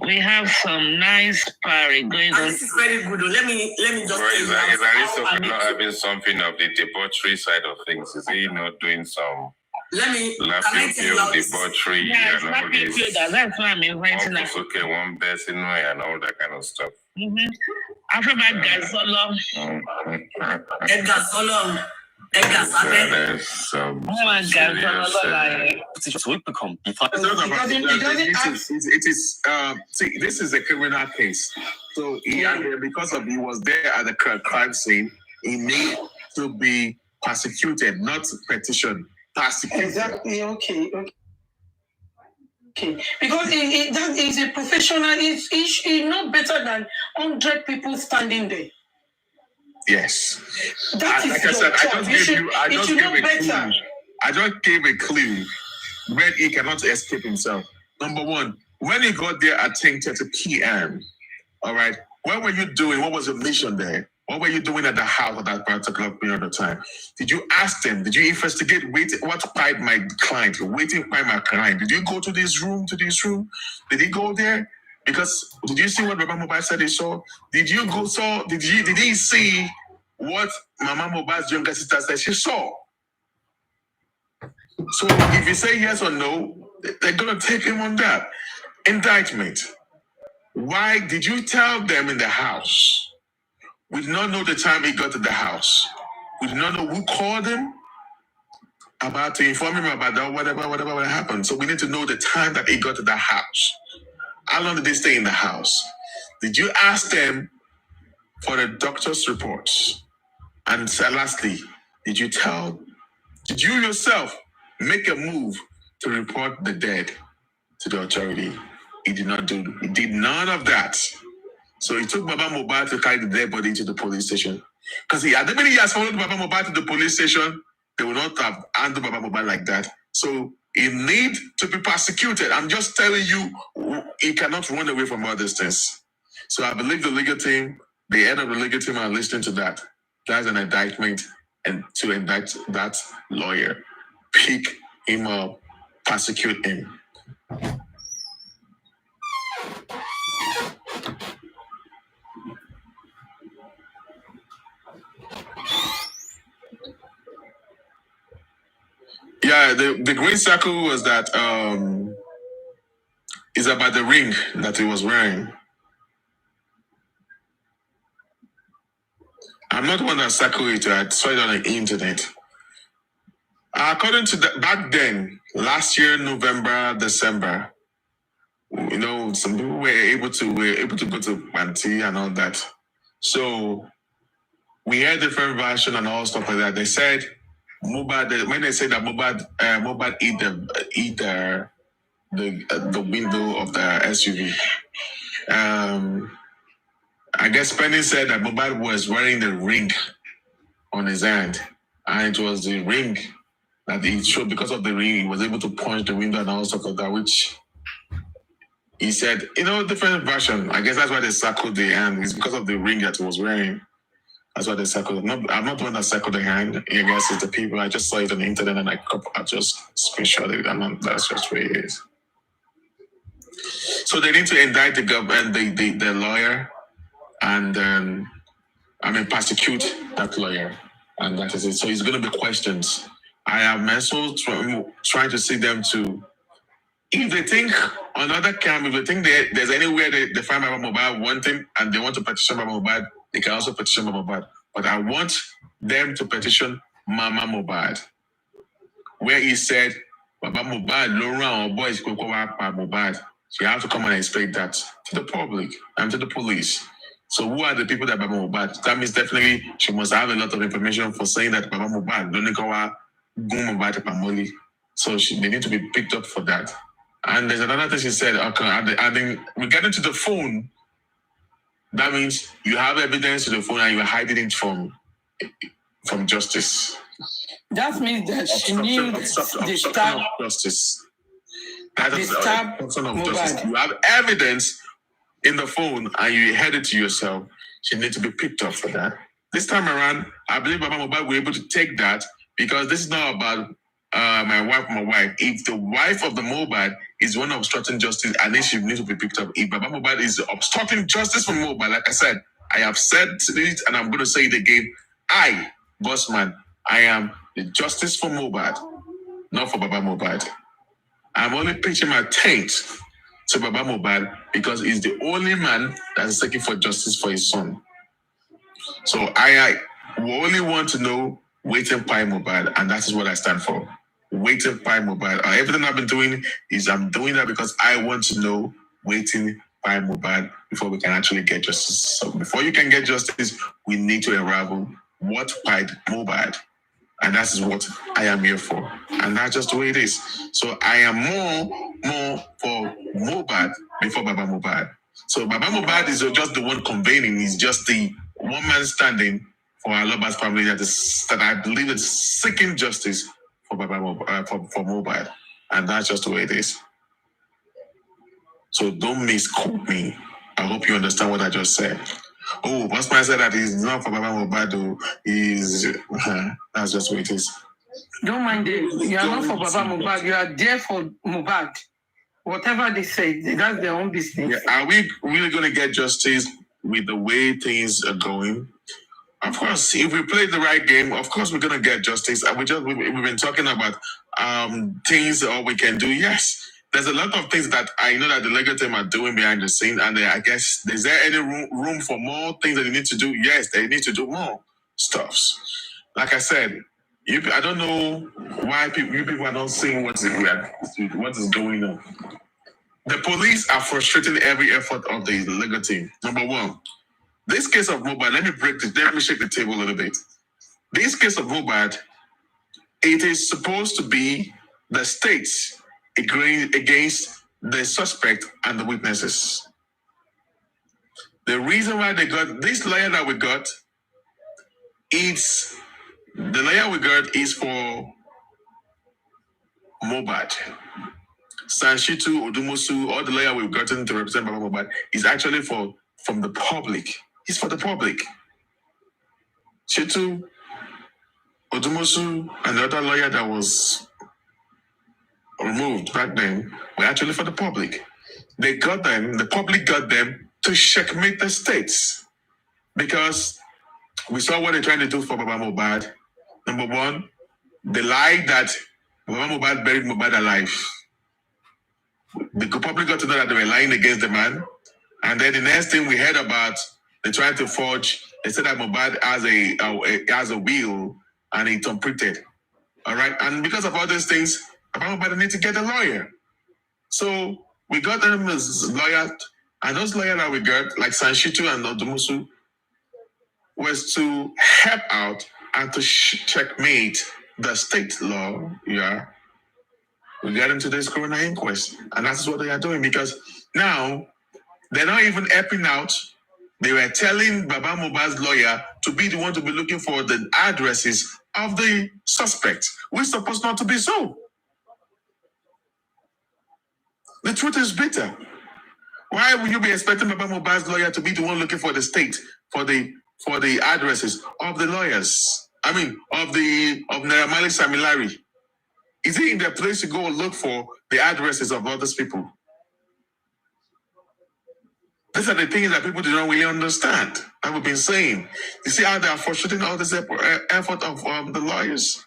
We have some nice party going on. This is very good. Let me just tell you. Is Aristotle not having something of the debauchery side of things? Is he not doing some laughing field debauchery? Yeah, it's laughing field. That's why I'm inviting her. Okay, one person and all that kind of stuff. After my Gazolo. Edgar Solomon. Edgar Sabe. It is see, this is a criminal case. So he was there at the crime scene, he needs to be persecuted, not petitioned. Persecuted. Exactly. Okay. Because that is a professional. It's not better than 100 people standing there. Yes. That is like I said, I just gave a clue where he cannot escape himself. Number one, when he got there at 10:30 p.m., all right, what were you doing? What was your mission there? What were you doing at the house at that particular period of time? Did you ask them? Did you investigate? What pied my client? Waiting by my client. Did you go to this room? Did he go there? Because did you see what Baba Mohbad said he saw? Did he see what Mama Mohbad's younger sister said she saw? So if you say yes or no, they're gonna take him on that. Indictment. Why did you tell them in the house? We did not know the time he got to the house. We did not know who called him about to inform him about that, whatever happened. So we need to know the time that he got to the house. How long did they stay in the house? Did you ask them for the doctor's reports? And lastly, did you yourself make a move to report the dead to the authority? He did none of that. So he took Baba Mohbad to carry the dead body to the police station. Because at the minute he has followed Baba Mohbad to the police station, they will not have handled Baba Mohbad like that. So he needs to be persecuted. I'm just telling you, he cannot run away from all these things. So I believe the legal team, the head of the legal team are listening to that. That's an indictment, and to indict that lawyer, pick him up, persecute him. Yeah, the green circle was that is about the ring that he was wearing. I'm not the one that circled it. I saw it on the internet. According to back then, last year, November, December, some people were able to go to Banti and all that. So we had different version and all stuff like that. They said Mohbad, when they said that Mohbad eat the window of the SUV. I guess Penny said that Mohbad was wearing the ring on his hand, and it was the ring that he showed. Because of the ring, he was able to punch the window and all stuff like that, which he said, different version. I guess that's why they circled the hand. It's because of the ring that he was wearing. That's why they circled. I'm not the one that circled the hand. I guess it's the people. I just saw it on the internet and I just screenshot it, and that's just where it is. So they need to indict the government, the lawyer, and persecute that lawyer, and that is it. So it's going to be questions. I am also trying to see them to, if they think on other camp, if they think there's anywhere they find Baba Mohbad wanting and they want to petition Baba Mohbad, they can also petition Baba Mohbad. But I want them to petition Mama Mohbad, where he said, Baba Mohbad, Laura or boys Mohbad. So you have to come and explain that to the public and to the police. So who are the people that Baba Mohbad? That means definitely she must have a lot of information for saying that Baba Mohbad don't go Mohbad Pamoli. So they need to be picked up for that. And there's another thing she said, adding regarding to the phone, that means you have evidence to the phone and you're hiding it from justice. That means that she knew the stab justice. That is obstruction of justice. You have evidence in the phone and you hid it to yourself. She needs to be picked up for that. This time around, I believe Baba Mohbad will be able to take that, because this is not about my wife. If the wife of the Mohbad is one obstructing justice, and then she needs to be picked up. If Baba Mohbad is obstructing justice for Mohbad, like I said, I have said it and I'm going to say it again. I, Bossman, I am the justice for Mohbad, not for Baba Mohbad. I'm only pitching my tent to Baba Mohbad because he's the only man that is seeking for justice for his son. So I only want to know waiting by Mohbad, and that is what I stand for. Waiting by Mohbad. Everything I've been doing is I'm doing that because I want to know waiting by Mohbad before we can actually get justice. So before you can get justice, we need to unravel what pied Mohbad. And that is what I am here for. And that's just the way it is. So I am more for Mohbad before Baba Mohbad. So Baba Mohbad is just the one convening. He's just the one man standing for our Mohbad's family that I believe is seeking justice for Baba for Mohbad. And that's just the way it is. So don't misquote me. I hope you understand what I just said. Oh, Bossman said that he's not for Baba Mohbad, though. That's just what it is. Don't mind it. You are not for Baba Mohbad. You are there for Mohbad. Whatever they say, that's their own business. Yeah, are we really going to get justice with the way things are going? Of course, if we play the right game, of course we're going to get justice. And we've been talking about things that we can do. Yes. There's a lot of things that I know that the legal team are doing behind the scene, and I guess, is there any room for more things that they need to do? Yes, they need to do more stuffs. Like I said, I don't know why you people are not seeing what is going on. The police are frustrating every effort of the legal team. Number one, this case of Mohbad, let me shake the table a little bit. This case of Mohbad, it is supposed to be the states against the suspect and the witnesses. The reason why they got this lawyer that we got, is for Mohbad. Sanshitu, Odumusu, all the lawyer we've gotten to represent Baba Mohbad is actually from the public. It's for the public. Shitu, Odumusu, and the other lawyer that was removed back then were actually for the public. The public got them to checkmate the states. Because we saw what they're trying to do for Baba Mohbad. Number one, they lied that Baba Mohbad buried Mohbad alive. The public got to know that they were lying against the man. And then the next thing we heard about, they tried to forge, they said that Mohbad has a will and it's unprinted. All right. And because of all these things, Baba Mohbad need to get a lawyer. So we got them as lawyers, and those lawyers that we got, like Sanshitu and Odumusu, was to help out and to checkmate the state law. Yeah. We got into this coroner inquest, and that's what they are doing, because now they're not even helping out. They were telling Baba Mohbad's lawyer to be the one to be looking for the addresses of the suspect, which is supposed not to be so. The truth is bitter. Why would you be expecting Baba Mohbad's lawyer to be the one looking for the state, for the addresses of the lawyers? I mean, of Naira Marley Samilari. Is he in their place to go and look for the addresses of all these people? These are the things that people do not really understand. That we've been saying. You see how they are frustrating all this effort of the lawyers?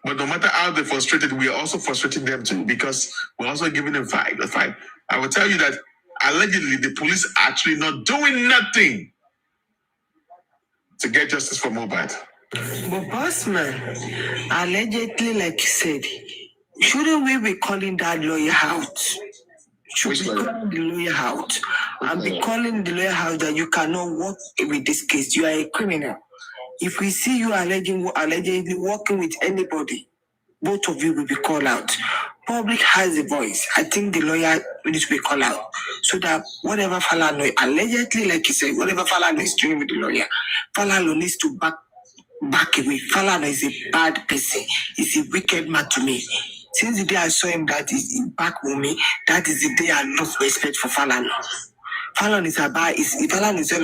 But no matter how they're frustrated, we are also frustrating them too, because we're also giving them the fight. I will tell you that allegedly the police are actually not doing nothing to get justice for Mohbad. But Bossman, allegedly, like you said, shouldn't we be calling that lawyer out? Should be calling the lawyer out and be calling the lawyer out that you cannot work with this case. You are a criminal. If we see you allegedly working with anybody, both of you will be called out. Public has a voice. I think the lawyer needs to be called out so that whatever Falano, allegedly, like you said, whatever Falano is doing with the lawyer, Falano needs to back away. Falano is a bad person. He's a wicked man to me. Since the day I saw him that is back with me, that is the day I lost respect for Falano. Fallon is all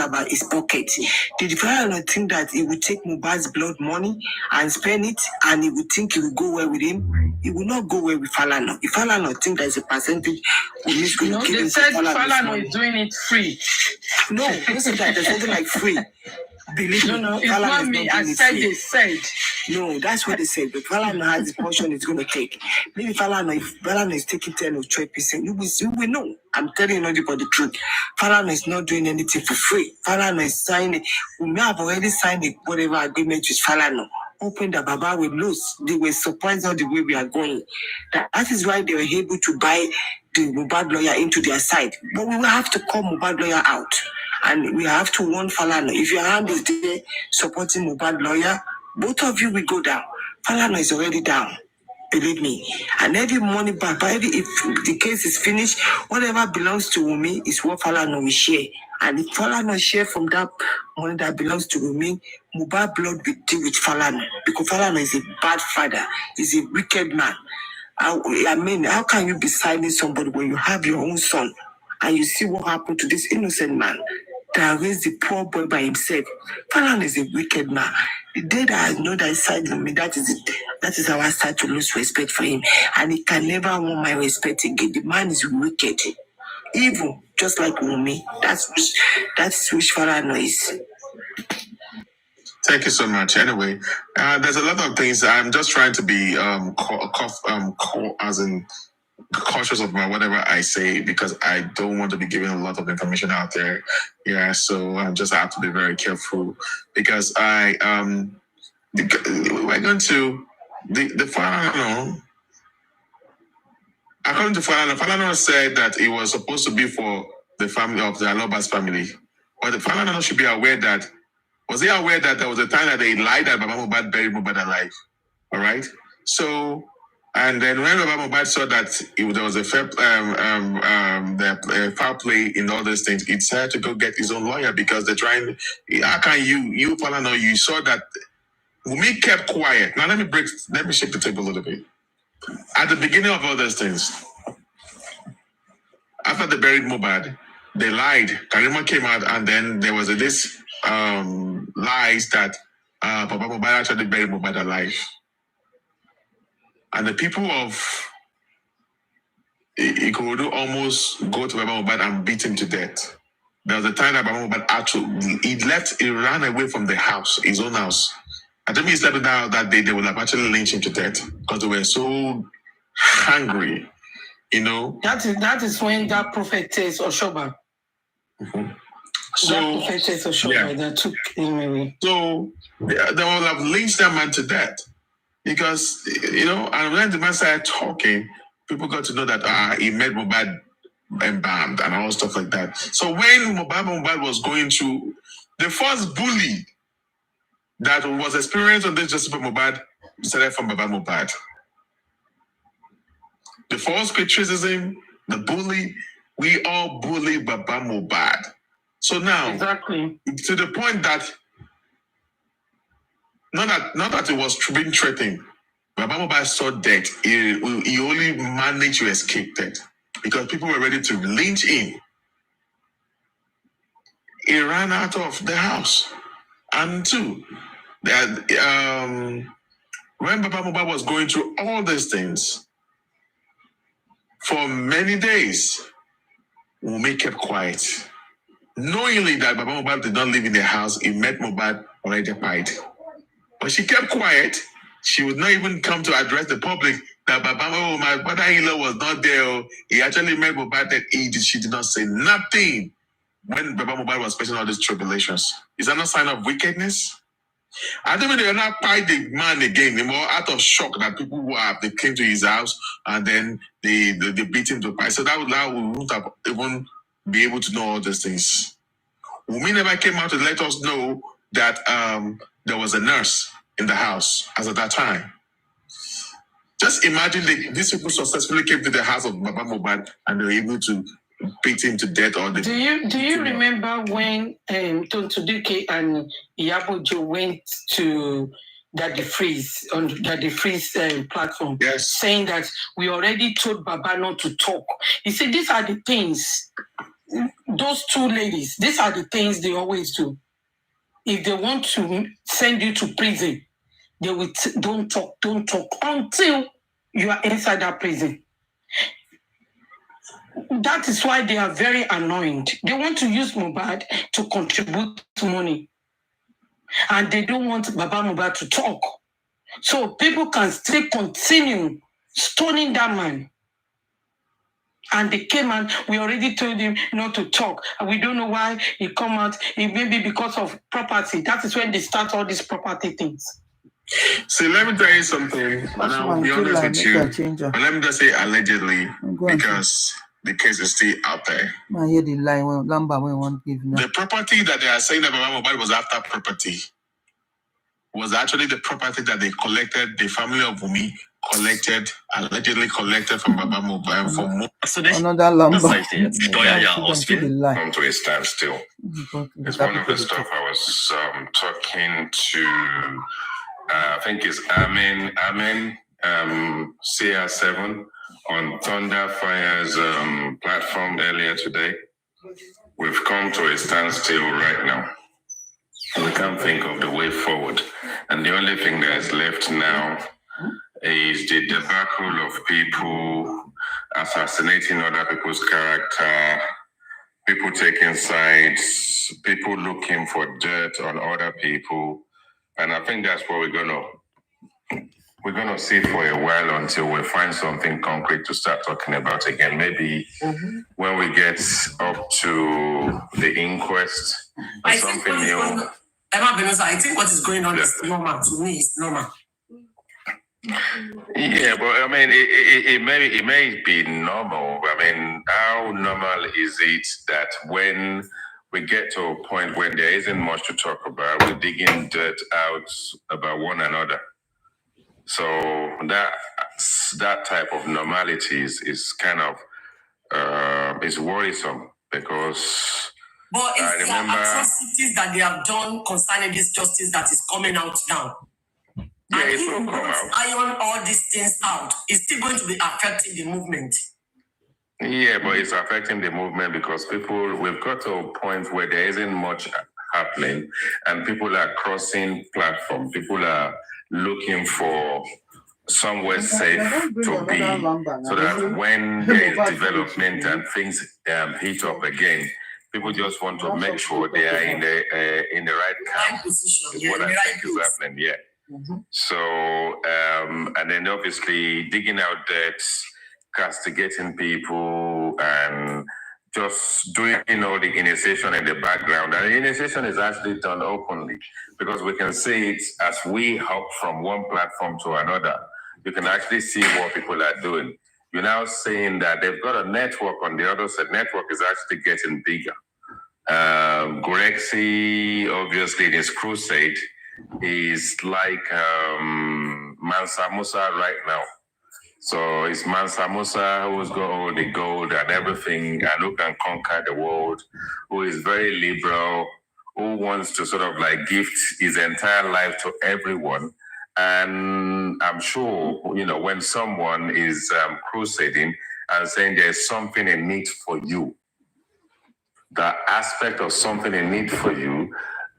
about his pocket. Did Fallon think that he would take Mohbad's blood money and spend it, and he would think it would go well with him? It will not go well with Fallon. If Fallon think there's a percentage, he's going to give they him said Fallon is doing it free. No, listen, that there's something like free. Believe me, No, it's Fallon not is me. not I doing it said free. they said. No, that's what they said. But Fallon has the portion it's going to take. Maybe if Fallon is taking 10 or 12%, you will know. I'm telling you nothing but the truth. Fallon is not doing anything for free. Fallon is signing. We may have already signed whatever agreement with Fallon. Hoping that Baba will lose. They were surprised on the way we are going. That is why they were able to buy the Mohbad lawyer into their side. But we will have to call Mohbad lawyer out. And we have to warn Falana. If your hand is there supporting Mohbad lawyer, both of you will go down. Falana is already down. Believe me. And every money back, if the case is finished, whatever belongs to Wumi is what Falana will share. And if Falana share from that money that belongs to Wumi, Mohbad blood will deal with Falana. Because Falana is a bad father. He's a wicked man. I mean, how can you be signing somebody when you have your own son and you see what happened to this innocent man that raised the poor boy by himself? Falana is a wicked man. The day that I know that he sided with me, that is it. That is how I start to lose respect for him. And he can never want my respect again. The man is wicked. Evil, just like Wumi. That's which Falana is. Thank you so much. Anyway, there's a lot of things. I'm just trying to be cautious of my whatever I say because I don't want to be giving a lot of information out there. Yeah, so I just have to be very careful because we're going to the Falana. According to Falana said that it was supposed to be for the family of the Aloba's family, but the Falana should be aware that. Was he aware that there was a time that they lied that Baba Mohbad buried Mohbad alive? All right. So, and then when Baba Mohbad saw that there was a foul play in all these things, he decided to go get his own lawyer because they're trying. How can you Falana, you saw that Wumi kept quiet. Now let me shake the table a little bit. At the beginning of all these things, after they buried Mohbad, they lied. Karima came out, and then there was this lies that Baba Mohbad actually buried Mohbad alive. And the people of Ikorodu almost go to Baba Mohbad and beat him to death. There was a time that Baba Mohbad he ran away from the house, his own house. I think he slept down that day, they would have actually lynched him to death because they were so hungry, you know. That is when that prophetess Oshoba. Mm-hmm. So that took him away. So they will have lynched that man to death because and when the man started talking, people got to know that he met Mohbad embalmed and all stuff like that. So when Mohbad was going through the first bully that was experienced on this justice for Mohbad started from Baba Mohbad. The first criticism, the bully, we all bully Baba Mohbad. So now, exactly to the point that not that it was being threatened, Baba Mohbad saw death. He only managed to escape death because people were ready to lynch him. He ran out of the house, and two, that when Baba Mohbad was going through all these things for many days, Wumi kept quiet. Knowingly that Baba Mohbad did not live in the house, he met Mohbad already died. But she kept quiet. She would not even come to address the public that my brother-in-law was not there. He actually met Mohbad that she did not say nothing when Baba Mohbad was facing all these tribulations. Is that not a sign of wickedness? I think they are not fight the man again. They were out of shock that people they came to his house and then they beat him to fight. So that we wouldn't have even be able to know all these things. Wumi never came out to let us know that there was a nurse in the house as at that time. Just imagine these people successfully came to the house of Baba Mohbad and they were able to beat him to death. Do you remember when Tonto Dike and Iyabojo went to Daddy Freeze on Daddy Freeze platform, yes, saying that we already told Baba not to talk? He said these are the things those two ladies, these are the things they always do. If they want to send you to prison, they will don't talk until you are inside that prison. That is why they are very annoyed. They want to use Mohbad to contribute money. And they don't want Baba Mohbad to talk. So people can still continue stoning that man. And they came and we already told him not to talk. And we don't know why he come out. It may be because of property. That is when they start all these property things. See, let me tell you something, and I'll be honest with you. But let me just say allegedly, because the case is still out there. The property that they are saying that Baba Mohbad was after property was actually the property that they collected, the family of Wumi allegedly collected from Baba Mohbad for more. So another lumber. Come to a standstill. It's one of the stuff I was talking to, I think it's Amen, CR7 on Thunder Fire's platform earlier today. We've come to a standstill right now. We can't think of the way forward. And the only thing that is left now is the debacle of people assassinating other people's character, people taking sides, people looking for dirt on other people. And I think that's what we're gonna see for a while until we find something concrete to start talking about again. Maybe when we get up to the inquest or something new. I think what is going on is normal. To me, it's normal. Yeah, but I mean, it may be normal. I mean, how normal is it that when we get to a point when there isn't much to talk about, we're digging dirt out about one another? So that type of normality is kind of is worrisome because. But it's the atrocities that they have done concerning this justice that is coming out now. Yeah, and it will come out. Iron all these things out, it's still going to be affecting the movement. Yeah, but it's affecting the movement because we've got to a point where there isn't much happening and people are crossing platform. People are looking for somewhere safe to be so that when there is development and things heat up again, people just want to make sure they are in the right camp. Position. Is what I think is happening. Yeah. Mm-hmm. So and then obviously digging out debts, castigating people, and just doing all the initiation in the background. And the initiation is actually done openly because we can see it as we hop from one platform to another. You can actually see what people are doing. You're now saying that they've got a network on the other side. Network is actually getting bigger. Gorexi, obviously, in his crusade, is like Mansa Musa right now. So it's Mansa Musa who's got all the gold and everything and who can conquer the world, who is very liberal, who wants to sort of like gift his entire life to everyone. And I'm sure, when someone is crusading and saying there's something in need for you, the aspect of something in need for you,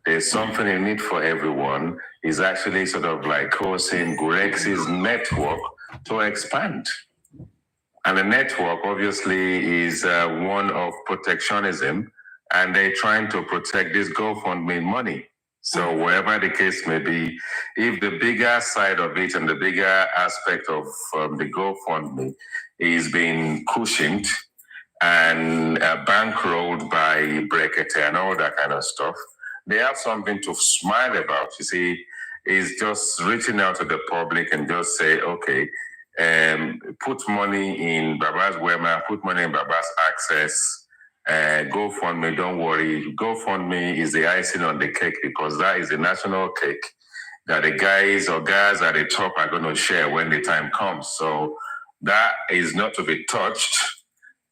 there's something in need for everyone, is actually sort of like causing Gurexi's network to expand. And the network obviously is one of protectionism, and they're trying to protect this GoFundMe money. So wherever the case may be, if the bigger side of it and the bigger aspect of the GoFundMe is being cushioned and bankrolled by Brekete and all that kind of stuff, they have something to smile about. You see, is just reaching out to the public and just say, okay, put money in Baba's Wema, put money in Baba's Access, GoFundMe, don't worry. GoFundMe is the icing on the cake because that is the national cake that the guys or girls at the top are going to share when the time comes. So that is not to be touched.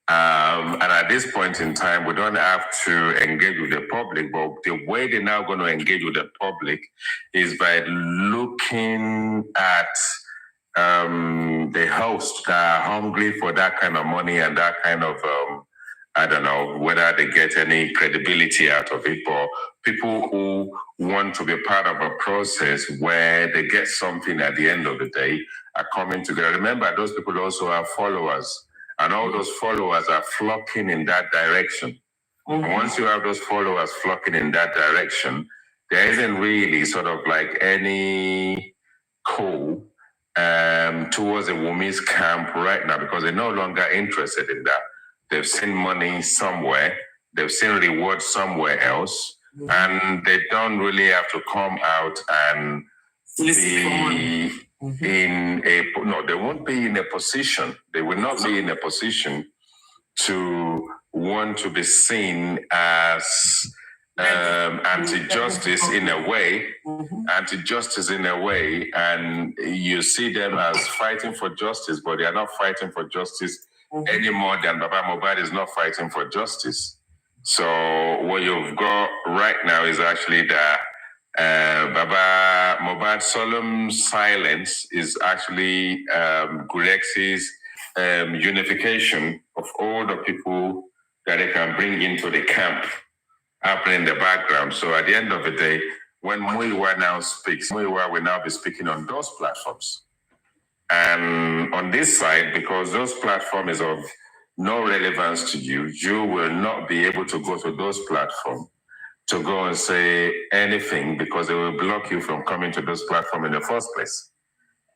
And at this point in time, we don't have to engage with the public, but the way they're now going to engage with the public is by looking at the hosts that are hungry for that kind of money and that kind of I don't know whether they get any credibility out of it, but people who want to be part of a process where they get something at the end of the day are coming together. Remember, those people also have followers, and all those followers are flocking in that direction. And once you have those followers flocking in that direction, there isn't really sort of like any call towards a woman's camp right now because they're no longer interested in that. They've seen money somewhere, they've seen reward somewhere else, and they don't really have to come out and be in a they won't be in a position. They will not be in a position to want to be seen as anti-justice in a way, and you see them as fighting for justice, but they are not fighting for justice any more than Baba Mohbad is not fighting for justice. So what you've got right now is actually that Baba Mohbad's solemn silence is actually Gurexi's unification of all the people that they can bring into the camp happening in the background. So at the end of the day, when Muiwa now speaks, Muiwa will now be speaking on those platforms. And on this side, because those platforms is of no relevance to you, you will not be able to go to those platforms to go and say anything because they will block you from coming to those platforms in the first place.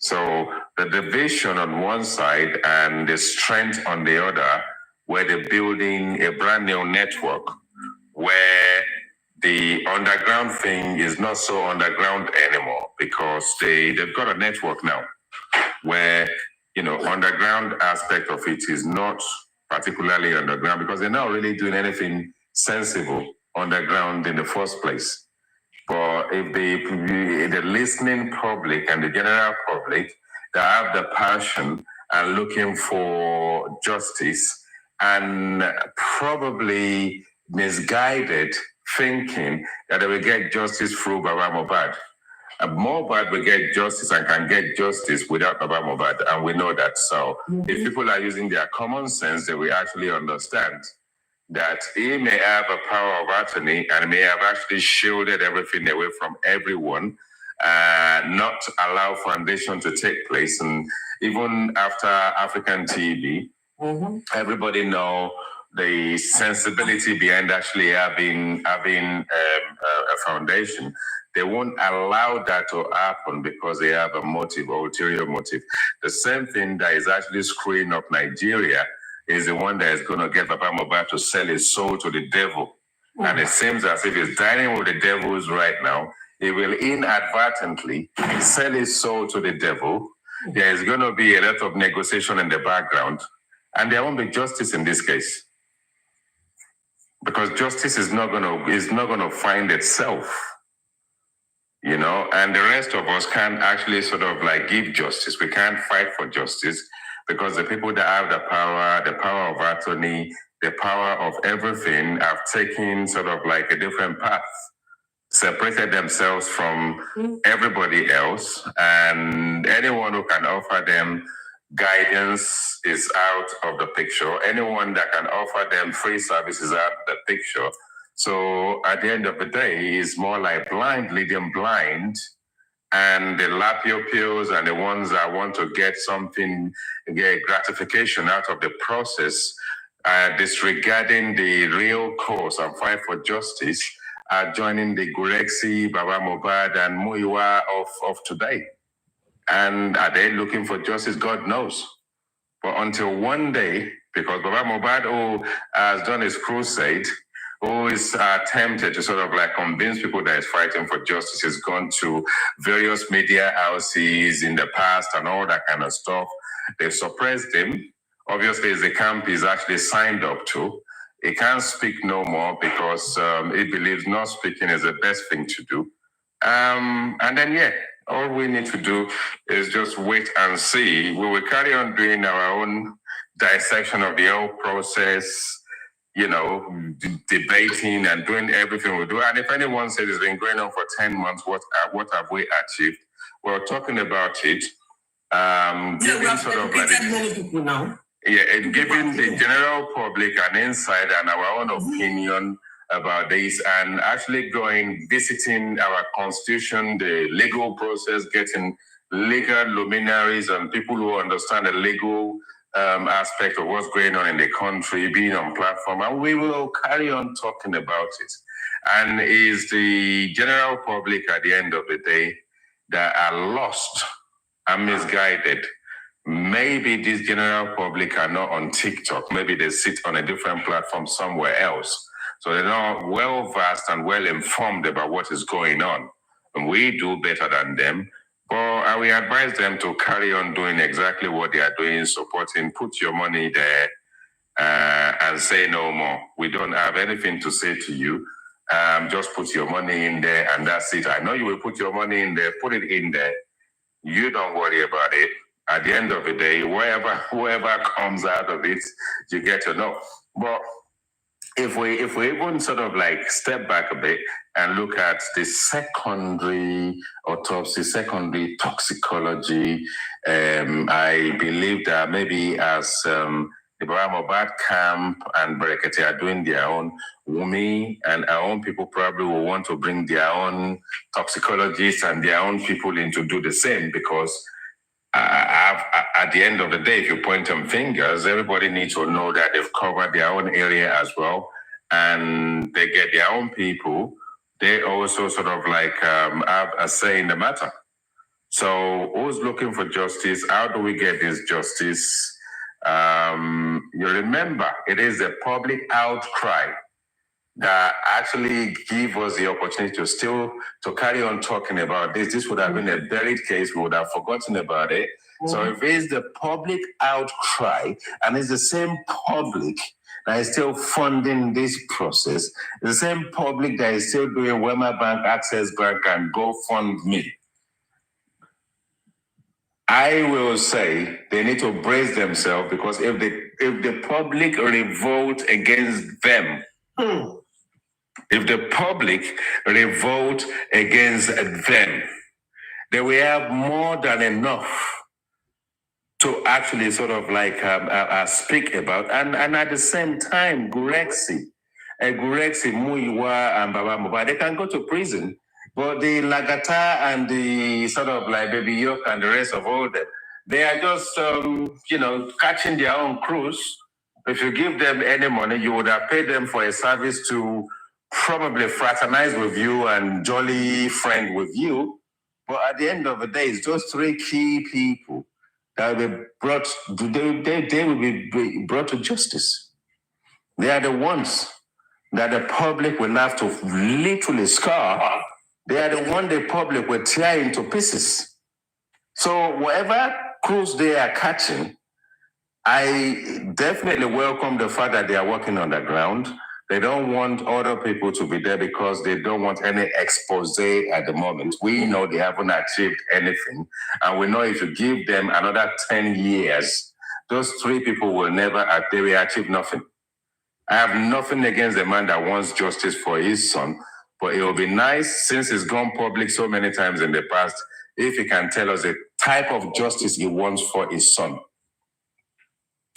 So the division on one side and the strength on the other, where they're building a brand new network where the underground thing is not so underground anymore because they've got a network now where, underground aspect of it is not particularly underground because they're not really doing anything sensible underground in the first place. But if the listening public and the general public that have the passion and looking for justice and probably misguided thinking that they will get justice through Baba Mohbad. Mohbad will get justice and can get justice without Baba Mohbad, and we know that. So if people are using their common sense, they will actually understand that he may have a power of attorney and may have actually shielded everything away from everyone, not allow foundation to take place. And even after African TV, everybody know the sensibility behind actually having a foundation. They won't allow that to happen because they have a motive, or ulterior motive. The same thing that is actually screwing up Nigeria is the one that is going to get Baba Mohbad to sell his soul to the devil. And it seems as if he's dining with the devils right now. He will inadvertently sell his soul to the devil. There is going to be a lot of negotiation in the background. And there won't be justice in this case. Because justice is not going to find itself. And the rest of us can't actually sort of like give justice. We can't fight for justice because the people that have the power of attorney, the power of everything have taken sort of like a different path, separated themselves from everybody else, and anyone who can offer them guidance is out of the picture. Anyone that can offer them free services out of the picture. So at the end of the day, it's more like blind leading blind, and the lapiopios and the ones that want to get something, get gratification out of the process, disregarding the real cause and fight for justice, are joining the Gurexi, Baba Mohbad, and Muiwa of today. And are they looking for justice? God knows. But until one day, because Baba Mohbad, who has done his crusade, who is attempted to sort of like convince people that he's fighting for justice, has gone to various media houses in the past and all that kind of stuff. They've suppressed him. Obviously, it's the camp he's actually signed up to. He can't speak no more because he believes not speaking is the best thing to do. And then, all we need to do is just wait and see. We will carry on doing our own dissection of the whole process, debating and doing everything we do. And if anyone says it's been going on for 10 months, what have we achieved? We're talking about it. We have educated many people now. and giving the general public an insight and our own opinion about this, and actually visiting our constitution, the legal process, getting legal luminaries and people who understand the legal aspect of what's going on in the country, being on platform, and we will carry on talking about it. And is the general public at the end of the day that are lost and misguided. Maybe this general public are not on TikTok. Maybe they sit on a different platform somewhere else. So they're not well versed and well informed about what is going on. And we do better than them. But we advise them to carry on doing exactly what they are doing, supporting, put your money there and say no more. We don't have anything to say to you. Just put your money in there and that's it. I know you will put your money in there, put it in there. You don't worry about it. At the end of the day, whoever comes out of it, you get to know. But if we even sort of like step back a bit and look at the secondary autopsy, secondary toxicology, I believe that maybe as the Mohbad camp and Berekete are doing their own, Wumi and our own people probably will want to bring their own toxicologists and their own people in to do the same, because at the end of the day, if you point them fingers, everybody needs to know that they've covered their own area as well, and they get their own people. They also sort of like have a say in the matter. So who's looking for justice? How do we get this justice? You remember, it is the public outcry that actually give us the opportunity to carry on talking about this. This would have been a buried case. We would have forgotten about it. So if it's the public outcry, and it's the same public that is still funding this process, the same public that is still doing Wema Bank, Access Bank, and GoFundMe, I will say they need to brace themselves, because if the public revolt against them, if the public revolt against them, they will have more than enough to actually sort of like speak about. And at the same time, Gurexi, Muiwa, and Baba Mohbad, they can go to prison. But the Lagata and the sort of like Baby York and the rest of all them, they are just, catching their own cruise. If you give them any money, you would have paid them for a service to probably fraternize with you and jolly friend with you. But at the end of the day, it's those three key people that will be brought, they will be brought to justice. They are the ones that the public will have to literally scar. They are the one the public will tear into pieces. So whatever cruise they are catching, I definitely welcome the fact that they are working on the ground. They don't want other people to be there because they don't want any expose at the moment. We know they haven't achieved anything. And we know if you give them another 10 years, those three people will they will achieve nothing. I have nothing against the man that wants justice for his son, but it will be nice, since he's gone public so many times in the past, if he can tell us the type of justice he wants for his son.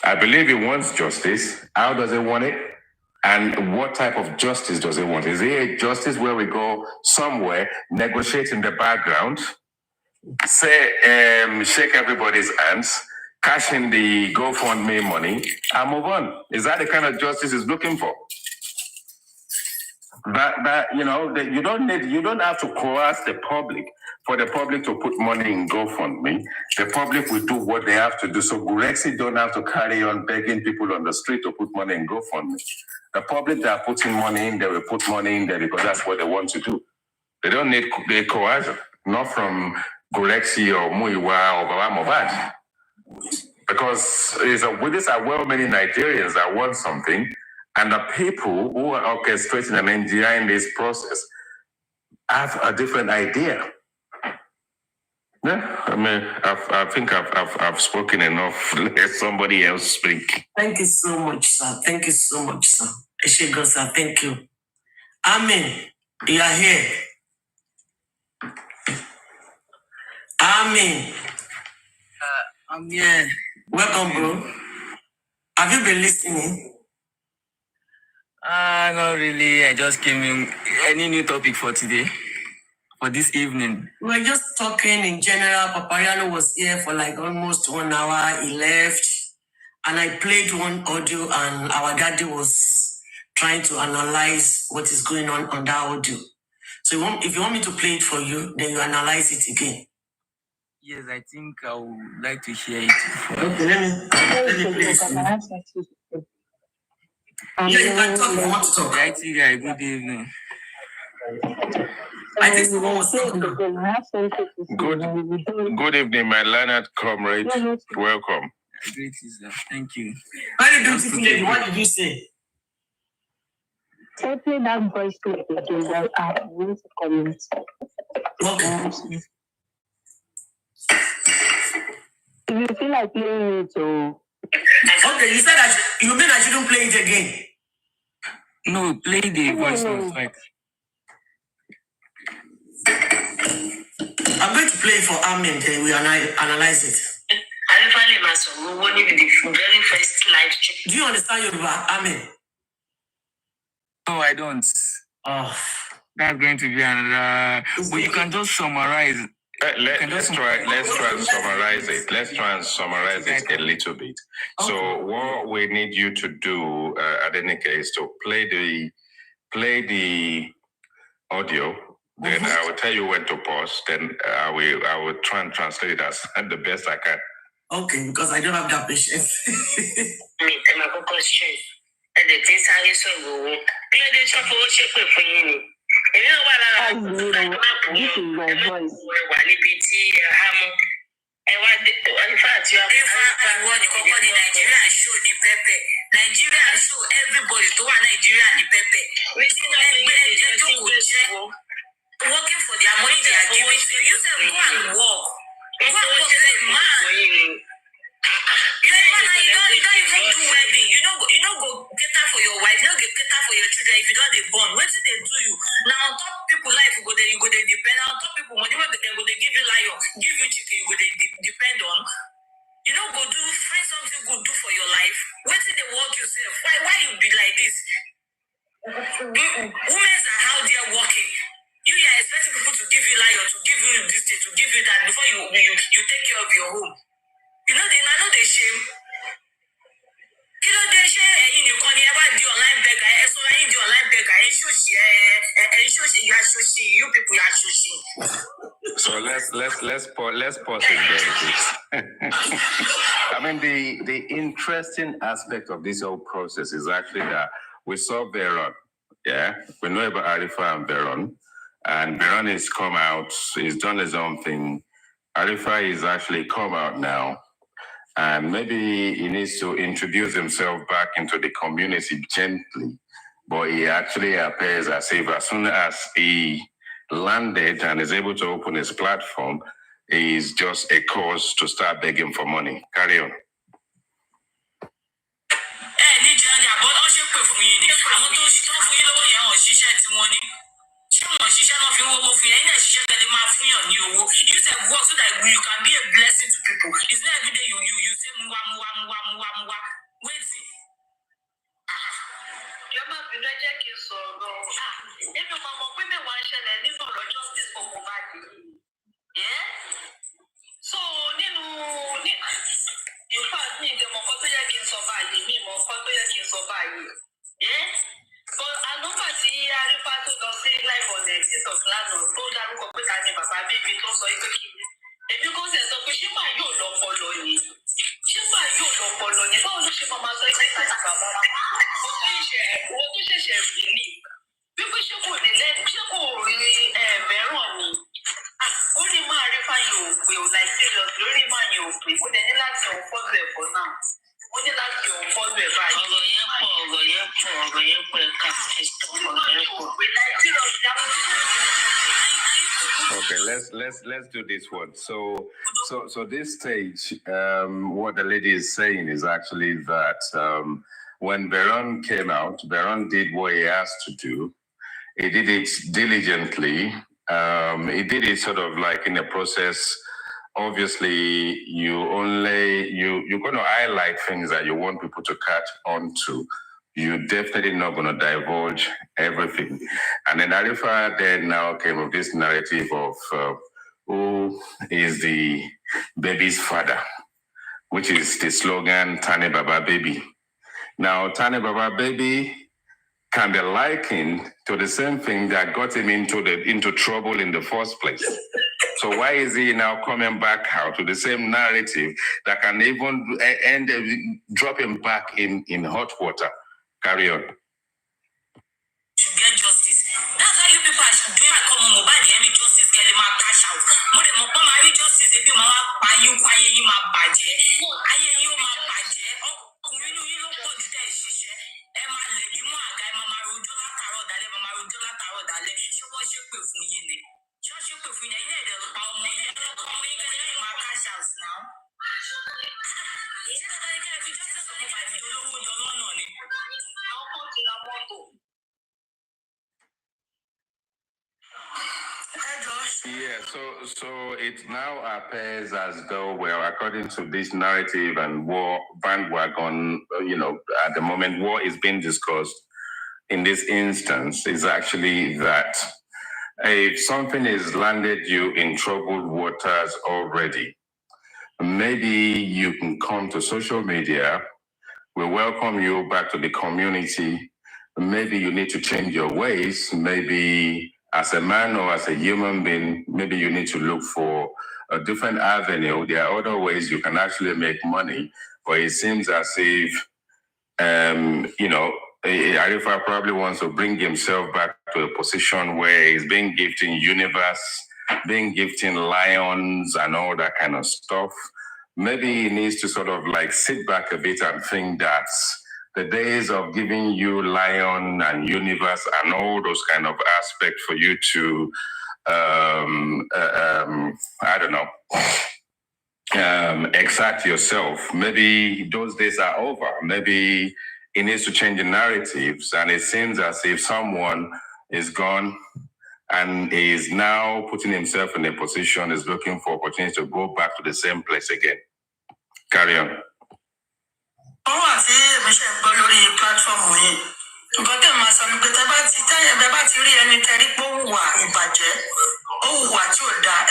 I believe he wants justice. How does he want it? And what type of justice does he want? Is it a justice where we go somewhere, negotiate in the background, say, shake everybody's hands, cash in the GoFundMe money, and move on? Is that the kind of justice he's looking for? You don't have to coerce the public for the public to put money in GoFundMe. The public will do what they have to do. So Gurexi don't have to carry on begging people on the street to put money in GoFundMe. The public that are putting money in, they will put money in there because that's what they want to do. They don't need the coercion, not from Gurexi or Muiwa or Baba Mohbad. Because these are well many Nigerians that want something, and the people who are orchestrating and engineering this process have a different idea. Yeah, I mean, I think I've spoken enough. Let somebody else speak. Thank you so much, sir. Thank you so much, sir. Eshigo, sir. Thank you. Amen. You are here. Amen. I'm here. Welcome, bro. Have you been listening? Not really. I just came in. Any new topic for today? For this evening? We were just talking in general. Papariano was here for like almost 1 hour. He left. And I played one audio and our daddy was trying to analyze what is going on that audio. So if you want me to play it for you, then you analyze it again. Yes, I think I would like to hear it. Okay, let me play it for you. Yeah, you can talk if you want to talk. Right, guy, good evening. I think someone was talking now. Good evening, my learned comrade. Welcome. Great, sir. Thank you. Very beautiful lady. What did you say? Play that voice clip again that I want to comment. Okay. If you feel like playing it, so. Okay, you said that you mean I shouldn't play it again? No, play the voice note. Right. I'm going to play it for Amen, then we analyze it. Do you understand Yoruba? Amen. No, I don't. Oh. That's going to be another. But you can just summarize. Let's try and summarize it. Let's try and summarize it a little bit. Okay. So what we need you to do, Adenike, is to play the audio. Then I will tell you when to pause. Then I will try and translate it as the best I can. Okay, because I don't have that patience. This is my voice. Nigeria show everybody to Nigeria the Pepe. Working for their money they are giving to you. Say go and work. Go and work like man. You're a man and you don't even do wedding. You know go cater for your wife, you don't get cater for your children if you don't they born. What did they do you? Now on top people life you go they depend. On top people money they go they give you lion, give you chicken, you go they depend on. You know go do find something good do for your life. What did they work yourself? Why you be like this? Women are how they are working. You are expecting people to give you lion, to give you this, to give you that before you take care of your home. You know they shame. Kilo they share you can never do online beggar. So I do online beggar. And show you are shoshi. You people are shoshi. So let's pause it there. I mean, the interesting aspect of this whole process is actually that we saw Veron. Yeah, we know about Arifa and Veron. And Veron has come out, he's done his own thing. Arifa is actually come out now. And maybe he needs to introduce himself back into the community gently. But he actually appears as if as soon as he landed and is able to open his platform, is just a cause to start begging for money. Carry on. You said work so that you can be a blessing to people. It's not every day you say muwa. Wait. Justice for Mohbads. Yeah. So in fact me the mo to yẹ kí n sọ báyìí mi mo to yẹ kí n sọ báyìí. Yeah. But I know that he Arifa to lọ sí life on the TikTok lánàá tó dárúkọ pé ká ní bàbá bíbí tó sọ pé kí ni. Èmi kò ṣe sọ pé ṣé máa yóò lọ́pọlọ ni. Ṣé máa yóò lọ́pọlọ ni. Báwo ló ṣe máa sọ pé ká ní bàbá bíbí. Owó tó ṣẹ̀ṣẹ̀ rí ni. Wípé ṣé kò ní lẹ́nu ṣé kò rí ẹ̀ẹ́mẹ́ràn ni. Ó ní máa rí fáyìn òpè ò láì serious lórí máa yẹn òpè. Ó dẹ̀ ní láti òun fọ́ọ̀lù ẹ̀kọ́ náà. Ó ní láti òun fọ́ọ̀lù ẹ̀ báyìí. Ọ̀rọ̀ yẹn pọ̀ ẹ̀ka Okay, let's do this one. So this stage, what the lady is saying is actually that when Veron came out, Veron did what he asked to do. He did it diligently. He did it sort of like in a process obviously you're going to highlight things that you want people to catch on to. You're definitely not going to divulge everything. And then Arifa then now came with this narrative of who is the baby's father, which is the slogan Tane Baba Baby. Now, Tane Baba Baby can be likened to the same thing that got him into trouble in the first place. So why is he now coming back out to the same narrative that can even drop him back in hot water? Carry on. To get justice. That's why you people are doing like Mohbad, any justice, get him cash out. More than my justice, if you buy you quiet, you my budget. I hear you my budget. Oh, you know what the day she said. Emma, you know, I got Mama Rojola Tarot, that Mama Rojola Tarot, that she was your proof for you. Just your proof in the head of how many my cash house now. Is that I get justice for Mohbad? You don't know what you're on it. I'll come to the bottle. Yeah, so it now appears as though, well, according to this narrative and war bandwagon, at the moment, war is being discussed in this instance is actually that if something has landed you in troubled waters already, maybe you can come to social media. We welcome you back to the community. Maybe you need to change your ways. Maybe as a man or as a human being, maybe you need to look for a different avenue. There are other ways you can actually make money, but it seems as if, Arifa probably wants to bring himself back to a position where he's being gifted universe, being gifted lions and all that kind of stuff. Maybe he needs to sort of like sit back a bit and think that the days of giving you lion and universe and all those kind of aspects for you to, exact yourself. Maybe those days are over. Maybe he needs to change the narratives. And it seems as if someone is gone and is now putting himself in a position, is looking for opportunities to go back to the same place again. Carry on.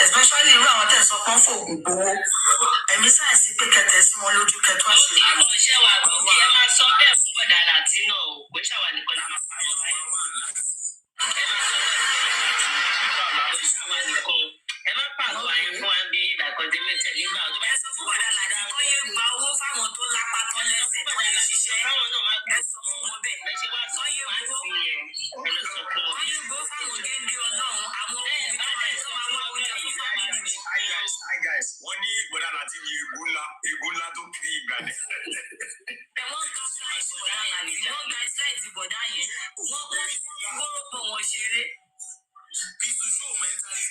Especially around the Sopon and besides, the picket small look at what she Hi guys, one year when I think you Ebola to keep that. People show mentally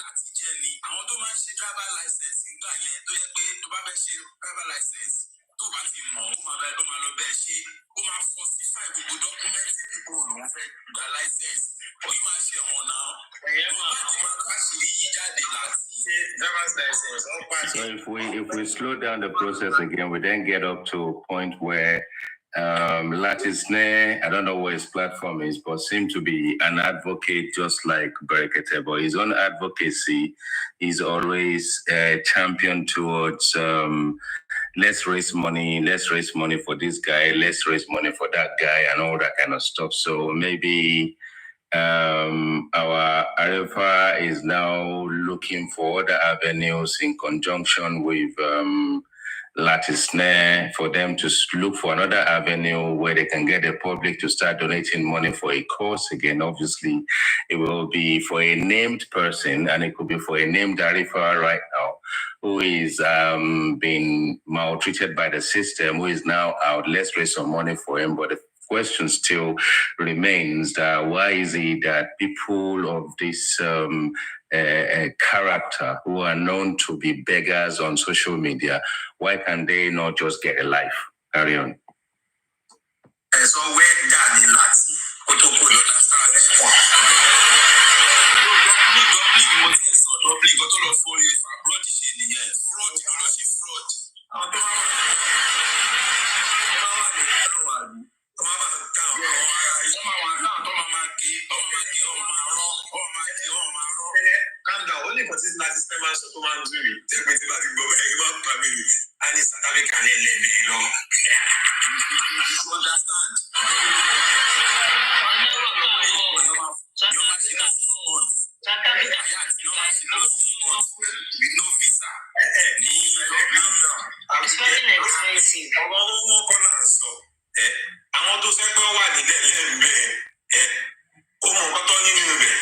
láti jẹ́ ni àwọn tó máa ń ṣe driver license nígbà yẹn tó yẹ pé tó bá fẹ́ ṣe driver license tó bá ti mọ̀ ó máa lọ bẹ́ẹ̀ ṣe ó máa falsify gbogbo document níbo lòun fẹ́ gba license ó yìí máa ṣe wọn náà ó bá ti máa káṣírí yí jáde láti ṣe driver's license ó pàṣẹ. So if we slow down the process again, we then get up to a point where Latisne, I don't know what his platform is, but seems to be an advocate just like Berekete. But his own advocacy is always champion towards let's raise money for this guy, let's raise money for that guy, and all that kind of stuff. So maybe our Arifa is now looking for other avenues in conjunction with Latisne for them to look for another avenue where they can get the public to start donating money for a cause. Again, obviously, it will be for a named person and it could be for a named Arifa right now who is being maltreated by the system, who is now out. Let's raise some money for him. But the question still remains that why is it that people of this character who are known to be beggars on social media, why can they not just get a life? Carry on. So we're done in that. máa ń dùn mí. Tẹ́gbẹ́ tí bá ti gbọ́ ẹ̀yin máa ń pa mí ni. A ní South Africa lẹ́lẹ́bẹ̀ẹ́ lọ. You understand? With no visa. It's very expensive. Ọmọ owó kọ́ là ń sọ. Àwọn tó fẹ́ gbọ́ wà nílẹ̀ lẹ́ẹ̀bẹ̀ẹ́. Ó mọ nǹkan tó ní nínú rẹ̀.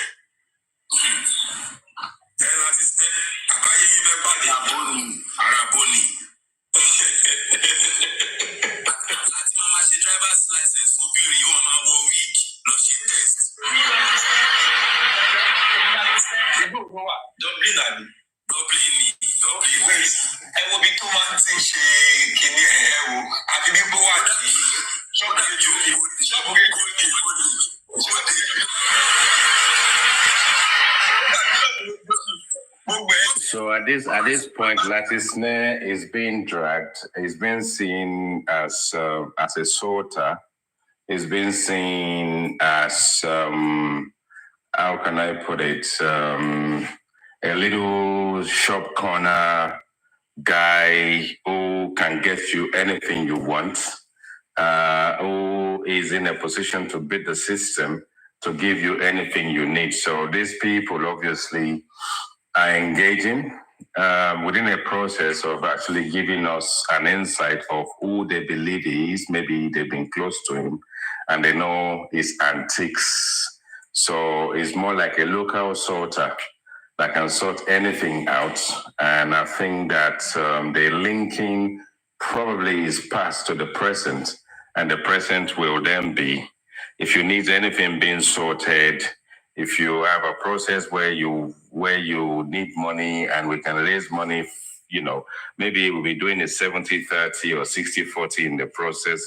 Láti ṣe àbáyé yín fẹ́ pàdé àràbò ni. Láti máa ṣe driver's license obìnrin yóò máa wọ wig lọ ṣe test. Dublin àbí? Dublin ni. Ẹ wo bí tó máa ti ṣe kíní ẹ wo àbí bí bó wà ní ṣọ́ọ̀bù kékeré ní ìbòdì. So at this point, Latisne is being dragged. He's been seen as a sorter. He's been seen as how can I put it? A little shop corner guy who can get you anything you want, who is in a position to beat the system to give you anything you need. So these people obviously are engaging within a process of actually giving us an insight of who they believe he is. Maybe they've been close to him and they know his antics. So it's more like a local sorter that can sort anything out. And I think that the linking probably is passed to the present, and the present will then be, if you need anything being sorted, if you have a process where you need money and we can raise money, maybe we'll be doing a 70-30 or 60-40 in the process.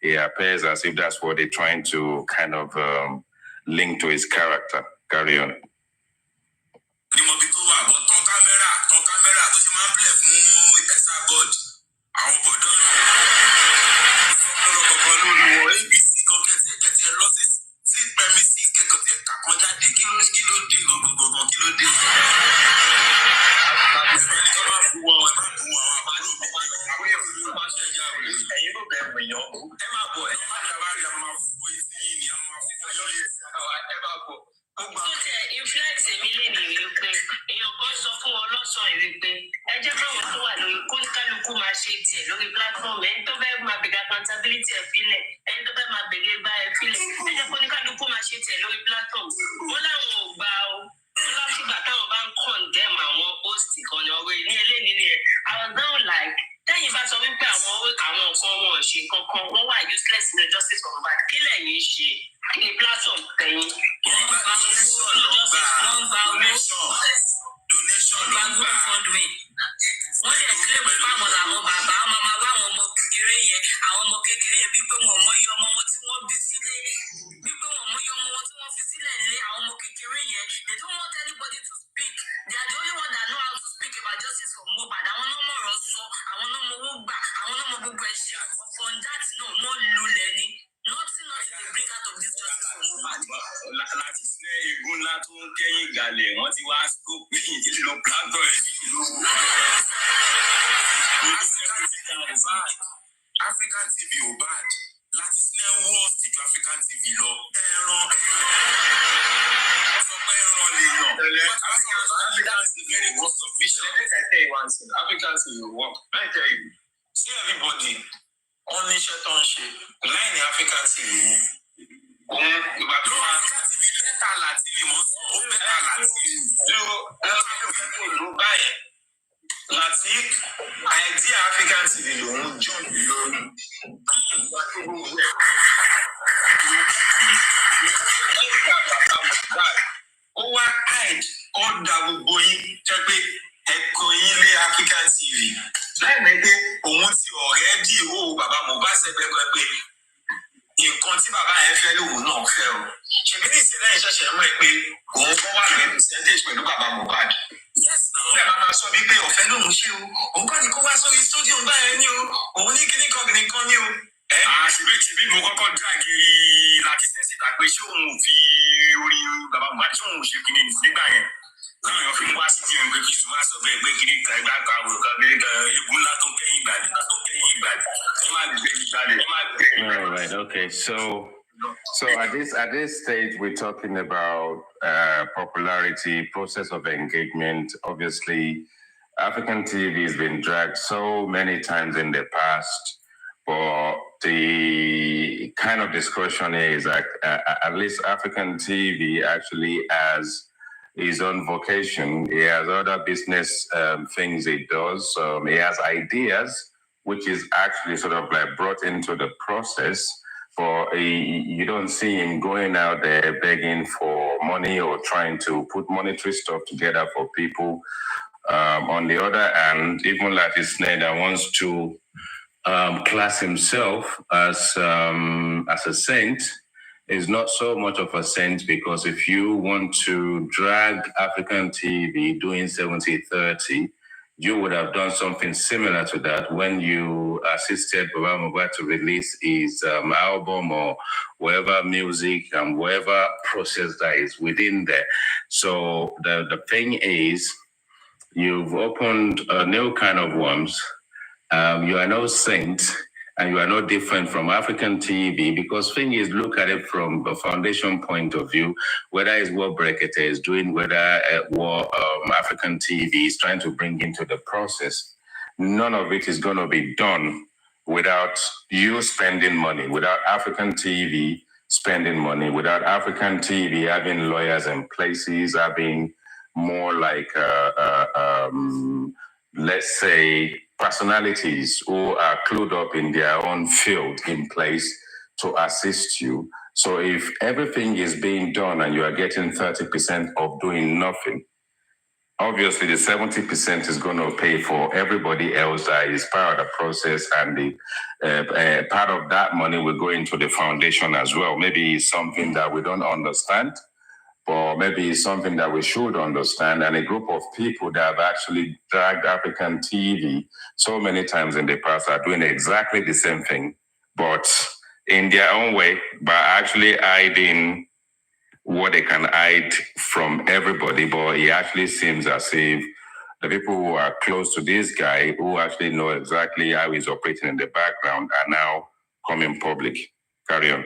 It appears as if that's what they're trying to kind of link to his character. Carry on. African TV Mohbad. Latisne worst to African TV lọ. African TV very worst of vision. Let me tell you one thing. African TV work. Let me tell you. See everybody. Only iṣẹ́ tó ń ṣe. Line African TV. Ìgbà tó wà better Latin mo sọ. Ó better Latin. Ló báyẹn. Latin idea African TV lòun John lórí. Ó wá hide ọ̀dà gbogbo yín jẹ́ pé ẹ̀kọ́ yín lé African TV. Láì mẹ́ pé òun ti already ó bàbá Mohbad ṣẹ̀gbẹ́ pé nǹkan tí bàbá yẹn fẹ́ lòun náà fẹ́ o. Ṣèbí ní ìsinmi ìṣẹ̀ṣẹ̀ mọ̀ ẹ́ pé òun kọ́ wà lórí percentage pẹ̀lú bàbá Mohbad. Yes, náà. Ó lè máa sọ wípé ọ̀fẹ́ lòun ṣe o. Òun kọ́ ni kó wá sórí studio báyẹn ní o. Òun ní kíní kan ní o. Ṣèbí mo kọ́kọ́ dragi Latisne síta pé ṣé òun fi orí bàbá Mohbad tí òun ṣe kíní nígbà yẹn. Láwọn èèyàn fi ń wá sí díẹ̀ pé kí Zuma sọ bẹ́ẹ̀ pé kíní Okay, so at this stage, we're talking about popularity, process of engagement. Obviously, African TV has been dragged so many times in the past, but the kind of discussion is that at least African TV actually has his own vocation. He has other business things he does. He has ideas, which is actually sort of like brought into the process. For you don't see him going out there begging for money or trying to put monetary stuff together for people. On the other hand, even like Snyder wants to class himself as a saint, is not so much of a saint, because if you want to drag African TV doing 70-30, you would have done something similar to that when you assisted Baba Mohbad to release his album or whatever music and whatever process that is within there. So the thing is, you've opened a new kind of worms. You are no saint, and you are no different from African TV, because thing is, look at it from a foundation point of view, whether it's what Brekete is doing, whether what African TV is trying to bring into the process, none of it is going to be done without you spending money, without African TV spending money, without African TV having lawyers in places, having more like, let's say, personalities who are clued up in their own field in place to assist you. So if everything is being done and you are getting 30% of doing nothing, obviously the 70% is going to pay for everybody else that is part of the process, and the part of that money will go into the foundation as well. Maybe it's something that we don't understand, or maybe it's something that we should understand. And a group of people that have actually dragged African TV so many times in the past are doing exactly the same thing, but in their own way, by actually hiding what they can hide from everybody. But it actually seems as if the people who are close to this guy, who actually know exactly how he's operating in the background, are now coming public. Carry on.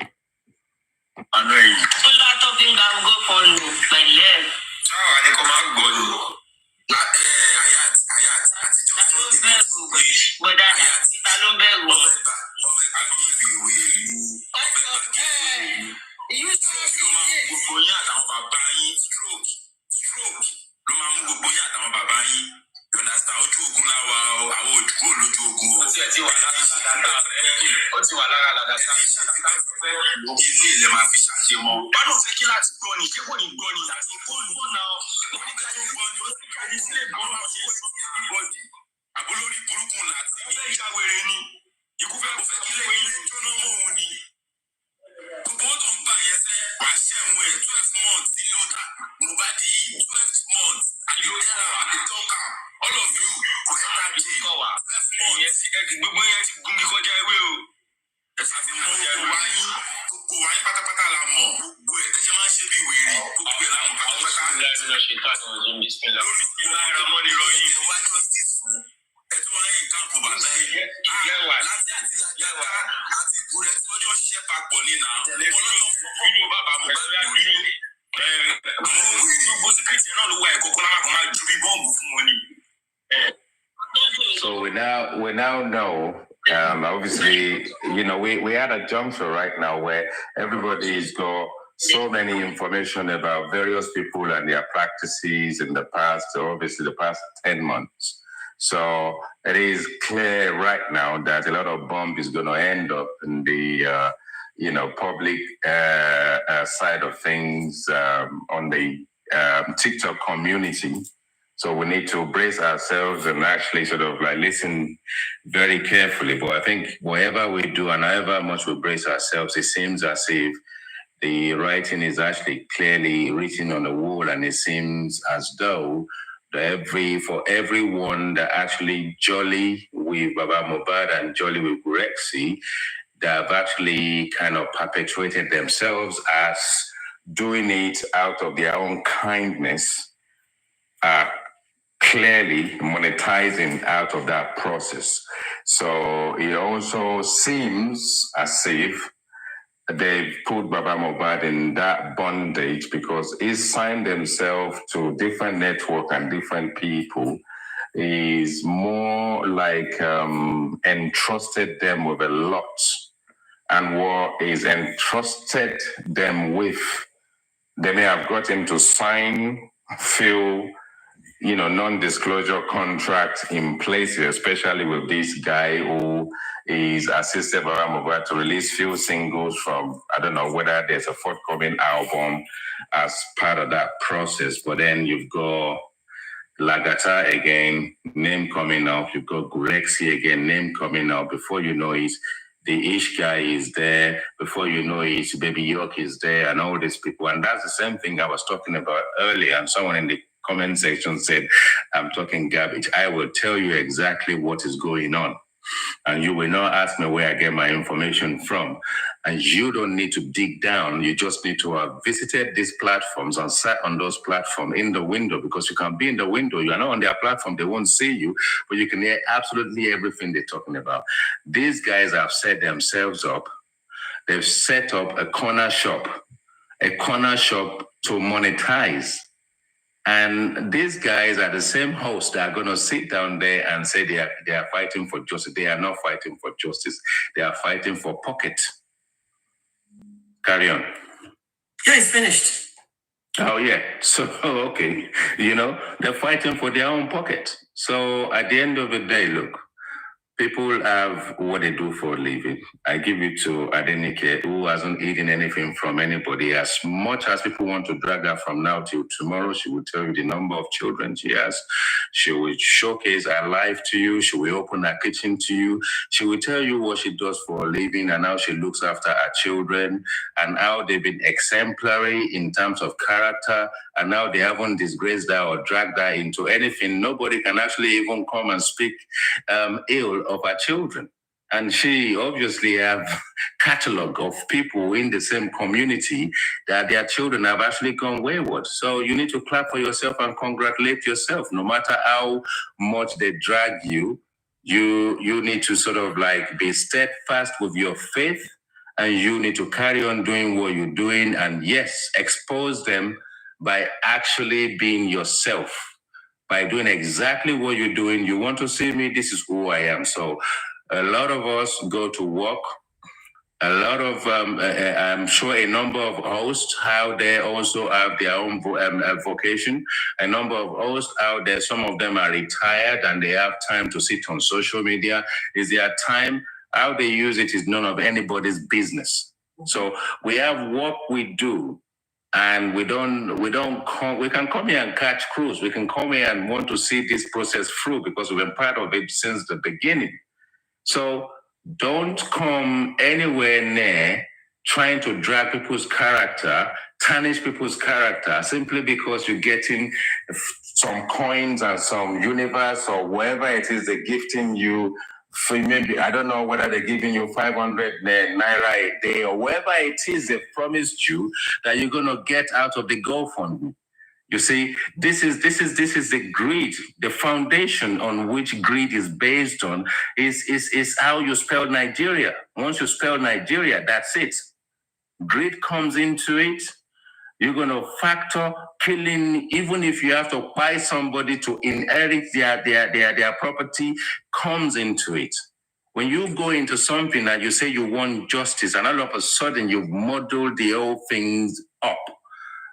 So we now know, obviously, we had a juncture right now where everybody's got so many information about various people and their practices in the past, obviously the past 10 months. So it is clear right now that a lot of bomb is going to end up in the, public side of things on the TikTok community. So we need to brace ourselves and actually sort of like listen very carefully. But I think whatever we do and however much we brace ourselves, it seems as if the writing is actually clearly written on the wall, and it seems as though for everyone that actually jolly with Baba Mohbad and jolly with Rexy, that have actually kind of perpetuated themselves as doing it out of their own kindness, clearly monetizing out of that process. So it also seems as if they've put Baba Mohbad in that bondage because he signed himself to different network and different people. Is more like entrusted them with a lot, and what is entrusted them with, they may have got him to sign, fill, non-disclosure contract in place, especially with this guy who is assisted by Mohbad to release few singles from, I don't know whether there's a forthcoming album as part of that process, but then you've got Lagata again, name coming up, you've got Gurexi again, name coming up. Before you know it, the Ish guy is there. Before you know it, Baby York is there, and all these people. And that's the same thing I was talking about earlier. And someone in the comment section said, I'm talking garbage. I will tell you exactly what is going on. And you will not ask me where I get my information from. And you don't need to dig down. You just need to have visited these platforms and sat on those platforms in the window, because you can be in the window. You are not on their platform. They won't see you, but you can hear absolutely everything they're talking about. These guys have set themselves up. They've set up a corner shop to monetize. And these guys are the same hosts that are going to sit down there and say they are fighting for justice. They are not fighting for justice. They are fighting for pocket. Carry on. Yeah, it's finished. Oh, yeah. So, okay. They're fighting for their own pocket. So at the end of the day, look, people have what they do for a living. I give it to Adenike, who hasn't eaten anything from anybody. As much as people want to drag her from now till tomorrow, she will tell you the number of children she has. She will showcase her life to you. She will open her kitchen to you. She will tell you what she does for a living and how she looks after her children and how they've been exemplary in terms of character and how they haven't disgraced her or dragged her into anything. Nobody can actually even come and speak ill of our children. And she obviously have catalog of people in the same community that their children have actually gone wayward. So you need to clap for yourself and congratulate yourself. No matter how much they drag you, you need to sort of like be steadfast with your faith, and you need to carry on doing what you're doing. And yes, expose them by actually being yourself. By doing exactly what you're doing. You want to see me, this is who I am. So a lot of us go to work. A lot of, I'm sure a number of hosts out there also have their own vocation. A number of hosts out there, some of them are retired and they have time to sit on social media. Is their time? How they use it is none of anybody's business. So we have what we do. And we can come here and catch crews. We can come here and want to see this process through because we've been part of it since the beginning. So don't come anywhere near trying to drag people's character, tarnish people's character, simply because you're getting some coins and some universe or wherever it is they're gifting you. For maybe, I don't know whether they're giving you 500 naira a day or whatever it is they promised you that you're going to get out of the GoFundMe. You see, this is the greed. The foundation on which greed is based on is how you spell Nigeria. Once you spell Nigeria, that's it. Greed comes into it. You're going to factor killing, even if you have to buy somebody to inherit their property, comes into it. When you go into something and you say you want justice, and all of a sudden you've muddled the whole things up.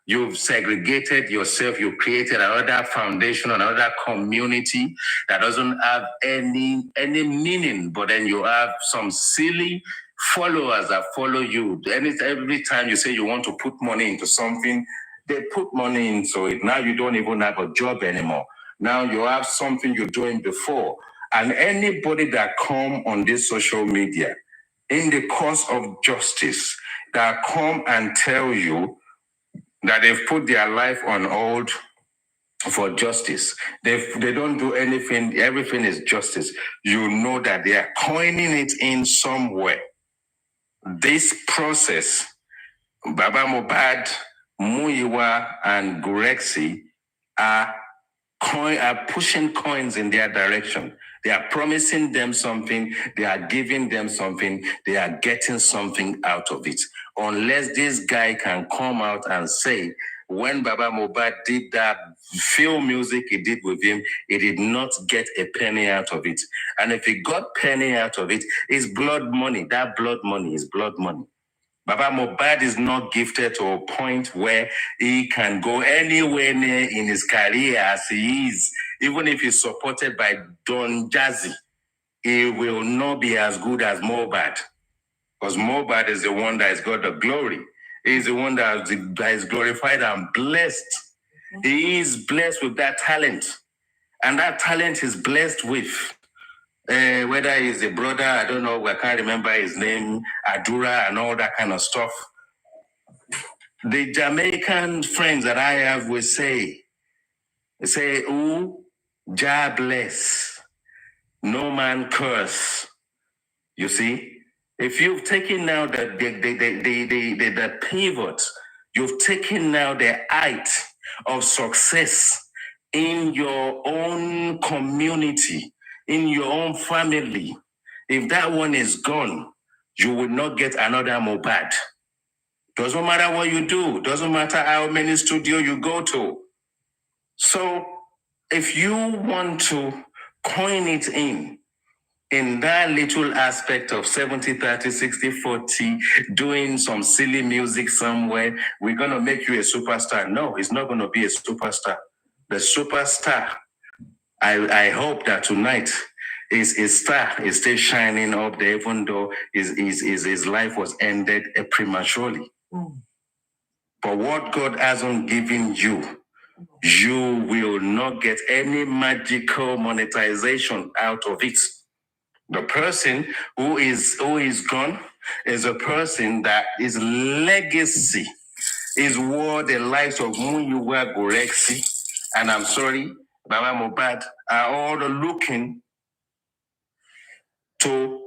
You've segregated yourself. You've created another foundation, another community that doesn't have any meaning. But then you have some silly followers that follow you. Every time you say you want to put money into something, they put money into it. Now you don't even have a job anymore. Now you have something you're doing before. And anybody that come on this social media in the cause of justice, that come and tell you that they've put their life on hold for justice. They don't do anything. Everything is justice. You know that they are coining it in somewhere. This process, Baba Mohbad, Muyiwa, and Gurexi are pushing coins in their direction. They are promising them something. They are giving them something. They are getting something out of it. unless this guy can come out and say, when Baba Mohbad did that film music he did with him, he did not get a penny out of it. And if he got penny out of it, it's blood money. That blood money is blood money. Baba Mohbad is not gifted to a point where he can go anywhere near in his career as he is. Even if he's supported by Don Jazzy, he will not be as good as Mohbad. Because Mohbad is the one that has got the glory. He's the one that is glorified and blessed. He is blessed with that talent. And that talent is blessed with, whether he's a brother, I don't know, I can't remember his name, Adura and all that kind of stuff. The Jamaican friends that I have will say, ooh, Jah bless, no man curse. You see? If you've taken now the pivot, you've taken now the height of success in your own community, in your own family. If that one is gone, you will not get another Mohbad. Doesn't matter what you do. Doesn't matter how many studios you go to. So if you want to coin it in that little aspect of 70, 30, 60, 40, doing some silly music somewhere, we're going to make you a superstar. No, he's not going to be a superstar. The superstar, I hope that tonight his star is still shining up there, even though his life was ended prematurely. But what God hasn't given you, you will not get any magical monetization out of it. The person who is gone is a person that his legacy is what the likes of Muyiwa Gorexi, and I'm sorry, Baba Mohbad, are all looking to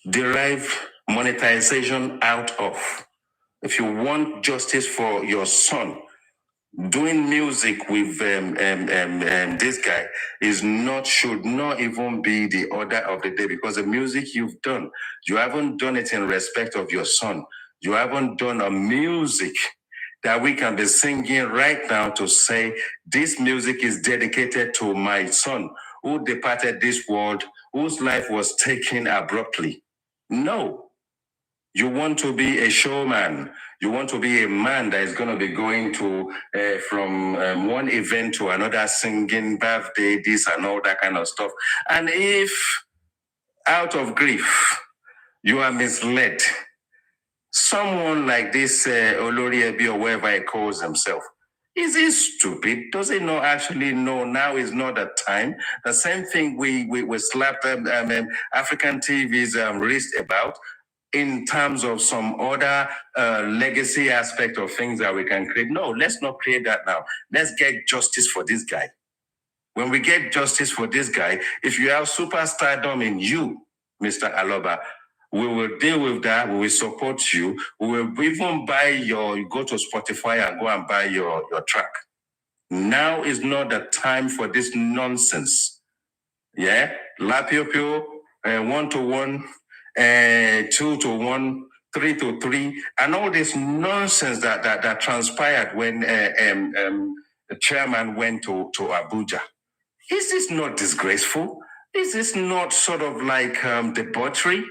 derive monetization out of. If you want justice for your son, doing music with this guy should not even be the order of the day, because the music you've done, you haven't done it in respect of your son. You haven't done a music that we can be singing right now to say, this music is dedicated to my son who departed this world, whose life was taken abruptly. No. You want to be a showman. You want to be a man that is going to be going to from one event to another, singing birthday, this and all that kind of stuff. And if out of grief you are misled, someone like this Olori Ebi or whatever he calls himself, is he stupid? Does he not actually know now is not the time? The same thing we slapped African TV's wrist about, in terms of some other legacy aspect of things that we can create. No, let's not create that now. Let's get justice for this guy. When we get justice for this guy, if you have superstardom in you, Mr. Aloba, we will deal with that. We will support you. We will even you go to Spotify and go and buy your track. Now is not the time for this nonsense. Yeah? Lapio, 1-to-1, 2-to-1, 3-to-3, and all this nonsense that transpired when the chairman went to Abuja. Is this not disgraceful? Is this not sort of like debauchery?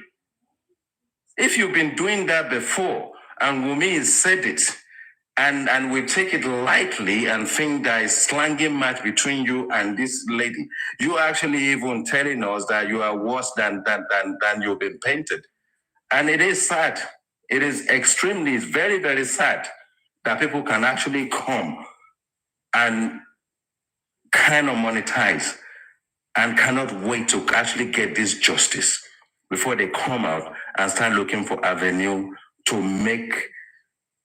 If you've been doing that before, and Wumi said it, and we take it lightly and think that is slanging match between you and this lady, you actually even telling us that you are worse than you've been painted. And it is sad. It is it's very, very sad that people can actually come and kind of monetize and cannot wait to actually get this justice before they come out and start looking for avenue to make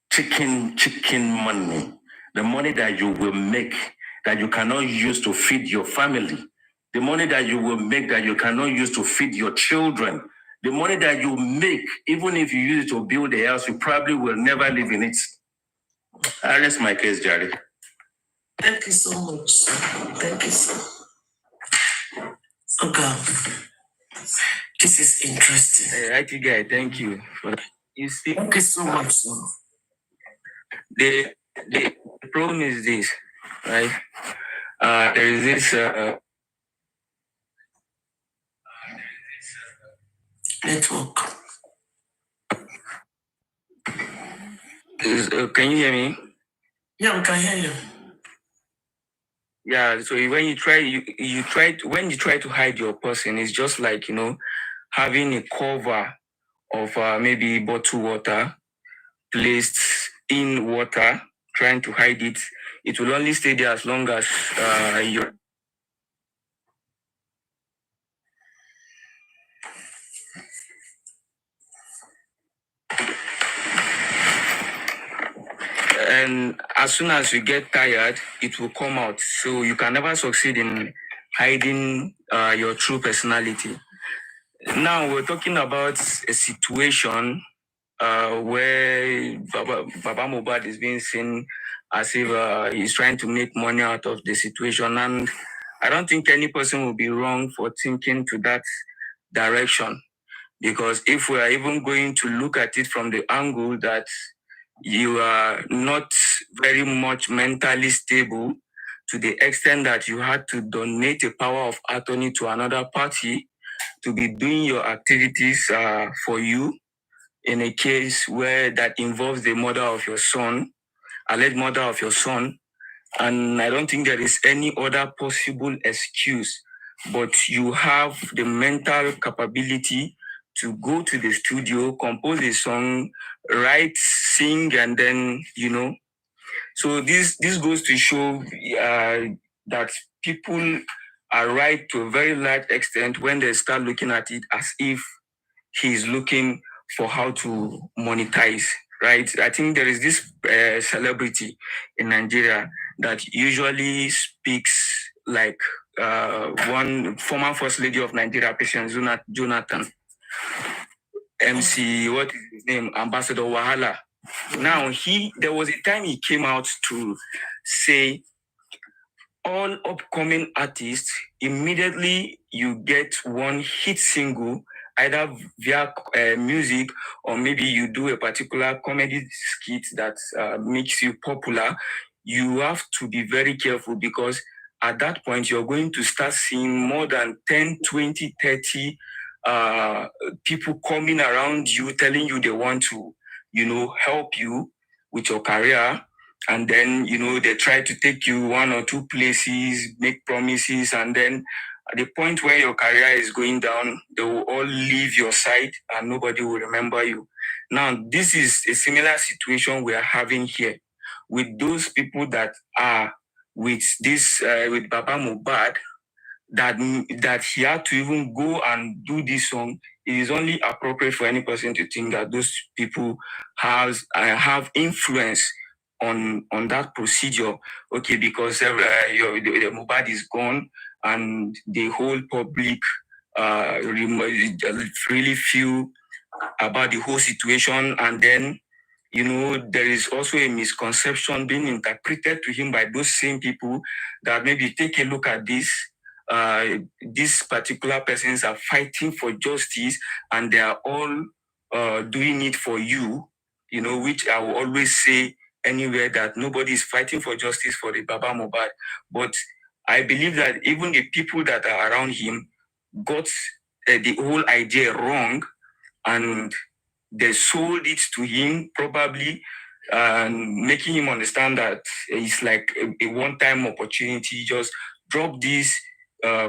chicken money. The money that you will make that you cannot use to feed your family. The money that you will make that you cannot use to feed your children. The money that you make, even if you use it to build a house, you probably will never live in it. I rest my case, Jerry. Thank you so much. Thank you so much. Okay. This is interesting. Hey, guy, thank you for that. You see, Thank you so much. the problem is this, right? There is this network. can you hear me? Yeah, we can hear you. Yeah, so when you try to hide your person, it's just like, having a cover of maybe bottled water placed in water, trying to hide it. It will only stay there as long as you. And as soon as you get tired, it will come out. So you can never succeed in hiding your true personality. Now we're talking about a situation where Baba Mohbad is being seen as if he's trying to make money out of the situation. And I don't think any person will be wrong for thinking to that direction. Because if we are even going to look at it from the angle that you are not very much mentally stable to the extent that you had to donate a power of attorney to another party to be doing your activities for you in a case where that involves the mother of your son, alleged mother of your son. And I don't think there is any other possible excuse, but you have the mental capability to go to the studio, compose a song, write, sing, and then, So this goes to show that people are right to a very large extent when they start looking at it as if he's looking for how to monetize, right? I think there is this celebrity in Nigeria that usually speaks like one former First Lady of Nigeria, Patient Jonathan, MC, what is his name? Ambassador Wahala. Now, there was a time he came out to say all upcoming artists, immediately you get one hit single, either via music or maybe you do a particular comedy skit that makes you popular. You have to be very careful because at that point, you're going to start seeing more than 10, 20, 30 people coming around you, telling you they want to, help you with your career. And then, they try to take you one or two places, make promises, and then at the point where your career is going down, they will all leave your side and nobody will remember you. Now, this is a similar situation we are having here with those people that are with with Baba Mohbad, that he had to even go and do this song. It is only appropriate for any person to think that those people have influence on that procedure. Okay, because the Mohbad is gone and the whole public really feel about the whole situation, and then there is also a misconception being interpreted to him by those same people that maybe take a look at this. These particular persons are fighting for justice and they are all doing it for you, which I will always say anywhere that nobody is fighting for justice for the Baba Mohbad. But I believe that even the people that are around him got the whole idea wrong, and they sold it to him, probably making him understand that it's like a one-time opportunity. Just drop this,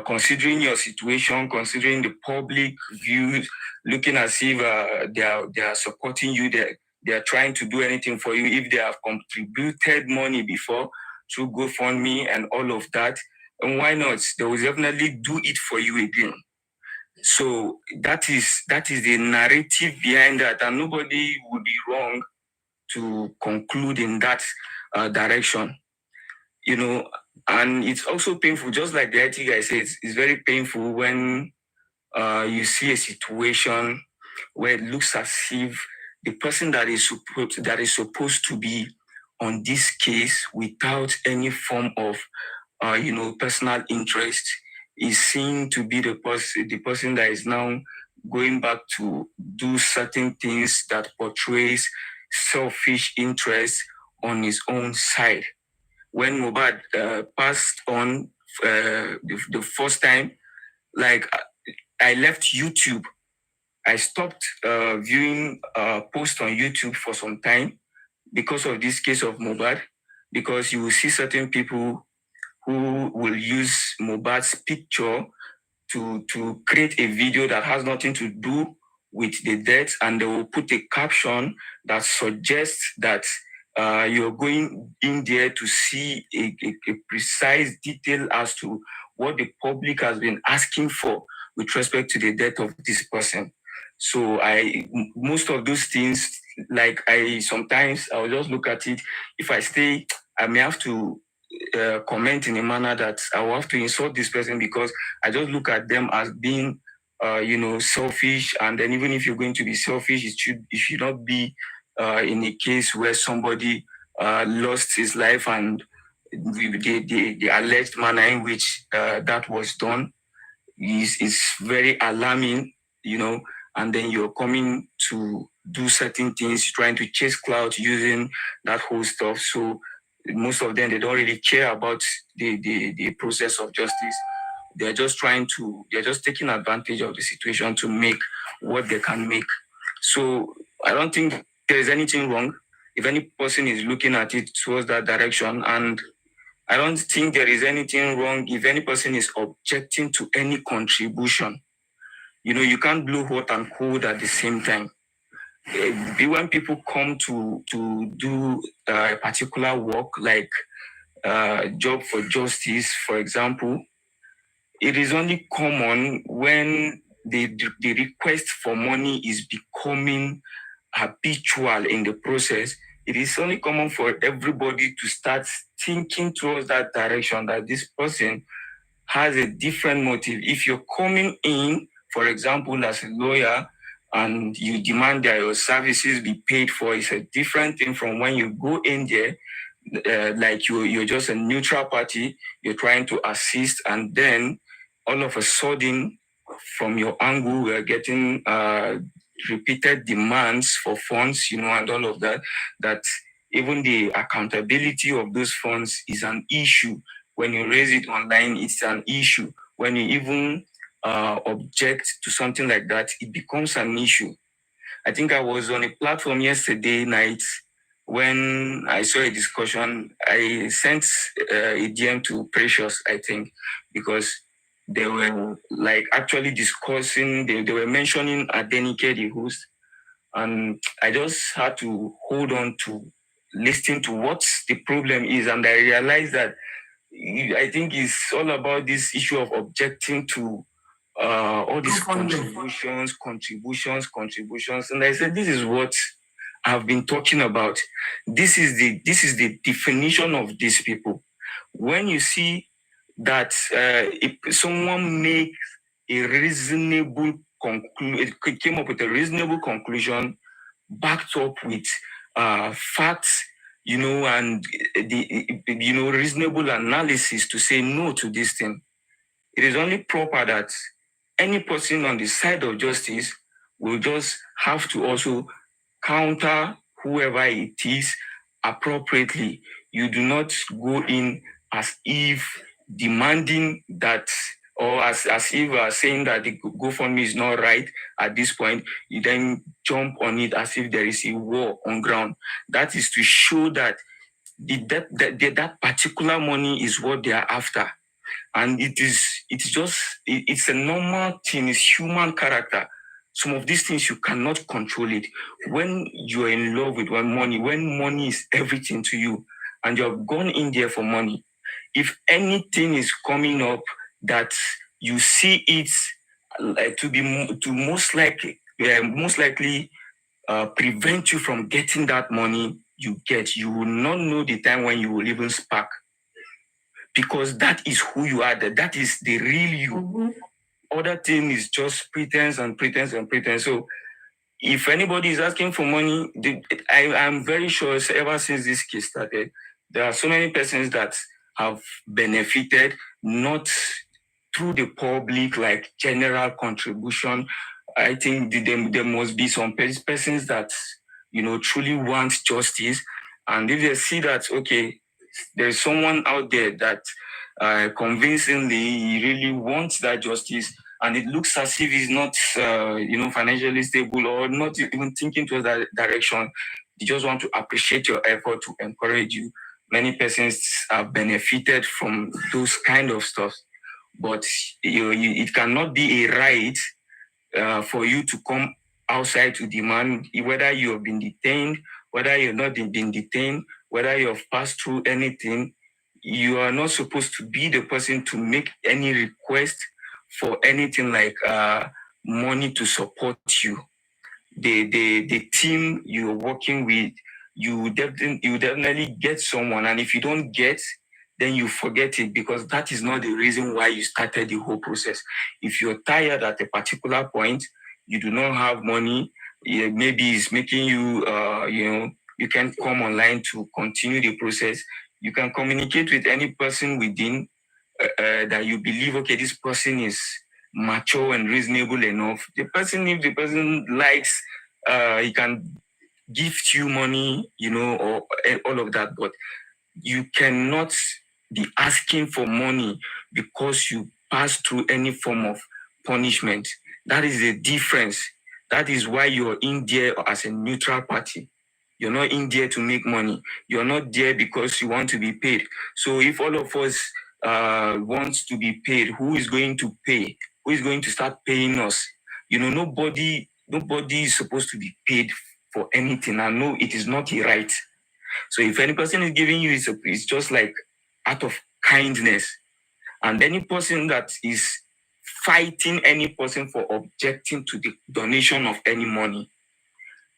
considering your situation, considering the public views, looking as if they are supporting you. They are trying to do anything for you. If they have contributed money before through GoFundMe and all of that, and why not? They will definitely do it for you again. So that is the narrative behind that, and nobody would be wrong to conclude in that direction. And it's also painful, just like the IT guy says, it's very painful when you see a situation where it looks as if the person that is supposed to be on this case without any form of personal interest is seen to be the person that is now going back to do certain things that portrays selfish interest on his own side. When Mohbad passed on the first time, like I left YouTube. I stopped viewing posts on YouTube for some time because of this case of Mohbad, because you will see certain people who will use Mohbad's picture to create a video that has nothing to do with the death, and they will put a caption that suggests that you're going in there to see a precise detail as to what the public has been asking for with respect to the death of this person. So most of those things, like sometimes I'll just look at it. If I stay, I may have to comment in a manner that I will have to insult this person, because I just look at them as being, selfish. And then even if you're going to be selfish, it should not be in a case where somebody lost his life, and the alleged manner in which that was done is very alarming, and then you're coming to do certain things, trying to chase clout using that whole stuff. So most of them, they don't really care about the process of justice. They're just taking advantage of the situation to make what they can make. So I don't think there is anything wrong if any person is looking at it towards that direction. And I don't think there is anything wrong if any person is objecting to any contribution. You can't blow hot and cold at the same time. When people come to do a particular work, like job for justice, for example, it is only common when the request for money is becoming habitual in the process. It is only common for everybody to start thinking towards that direction, that this person has a different motive. If you're coming in, for example, as a lawyer, and you demand that your services be paid for, it's a different thing from when you go in there, like you're just a neutral party, you're trying to assist, and then all of a sudden, from your angle, we're getting repeated demands for funds, and all of that, that even the accountability of those funds is an issue. When you raise it online, it's an issue. When you even object to something like that, it becomes an issue. I think I was on a platform yesterday night when I saw a discussion. I sent a DM to Precious, I think, because they were actually discussing, they were mentioning Adenike, the host, and I just had to hold on to listen to what the problem is. And I realized that I think it's all about this issue of objecting to all these contributions. And I said, this is what I've been talking about. This is the definition of these people. When you see that if someone makes a reasonable came up with a reasonable conclusion backed up with facts, and the reasonable analysis to say no to this thing, it is only proper that any person on the side of justice will just have to also counter whoever it is appropriately. You do not go in as if demanding that, or as if saying that the GoFundMe is not right at this point. You then jump on it as if there is a war on ground. That is to show that that particular money is what they are after. And it's a normal thing, it's human character. Some of these things, you cannot control it. When you're in love with money, when money is everything to you, and you have gone in there for money, if anything is coming up that you see it to most likely prevent you from getting that money, you will not know the time when you will even spark. Because that is who you are. That is the real you. Mm-hmm. Other thing is just pretense and pretense and pretense. So if anybody is asking for money, I'm very sure ever since this case started, there are so many persons that have benefited, not through the public, like general contribution. I think there must be some persons that, truly want justice. And if they see that, okay, there's someone out there that convincingly he really wants that justice, and it looks as if he's not, financially stable or not even thinking towards that direction, they just want to appreciate your effort, to encourage you. Many persons have benefited from those kind of stuff, but it cannot be a right for you to come outside to demand, whether you have been detained, whether you've not been detained, whether you have passed through anything. You are not supposed to be the person to make any request for anything like money to support you. The team you're working with, you definitely get someone, and if you don't get, then you forget it, because that is not the reason why you started the whole process. If you're tired at a particular point, you do not have money, maybe it's making you, you can't come online to continue the process. You can communicate with any person within that you believe, okay, this person is mature and reasonable enough. If the person likes, he can gift you money, or all of that, but you cannot be asking for money because you pass through any form of punishment. That is the difference. That is why you're in there as a neutral party. You're not in there to make money. You're not there because you want to be paid. So if all of us wants to be paid, who is going to pay? Who is going to start paying us? Nobody is supposed to be paid for anything. I know it is not a right. So if any person is giving you, it's just like out of kindness. And any person that is fighting any person for objecting to the donation of any money,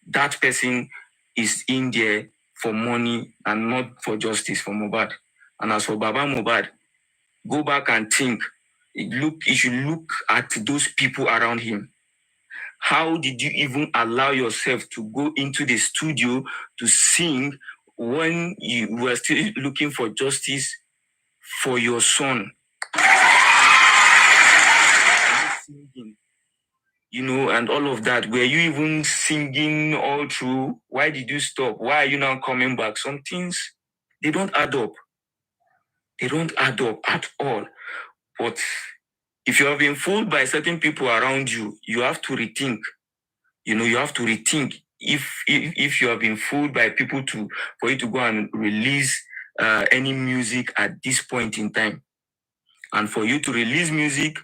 that person is in there for money and not for justice for Mohbad. And as for Baba Mohbad, go back and think. You should look at those people around him. How did you even allow yourself to go into the studio to sing when you were still looking for justice for your son? Singing, and all of that. Were you even singing all through? Why did you stop? Why are you now coming back? Some things, they don't add up. They don't add up at all. But if you have been fooled by certain people around you, you have to rethink. You have to rethink. If you have been fooled by people for you to go and release any music at this point in time, and for you to release music,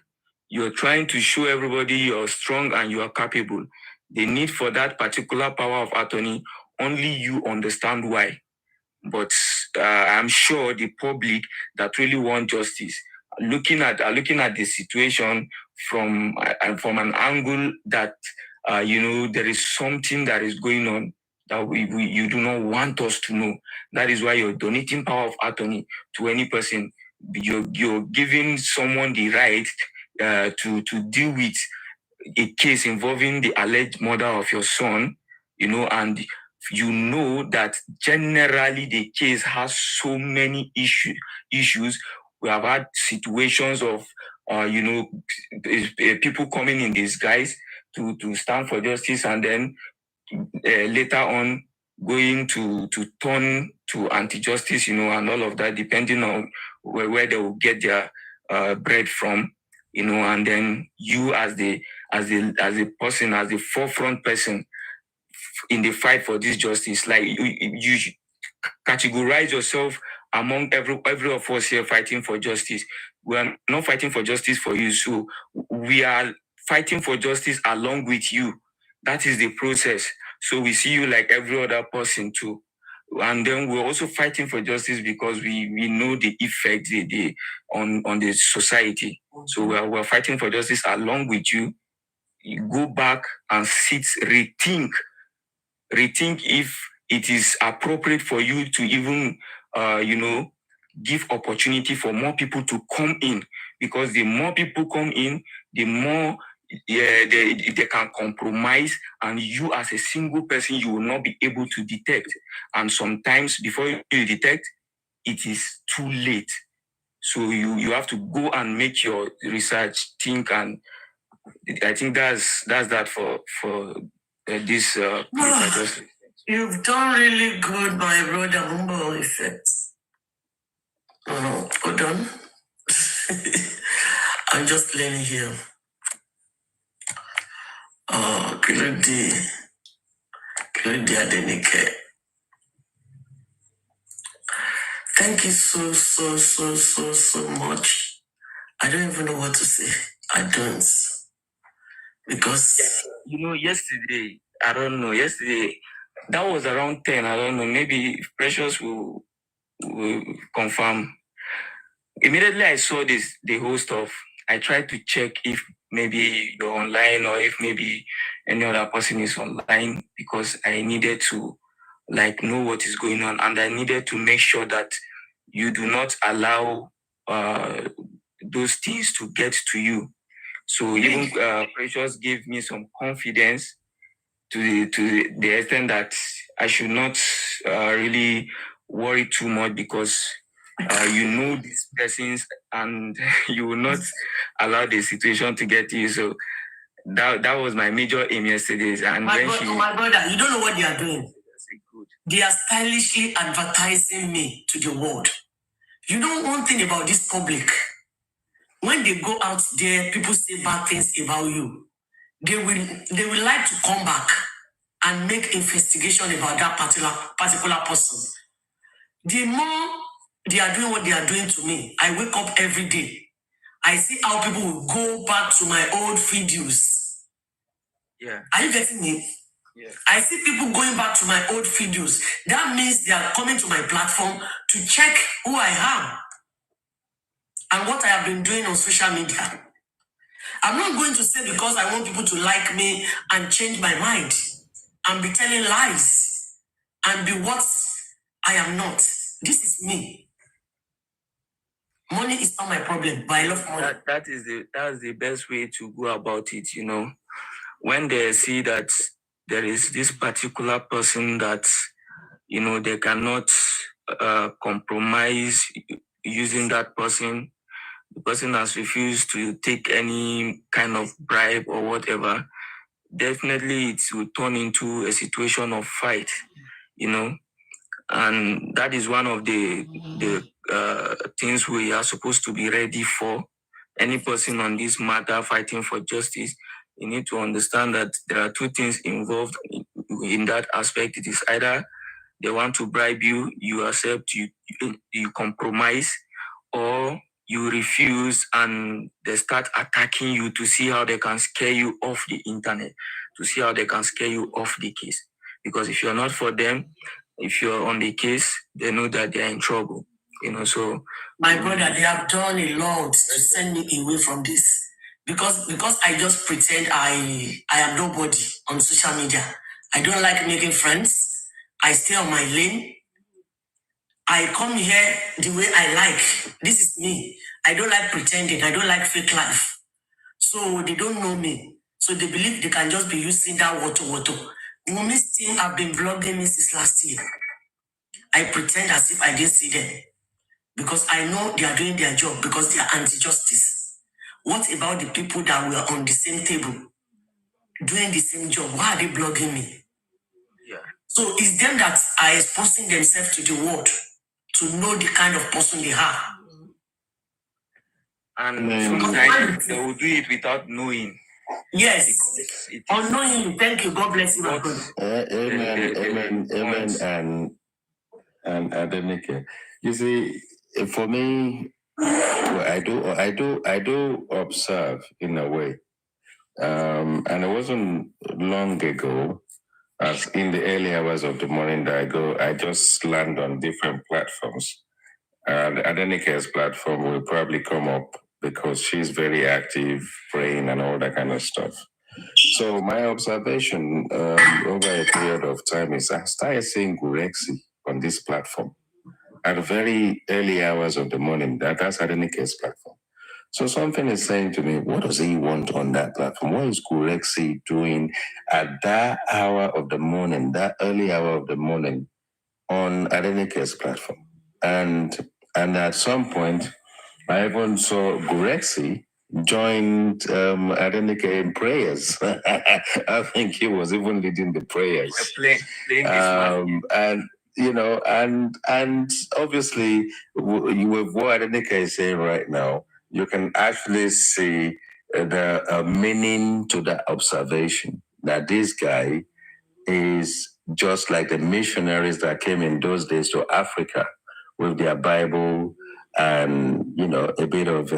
you're trying to show everybody you're strong and you are capable. The need for that particular power of attorney, only you understand why. But I'm sure the public that really want justice, looking at the situation from an angle that there is something that is going on that you do not want us to know. That is why you're donating power of attorney to any person. You're giving someone the right to deal with a case involving the alleged murder of your son, and that generally the case has so many issues. We have had situations of people coming in disguise to stand for justice, and then later on going to turn to anti-justice, and all of that, depending on where they will get their bread from, and then you as the person, as the forefront person in the fight for this justice, like you categorize yourself among every of us here fighting for justice. We are not fighting for justice for you, so we are fighting for justice along with you. That is the process. So we see you like every other person too. And then we're also fighting for justice because we know the effect on the society. So we're fighting for justice along with you. You go back and rethink if it is appropriate for you to even, give opportunity for more people to come in, because the more people come in, the more they can compromise, and you as a single person, you will not be able to detect. And sometimes before you detect, it is too late. So you have to go and make your research, think, and I think that's that for this clip I just. You've done really good, my brother Mumbo effect. Hold on. I'm just playing here. Kilodi Adenike. Thank you so much. I don't even know what to say. I don't. Because yesterday, I don't know. Yesterday, that was around 10. I don't know. Maybe Precious will confirm. Immediately I saw the whole stuff. I tried to check if maybe you're online or if maybe any other person is online, because I needed to know what is going on, and I needed to make sure that you do not allow those things to get to you. So even Precious gave me some confidence to the extent that I should not really worry too much, because these persons, and you will not allow the situation to get to you. So that was my major aim yesterday. And my brother, you don't know what they are doing. They are stylishly advertising me to the world. You know one thing about this public, when they go out there, people say bad things about you. They will like to come back and make investigation about that particular person. The more they are doing what they are doing to me, I wake up every day. I see how people will go back to my old videos. Yeah. Are you getting me? Yeah. I see people going back to my old videos. That means they are coming to my platform to check who I am and what I have been doing on social media. I'm not going to say because I want people to like me and change my mind and be telling lies and be what I am not. This is me. Money is not my problem, but I love money. That's the best way to go about it, When they see that there is this particular person that, they cannot compromise using that person. The person has refused to take any kind of bribe or whatever. Definitely it will turn into a situation of fight, and that is one of the things we are supposed to be ready for. Any person on this matter fighting for justice, you need to understand that there are two things involved in that aspect. It is either they want to bribe you, you accept, you compromise, or you refuse and they start attacking you to see how they can scare you off the internet, to see how they can scare you off the case. Because if you're not for them, if you're on the case, they know that they're in trouble. So my brother, they have done a lot to send me away from this. Because I just pretend I am nobody on social media. I don't like making friends. I stay on my lane. I come here the way I like. This is me. I don't like pretending. I don't like fake life. So they don't know me. So they believe they can just be using that water. Mumi's team have been blogging me since last year. I pretend as if I didn't see them. Because I know they are doing their job because they are anti-justice. What about the people that were on the same table doing the same job? Why are they blogging me? Yeah. So it's them that are exposing themselves to the world to know the kind of person they are. And sometimes they will do it without knowing. Yes. Unknowing. Thank you. God bless you. Amen. And Adenike. You see, for me, I do observe in a way. And it wasn't long ago, as in the early hours of the morning that I just land on different platforms. And Adenike's platform will probably come up because she's very active, praying and all that kind of stuff. So my observation over a period of time is I started seeing Gurexi on this platform at the very early hours of the morning. That's Adenike's platform. So something is saying to me, what does he want on that platform? What is Gurexi doing at that hour of the morning, that early hour of the morning on Adenike's platform? And at some point, I even saw Gurexi joined Adenike in prayers. I think he was even leading the prayers. And you know, and obviously, with what Adenike is saying right now, you can actually see the meaning to that observation that this guy is just like the missionaries that came in those days to Africa with their Bible and, you know, a bit of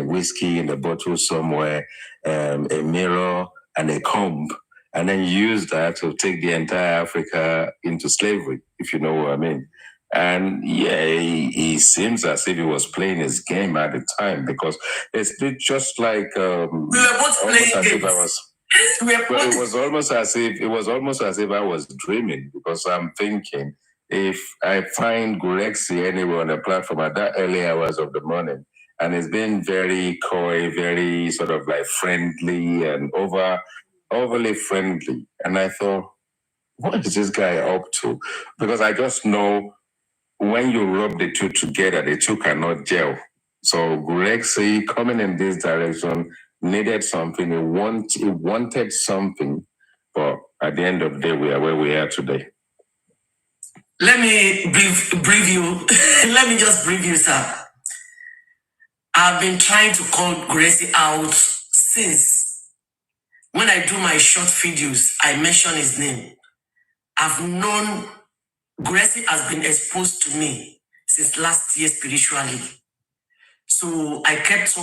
whiskey in the bottle somewhere, a mirror and a comb, and then use that to take the entire Africa into slavery, if you know what I mean. And yeah, he seems as if he was playing his game at the time, because it's just like we were both playing games. Well, it was almost as if I was dreaming, because I'm thinking, if I find Gurexi anywhere on the platform at that early hours of the morning, and it's been very coy, very sort of like friendly and overly friendly, and I thought, what is this guy up to? Because I just know when you rub the two together, the two cannot gel. So Gurexi coming in this direction needed something. He wanted something, but at the end of the day, we are where we are today. Let me brief you. Let me just brief you, sir. I've been trying to call Gracie out since. When I do my short videos, I mention his name. I've known Gracie has been exposed to me since last year spiritually. So I kept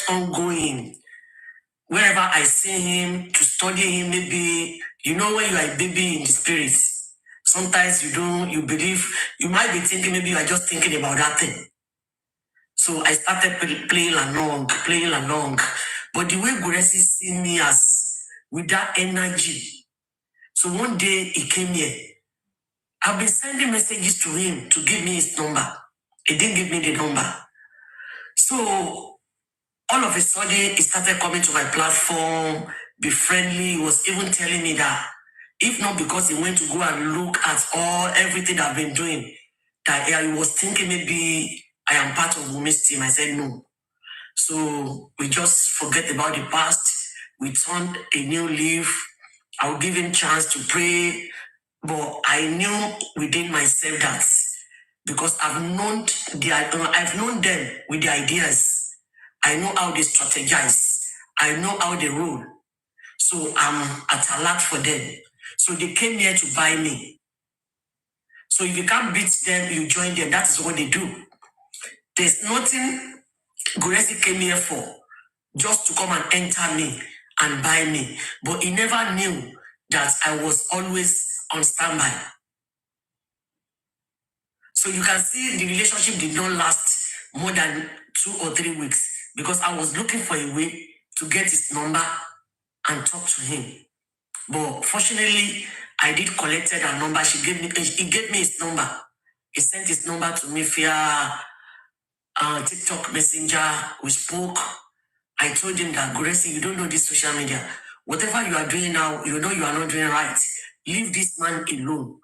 on going. Wherever I see him, to study him, maybe, you know, when you are a baby in the spirit, sometimes you believe, you might be thinking, maybe you are just thinking about that thing. So I started playing along. But the way Guresi see me as with that energy. So one day he came here. I've been sending messages to him to give me his number. He didn't give me the number. So all of a sudden, he started coming to my platform, be friendly. He was even telling me that if not because he went to go and look at everything I've been doing, that he was thinking maybe I am part of Wumi's team. I said no. So we just forget about the past. We turned a new leaf. I will give him chance to pray. But I knew within myself that because I've known them with the ideas. I know how they strategize. I know how they roll. So I'm at alert for them. So they came here to buy me. So if you can't beat them, you join them. That is what they do. There's nothing Guresi came here for, just to come and enter me and buy me. But he never knew that I was always on standby. So you can see the relationship did not last more than 2 or 3 weeks because I was looking for a way to get his number and talk to him. But fortunately, I did collected her number. He gave me his number. He sent his number to me via TikTok Messenger. We spoke. I told him that, Gracie, you don't know this social media. Whatever you are doing now, you know you are not doing right. Leave this man alone.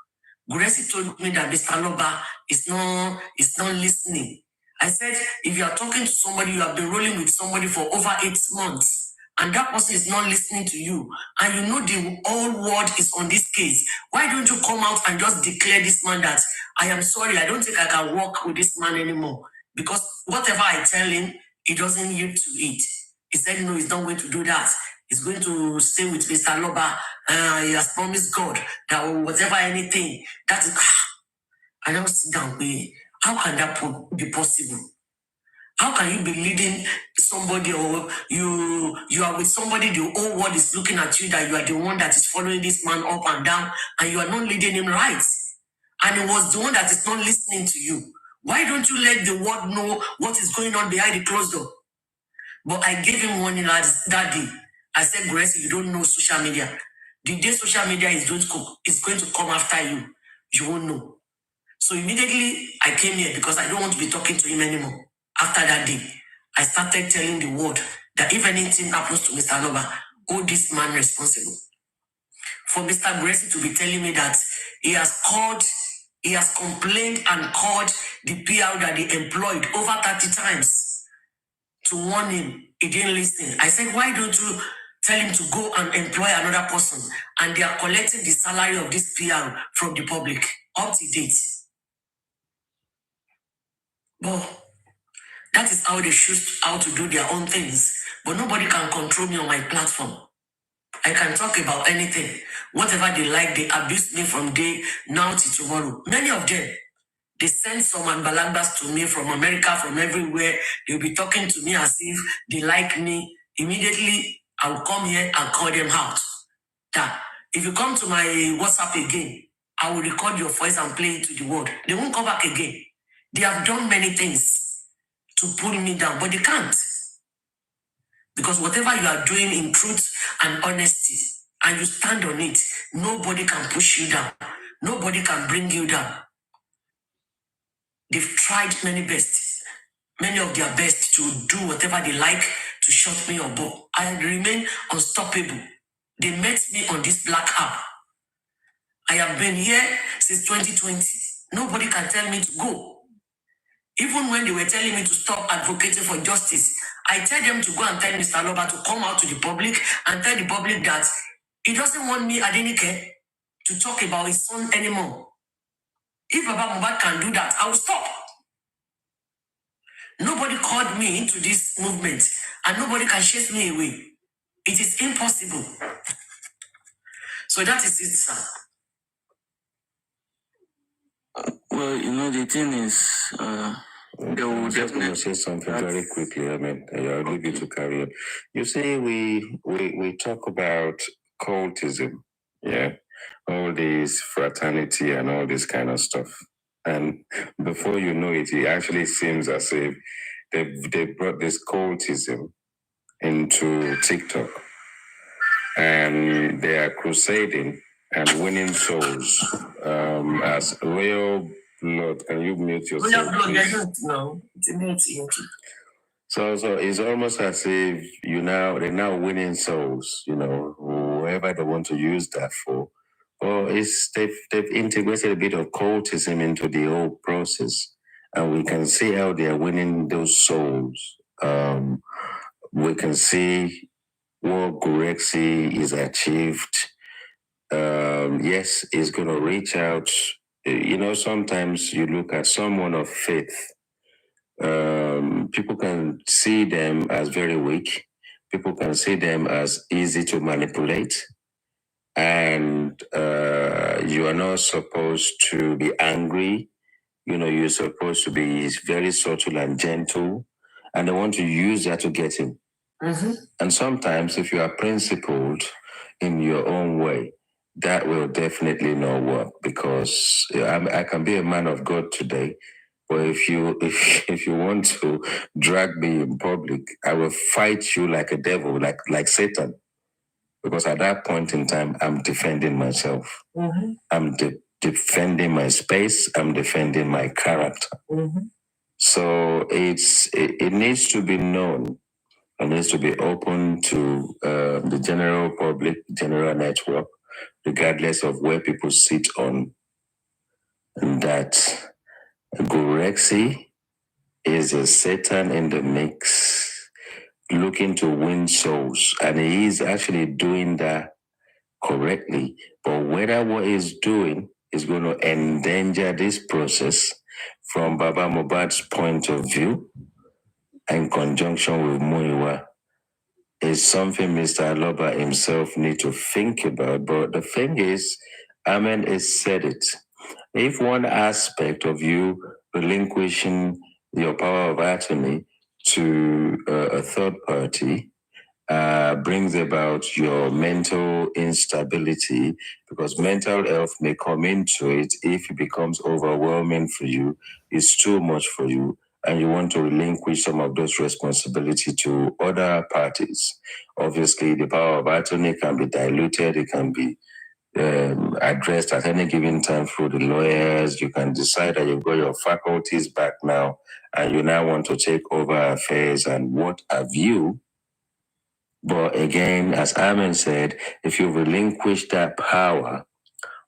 Gracie told me that Mr. Loba is not listening. I said, if you are talking to somebody, you have been rolling with somebody for over 8 months, and that person is not listening to you, and you know the whole world is on this case, why don't you come out and just declare this man that, I am sorry, I don't think I can work with this man anymore, because whatever I tell him, he doesn't yield to it. He said, no, he's not going to do that. He's going to stay with Mr. Loba. He has promised God that whatever anything, that is, I don't sit down. How can that be possible? How can you be leading somebody, or you are with somebody, the whole world is looking at you, that you are the one that is following this man up and down, and you are not leading him right? And it was the one that is not listening to you. Why don't you let the world know what is going on behind the closed door? But I gave him warning that day. I said, Grace, you don't know social media. The day social media is going to come after you, you won't know. So immediately I came here because I don't want to be talking to him anymore. After that day, I started telling the world that if anything happens to Mr. Loba, hold this man responsible. For Mr. Gracie to be telling me that he has complained and called the PR that they employed over 30 times to warn him. He didn't listen. I said, why don't you tell him to go and employ another person? And they are collecting the salary of this PR from the public up to date. But that is how they choose how to do their own things. But nobody can control me on my platform. I can talk about anything. Whatever they like, they abuse me from day now to tomorrow. Many of them, they send some ambalangas to me from America, from everywhere. They'll be talking to me as if they like me. Immediately, I'll come here and call them out. That if you come to my WhatsApp again, I will record your voice and play it to the world. They won't come back again. They have done many things to pull me down, but they can't. Because whatever you are doing in truth and honesty, and you stand on it, nobody can push you down. Nobody can bring you down. They've tried many of their best to do whatever they like to shut me up, but I remain unstoppable. They met me on this black app. I have been here since 2020. Nobody can tell me to go. Even when they were telling me to stop advocating for justice, I tell them to go and tell Mr. Loba to come out to the public and tell the public that he doesn't want me, Adenike, to talk about his son anymore. If Baba Mohbad can do that, I will stop. Nobody called me into this movement, and nobody can chase me away. It is impossible. So that is it, sir. Well, the thing is, they will I'm just going to definitely say something very quickly. I mean, I'll leave you to carry on. You see, we talk about cultism, yeah, all this fraternity and all this kind of stuff. And before you know it actually seems as if they brought this cultism into TikTok. And they are crusading and winning souls as royal blood. Can you mute yourself? Royal blood, I don't know. It's a mute. So it's almost as if they're now winning souls, whoever they want to use that for. Or they've integrated a bit of cultism into the whole process. And we can see how they are winning those souls. We can see what Gurexi is achieved. Yes, is going to reach out. Sometimes you look at someone of faith. People can see them as very weak. People can see them as easy to manipulate. And you are not supposed to be angry. You're supposed to be very subtle and gentle. And they want to use that to get in. Mm-hmm. And sometimes if you are principled in your own way, that will definitely not work, because I can be a man of God today, but if you want to drag me in public, I will fight you like a devil, like Satan, because at that point in time, I'm defending myself. Mm-hmm. I'm defending my space. I'm defending my character. Mm-hmm. So it needs to be known. It needs to be open to the general public, general network, regardless of where people sit on, that Gurexi is a Satan in the mix, looking to win souls. And he is actually doing that correctly. But whether what he's doing is going to endanger this process from Baba Mohbad's point of view, in conjunction with Muiwa, is something Mr. Aloba himself need to think about. But the thing is, Amen has said it. If one aspect of you relinquishing your power of attorney to a third party brings about your mental instability, because mental health may come into it if it becomes overwhelming for you, it's too much for you, and you want to relinquish some of those responsibilities to other parties. Obviously, the power of attorney can be diluted, it can be addressed at any given time through the lawyers. You can decide that you've got your faculties back now, and you now want to take over affairs and what have you. But again, as Amen said, if you relinquish that power,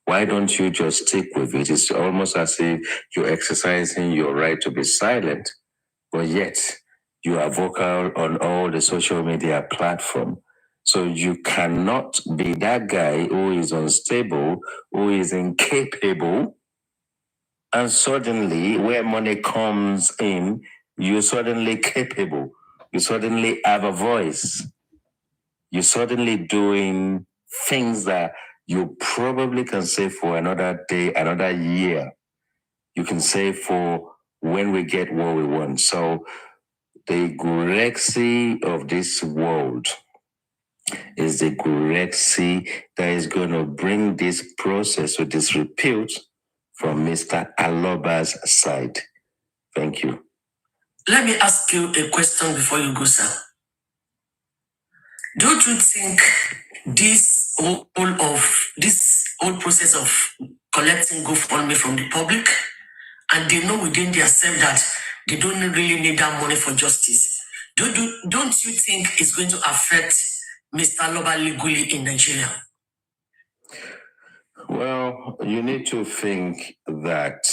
why don't you just stick with it? It's almost as if you're exercising your right to be silent, but yet You are vocal on all the social media platform. So you cannot be that guy who is unstable, who is incapable, and suddenly where money comes in, you're suddenly capable. You suddenly have a voice. You're suddenly doing things that you probably can say for another day, another year. You can say for when we get what we want. So the gurexy of this world is the gurexy that is going to bring this process or this repute from Mr. Aloba's side. Thank you. Let me ask you a question before you go, sir. Don't you think this whole process of collecting GoFundMe from the public, and they know within themselves that they don't really need that money for justice, don't you think it's going to affect Mr. Aloba legally in Nigeria? Well, you need to think that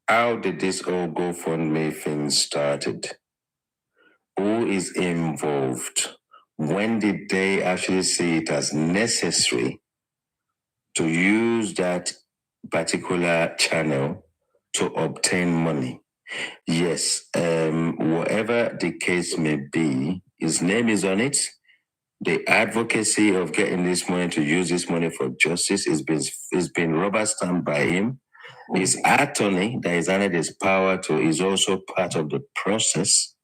how did this whole GoFundMe thing started? Who is involved? When did they actually see it as necessary to use that particular channel to obtain money? Yes, whatever the case may be, his name is on it. The advocacy of getting this money to use this money for justice is been rubber stamped by him. His attorney that is under his power to is also part of the process.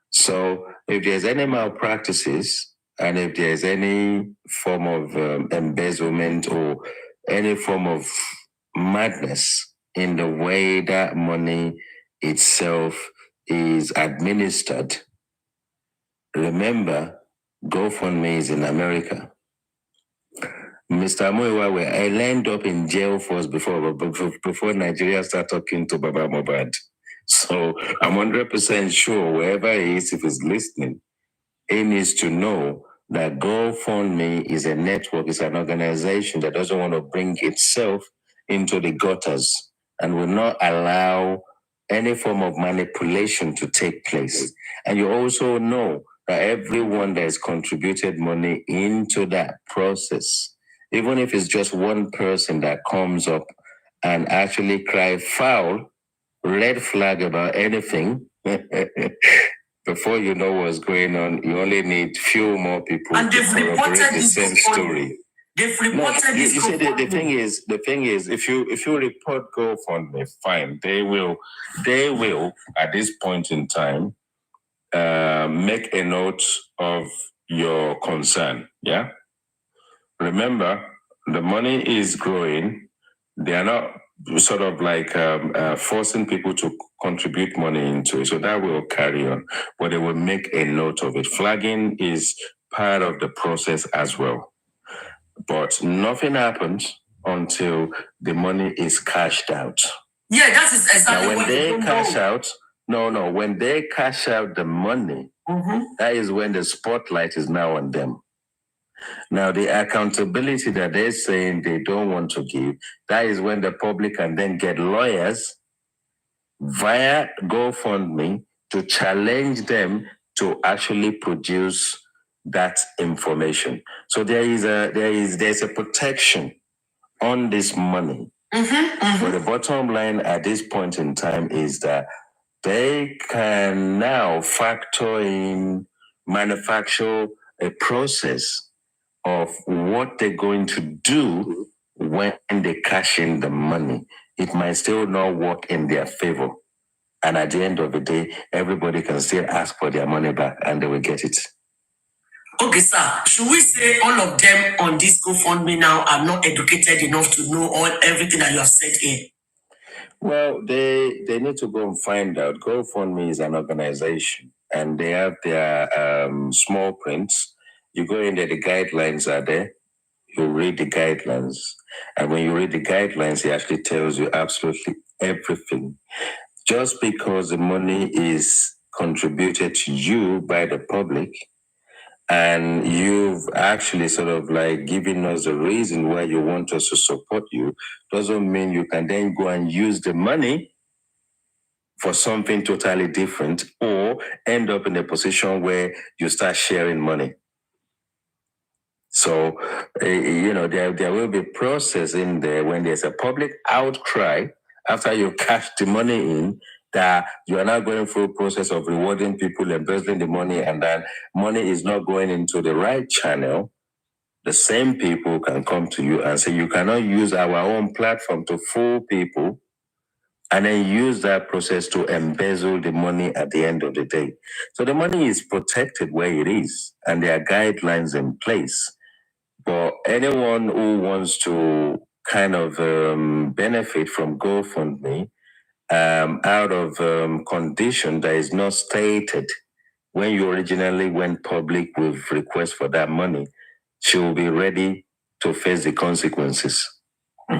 So if there's any malpractices and if there's any form of embezzlement or any form of madness in the way that money itself is administered, remember, GoFundMe is in America. Mr. Muiwawe, I lined up in jail first before Nigeria start talking to Baba Mohbad. So I'm 100% sure wherever he is, if he's listening, he needs to know that GoFundMe is a network, it's an organization that doesn't want to bring itself into the gutters and will not allow any form of manipulation to take place. And you also know that everyone that has contributed money into that process, even if it's just one person that comes up and actually cry foul, red flag about anything, before you know what's going on, you only need few more people and to corroborate the same story. They've reported this. You see, the thing is, if you report GoFundMe, fine, they will at this point in time make a note of your concern. Yeah. Remember, the money is growing. They are not sort of like forcing people to contribute money into it. So that will carry on, but they will make a note of it. Flagging is part of the process as well. But nothing happens until the money is cashed out. Yeah, that is exactly now, when they cash out. No, when they cash out the money, that is when the spotlight is now on them. Now, the accountability that they're saying they don't want to give, that is when the public can then get lawyers via GoFundMe to challenge them to actually produce that information. So there's a protection on this money. But the bottom line at this point in time is that they can now manufacture a process of what they're going to do when they cash in the money. It might still not work in their favor. And at the end of the day, everybody can still ask for their money back and they will get it. Okay, sir. Should we say all of them on this GoFundMe now are not educated enough to know everything that you have said here? Well, they need to go and find out. GoFundMe is an organization and they have their small prints. You go in there, the guidelines are there. You read the guidelines. And when you read the guidelines, it actually tells you absolutely everything. Just because the money is contributed to you by the public and you've actually sort of like given us the reason why you want us to support you, doesn't mean you can then go and use the money for something totally different, or end up in a position where you start sharing money. So, there will be process in there when there's a public outcry after you cash the money in, that you are now going through a process of rewarding people, embezzling the money, and then money is not going into the right channel. The same people can come to you and say, you cannot use our own platform to fool people, and then use that process to embezzle the money at the end of the day. So the money is protected where it is, and there are guidelines in place. But anyone who wants to kind of benefit from GoFundMe out of condition that is not stated when you originally went public with request for that money, she will be ready to face the consequences.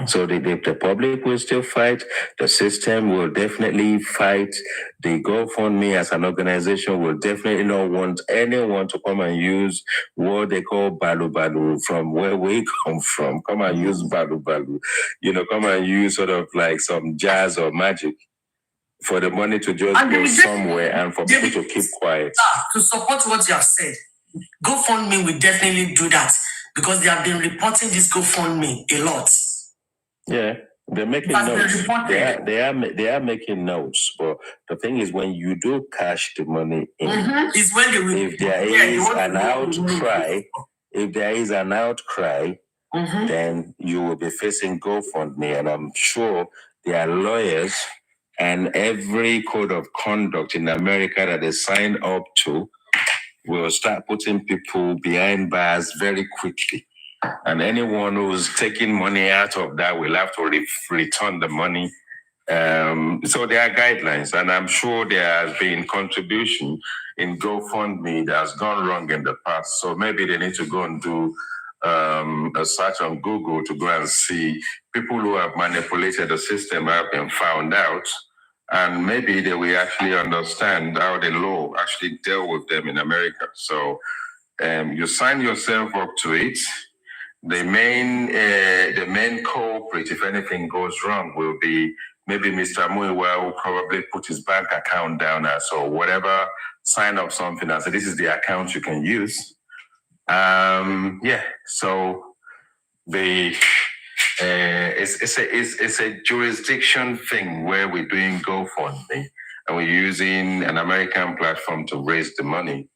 So the public will still fight. The system will definitely fight. The GoFundMe as an organization will definitely not want anyone to come and use what they call balu balu from where we come from. Come and use balu balu. Come and use sort of like some jazz or magic for the money to just go somewhere and for people to keep quiet. To support what you have said, GoFundMe will definitely do that because they have been reporting this GoFundMe a lot. Yeah, they're making notes. They are making notes. But the thing is, when you do cash the money in, is when they will. If there is an outcry, then you will be facing GoFundMe, and I'm sure there are lawyers and every code of conduct in America that they sign up to will start putting people behind bars very quickly. And anyone who's taking money out of that will have to return the money. So there are guidelines, and I'm sure there has been contribution in GoFundMe that has gone wrong in the past. So maybe they need to go and do a search on Google to go and see people who have manipulated the system have been found out, and maybe they will actually understand how the law actually dealt with them in America. So you sign yourself up to it. The main culprit, if anything goes wrong, will be maybe Mr. Muiwa, who probably put his bank account down as or whatever, sign up something and say, this is the account you can use. So it's a jurisdiction thing where we're doing GoFundMe and we're using an American platform to raise the money.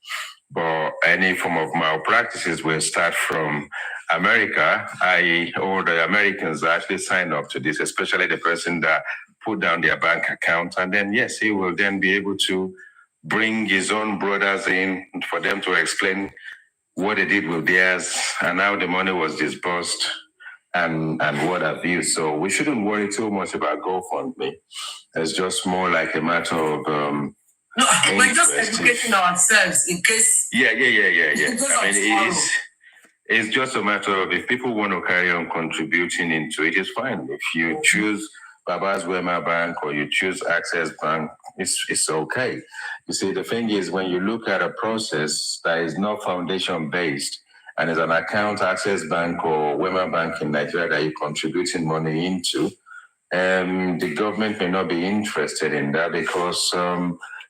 But any form of malpractices will start from America, i.e., all the Americans actually sign up to this, especially the person that put down their bank account. And then, yes, he will then be able to bring his own brothers in for them to explain what they did with theirs and how the money was disbursed and what have you. So we shouldn't worry too much about GoFundMe. It's just more like a matter of... No, we're just educating ourselves in case. Yeah. I mean, it's just a matter of if people want to carry on contributing into it, it's fine. If you choose Baba's Wema Bank or you choose Access Bank, it's okay. You see, the thing is, when you look at a process that is not foundation based and is an account, Access Bank or Wema Bank in Nigeria that you're contributing money into, the government may not be interested in that because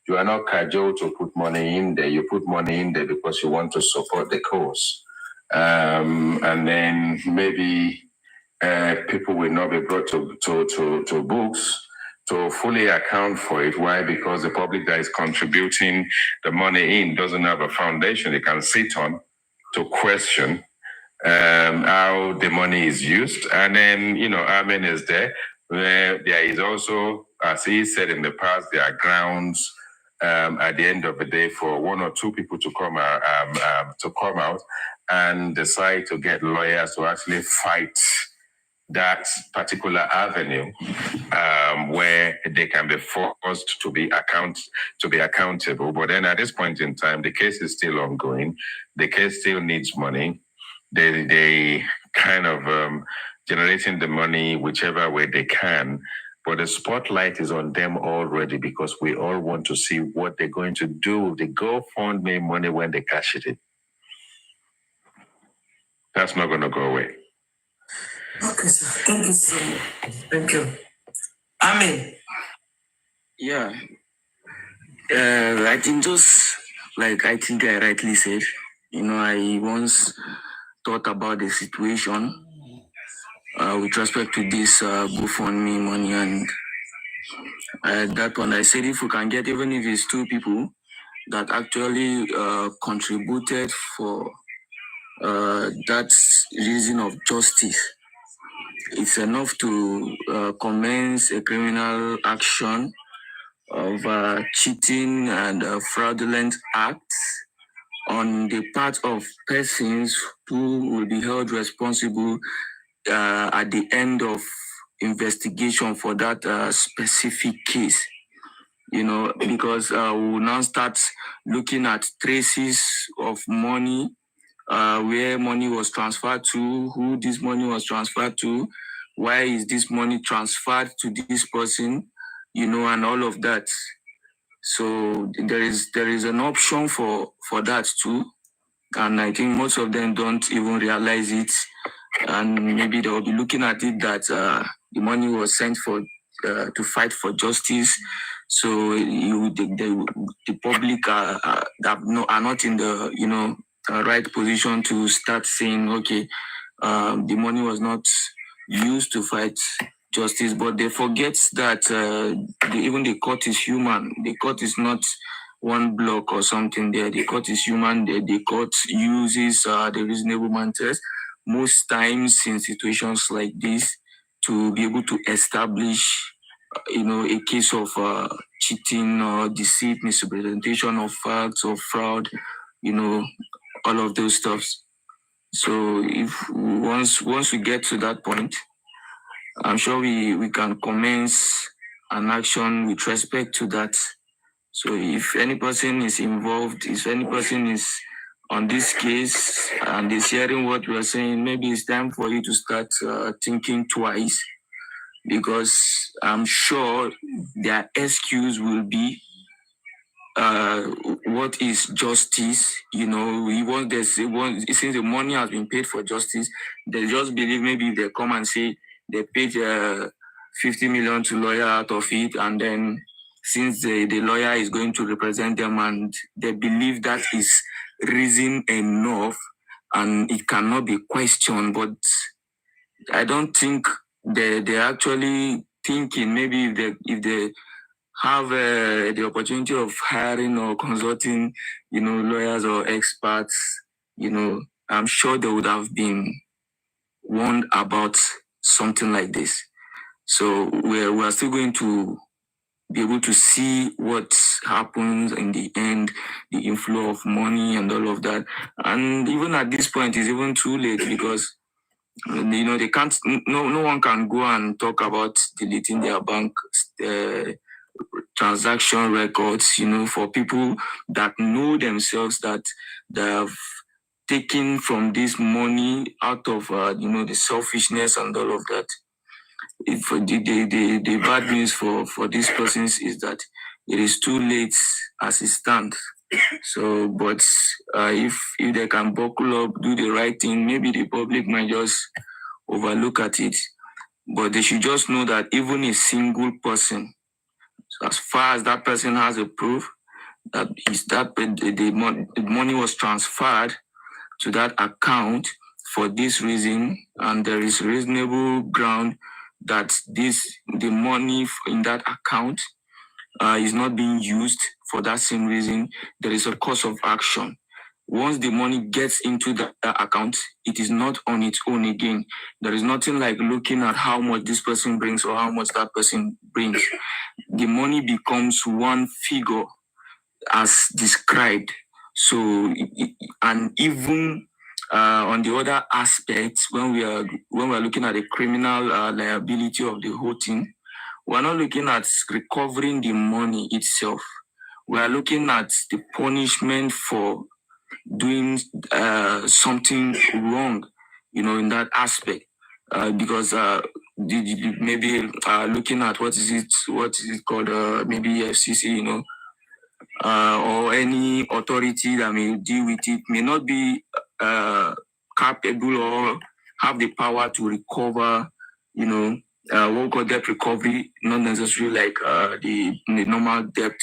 you are not cajoled to put money in there. You put money in there because you want to support the cause. And then maybe people will not be brought to books to fully account for it. Why? Because the public that is contributing the money in doesn't have a foundation they can sit on to question how the money is used. And then, Amen is there. There is also, as he said in the past, there are grounds at the end of the day for one or two people to come out and decide to get lawyers to actually fight that particular avenue where they can be forced to be accountable. But then at this point in time, the case is still ongoing. The case still needs money. They kind of generating the money whichever way they can. But the spotlight is on them already because we all want to see what they're going to do with the GoFundMe money when they cash it in. That's not going to go away. Okay, sir. Thank you so much. Thank you. Amen. Yeah, I think just like I think I rightly said, I once thought about the situation with respect to this GoFundMe money, and at that point I said if we can get, even if it's two people that actually contributed for that reason of justice, it's enough to commence a criminal action of cheating and fraudulent acts on the part of persons who will be held responsible at the end of investigation for that specific case. Because we will now start looking at traces of money, where money was transferred to, who this money was transferred to, why is this money transferred to this person, and all of that. So there is an option for that too, and I think most of them don't even realize it, and maybe they will be looking at it that the money was sent for to fight for justice. So the public are not in the right position to start saying, okay, the money was not used to fight justice, but they forget that even the court is human. The court is not one block or something there. The court is human. The court uses the reasonable man test most times in situations like this to be able to establish, a case of cheating or deceit, misrepresentation of facts or fraud, all of those stuffs. So if once we get to that point, I'm sure we can commence an action with respect to that. So if any person is involved, if any person is on this case and is hearing what we are saying, maybe it's time for you to start thinking twice, because I'm sure their excuse will be, what is justice? Since the money has been paid for justice, they just believe maybe if they come and say they paid 50 million to lawyer out of it, and then since the lawyer is going to represent them, and they believe that is reason enough and it cannot be questioned. But I don't think they're actually thinking, maybe if they have the opportunity of hiring or consulting, lawyers or experts, I'm sure they would have been warned about something like this. So we're still going to be able to see what happens in the end, the inflow of money and all of that. And even at this point, it's even too late, because they can't. No one can go and talk about deleting their bank transaction records, for people that know themselves that they have taken from this money out of, the selfishness and all of that. If the bad news for these persons is that it is too late as it stands. So, but if they can buckle up, do the right thing, maybe the public might just overlook at it. But they should just know that even a single person, as far as that person has a proof that the money was transferred to that account for this reason, and there is reasonable ground that the money in that account is not being used for that same reason, there is a course of action. Once the money gets into that account, it is not on its own again. There is nothing like looking at how much this person brings or how much that person brings. The money becomes one figure as described. So, and even on the other aspect, when we are looking at the criminal liability of the whole thing, we're not looking at recovering the money itself. We are looking at the punishment for doing something wrong, in that aspect. Because maybe looking at what is it called, maybe FCC, or any authority that may deal with it may not be capable or have the power to recover, what we call debt recovery, not necessarily like the normal debt,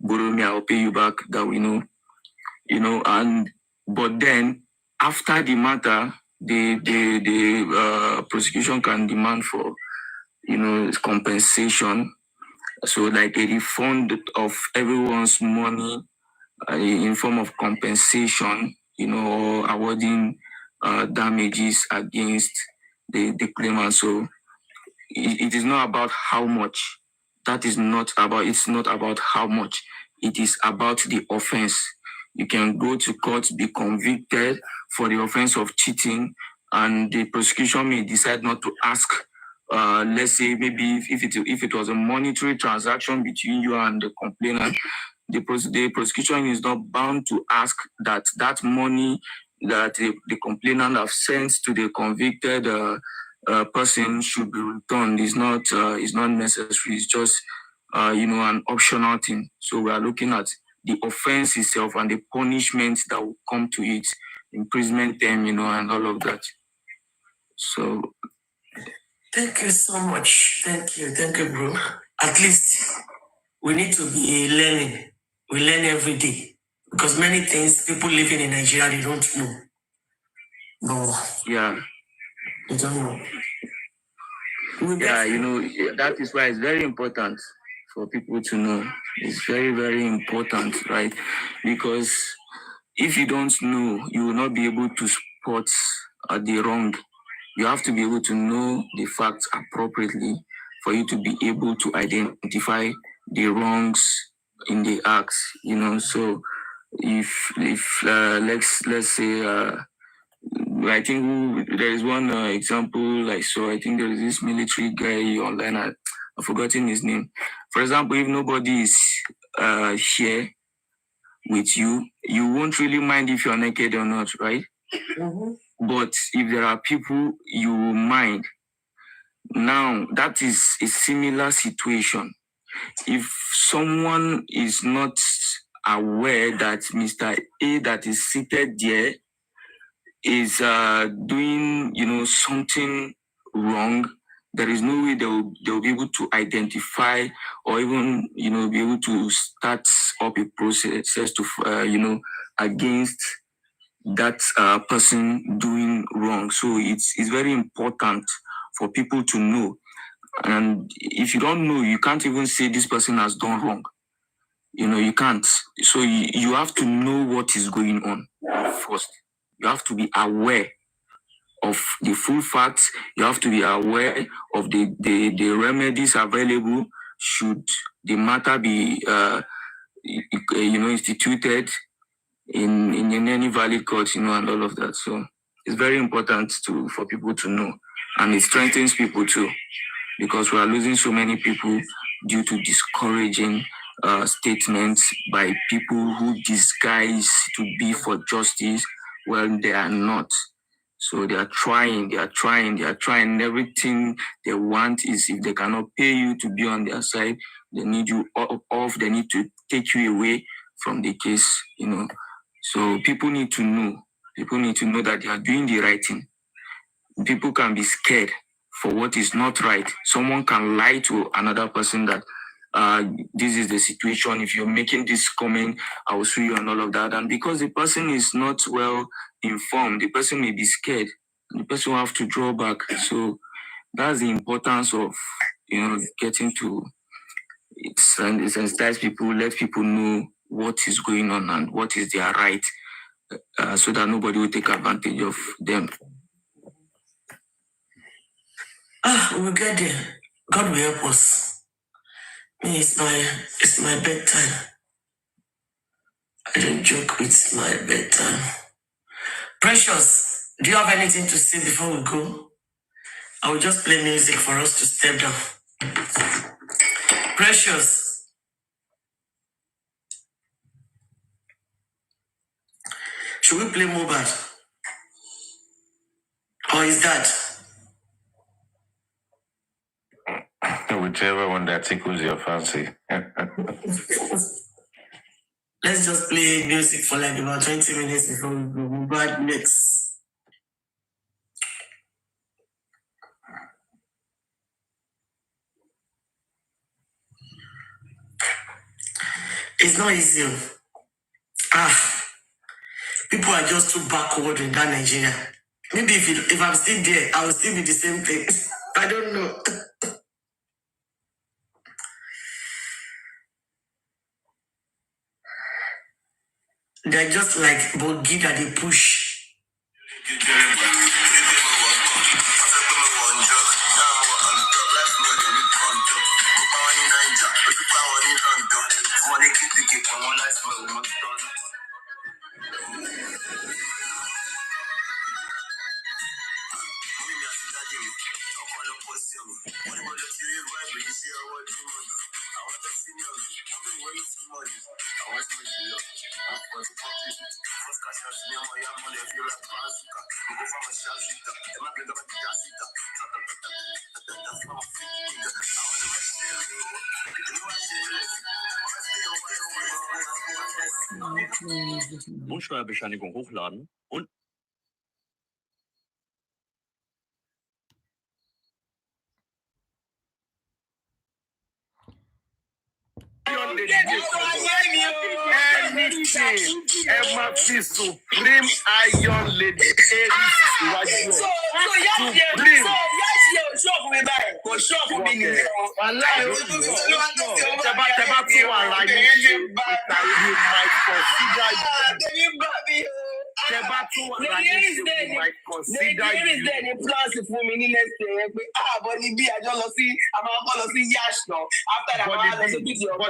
borrow me, I'll pay you back, that we know, but then after the matter, the prosecution can demand for, compensation. So like a refund of everyone's money in form of compensation, or awarding damages against the claimant. So it is not about how much. It's not about how much. It is about the offense. You can go to court, be convicted for the offense of cheating, and the prosecution may decide not to ask. Let's say maybe if it was a monetary transaction between you and the complainant, the prosecution is not bound to ask that money that the complainant have sent to the convicted person should be returned. Is not necessary. It's just an optional thing. So we are looking at the offense itself and the punishment that will come to it, imprisonment term, and all of that. So thank you so much. Thank you, bro. At least we need to be learning. We learn every day because many things people living in Nigeria they don't know. No. Yeah. They don't know. That is why it's very important for people to know. It's very, very important, right? Because if you don't know, you will not be able to spot the wrong. You have to be able to know the facts appropriately for you to be able to identify the wrongs in the acts. So if let's say. I think there is one example I saw. I think there is this military guy online. I've forgotten his name. For example, if nobody is here with you, you won't really mind if you're naked or not, right? Mm-hmm. But if there are people, you will mind. Now, that is a similar situation. If someone is not aware that Mr. A that is seated there is doing, something wrong, there is no way they'll be able to identify or even, be able to start up a process to, against that person doing wrong. So it's very important for people to know. And if you don't know, you can't even say this person has done wrong. You can't. So you have to know what is going on first. You have to be aware of the full facts. You have to be aware of the remedies available should the matter be instituted in any valid court, and all of that. So it's very important for people to know, and it strengthens people too, because we are losing so many people due to discouraging statements by people who disguise to be for justice when they are not. So they are trying. Everything they want is, if they cannot pay you to be on their side, they need you off. They need to take you away from the case, So people need to know. People need to know that they are doing the right thing. People can be scared for what is not right. Someone can lie to another person that this is the situation. If you're making this comment, I will sue you and all of that. And because the person is not well informed, the person may be scared. The person will have to draw back. So that's the importance of, getting to sensitize people, let people know what is going on and what is their right, so that nobody will take advantage of them. We'll get there. God will help us. It's my bedtime. I don't joke with my bedtime. Precious, do you have anything to say before we go? I will just play music for us to step down. Precious, should we play Mohbad? Or is that? Whichever one that tickles your fancy. Let's just play music for like about 20 minutes before we go. Mohbad next. It's not easy. People are just too backward in that Nigeria. Maybe if I'm still there, I will still be the same thing. I don't know. They're just like bogi that they push. Lohnsteuerbescheinigung hochladen und Emma Supreme Iron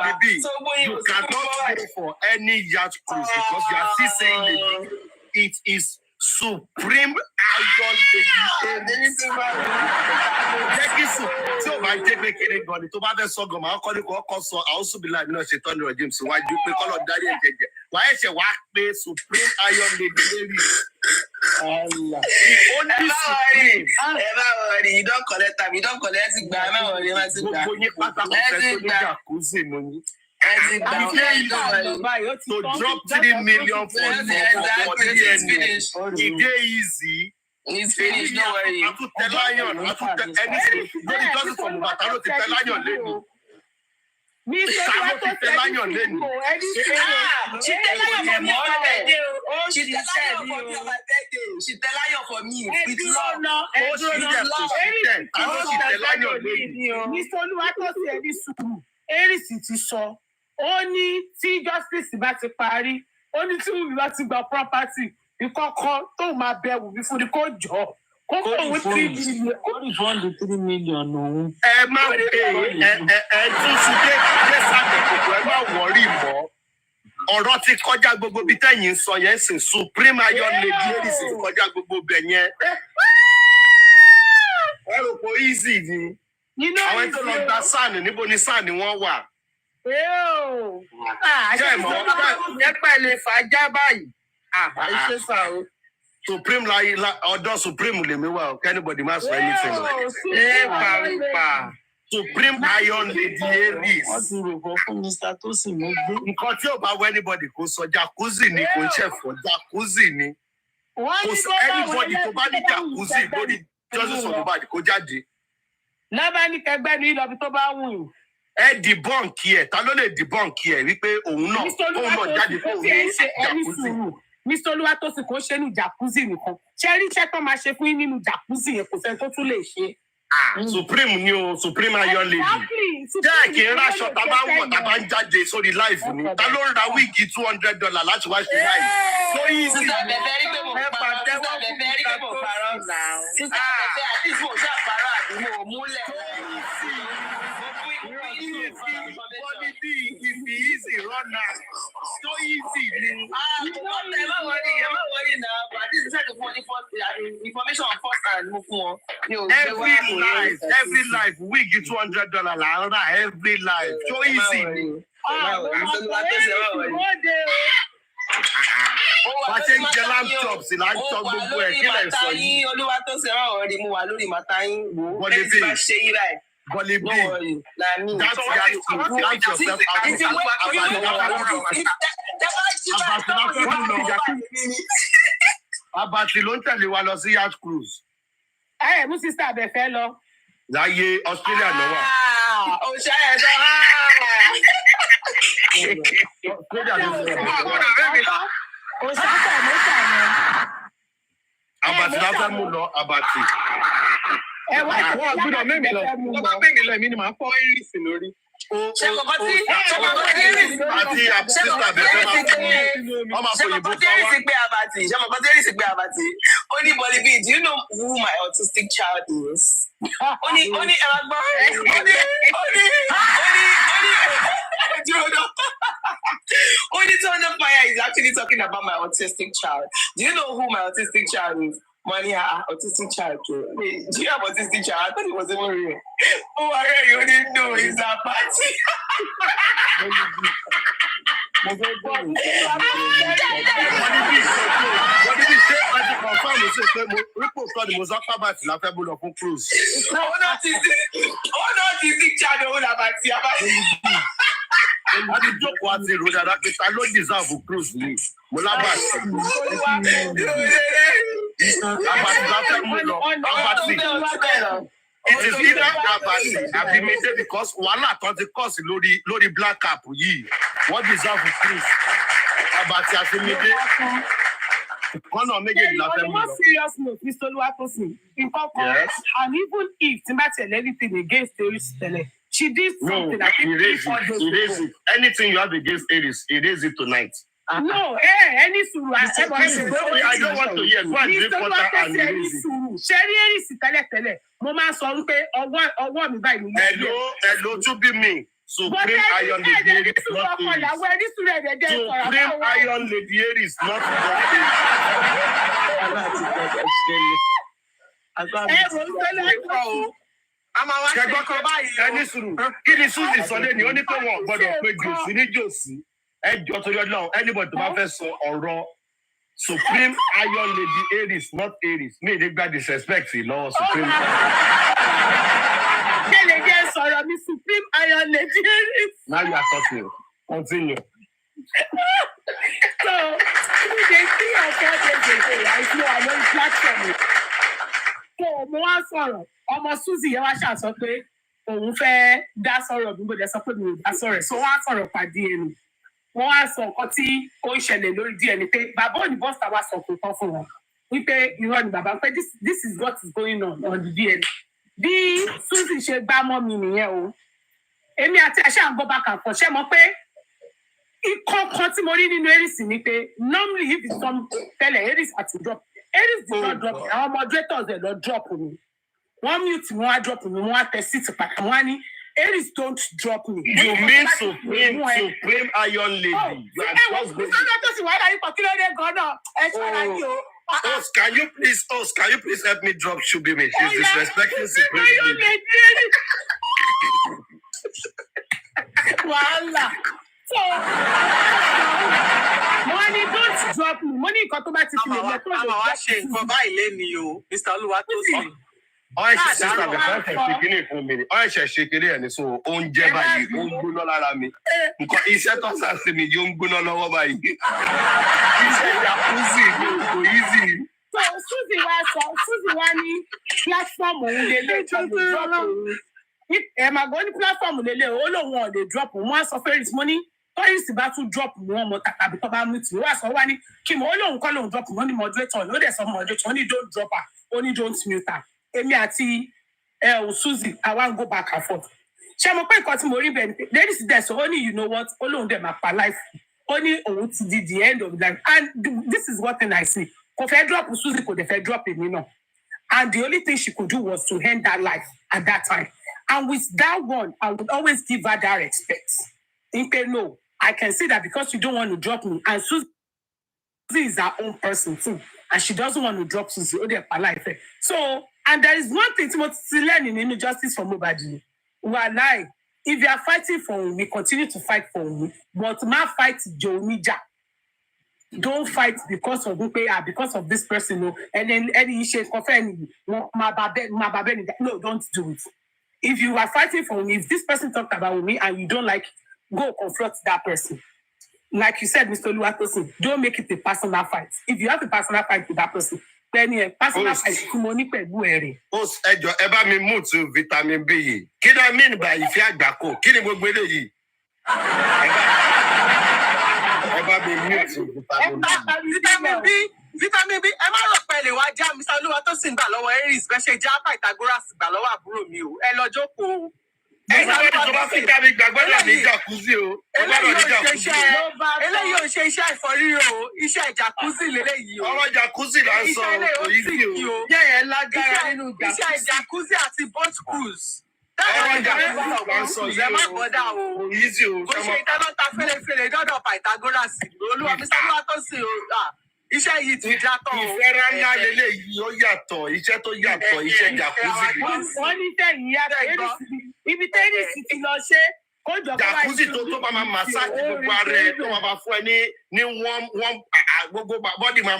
Lady you cannot go for any yacht cruise because you are still saying it is Supreme Iron Lady. Tí o bá jẹ́ pé kéré gan ni tó bá fẹ́ sọ gan máa kọ́ ní kọ́kọ́ sọ àwòsùn bí láì náà ṣe tọ́ ní ọjọ́ ìsìnwájú pé kọ́lọ̀ dárí ẹ̀jẹ̀ jẹ̀ wàá ẹ̀ṣẹ̀ wá pé Supreme Iron Lady lérí. You don't collect time. You don't collect it. Gbogbo yín pátákó fẹ́ tó ní jacuzzi mo ní. To drop 3 million for the easy. It's finished. No worry. I to tell Lion. I to tell anything. No, it doesn't from Mohbad. I don't tell Lion lady. Me so what to tell Lion lady. She tell Lion for me on my birthday. She tell Lion for me on my birthday. She tell Lion for me. With love. She tell Lion lady. Me so what to say this sùúrù. Erisi ti sọ. Ó ní tí justice bá ti parí, ó ní tí Wùmí bá ti gba property, ìkọ̀kọ̀ tó máa bẹ Wùmí fún ni kó jọ. Kó fún 3 million. Kó refund 3 million òun. Ẹ má tún sí dé sábẹ̀ gbogbo ẹ má wọ̀rí mọ́. Ọ̀rọ̀ ti kọjá gbogbo bí tẹ̀yìn sọ yẹn sìn Supreme Iron Lady Erisi ti kọjá gbogbo bẹ̀ yẹn. Ẹ rò pé easy ni. Àwọn tó lọ gba sáànì níbo ni sáànì wọn wà. Ṣé ẹ mọ̀ ẹ pẹ̀lẹ́ fàájà báyìí. Ṣé sà o? Supreme ọ̀dọ̀ Supreme lèmi wà o anybody má sọ anything. Supreme Iron Lady Erisi. Nǹkan tí ò bá wọ anybody kò sọ jacuzzi ni kò ń ṣẹ̀fọ́ jacuzzi ni. Kò sọ anybody tó bá ní jacuzzi lórí justice of Mohbad kó jáde. Lábá ní kẹgbẹ́ ní ìlọ́bí tó bá wù yín. Ẹ debunk ẹ̀ ta ló lè debunk ẹ̀ wípé òun náà jáde fún òun ní jacuzzi. Mr. Olúwatósìn kò ṣe ní jacuzzi nìkan. Ṣé rí iṣẹ́ tó máa ṣe fún yín nínú jacuzzi yẹn kò sẹ́ni tó tún lè ṣe. Supreme ni o Supreme Iron Lady. Jẹ́ kí n ráṣọ tá a bá ń wọ̀ tá a bá ń jáde sórí live ni. Ta ló ń ra wíìgì $200 láti wá ṣe live? So easy. Sísá bẹ̀bẹ̀ rí pé mo parọ́. Sísá bẹ̀bẹ̀ rí pé mo parọ́ náà. Sísá bẹ̀bẹ̀ àti ìfún òṣà parọ́ àbí mo múlẹ̀. Easy run now. So easy. Information on first hand. Every life, we get $200. Every life. So easy. Pàṣẹ ìjẹ laptops laptop gbogbo ẹ̀ kí lè sọ yìí. Olúwatósìn ẹ̀rọ ọ̀rẹ́ mo wà lórí màtá yín wò ó. Bọ́lí bí Bọ́lí bí that's yourself Abati ló ń tẹ̀lé wa lọ sí yacht cruise. Ẹ mú sísá abẹ fẹ́ lọ. Láyé Australia ló wà. Òṣà ẹ̀ sọ Abati la fẹ́ mú lọ Abati. Wọ́n gbọ́dọ̀ mẹ́mi lọ. Wọ́n bá mẹ́mi lọ èmi ni màá fọ́ iris lórí. Ṣé kọ̀kọ́ tí iris àti sísà bẹ̀rẹ̀ máa fọ òyìnbó fún wa. Ṣé kọ̀kọ́ tí iris gbé Abati? Ó ní Bolly B, do you know who my autistic child is? Ó ní ẹ̀rọ gbọ́. Only Tone Fire is actually talking about my autistic child. Do you know who my autistic child is? Money, autistic child. Do you have autistic child? I thought it was even real. Oh, I really didn't know it's a party. What did he say? I confirm you say report called the Mozaka bat la fẹ́ bó lọ fún cruise. Oh, not autistic child. Oh, la party. Wọ́n ti jókòó àti ìròyìn àdákẹ́ta ló deserve cruise ni. Mo lábàá sí. Abati la fẹ́ mú lọ. Abati. It is either Abati àbí Mede because wàhálà kan ti kọ̀ sí lórí black cap yìí. Wọ́n deserve cruise. Abati àti Mede. Kọ́nà méjèèjì la fẹ́ mú lọ. On a more serious note, Mr. Oluwatosin, in Concord, and even if Timba tell anything against Aries Tele, she did something that erase it. Anything you have against Aries, erase it tonight. No, any suru. I don't want to hear. Go and drink water and erase it. Sherry Aries tẹ́lẹ̀. Mo máa sọ wípé ọwọ́ mi báyìí. Hello, to be me. Supreme Iron Lady Aries, not Aries. Supreme Iron Lady Aries, not ẹni sùúrù kí ni Suzy sọ lẹ́ni ó ní pé wọn gbọ́dọ̀ pé jòsí ní jòsí ẹjọ́ torí Ọlọ́run anybody tó bá fẹ́ sọ ọ̀rọ̀ Supreme Iron Lady Aries not Aries mi ní gba disrespect lọ́wọ́ Supreme. Kẹ́lẹ́ jẹ́ sọ̀rọ̀ mi Supreme Iron Lady Aries. Now you are talking. Continue. So we dey see our 4 days ago I know I'm on platform. So mo wá sọ̀rọ̀ ọmọ Suzy yẹn wá ṣàṣọ pé òun fẹ́ dá sọ̀rọ̀ bí mo dẹ̀ sọ pé mi ò dá sọ̀rọ̀ so wọ́n á sọ̀rọ̀ pàdé ẹnu wọ́n á sọ nǹkan tí ó ń ṣẹlẹ̀ lórí díẹ̀ ni pé bàbá òní bọ́sà wá sọ kò tán fún wọn wípé irọ́ ni bàbá pé this is what is going on the DNA bí Suzy ṣe gbá mọ́ mi nìyẹn o èmi àti àṣà ń gbọ́ bá kà fọ́ ṣẹ́ mọ́ pé ìkọ̀ọ̀kan tí mo rí nínú Aries ni pé normally if it's some tẹ́lẹ̀ Aries àti drop Aries did not drop àwọn moderators ẹ̀ lọ drop mi. One mute me, one drop me, one test it, but one Aries don't drop me. You mean Supreme Iron Lady? Why are you talking about can you please help me drop Shubimi? She's disrespecting Supreme Iron Lady. Voila. So, money don't drop me. Money got to buy it. I'm watching for my lane, you, Mr. Oluwatosin. Ọ̀rẹ́ ṣe sísá bẹ̀ fẹ́ fẹ́ ṣe kíní fún mi ni ọ̀rẹ́ ṣe ṣe kíní ẹ̀ ní so oúnjẹ báyìí ó ń gbóná lára mi nǹkan iṣẹ́ tó sà sí mi yóò ń gbóná lọ́wọ́ báyìí iṣẹ́ ìyàkúzì ni kò easy. So Suzy wá ní platform òun lélẹ̀ ẹ̀ máa gbọ́ ní platform lélẹ̀ ó lóun ò lè drop wọ́n á sọ fẹ́rẹ̀ tí mo ní tọ́yìnsì bá tún drop wọn mọ tàbí tó bá mú tì wọ́n á sọ wá ní kí mo ó lóun kọ́ lóun drop wọn ní moderator ló dẹ̀ sọ moderator ó ní don't drop her ó ní don't mute her. Èmi àti Suzy I wan go back and forth. Ṣé mo pé nǹkan tí mo rí bẹ́ẹ̀ ni pé ladies there so only you know what ó lóun dẹ̀ máa pa life ó ní òun ti di the end of life and this is what thing I see kò fẹ́ drop Suzy kò dẹ̀ fẹ́ drop èmi náà and the only thing she could do was to end that life at that time and with that one I would always give her that respect. Nke no I can see that because you don't want to drop me and Suzy is her own person too and she doesn't want to drop Suzy ó dẹ̀ pa life so. And there is one thing to learn in justice for Mohbad. Wallahi, if you are fighting for me, continue to fight for me. But my fight Jonija. Don't fight because of because of this person. No, and then any issue no, don't do it. If you are fighting for me, if this person talked about me and you don't like, go confront that person. Like you said, Mr. Oluwatosin, don't make it a personal fight. If you have a personal fight with that person, personal fight fún mo ní pẹ̀lú ẹ̀rẹ̀. Ẹjọ́ ẹ bá mi mú tu vitamin B yìí. Kí ló mean by ìfẹ́ àgbákò? Kí ni gbogbo eléyìí? vitamin B ẹ má rò pé lè wá já Mr. Olúwatósìn gbà lọ́wọ́ Aries bẹ́ẹ̀ ṣe já Pythagoras gbà lọ́wọ́ àbúrò mi o ẹ lọ jókòó. Ẹgbẹ́ tó bá fi kárí gbàgbọ́dọ̀ ní jacuzzi o. Eléyìí ò ṣe iṣẹ́ ìfọ̀ríro o, iṣẹ́ jacuzzi lélẹ́yìí o. Ọ̀rọ̀ jacuzzi là ń sọ kò yí sí o. Yẹ́yẹ́ lágbára nínú jacuzzi. Iṣẹ́ jacuzzi àti boat cruise. Ọ̀rọ̀ jacuzzi là ń sọ yìí o. Ẹ má gbọ́dá o. Kò yí sí o. Kò ṣe ìtẹ́lọ́ta fẹ́lẹ́fẹ́lẹ́ dọ́dọ̀ Pythagoras. Olúwa Mr. Olúwatósìn o. Iṣẹ́ yìí ti já tán o. Ìfẹ́ rárá lélẹ́yìí ó yàtọ̀, iṣẹ́ tó yàtọ̀, iṣẹ́ jacuzzi. Wọ́n ní sẹ́yìn yàtọ̀ ibi tẹ́nìsì ti lọ ṣe kó jọ kó wáyé. Jacuzzi tó bá máa massage gbogbo ara ẹ tó máa fún ẹ ní wọ́n gbogbo bọ́dì máa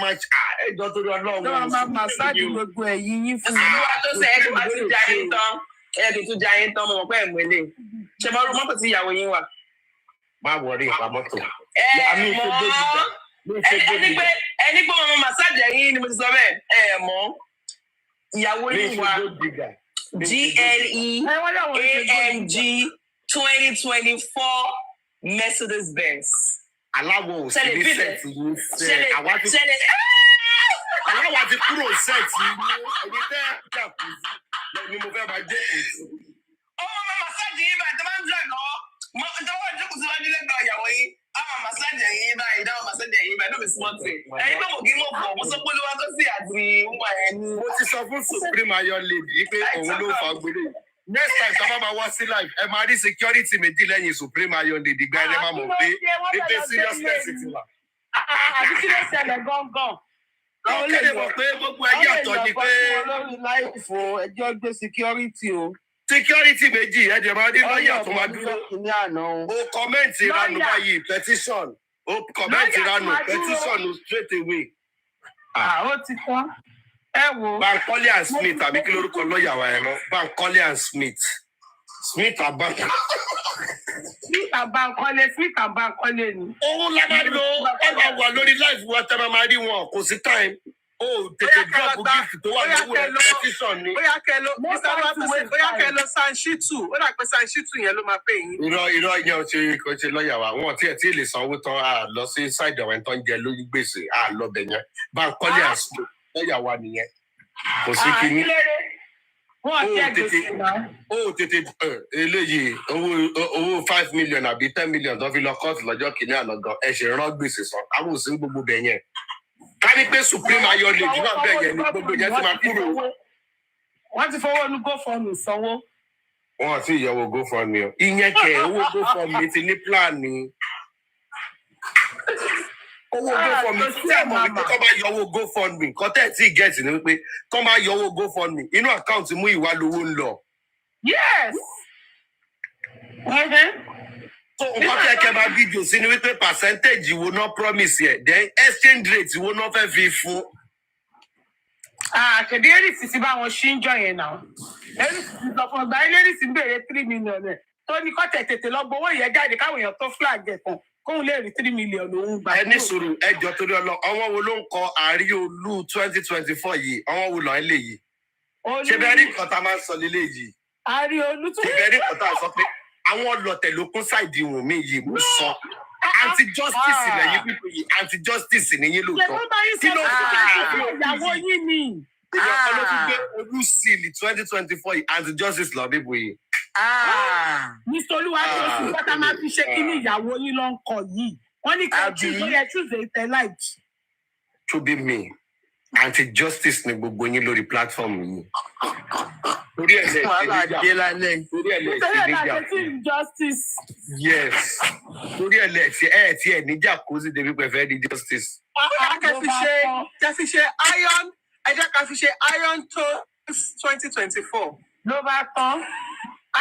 ẹjọ́ tó lọ lọ́wọ́. Tó máa massage gbogbo ẹ̀yìn yín fún mi. Olúwatósìn ẹ̀ tó bá ti já yín tán ẹ̀ tó já yín tán mo mọ̀ pé ẹ̀ mú ilé. Ṣé mo rú mọ́tò tí ìyàwó yín wà? Má wọrí ìpamọ́tò. Ẹni pé ọmọ massage ẹ̀yìn ni mo ti sọ bẹ́ẹ̀ mọ́ ìyàwó yín wà. GLE AMG 2024 Mercedes-Benz. Aláwọ̀ òsèlú sẹ́ẹ̀tì yìí sẹ́ aláwọ̀ àti kúrò sẹ́ẹ̀tì yìí ẹni tẹ́ jàkúzì ni mo fẹ́ máa jẹ́ èsì. Ọmọ massage yìí báyìí tó máa ń dùn àná tó wọ́n jókòó síwájú lẹ́gbẹ̀ẹ́ ìyàwó yìí àwọn massage yìí báyìí dáwọn massage yìí báyìí lóbi small thing. Ẹni pé mo kì í mọ̀ fún mo sọ pé Olúwatósìn àti wúwa ẹni. Mo ti sọ fún Supreme Iron Lady pé òun ló fa gbélé. Next time tó bá máa wá sí live ẹ máa rí security méjì lẹ́yìn Supreme Iron Lady gba ẹni máa mọ̀ pé seriousness ti wà. Àbí kí ló ṣẹlẹ̀ gángan? Àwọn kéde mọ̀ pé gbogbo ẹjọ́ ọ̀tọ̀ ni pé lórí láìfò ẹjọ́ gbé security o. Security méjì ẹ̀jẹ̀ máa ní lọ́ọ̀yà tó máa dúró. O kọ́mẹ́ǹtì ìranù báyìí petition. O kọ́mẹ́ǹtì ìranù petition straight away. Ó ti tán. Ẹ wo. Bankole and Smith àbí kí lórúkọ lọ́ọ̀yà wa ẹ̀ lọ? Bankole and Smith. Smith and Bankole. Smith and Bankole ni. Òun la máa lo ọ̀nà wà lórí live wa tẹ́ máa rí wọn kò sí time. O tètè drop gift tó wà lọ́wọ́ ẹ̀ petition ni. Bóyá kẹ lọ Mr. Olúwatósìn bóyá kẹ lọ Sanshitu ó dà pé Sanshitu yẹn ló máa pè yín. Irọ́ yẹn kò ṣe lọ́ọ̀yà wa wọn tí lè sanwó tán a lọ sí side àwọn ẹni tó ń jẹ lórí gbèsè a lọ bẹ̀ yẹn Bankole and Smith lọ́ọ̀yà wa nìyẹn kò sí kíní. O tètè eléyìí owó 5 million àbí 10 million tó fi lọ kóòtù lọ́jọ́ kìíní àná gan ẹ ṣe rán gbèsè san àwọn òsín gbogbo bẹ̀ yẹn. Ká ní pé Supreme Iron Lady náà bẹ̀ yẹn ni gbogbo yẹn ti máa kúrò. Wọ́n ti fọwọ́ nu GoFundMe sanwó. Wọ́n ti yẹ̀wò GoFundMe o. Ìyẹn kẹ̀ owó GoFundMe ti ní plan ni. Owó GoFundMe tí ẹ̀ mọ̀ wípé kọ́ bá yọ owó GoFundMe nǹkan tẹ̀ tí ì gẹ̀ẹ́sì ni wípé kọ́ bá yọ owó GoFundMe inú àkáǹtì mú ìwà lówó ń lọ. Yes. So nǹkan tí ẹ kẹ́ bá fídíò sí ni wípé percentage wo náà promise yẹ then exchange rate wo náà fẹ́ fi fún. Kèdè Èrìsì ti bá wọn ṣí ń jọ yẹn náà. Èrìsì ti sọ fún ọgbà ilé Èrìsì ń béèrè 3 million ẹ̀ tó ní kọ́ tètè lọ gbowó ìyẹn jáde káwọn èèyàn tó flag ẹ̀ kan kóun lè rí 3 million lòún gbà. Ẹ ní sùúrù ẹjọ́ torí ọlọ àwọn wo ló ń kọ Àríolú 2024 yìí àwọn wo lọ ilé yìí. Ṣé bẹ́ẹ̀ ní nǹkan tá a máa ń sọ nílé yìí? Àríolú tó. Ṣé bẹ́ẹ̀ ní nǹkan tá a sọ pé àwọn ọlọ̀tẹ̀ ló kún sáìdì wọn mi yìí mo sọ anti-justice lẹ́yìn pípé yìí anti-justice nìyí lóòótọ́. Kí ló ń ìyàwó yín ni? Ìjọba ló fi gbé olú sílì 2024 yìí anti-justice lọ bíbo yìí. Mr. Olúwatósìn bọ́tà máa fi ṣe kí ní ìyàwó yín ló ń kọ yìí. Wọ́n ní ká choose ìtẹ̀ láìjì. To be me anti-justice ni gbogbo yín lórí platform yìí. Torí ẹ̀ lẹ́ẹ̀tì níjà. Justice. Yes. Torí ẹ̀ lẹ́ẹ̀tì níjà kó sì débi pẹ̀fẹ́ di justice. Kẹ́ fi ṣe iron ẹjẹ́ ká fi ṣe Iron Toast 2024. Ló bá tán.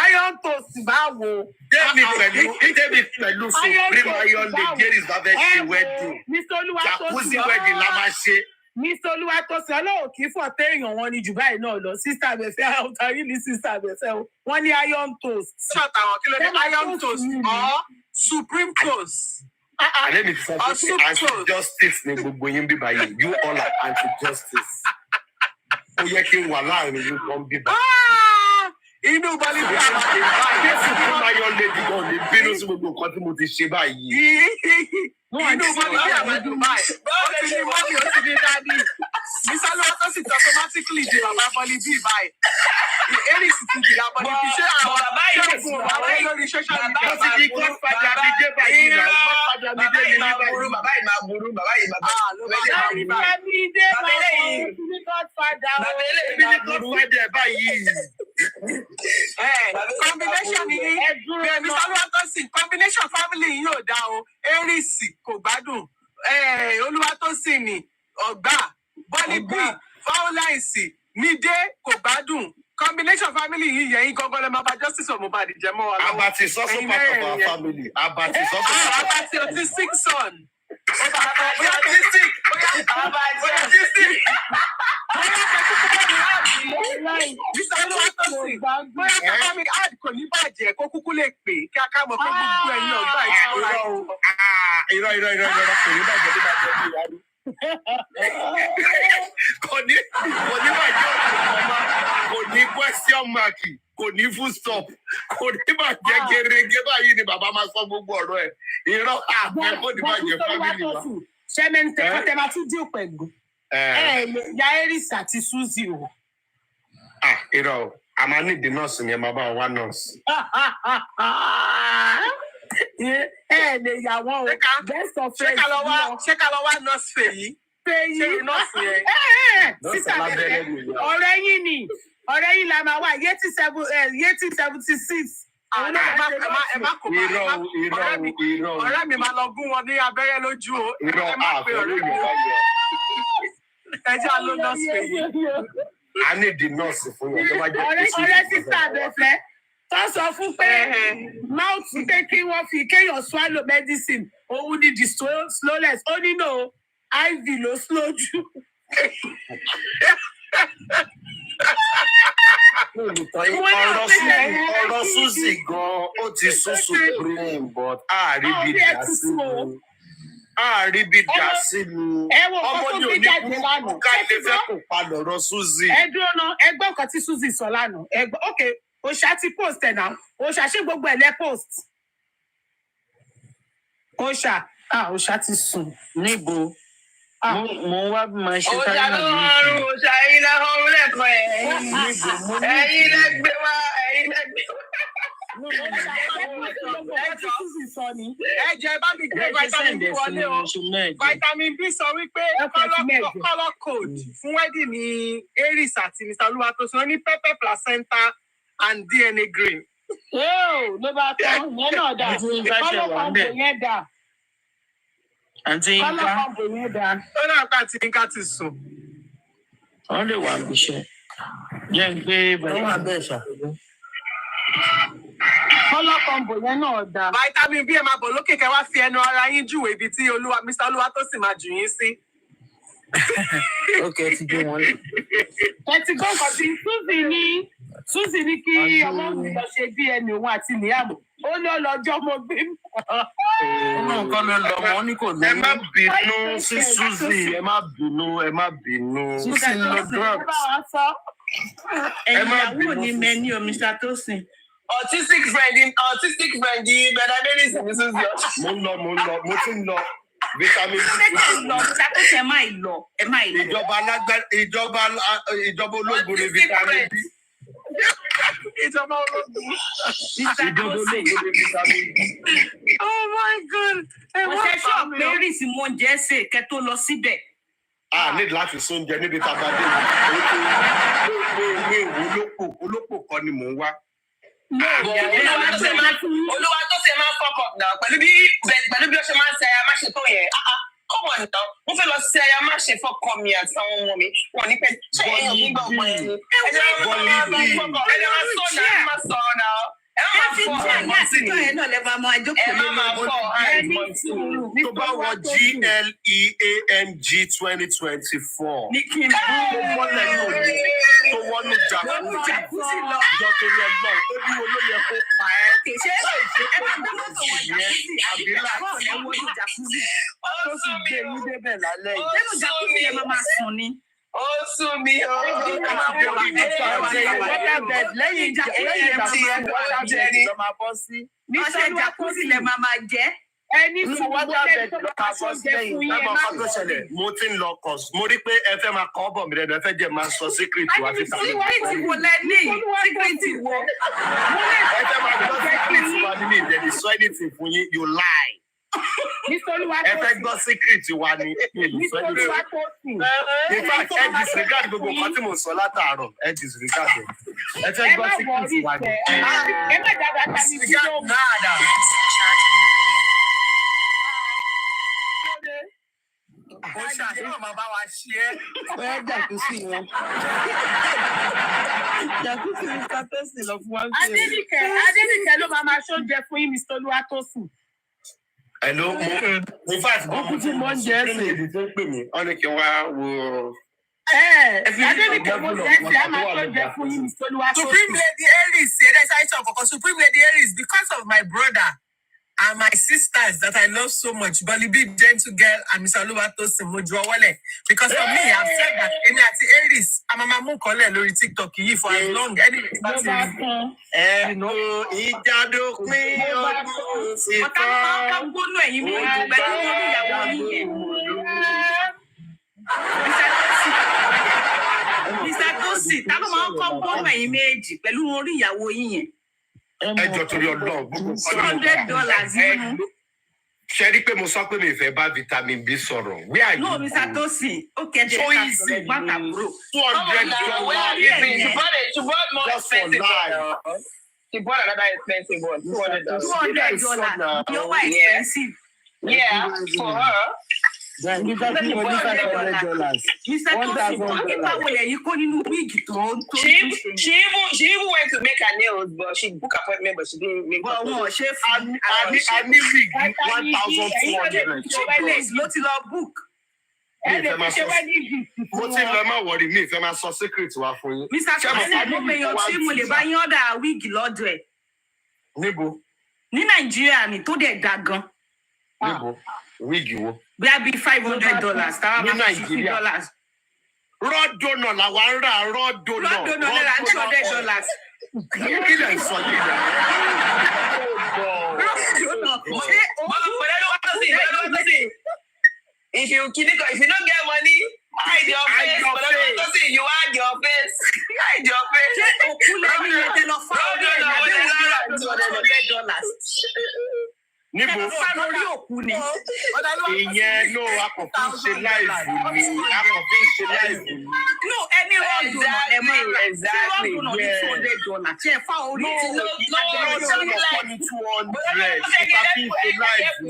Iron Toast báwo? Débi pẹ̀lú Supreme Iron Lady Jerry's bá fẹ́ ṣe wedding. Jacuzzi wedding la máa ṣe. Mr. Olúwatósìn ọlọ́wọ́ kì í fọ̀ téèyàn wọn ni jù báyìí náà lọ. Sísá àbẹ̀fẹ́ àwòtárí ní sísá àbẹ̀fẹ́ o. Wọ́n ní Iron Toast. Ṣàtàwọn kí ló ní Iron Toast or Supreme Toast? Àlẹ́ mi ti sọ pé anti-justice ni gbogbo yín bíbá yìí. You all are anti-justice. Ó yẹ kí n wà láàrin yín kan bíbá. Inú balẹ̀ bí àwọn Supreme Iron Lady gan ni bínú sí gbogbo nǹkan tí mo ti ṣe báyìí. Inú mọ́mí bí àwọn Dubai. Ó ti ní mọ́mí, ó ti ní dádì. Mr. Lọ́tọ́ sì automatically di bàbá Bọ́lí bí báyìí. Aries ti di bàbá Bọ́lí bí ṣé àwọn bàbá yìí lórí social media. Ó ti di godfather mi dé báyìí náà. Godfather mi dé ní báyìí. Bàbá yìí máa burú. Bàbá mi dé báyìí. Ní godfather. Èmi ní godfather báyìí. Combination ni Mr. Lọ́tọ́ combination family yìí ò dá o. Aries kò gbádùn. Olúwatósìn ni ọ̀gbà. Bọ́lí bí fáwọláìsì Mídé kò gbádùn. Combination family yìí yẹn gangan lè máa bá justice of Mohbad jẹ mọ́ wa lọ́wọ́. Abati is also part of our family. Abati is also part of our family. Abati autistic son. Bóyá autistic. Mr. Olúwatósìn. Bóyá kápá mi ad kò ní bàjẹ́ kó kúkú lè pè kí a ká mọ̀ pé gbogbo ẹ̀yin ọ̀gbà ìṣòro. Irọ́ kò ní bàjẹ́ bí ìyá kò ní bàjẹ́ kò ní question mark kò ní full stop kò ní bàjẹ́ gẹ́gẹ́ báyìí ni bàbá máa sọ gbogbo ọ̀rọ̀ ẹ̀ irọ́ àpẹ kò ní bàjẹ́ family wa. Ṣẹ́mẹ́ntẹ́ kọ́tẹ́ máa tún dín pẹ̀lú ya Aries àti Suzy o. Irọ́ a máa ní ìdí nọ́ọ̀sì yẹn máa bá wa nọ́ọ̀sì. Lè yà wọ́n o. Best of friends. Ṣé ká lọ wá nọ́ọ̀sì Fèyí? Ṣé nọ́ọ̀sì yẹn? Sísà bẹ̀rẹ̀ ọ̀rẹ́ yín ni. Ọ̀rẹ́ yín la máa wà Yétí 76. Ẹ má kó bá ọ̀rẹ́ mi máa lọ gún wọn ní abẹ́rẹ́ lójú o. Ẹ má pe ọ̀rẹ́ mi. Ẹ jẹ́ àlọ́ nọ́ọ̀sì Fèyí. A ní ìdí nọ́ọ̀sì fún yẹn tó bá jẹ́ pé ọ̀rẹ́ sísà abẹ́fẹ́ tó sọ fún pé mouth pé kí wọ́n fi kéèyàn swallow medicine òun ni the slowest ó nínú IV ló slow jù. Ọ̀rọ̀ Suzy gan ó ti sún supreme but àríbi dá sí mi. Ọmọ ní oníkú ká ilé fẹ́ kó padà ọ̀rọ̀ Suzy. Ẹ dúró náà ẹgbẹ́ nǹkan tí Suzy sọ lánàá okay Òṣà ti post ẹ̀ náà Òṣà ṣé gbogbo ẹ̀ lẹ́ post. Òṣà ti sùn níbo. Mo wá bí máa ṣe táyà náà. Òṣà yìí lẹ́hìn lẹ́kọ̀ọ́ ẹ̀yìn lẹ́gbẹ̀ẹ́ wá. Ẹ jẹ́ bá mi gbé vitamin B wọlé o. Vitamin B sọ wípé colour code fún wedding ní Aries àti Mr. Olúwatósìn wọ́n ní pepper placenta and DNA green. Ló bá tán yẹn náà dà. Colour combo yẹn dà. Àǹtí Yínká. Ó náà ká àti Yínká ti sùn. Wọ́n lè wà níṣẹ́. Jẹ́ ń gbé bẹ̀rẹ̀. Wọ́n wà bẹ́ẹ̀ ṣá. Colour combo yẹn náà dà. Vitamin B ẹ máa bọ̀ lókè kẹ́ wá fi ẹnu ara yín júwèé ibi tí Mr. Olúwatósìn máa jù yín sí. Okay, ti gbé wọn lọ. Ẹ ti gbọ́ nǹkan tí Suzy ní kí ọmọ mi lọ ṣe DNA òun àti Liam. Ó ní ọlọ́jọ́ mo gbé mọ́. Inú nǹkan ló lọ wọn ní kò lóyún. Ẹ má bínú sí Suzy, ẹ má bínú. Suzy ń lo drugs. Ẹ̀yàwó ni mẹ́ni o, Mr. Tosin. Autistic friend bẹ̀rẹ̀ abẹ́rẹ́ ìsìn ní Suzy. Mo ti ń lọ. Vitamin B. Ẹ má lọ. Ìjọba ológun ni vitamin B. Ìjọba ológun. Oh my God. Mo ṣe ṣọ́ọ̀pù pé Aries mo ń jẹ́ ṣe kẹ́ tó lọ síbẹ̀. A ní láti sóúnjẹ níbi tàbádé mi. Olópò kọ́ ni mò ń wá. Olúwatósìn máa ń fọkọ̀ náà pẹ̀lú bí ó ṣe máa ń ṣe aya má ṣe tó yẹn. Kọ́mọ̀ nìkan, mo fẹ́ lọ sí aya má ṣe fọ́kọ mi àti àwọn ọmọ mi. Wọ́n ní pẹ́ ṣé èèyàn nígbà ọmọ yẹn ni. Ẹni máa sọ náà, ẹ máa sọ̀rọ̀ náà. Ẹ máa fọ àwọn àtijọ́ yẹn náà lẹ́bàá máa jókòó lórí ọmọ. Tó bá wọ GLEANG 2024. Ní kí n tó wọlé ní òní tó wọnú jacuzzi lọ. Ìjọ torí ọgbọ́n ó ní olóyè kó pa ẹ́. Ṣé ẹ máa gbọ́ mọ́tò wọ jacuzzi àbí láti ẹ wọnú jacuzzi tó sì gbé yín débẹ̀ lálẹ́ yìí. Nínú jacuzzi ẹ máa sùn ni. Ó sún mi o. Lẹ́yìn jacuzzi lọ máa bọ́ sí. Ọṣẹ jacuzzi lẹ máa jẹ́. Ẹni tí wọ́n dábẹ̀ tó bá ṣe jẹ fún yín ẹ má tó ṣẹlẹ̀ mo ti ń lọ kọ̀ mo rí pé ẹ fẹ́ máa kọ́ bọ̀ mí lẹ́nu ẹ fẹ́ jẹ́ máa sọ síkírìtì wá síta. Síkírìtì wo lẹ́ní? Síkírìtì wo? Ẹ fẹ́ máa gbọ́ síkírìtì wá nínú ìdẹ́ni sọ anything fún yín you lie. Ẹ fẹ́ gbọ́ síkírìtì wá ní ìlú sọ anything. In fact, ẹ disregard gbogbo nǹkan tí mo sọ látàárọ̀ ẹ disregard ẹ. Ẹ fẹ́ gbọ́ síkírìtì wá ní. Ẹ má dábàá tàbí bí ó mú. Ó ṣàṣeyọ̀ máa bá wa ṣe é. Bóyá jàkúsì wọn. Jàkúsì Mr. Tosin lọ fún wa. Adéníkẹ́ ló máa ṣoúnjẹ fún yín Mr. Olúwatósìn. Hello, in fact, Ọkùnrin tí mo ń jẹ ẹsẹ̀. Wọ́n ní kí n wá wo. Adéníkẹ́ mo jẹ́ ẹsẹ̀ á máa ṣoúnjẹ fún yín Mr. Olúwatósìn. Supreme Lady Aries, Supreme Lady Aries, because of my brother and my sisters that I love so much, Bolly B, Gentle Girl, and Mr. Olúwatósìn Mojuowole. Because for me, I've said that Emi àti Aries, I'm a mamu kole lórí TikTok yìí for as long as Ẹnu ìjádópin ọdún sí Ọ̀tá ló máa ń ká gbónú ẹ̀yìn mi pẹ̀lú orí ìyàwó yín. Mr. Tosin, ta ló máa ń kọ́ gbónú ẹ̀yìn méjì pẹ̀lú orí ìyàwó yín yẹn? ẹjọ́ torí Ọlọ́run gbogbo $200 nínú. Ṣé rí pé mo sọ pé mi fẹ́ bá vitamin B sọ̀rọ̀? No, Mr. Tosin, ó kẹ́dẹ̀ so ká easy. sọ̀rọ̀ gbàtàbúrò. $200. She bought more Just for expensive life. one. She bought another expensive one, $200. $200. You're why expensive. Yeah, for her. Mr. Tosin, Nípa wo lẹ̀ yìí kó nínú wíìgì tó ń tó She even went to make her nails, but she booked appointment, but she didn't make Well, her wọn ò ṣe fún I need wig $1,200. ló ti lọ book. Mo ti lọ má wọrí mi ìfẹ́ máa sọ secret wá fún yín. Mr. Tosin, mo mèèyàn tí mo lè bá yín ọ̀dà wíìgì lọ́dọ̀ ẹ̀. Níbo? Ní Nàìjíríà ni tó dẹ̀ da gan. Níbo? Wíìgì wo? Bí a bí $500, táwa máa fi $50. Rọ́dọ̀nà làwa ń rà rọ́dọ̀nà. Rọ́dọ̀nà lẹ́la $200. Kí lẹ̀ ń sọ yìí rẹ̀? If you don't get money, hide your face. You hide your face. Hide your face. Níbo? Ìyẹn ló akọ̀fin ṣe láìfù ni. Akọ̀fin ṣe láìfù ni. No, any rọ́dọ̀nà ẹ̀ máa rà. Exactly. Rọ́dọ̀nà ní $200. Ṣé ẹ fá orí tí ló kí Rọ́dọ̀nà kọ́ ní 200. Akọ̀fin ṣe láìfù ni.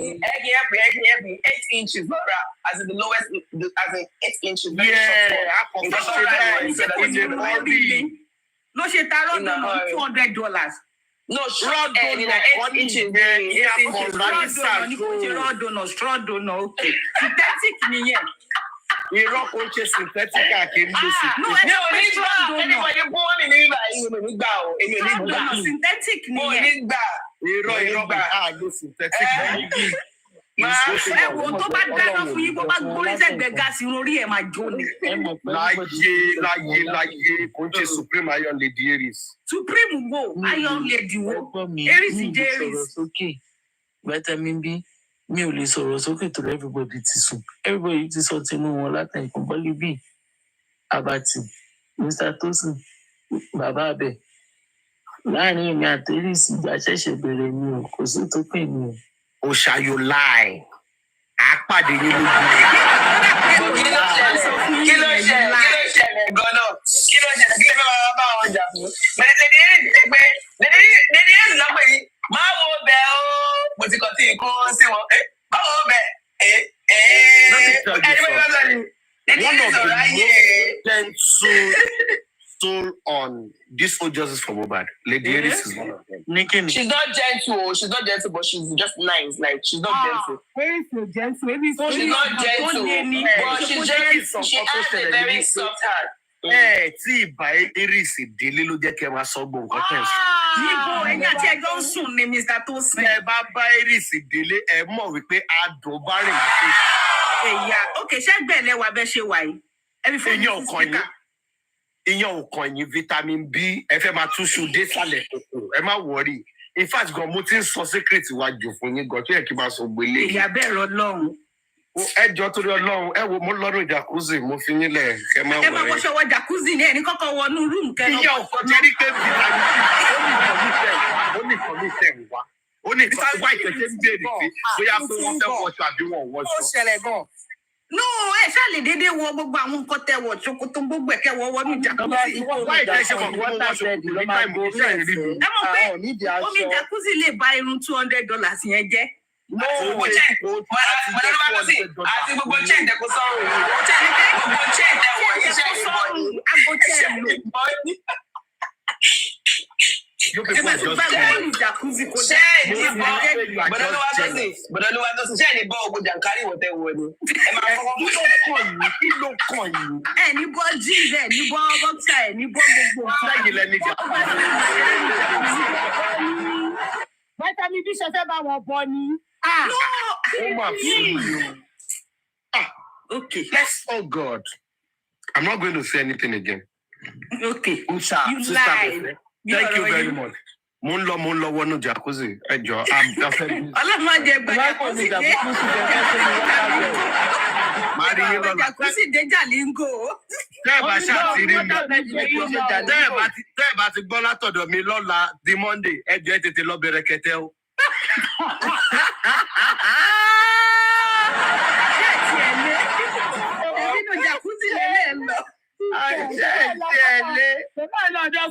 8 inches, as in the lowest, as in 8 inches. Yeah, akọ̀fin ṣe láìfù ni. Ló ṣe ta rọ́dọ̀nà $200. No, Rọ́dọ̀nà 8 inches. Rọ́dọ̀nà, okay. Synthetic nìyẹn. Irọ́ kò ṣe synthetic àkíní ló sì. No, Anybody born in Nigeria, you will gbà o. Èmi ò ní gbà. Synthetic Mo nìyẹn. ní gbà. Irọ́ gbà á ló synthetic. Ẹ wo tó bá dáná fún yín bó bá gbórí sẹ́gbẹ̀ẹ́ gáàsì orí ẹ̀ máa jó ni. Láyé kò ṣe Supreme Iron Lady Aries. Supreme wo Iron Lady wo Aries jẹ́ Aries. Vitamin B mi ò lè sọ̀rọ̀ sókè tó everybody ti sùn. Everybody ti sọ tinú wọn látàrí kan Bolly B, Abati, Mr. Tosin, Bàbá Abẹ. Láàrin èmi àti Aries ìjà ṣẹ̀ṣẹ̀ bẹ̀rẹ̀ ni o, kò sí tó pè mí o. Oṣayo lie. Àpàdé yín lójú. Kí ló ṣẹlẹ̀ gan-an? Kí ló fẹ́ máa bá wọn jà fún? Lèdè Aries lọ́pẹ̀ yìí, máa wo bẹ̀ o. Mo ti kọ́ tí ikú sí wọn. Máa wo bẹ̀. One of the most gentle soul on this whole justice for Mohbad. Lady Aries is one of them. She's not gentle, but she's just nice. Like, she's not gentle. Aries is gentle. Aries is She's not gentle, but she has a very soft heart. Tí ìbá Aries délé ló jẹ́ kí ẹ máa sọ gbogbo nǹkan tẹ̀ sùn. Níbo ẹ̀yin àti ẹjọ́ ń sùn ni Mr. Tosin. Ẹ bá Aries délé ẹ mọ̀ wípé adùn bá rìn láti. Ẹ̀yà òkè ṣẹ́gbẹ̀ lẹ́wà bẹ́ ṣe wà yìí. Ìyẹn ò kàn yín vitamin B ẹ fẹ́ máa túṣu dé sàlẹ̀ kòkò ẹ má wọrí In fact, God, mo ti ń sọ secret iwájú fún yín gan tó yẹ kí n máa sọ gbélé. Ìyá bẹ̀rẹ̀ Ọlọ́run. Ẹjọ́ torí Ọlọ́run, ẹ wo mo lọ́rùn jacuzzi, mo fi yín lẹ̀ kẹ́ máa wọlé. Ẹ máa wọṣọ wọ jacuzzi ní ẹni kọ́kọ́ wọnú room kẹ́ lọ. Ìyá ọkọ jẹ́rí pé bí ó ní commitment wá. Ó ní ìfọwọ́ ìtẹ̀sẹ̀ ń béèrè pé bóyá pé wọ́n fẹ́ wọṣọ àbí wọ́n wọṣọ. Ó ṣẹlẹ̀ gan. No, ẹ ṣáà lè dédé wọ gbogbo àwọn nǹkan tẹ wọ ṣòkòtò gbogbo ẹ̀kẹ́ wọ wọnú jacuzzi. Why ìtẹ̀sẹ̀ mọ̀ kí wọ́n wọṣọ ní táìmù iṣẹ́ ìrìn mi? Ẹ mọ̀ pé omi jacuzzi lè bá irun $200 yẹn jẹ́. No, àti gbogbo chain tẹ kó sọ́run. Gbogbo chain tẹ wọ̀ iṣẹ́ ìbọn. Ago chain lò. You people just jacuzzi kò ṣé ìbọn bọ̀dọ̀ ló wá tó sí ṣé ìbọn ògùn jàǹkárí wọ̀ tẹ́ wọ̀ ni. Ẹ máa fọwọ́ kí ló kàn yín? Ẹ ní bọ́ jeans, ẹ ní bọ́ boxer, ẹ ní bọ́ gbogbo. Lẹ́yìn lẹ́ni jacuzzi. Vitamin D ṣe fẹ́ bá wọn bọ ni. Oh my God. Okay. Oh God. I'm not going to say anything again. Okay. Usha, You sister, lied. thank you very much. Mo ń lọ wọnú jacuzzi. Ẹ jọ̀ọ́, I'm definitely. Ọlọ́mọ jẹ gbẹ jacuzzi dé. Máa rí yín lọ́la. Jacuzzi dé Jalingo. Tẹ́ ẹ bá ṣàtìrí mi. Tẹ́ ẹ bá ti gbọ́ látọ̀dọ̀ mi lọ́la di Monday, ẹ jọ̀ọ́ ẹ tètè lọ bẹ̀rẹ̀ kẹtẹ o.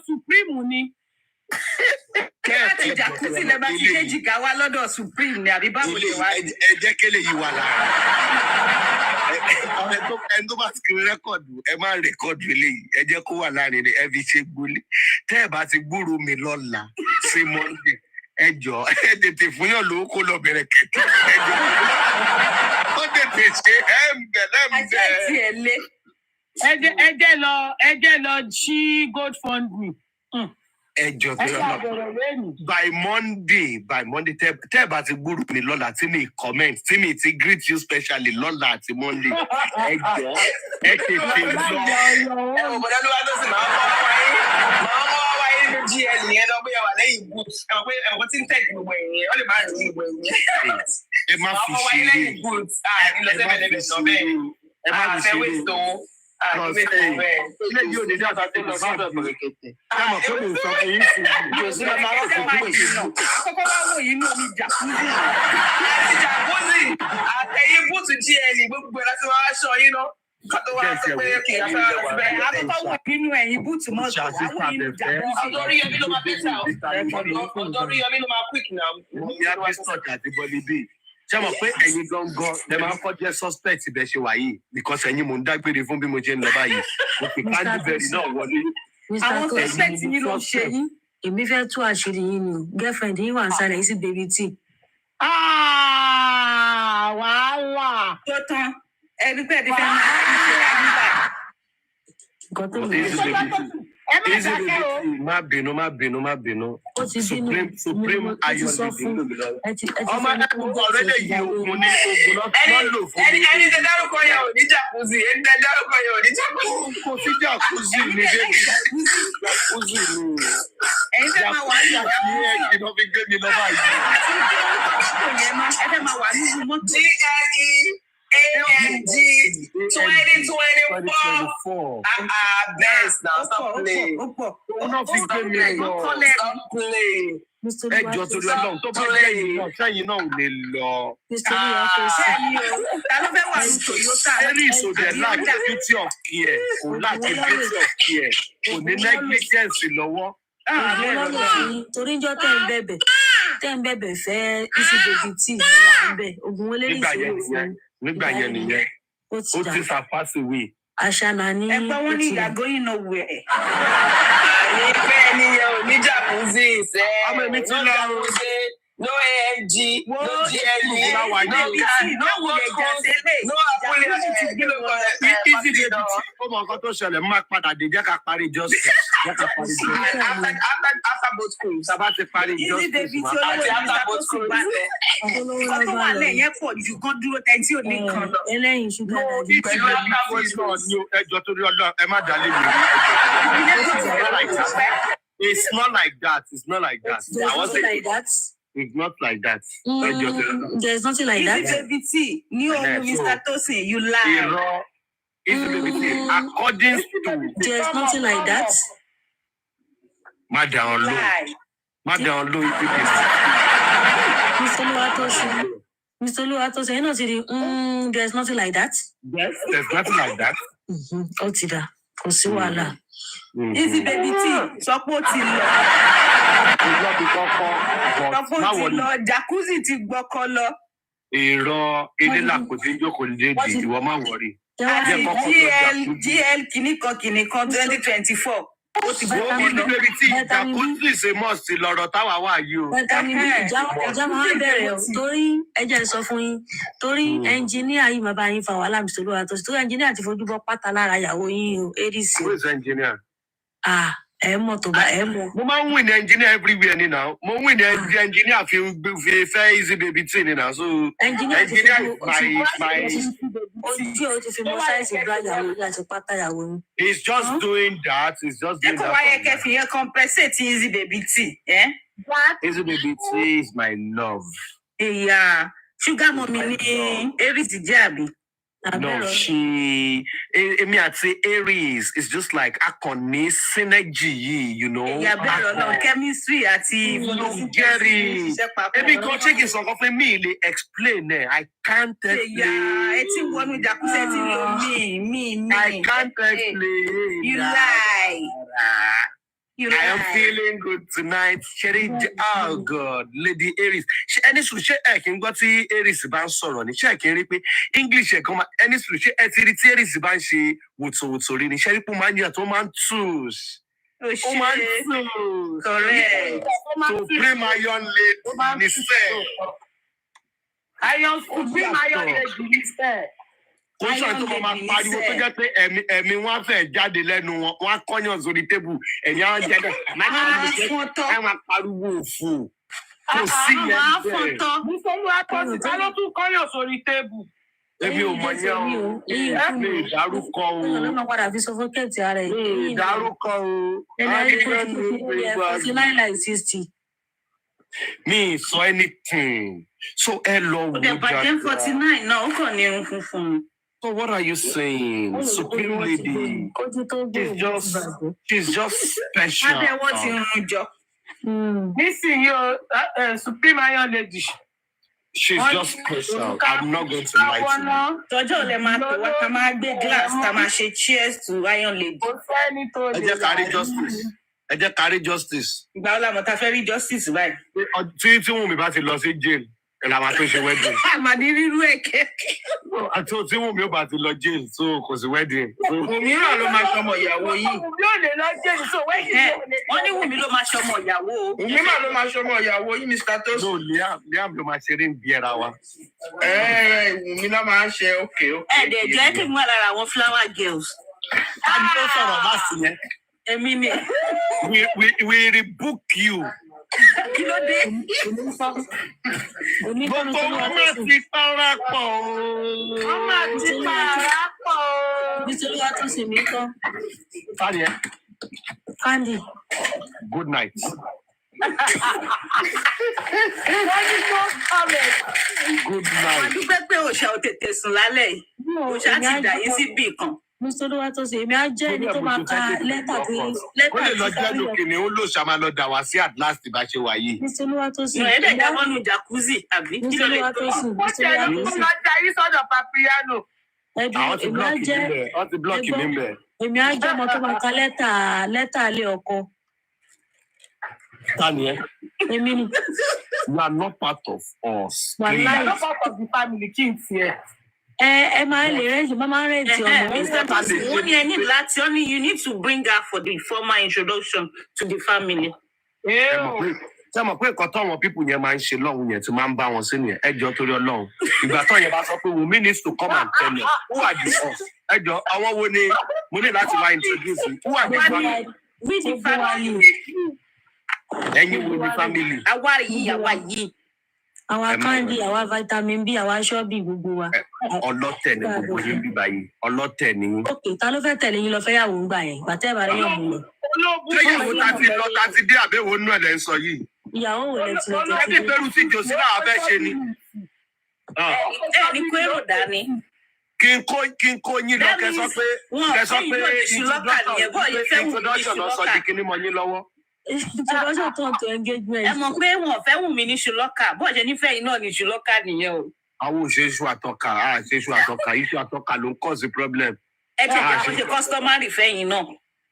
Supreme ni. Láti jacuzzi lẹ bá ti dé jìgá wá lọ́dọ̀ Supreme ni àbí báwo lè wá. Ẹ jẹ́ kí eléyìí wà lára. Ẹni tó bá ti kiri rẹ́kọ̀dù, ẹ máa rẹ́kọ̀dù eléyìí. Ẹ jẹ́ kó wà láàrin rẹ̀, ẹ fi ṣe gbólé. Tẹ́ ẹ bá ti gbúrò mi lọ́la sí Monday, ẹ jọ̀ọ́ ẹ tètè fún yàn lówó kó lọ bẹ̀rẹ̀ kẹ̀kẹ́. Ó tètè ṣe Ajá ti ẹ̀ lé. Ẹ jẹ́ lọ ṣí GoFundMe. Ẹ jọ̀ọ́ tó yọ lọ. By Monday, tẹ́ ẹ bá ti gbúrò mi lọ́la tí mi comment, tí mi ti greet you specially lọ́la àti Monday. Ẹ jọ̀ọ́ ẹ tètè lọ. Ẹ wò bọ̀dọ̀ ló wá tó sì máa mọ́ wáyé nínú GL yẹn lọ bóyá wà lẹ́yìn boot. Ẹ mọ̀ pé ẹ̀wọ̀n tí ń tẹ̀ gbogbo ẹ̀yìn ó lè máa rìn gbogbo ẹ̀yìn. Ẹ má fi Ọmọ wáyé ṣeré. lẹ́yìn boot. Ìlọsẹ̀bẹ̀lẹ̀bẹ̀ sọ bẹ́ẹ̀. Ẹ má fi Àfẹ́wé ṣeré. tó. Ilé yóò ní dáadáa tó lọ sọ́dọ̀ bẹ̀rẹ̀kẹ̀tẹ̀. Ẹ mọ̀ pé mo sọ fún yín sí i. Yóò sí ọmọ aráàlú tó wẹ̀ sí náà. Àkọ́kọ́ wá wò yín ní omi jacuzzi. Àti jacuzzi àtẹ̀yìn búùtù GL gbogbo ẹ̀ láti wá aṣọ yín náà. Kátó wá sọ pé kì í afẹ́ rẹ̀ síbẹ̀. Àkọ́kọ́ wò nínú ẹ̀yìn búùtù mọ́tò. Àwọn yìí ní jacuzzi. Ọ̀dọ́ Oríyọmí ló máa pẹ́sà. Ọ̀dọ́ Oríyọmí ló máa quick now. Mo ní Abistok àti Bọ́lí bíi. Ṣé mo pé ẹ̀yin gangan lè máa ń kọ́ jẹ́ suspect ibẹ̀ ṣe wà yìí because ẹ̀yin mò ń dágbére fún bí mo ṣe ń lọ báyìí. Mo fi Canterbury náà wọlé. Àwọn suspect yín ló ṣe yín. Èmi fẹ́ tú àṣírí yín ni girlfriend yín wà ń sáré yín sí baby tea. Wàhálà. Tó tán ẹni pé ẹni fẹ́ máa ń ṣe àyíká. Nǹkan tó ń Easy baby, má bínú. Ó ti bínú. Supreme ayọ̀ sọ ní fún bínú mi lọ. ẹ ti Ọmọ ọ̀rẹ́ lè yí ogun ní ogun náà lò fún mi. Ẹni tẹ dárúkọ yẹn ò ní jacuzzi. Ẹni tẹ dárúkọ yẹn ò ní jacuzzi. Kò sí jacuzzi ní bébí. Jacuzzi ni. Ẹ̀yin fẹ́ máa wà ní ìyàwó. Jacuzzi ẹ̀jìn náà fi gbé mi lọ báyìí. Ẹ fẹ́ máa wà nínú mọ́tò. AMG 2024. Best now. Stop playing. Wọ́n fi gbé mi lọ. Stop playing. Ẹjọ́ torí Ọlọ́run tó bá jẹ́ yìí náà sẹ́yìn náà ò lè lọ. Ta ló fẹ́ wà ní Toyota? Ẹ̀rí ìsòdẹ̀ láti beauty of care. Kò láti beauty of care. Kò ní negligence lọ́wọ́. Torí njọ́ tẹ́ ń bẹ̀bẹ̀ fẹ́ isi baby tea ní wà ń bẹ̀. Ògùn wọlé ní ìṣòro fún Nígbà yẹn nìyẹn. Ó ti surpass away. àṣà náà ní. Ẹgbẹ́ wọn ní ìyàgò yìí náà wẹ̀. Ìfẹ́ ẹniyẹn ò ní jacuzzi ṣe. Ọmọ mi ti lọ. No AMG, no GL, no car, no workers, no Apple. Easy baby tí ó mọ nǹkan tó ṣẹlẹ̀ máa padà dé jẹ́ ká parí justice. After both schools. Sábà ti parí Easy justice. baby tí olówó ìgbà tó sùn bá tẹ̀. Ọkọ̀ wà lẹ́yìn pọ̀ jù kan dúró tẹ́ tí ò ní kan lọ. Ẹlẹ́yin ṣúgà náà. Easy baby tí náà ní ẹjọ́ torí Ọlọ́run ẹ má dálé mi. It's not like that. It's not like that. There's nothing like that. It's not like that. There's nothing like that. Easy baby T. New Mr. Tosin, you lie. Easy baby T. According to... There's nothing like that. Madam Lo. Madam Lo, Mr. Luatosin, you know, there's nothing like that. Yes, there's nothing like that. Otida, Kosiwala. Easy baby T. Support him. Jacuzzi ti gbọ́kọ́ lọ. Irọ́ ilé làkòtí jókòó lédi ìwọ máa wọrí. GL kìnnìkan 2024. Ó ti gbọ́ lọ. Jacuzzi is a must lọ́rọ̀ táwa wà yìí o. Ìjà máa bẹ̀rẹ̀ o. Torí ẹjẹ́ sọ fún yín. Torí ẹnjìníà yìí máa bá yín fa wàhálà Mr. Luatosin. Torí ẹnjìníà ti fojú bọ́ pátá lára ìyàwó yín o. Who is engineer? Ẹ mọ̀ tó bá ẹ mọ̀. Mo máa ń win engineer everywhere ni now. Mo win engineer fi fẹ́ easy baby tí ni now. So engineer is my. Ojú ẹ̀ o ti fi mọ sáìsì ìgbà ìyàwó yín àti pátá ìyàwó yín. He's just doing that. He's just doing that. Ẹ kò wáyé kẹfì yẹn compensate easy baby tí. Easy baby tí is my love. Ìyá sugar mommy ni Aries jẹ́ àbí? No, Emi àti Aries is just like akọni synergy, you know. Yeah, better chemistry àti Jerry. Emi go check it something for me. They explain it. I can't explain. Yeah, it's one with Jacuzzi. Me. I can't explain. You lie. I am feeling good tonight. Sherry, oh God, Lady Aries. Any solution I can go to Aries ban sọ̀rọ̀ ni. She can repeat English come any solution Aries ban she would so ni. Sherry pu man ya to man choose. Oh shit. Correct. So Supreme Iron Lady ni say. Supreme Iron Lady ni say. Kò sọ tó máa pariwo tó jẹ́ pé ẹ̀mí wọn fẹ́ jáde lẹ́nu wọn wọ́n á kọ́yàn sórí tébù ẹ̀yìn àwọn jẹ́dẹ̀ máa pariwo òfò kò sí yẹn bẹ́ẹ̀. Nítorí àtọ́sí ká ló tún kọ́yàn sórí tébù. Èmi ò mọ̀ yẹn o, mi ìdárúkọ o. Ọlọ́run padà fi sọ fún kẹ́ẹ̀tì ara ẹ̀. Mi ìdárúkọ o. Mi sọ anything. So ẹ lọ wò jáde. Ọ̀dẹ̀ 49 náà ó kàn ní irun funfun. So what are you saying, Supreme Lady? She's just special. Adé wọ́n ti rún jọ. Nísìnyí o, Supreme Iron Lady. She's just special. I'm not going to lie to you. Tọ́jọ́ lẹ máa tó wá ká máa gbé glass ká máa ṣe cheers to Iron Lady. Ẹ jẹ́ ká rí justice. Ẹ jẹ́ ká rí justice. Ìgbà wo la mọ̀ ta fẹ́ rí justice báyìí? Tí Wùnmí bá ti lọ sí jail. Ela máa tó ṣe wedding. Àmàdí rírú èké. Àti tí Wùnmí ò bá ti lọ jail so kò sí wedding. Wùnmí náà ló máa ṣọmọ ìyàwó yìí. Wùnmí ò lè lọ jail so wedding. Wọ́n ní Wùnmí ló máa ṣọmọ ìyàwó. Wùnmí náà ló máa ṣọmọ ìyàwó yìí Mr. Tosin. No, Liam ló máa ṣeré ń bí ẹra wa. Wùnmí náà máa ń ṣe okay. Ẹ̀dẹ̀ jẹ́ kí n wà lára àwọn flower girls. Àbí tó sọ̀rọ̀ láti yẹn. Èmi ni. We rebook you. Kí ló dé? Gbogbo wọn máa ti para pọ̀ o. Wọ́n máa ti para pọ̀ o. Mr. Luatosin mi kọ́. Fáàlì ẹ̀. Candy. Good night. Good night. Wọ́n dúpẹ́ pé òòṣà ò tètè sùn lálẹ́ yìí. Òòṣà ti dà yín sí bì kan. Mr. Luatosin èmi á jẹ́ ẹni tó máa ka lẹ́tà tí. Ó lè lọ jẹ́ lókè ni ó lò ṣàmà lọ dà wá sí at last bá ṣe wà yìí. Mr. Luatosin. Ẹ̀ẹ́dẹ̀ jábọ́ nu jacuzzi àbí kí ló lè tó? Wọ́n ṣe ẹni tó máa da yín sọ́dọ̀ Papiano. Àwọn ti blọ́ọ̀kì níbẹ̀. Wọ́n ti blọ́ọ̀kì níbẹ̀. Èmi á jẹ́ ọmọ tó máa ka lẹ́tà ilé ọkọ. Ta ni ẹ? Èmi ni. You are not part of us. You are not part of the family kí n tiẹ̀. Ẹ máa lè rẹ́ǹtì, máa rẹ́ǹtì ọmọ. Mr. Tosin, ó ní ẹni láti only you need to bring her for the formal introduction to the family. Ṣé mọ̀ pé nǹkan táwọn pípù yẹn máa ń ṣe lọ́hùn yẹn tí máa ń bá wọn sí nìyẹn ẹjọ́ torí Ọlọ́run. Ìgbà tó yẹn bá sọ pé Wùnmí needs to come and tell me who are the us? Ẹjọ́ àwọn wo ni mo ní láti wá introduce you? Who are the family? We the family. Ẹ̀yin wo ni family? Àwa yìí. Àwa Candy, àwa vitamin B, àwa ṣọ́ọ̀bì gbogbo wa. Ọlọ́tẹ̀ ni gbogbo yín bí báyìí. Ọlọ́tẹ̀ ni yín. Ok, ta ló fẹ́ tẹ̀lé yín lọ fẹ́yàwó ń gbà yẹn? Gbàtẹ́ ìbàrẹ̀ yóò mú lọ. ìyàwó ta ti lọ ta ti dé àbẹ̀wò nínú ẹ̀ lẹ́ ń sọ yìí. ìyàwó wò lẹ ti lọ ẹ ti pẹ̀lú tí jòsí náà fẹ́ ṣe ni. ẹ ní kó èrò dání. kí n kó yín lọ kẹsọ pé introduction lọ sọ di kíní mọ yín lọ́wọ́. introduction tó ń tó engagement. ẹ mọ̀ pé wọn fẹ́ wù mí ní ṣùlọ́kà bó ṣe nífẹ̀ẹ́ yìí náà ní ṣùlọ́kà nìyẹn o. àwọn òṣèṣù àtọkà iṣu àtọkà ló ń cause problem. ẹ ti kí àwọn ṣe customary fẹ́yìn náà.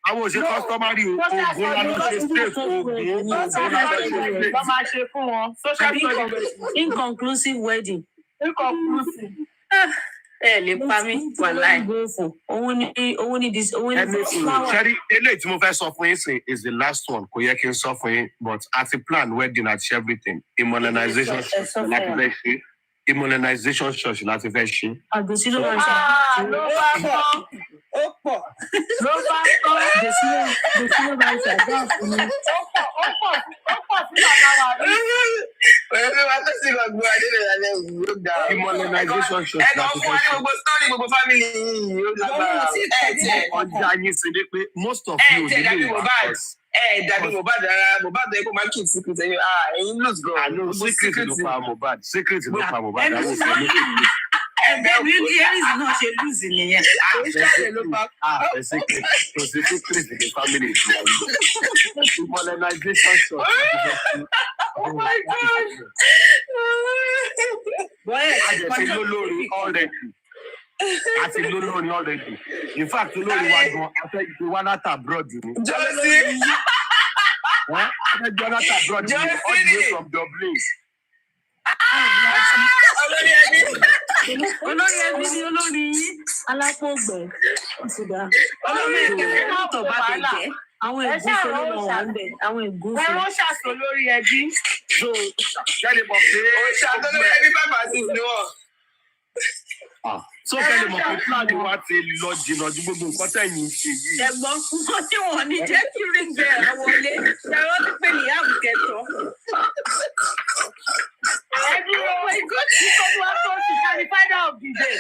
àwọn òṣè customary oògùn lánàá ṣe state oògùn lọ́ máa ṣe fún wọn social studies. Inconclusive wedding. Inconclusive. ẹ lè pa mí wàláì. òun ni ṣẹ́rí eléyìí tí mo fẹ́ sọ fún yín sìn is the last one kò yẹ kí n sọ fún yín but àti plan wedding àti everything immunization láti fẹ́ ṣe immunization church láti fẹ́ ṣe. àgbèsí ló máa ń ṣe. ló bá tọ́ ó pọ̀ ló bá tọ́ àgbèsí ló máa ń ṣe àgbà fún mi. ó pọ̀ sí bàbá wa rí. pẹ̀lú wa tó sì lọ gbọ́ adé lálẹ́ yìí ó ga. immunization church láti fẹ́ ṣe. gbogbo sọ́ọ̀rì gbogbo fámìlì yìí ó lágbára. ọjà yín sí ni pé most of you ẹ dàbí Mohbad rárá Mohbad ẹ kó máa kí ìsìnkú sẹ́yìn ẹ̀yin lose gan. àná secret ló pa Mohbad àwọn òfin ní secret. ẹgbẹ́ mi ní aries náà ṣe lose nìyẹn. secret kò sí secret ní family ìtura immunization church. Oh my God. àti lólórí already in fact olórí wa gan afẹ́ ìgbé wa láta abroad ni. jọ́sí. afẹ́ ìgbé wa láta abroad ni all the way from Dublin. olórí ẹbí ni olórí alápògbẹ ìṣúdà. olórí ẹbí tó bá bẹ̀jẹ̀. àwọn ìgúnfẹ́ ló wọ̀ wọ́n bẹ̀ àwọn ìgúnfẹ́. ẹ wọ́n ṣàṣọ lórí ẹbí. so kẹ́lẹ́ mọ̀ pé. ṣàtọ́ lórí ẹbí bàbá sí ni wọ́n. so kẹ́lẹ́ mọ̀ pé plan wa ti lọ jìnnà ju gbogbo nǹkan tẹ̀yìn ń ṣe yìí. ẹ̀gbọ́n wọn tí wọn ní jẹ́ kí ring bell wọlé ṣàrọ ti pè ní ààbò kẹtọ. ẹbí owó ìgò tí kò wá tó ti kárí father of the day.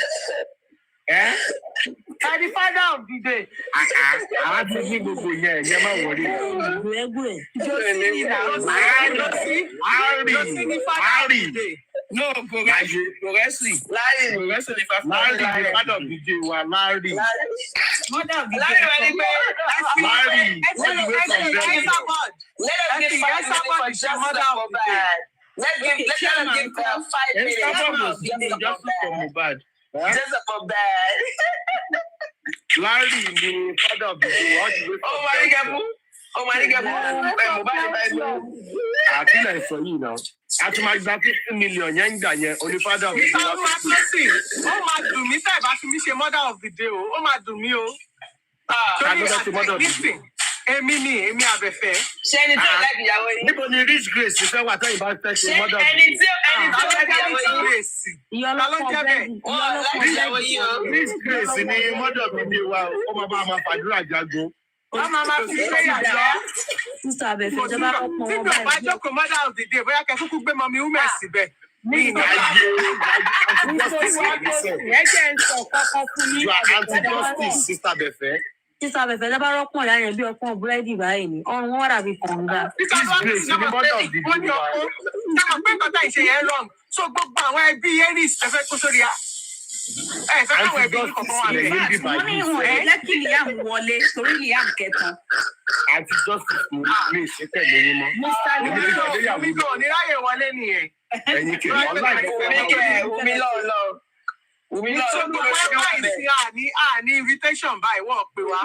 kárí father of the day. àá ti ní gbogbo yẹn ẹ má wọlé. ẹgbẹ́ jọ́sí ní Larry. No, progressively. Larry the father of the day wa Larry. mother of the day. Larry Larry. Let us give 5 minutes for justice for Mohbad. Let them give 5 minutes. Justice for Mohbad. Justice for Mohbad. Larry the father of the day all the way from àkílẹ̀ ìsọ yìí náà a tún máa gba 50 million yẹn ń gbà yẹn onífádà mi. ó máa dùn mí tẹ́ ẹ̀ bá fi mí ṣe mother of the day o ó máa dùn mí o. èmi àbẹ̀fẹ́. ṣé ẹni tí ó láti ìyàwó yìí. níbo ni rich grace ti fẹ́ wà tẹ́yìn bá fẹ́ ṣe mother of the day. ẹni tí ó láti ìyàwó yìí. ìyọlọ́kọ̀ bẹ́ẹ̀ rich grace ni mother of the day wa ó máa bá a máa fàdúrà jagun. wọ́n máa fi ṣe ìyàjọ́. sísá abẹ́fẹ́ ìjọba ọkọ̀ wọn tí bá jókòó mother of the day bóyá kẹ́ kúkú gbé mọ́mí women síbẹ̀. ẹ jẹ́ ń sọ kọ́kọ́ fún mi. you are anti-justice sister Befe. sísá abẹ́fẹ́ ìjọba ọkọ̀ ìyá yẹn bí ọkọ̀ búrẹ́dì báyìí ni ọrùn wọn dàbí kànga. pé kọ́tà ìṣe yẹn wrong so gbogbo àwọn ẹbí aries ẹ fẹ́ kó sórí a. ẹ fẹ́ káwọn ẹbí kọ̀ọ̀kan wà bẹ́ẹ̀. wọ́n ní ìwọ̀n ẹ̀ lẹ́kì Liam wọlé torí Liam kẹtàn. Anti-justice mo lè ṣe tẹ̀lé yín mọ́. mi kò ní ráyè wọlé nìyẹn. ẹ̀yin kì í ọ̀la ìfẹ́ Wùmí lọ́ọ̀lọ́. gbogbo báyìí sí àní invitation báyìí wọ́n pè wá.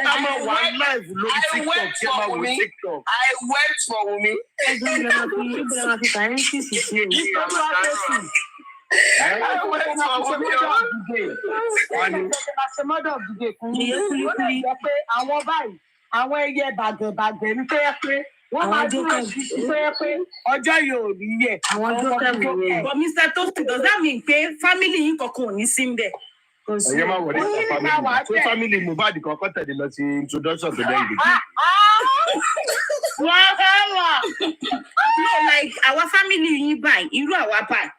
a máa wà live lórí TikTok kí a máa wò TikTok. I went for Wùmí. ẹgbẹ́ ìjọba fi kàrẹ́ńsì sí sí o. Àwọn báyìí, àwọn ẹyẹ bàgẹ̀bàgẹ̀ ní tó yẹ pé wọ́n máa dúró sí tó yẹ pé ọjọ́ yóò rí yẹ. Àwọn ọjọ́ kẹ́mi. But Mr. Tosin, does that mean pé family yín kankan ò ní sí ń bẹ̀? ẹ̀yẹ́ máa wọlé fún family tó family Mohbad kankan tẹ̀lé lọ sí introduction to them. No, like our family yín báyìí, irú àwa báyìí.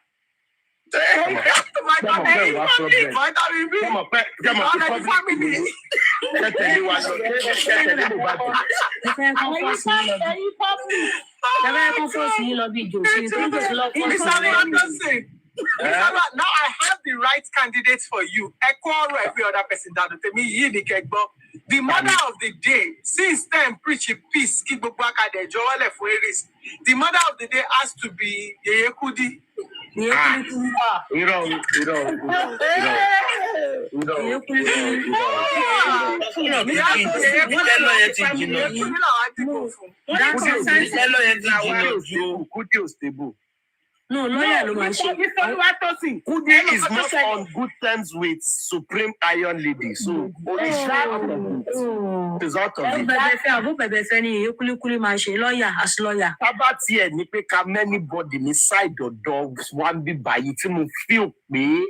Now I have the right candidate for you. Every other person that to me, the mother of the day, since then preach a peace, the mother of the day has to be Yeye Kudi. No, lawyer Kudi is not on good terms with Supreme Iron Lady. So it's out of it. Lawyer as lawyer. About here, ni pe ka anybody ni side dogs one be by it mo feel pe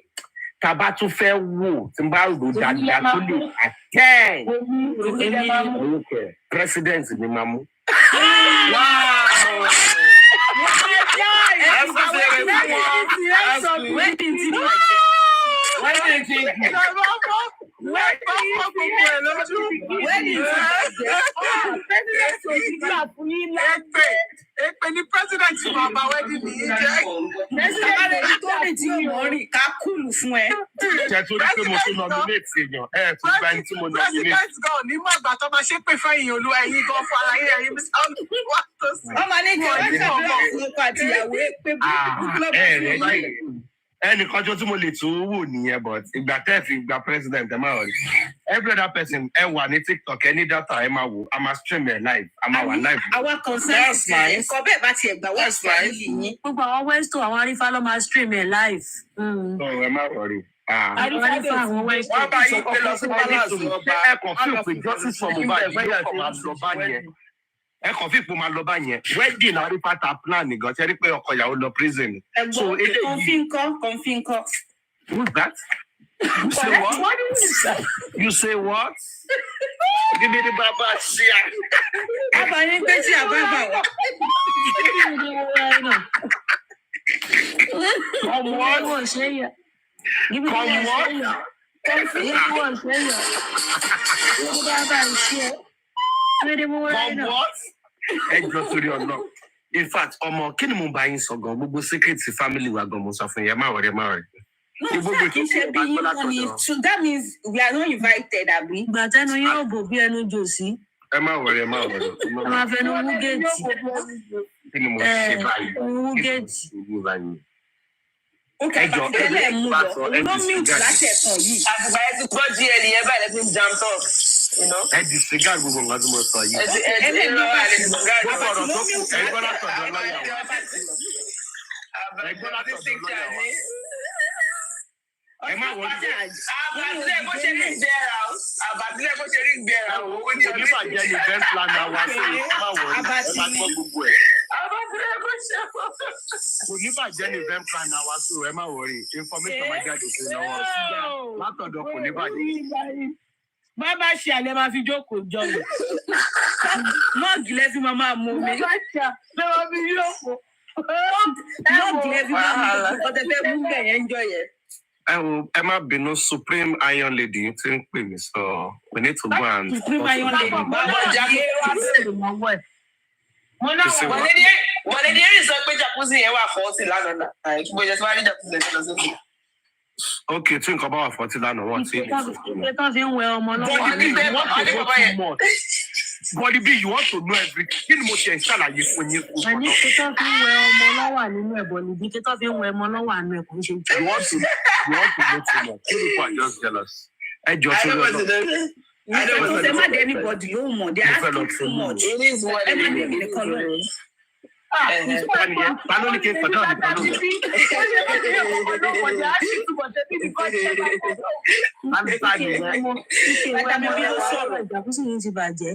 taba tún fẹ́ wò tí n bá rò dáadáa tó lè attend. Okay. President ni mamu. Wow. Any president baba wedding ni ẹnìkan tó tún mo lè tún wò nìyẹn but ìgbà tẹ́ fi gba president ẹ máa wọ̀ every other person ẹ wà ní TikTok ẹ ní data ẹ máa wò a máa stream ẹ live a máa wà live. Our concern is nǹkan bẹ́ẹ̀ bá tiẹ̀ gbà wá sí yìí. Gbogbo àwọn Westo àwọn arífá ló máa stream ẹ live. Ẹ má wọrí. Arífá àwọn Westo. Wọ́n bá yín pé lọ sí palace ọba ẹ kàn fún ìpè justice for Mohbad yìí kò máa lọ bá yẹn. Ẹ kàn fún ìpò máa lọ bá yẹn wedding arífá ta plan nìkan ṣe rí pé ọkọ ìyàwó lọ prison. So confirm. Who's that? You say what? What is that? You say what? Give me the baba share. Baba ni pe ti ababa wa. Come what? Come what? Ẹjọ́ torí ọ̀nà. In fact, ọmọ kí ni mo bá yín sọ gan gbogbo secret family wa gan mo sọ fún yẹn má wọrí. No, so that means we are not invited, Abi. But I know you're Bobby and Josie. Ẹ má wọrí. I'm having a Wugate. Kí ni mo ṣe báyìí? Wugate. Okay, no mute láti ẹ̀kan yìí. Àbùkà ẹ ti gbọ́ díẹ̀ nìyẹn báyìí lẹ́sìn jam talk. Ẹ disregard gbogbo nǹkan tí mo sọ yìí. Ẹ má wọlé. Àbàtìlẹ̀ bó ṣe rí ìgbéra. Owó ní oníbàjẹ́ ní event planner wa sí ẹ má wọlé. Ẹ má gbọ́ gbogbo ẹ̀. Àbàtìlẹ̀ bó ṣe oníbàjẹ́ ní event planner wa sí ẹ má wọlé. Information máa jáde sí lọ́wọ́. Látọ̀dọ̀ kò ní bàjẹ́. Bàbá ṣe àlẹ́ máa fi jókòó jọlọ. Mọ́ọ̀gì lẹ́fí máa mú mi. Bàbá ṣe àlẹ́ máa fi jókòó. Mọ́ọ̀gì lẹ́fí máa mú mi. Ọ̀tẹ̀ fẹ́ mú bẹ̀yẹn ń jọ yẹn. Ẹ má bínú Supreme Iron Lady tí ń pè mí so we need to go and. Supreme Iron Lady. Bàbá jáde wá sí ìmọ̀wọ́ ẹ̀. Wọ̀lẹ́dí ẹ̀rí sọ pé jacuzzi yẹn wà fọ́ọ̀tì lánàá. Àìkú bóyá tí wọ́n á rí jacuzzi yẹn lọ sí. Ok, tí nǹkan bá wà fọ́ọ̀tì lánàá wọ́n ti. Ṣé tán fi ń wẹ ọmọ lọ́wọ́ àná? Bọ́dí bí you want to know everything. Kí ni mo ṣe ṣàlàyé fún yín? Àní ṣé tán fi ń wẹ ọmọ lọ́wọ́ nínú ẹ̀bọ̀ níbi ṣé tán fi ń wẹ ọmọ lọ́wọ́ àná ẹ̀kọ́ ń ṣe jù. You want to know too much. People are just jealous. Ẹ jọ tó lọ. Ṣé má dé anybody ló mọ̀? They are asking too much. Ẹ má dé mi nìkan lọ. Tanu ni kí n kọjá ọ̀dùn kan lónìí. Ìjàkúsí yìí ti bàjẹ́.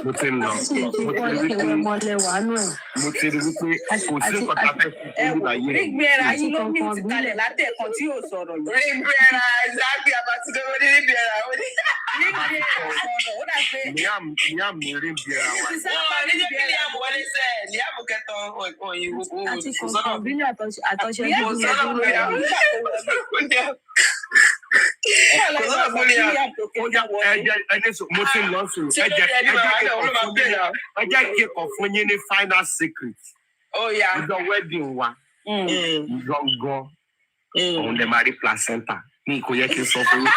Mo ti ń lọ. Mo ti rí wípé kò sí ọ̀tá fẹ́ fún ìlú ayé. Rígbẹ́ra yín ló mí ti kalẹ̀ látẹ̀kan tí yóò sọ̀rọ̀ yìí. Rígbẹ́ra exactly àbátúndé wọ́n ní rígbẹ́ra. Rígbẹ́ra sọ̀rọ̀ ó dà pé. Liam ní rígbẹ́ra wa. Níjẹ́ bí Liam wọlé sẹ́ Liam kẹtọ òyìnbó. Àti kọ̀ọ̀kan bí ní àtọ̀ṣe bí Final secret. Oh yeah. The wedding one. Go. On the marry placenta. Me ko yẹ kí n sọ fún yín.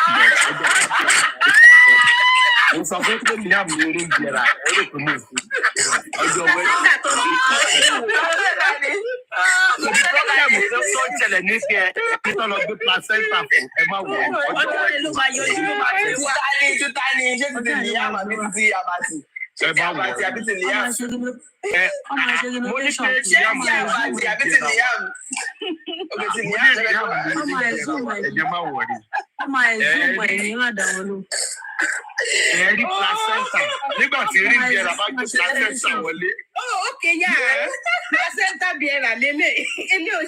Mo sọ fún pé mi àmì orí ń jẹrà. Ó lè pè mí sí. Ọjọ́ wedding. The problem is the so chẹlẹ̀ ní kí ẹ kí tọ́ lọ gbé placenta fún ẹ má wọ̀ ọjọ́ wedding. Ló máa yọjú ló máa ṣe wá. Tútání ṣé ti di ìyá àbí ti àbàtì? Ẹ bá wọ̀ àbàtì àbí ti ìyá. Mo ní Ṣé ìyá àbàtì àbí ti ìyá? Òkè ti ìyá ẹ̀jẹ̀ máa wọ̀ rí. ọmọ ẹ̀sùn ìwà ẹ̀yìn má dà wọ́n lò. Ẹ̀rí placenta nígbà tí rí ìjẹra bá gbé placenta wọlé. Okay, yeah. Placenta biera lele.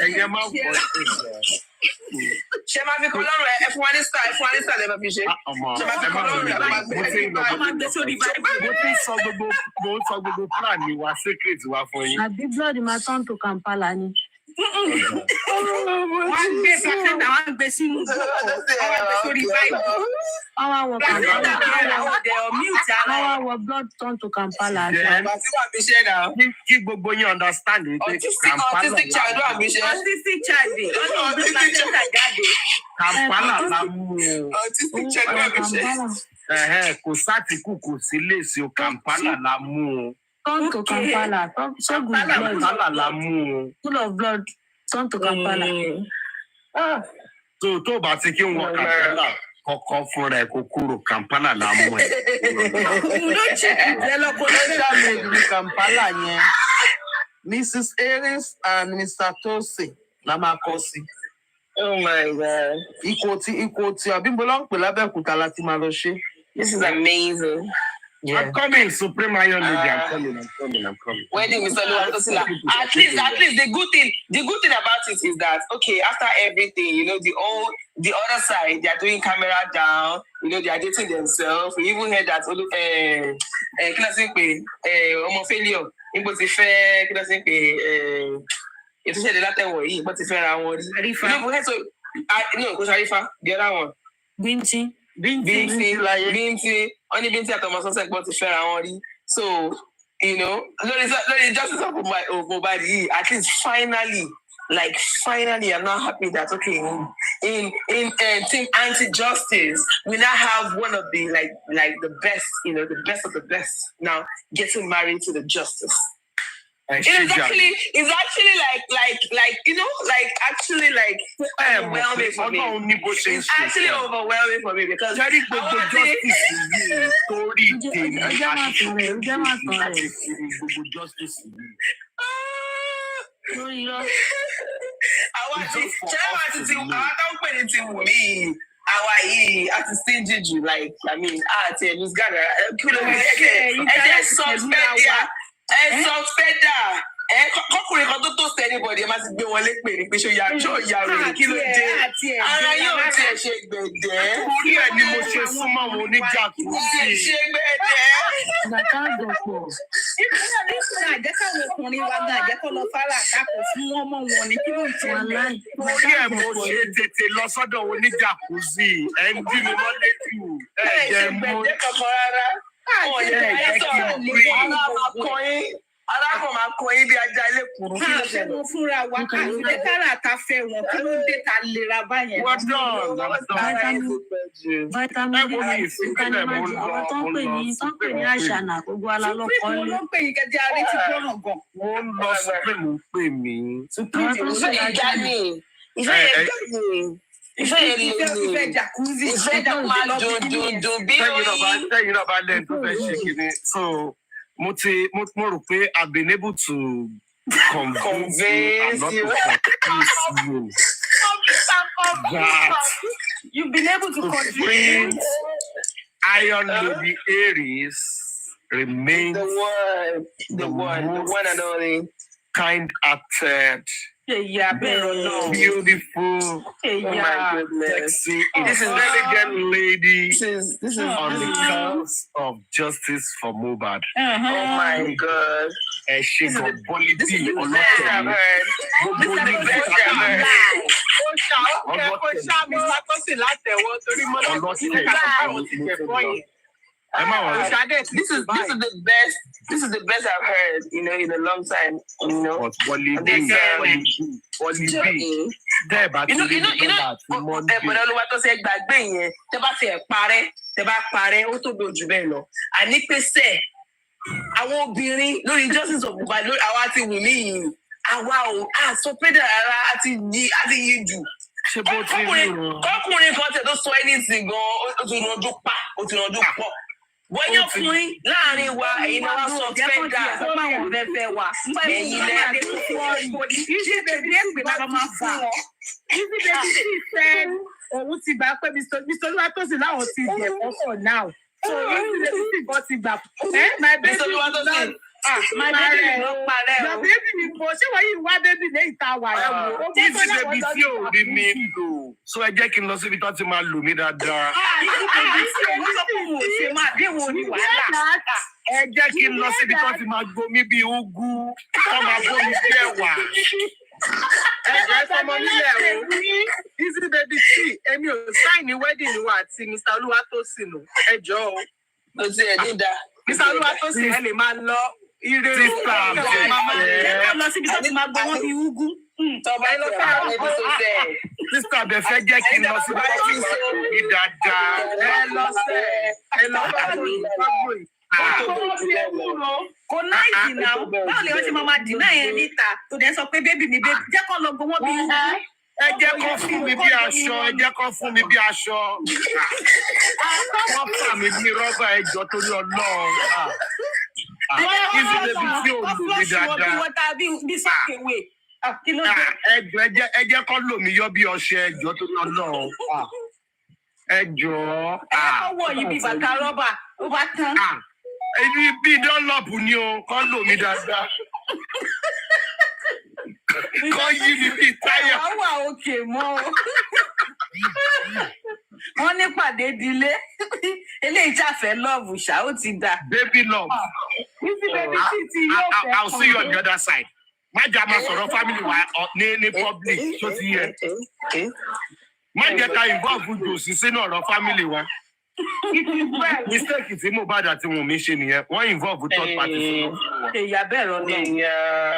Ẹ̀yẹ máa wọ̀ rí. Ṣé máa fi kọ́ lọ́rùn ẹ fún wa ní star lè máa fi ṣe? Ṣé máa fi kọ́ lọ́rùn ẹ máa gbé sórí báyìí? Mo ti sọ gbogbo plan mi wá secret wá fún yín. Àbí blood máa turn to Kampala ni. Wọ́n gbé placenta, wọ́n gbé sínú wọ́n gbé sórí báyìí. Àwọn àwọ̀ Kampala. Àwọn àwọ̀ blood turn to Kampala. Àbàtì wà fi ṣe náà. Kí gbogbo yín understand it. Autistic child wà fi ṣe. Autistic child. Wọ́n gbé placenta jáde. Kampala la mú o. Autistic child wà fi ṣe. Kò sátìkù kò sí lèsì o Kampala la mú o. Turn to Kampala. So good blood. Kampala la mú o. Full of blood. Turn to Kampala. Tó bá ti kí n wọ Kampala kọ́kọ́ fúnra ẹ̀ kó kúrò Kampala la mú ẹ̀. Ló ṣe ní Kampala yẹn. Mrs. Aries and Mr. Tosin la máa kọ́ sí. Oh my God. Iko tí Abímbọ́lá ń pè lábẹ́òkúta láti máa lọ ṣe. This is amazing. Yeah. I'm coming, Supreme Iron Lady. I'm coming. Wedding, Mr. Luwatosila. At least the good thing about it is that after everything, the other side, they are doing camera down, they are dating themselves. We even heard that homophobia, the other one. Binti, only Binti at Thomas but to share our so the justice of Mohbad, at least finally I'm not happy that in Team Anti-Justice we now have one of the the best, the best of the best now getting married to the justice. It's actually overwhelming for me. It's actually overwhelming for me because àti stage jù àti ẹ̀lús gàdà kọkùnrin kan tó sí anybody ẹ má ti gbé wọn lépè ní pé ṣó ya rè kí ló dé ara yóò tiẹ̀ ṣe gbẹ̀dẹ́. Orí ẹ̀ ni mo ṣe súnmọ́ wọn oníjà kù sí. Ṣe gbẹ̀dẹ́. Bàtà dọ̀pọ̀. Àjẹkáwọn ọkùnrin wa gan àjẹkọ́ lọ fara àkàkọ̀ fún ọmọ wọn ní kí ló ń tẹ̀ láì. Orí ẹ̀ mo ṣe tètè lọ sọ́dọ̀ oníjà kù sí. Ẹ ń bí mi wọ́n létí o. Ẹ ṣe gbẹ̀dẹ́ kankan rárá. Alákọ̀ máa kọ yín bí ajá ilé kùrú. Kí ló ṣe wọn fúnra wa? Àti kára ta fẹ́ wọn, kí ló dé ta lera báyẹn? Vitamin D àwọn tó ń pè ní àṣànà gbogbo alálọ́kọ́ lé. Wọ́n pè yín kẹ́jẹ́ arí ti gbọ́ràn gan. Wọ́n lọ Supreme ń pè mí. Ìfẹ́ ìjà ni. Ìfẹ́ jacuzzi. Ìfẹ́ máa dùn bí oyin. Tẹ́yìn náà bá lẹ́yìn tó fẹ́ ṣe kìíní. So mo rò pé I've been able to convince you that you've been able to convince Iron Lady Aries remains the one and only kind-hearted, beautiful, sexy, intelligent lady on the cause of justice for Mohbad. Oh my God. She got bullied. This is the best I've heard. ṣá mi wá tó sì látẹ̀wọ́ torí mo lọ sí àwọn ti jẹ fọ́ yẹn. This is the best I've heard, in a long time, But Wally B, but Olúwa tó ṣe gbàgbé yẹn, tẹ́ bá ti parẹ́, ó tó dojú bẹ́ẹ̀ lọ. Àní pé sẹ́, àwọn obìnrin lórí justice of Mohbad lórí àwa ti wù mí yìí, àwa ò sọ pé dára àti yí jù. Ọkùnrin kan tẹ̀ tó sọ anything gan, ó ti rànjú pa, ó ti rànjú pọ̀. Bọ́yá ọkùnrin láàrin wa, ẹ̀yin náà wá sọ fẹ́ dà, fẹ́ wa, ẹ̀yin lẹ́yìn. Easy baby said òun ti gbà pé Mr. Oluwatosin láwọn ti jẹ for now. So easy baby bọ́ ti gbà. My baby is not. My baby is not parẹ́ o. Your baby ni mo ṣé wọ́n yìí wá baby lẹ́yìn tá a wà yẹn. Easy baby tí ò rí mi lò. So ẹ jẹ́ kí n lọ síbi tó ti máa lò mí dáadáa. Ẹ jẹ́ kí n lọ síbi tó ti máa gbomi bí úgú, tó máa gbomi bí ẹ̀wà. Ẹ̀jẹ̀ fọmọ nílẹ̀ o. Easy baby tí èmi ò sáìnì wedding wa àti Mr. Oluwatosin o. Ẹ jọ̀ọ́ o. Mo ti ẹ̀ ní da. Mr. Oluwatosin ẹ lè máa lọ ire o. Ẹ lọ síbi tó ti máa gbọ́ wọn bí úgú. Tọ́ba ẹ lọ fẹ́ àwọn ẹbí tó sẹ́. Sísá bẹ̀ fẹ́ jẹ́ kí n lọ síbi tó ti máa lò mí dáadáa. Ẹ lọ fẹ́ kò náìsì náà báwo lè wọ́n ṣe máa dì náà yẹn níta tó dẹ̀ sọ pé bébì mi bébì jẹ́ kó lọ gbọ́ wọ́n bí wúwo. Ẹ jẹ́ kó fún mi bí aṣọ, ẹ jẹ́ kó fún mi bí aṣọ. Wọ́n fà mí bí rọ́bà ẹjọ́ torí Ọlọ́run. Easy baby tí ò lò mí dáadáa. Ẹ jẹ́ kó lò mí yọ bí ọṣẹ ẹjọ́ torí Ọlọ́run. Ẹjọ́. Ẹ kọ́ wọ̀ yìí bí bàtà rọ́bà ó bá tán. Èyí bí dánlọ́pù ni o, kọ́ lò mí dáadáa. Kọ́ yí mi bí táyà. Àwọn wà òkè mọ́ o. Wọ́n ní pàdé dilé. Eléyìí ṣàfẹ́ lọ́ọ̀bù ṣá ó ti dà. Baby love. I'll see you on the other side. Má jà máa sọ̀rọ̀ family wa ní public tó ti yẹ. Má jẹ́ ká involve Jòsí sínú ọ̀rọ̀ family wa. Mistake tí Mohbad àti Wunmi ṣe nìyẹn, wọ́n involve third party. Èyà bẹ́ẹ̀ rọ ní.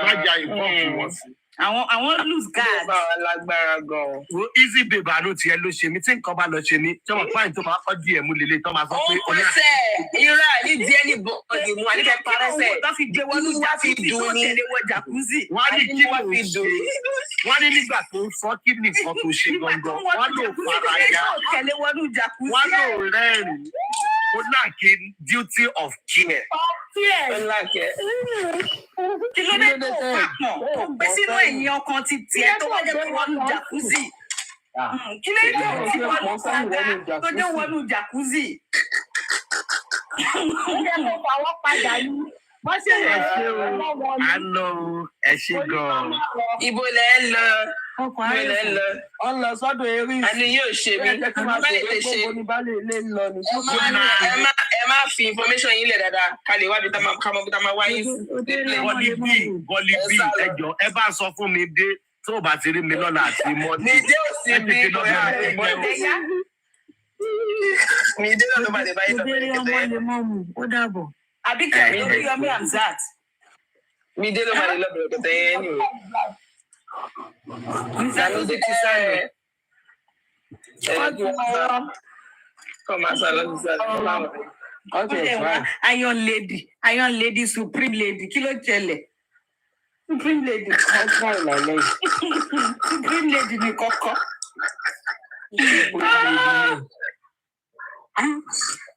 Má jà involve wọn sí. Àwọn lose guard. Lágbára gan. Wo easy babe àánú tiẹ̀ ló ṣe mí tí nǹkan bá lọ ṣe ní. Tí wọ́n pààyàn tó máa kọ́ díẹ̀ mú lélẹ̀ tó máa sọ pé. Ó sẹ́ irú àníjẹ́ ní bọ́ọ̀dì mu àníkẹ́ parẹ́sẹ̀. Tó fi gbé wọnú jacuzzi tó tẹ̀lé wọ jacuzzi. Wọ́n á ní kí ló ṣe. Wọ́n á ní nígbà tó ń sọ kí nìkan tó ṣe gangan. Wọ́n lò fara ya. Wọ́n lò rẹ́rìn-ín. Ó láàkì duty of care. Kí ló dé tó papọ̀? Ó gbé sínú ẹ̀yìn ọkàn ti tiẹ̀ tó wá jẹ́ pé wọnú jacuzzi. Kí ló dé tó ti wọnú padà tó dé wọnú jacuzzi? Àwọn padà ní. Wọ́n ṣe ẹ ṣe o, àlọ́ ẹ ṣe gan-an. Ibo lẹ ń lọ. Ọkùnrin rẹ̀ lọ. Ọ lọ sọ́dọ̀ eré. Àní yóò ṣe mí. Má lè lè ṣe. Ẹ má fi information yín lẹ̀ dáadáa. Ká lè wá bí ká mọ bí tá máa wáyé. Bọ́lí bí ẹjọ́ ẹ bá sọ fún mi dé tó o bá ti rí mi lọ́la àti mọ́tò. Nìdé ò sí bí bóyá ìmọ̀lẹ́yà. Nìdé ló bá lè báyìí lọ́wọ́ ọmọ ó dàbọ̀. Àbí kẹ̀mí lórí Yomi Hamzat. Nìdé ló bá lè lọ́bẹ̀rẹ̀ kẹ̀tẹ̀ yẹn ni o. Nìdé ti sáré. Come on, Okay, Iron lady, supreme lady, kí ló ṣẹlẹ̀? Supreme lady. Supreme lady ni kọ́kọ́.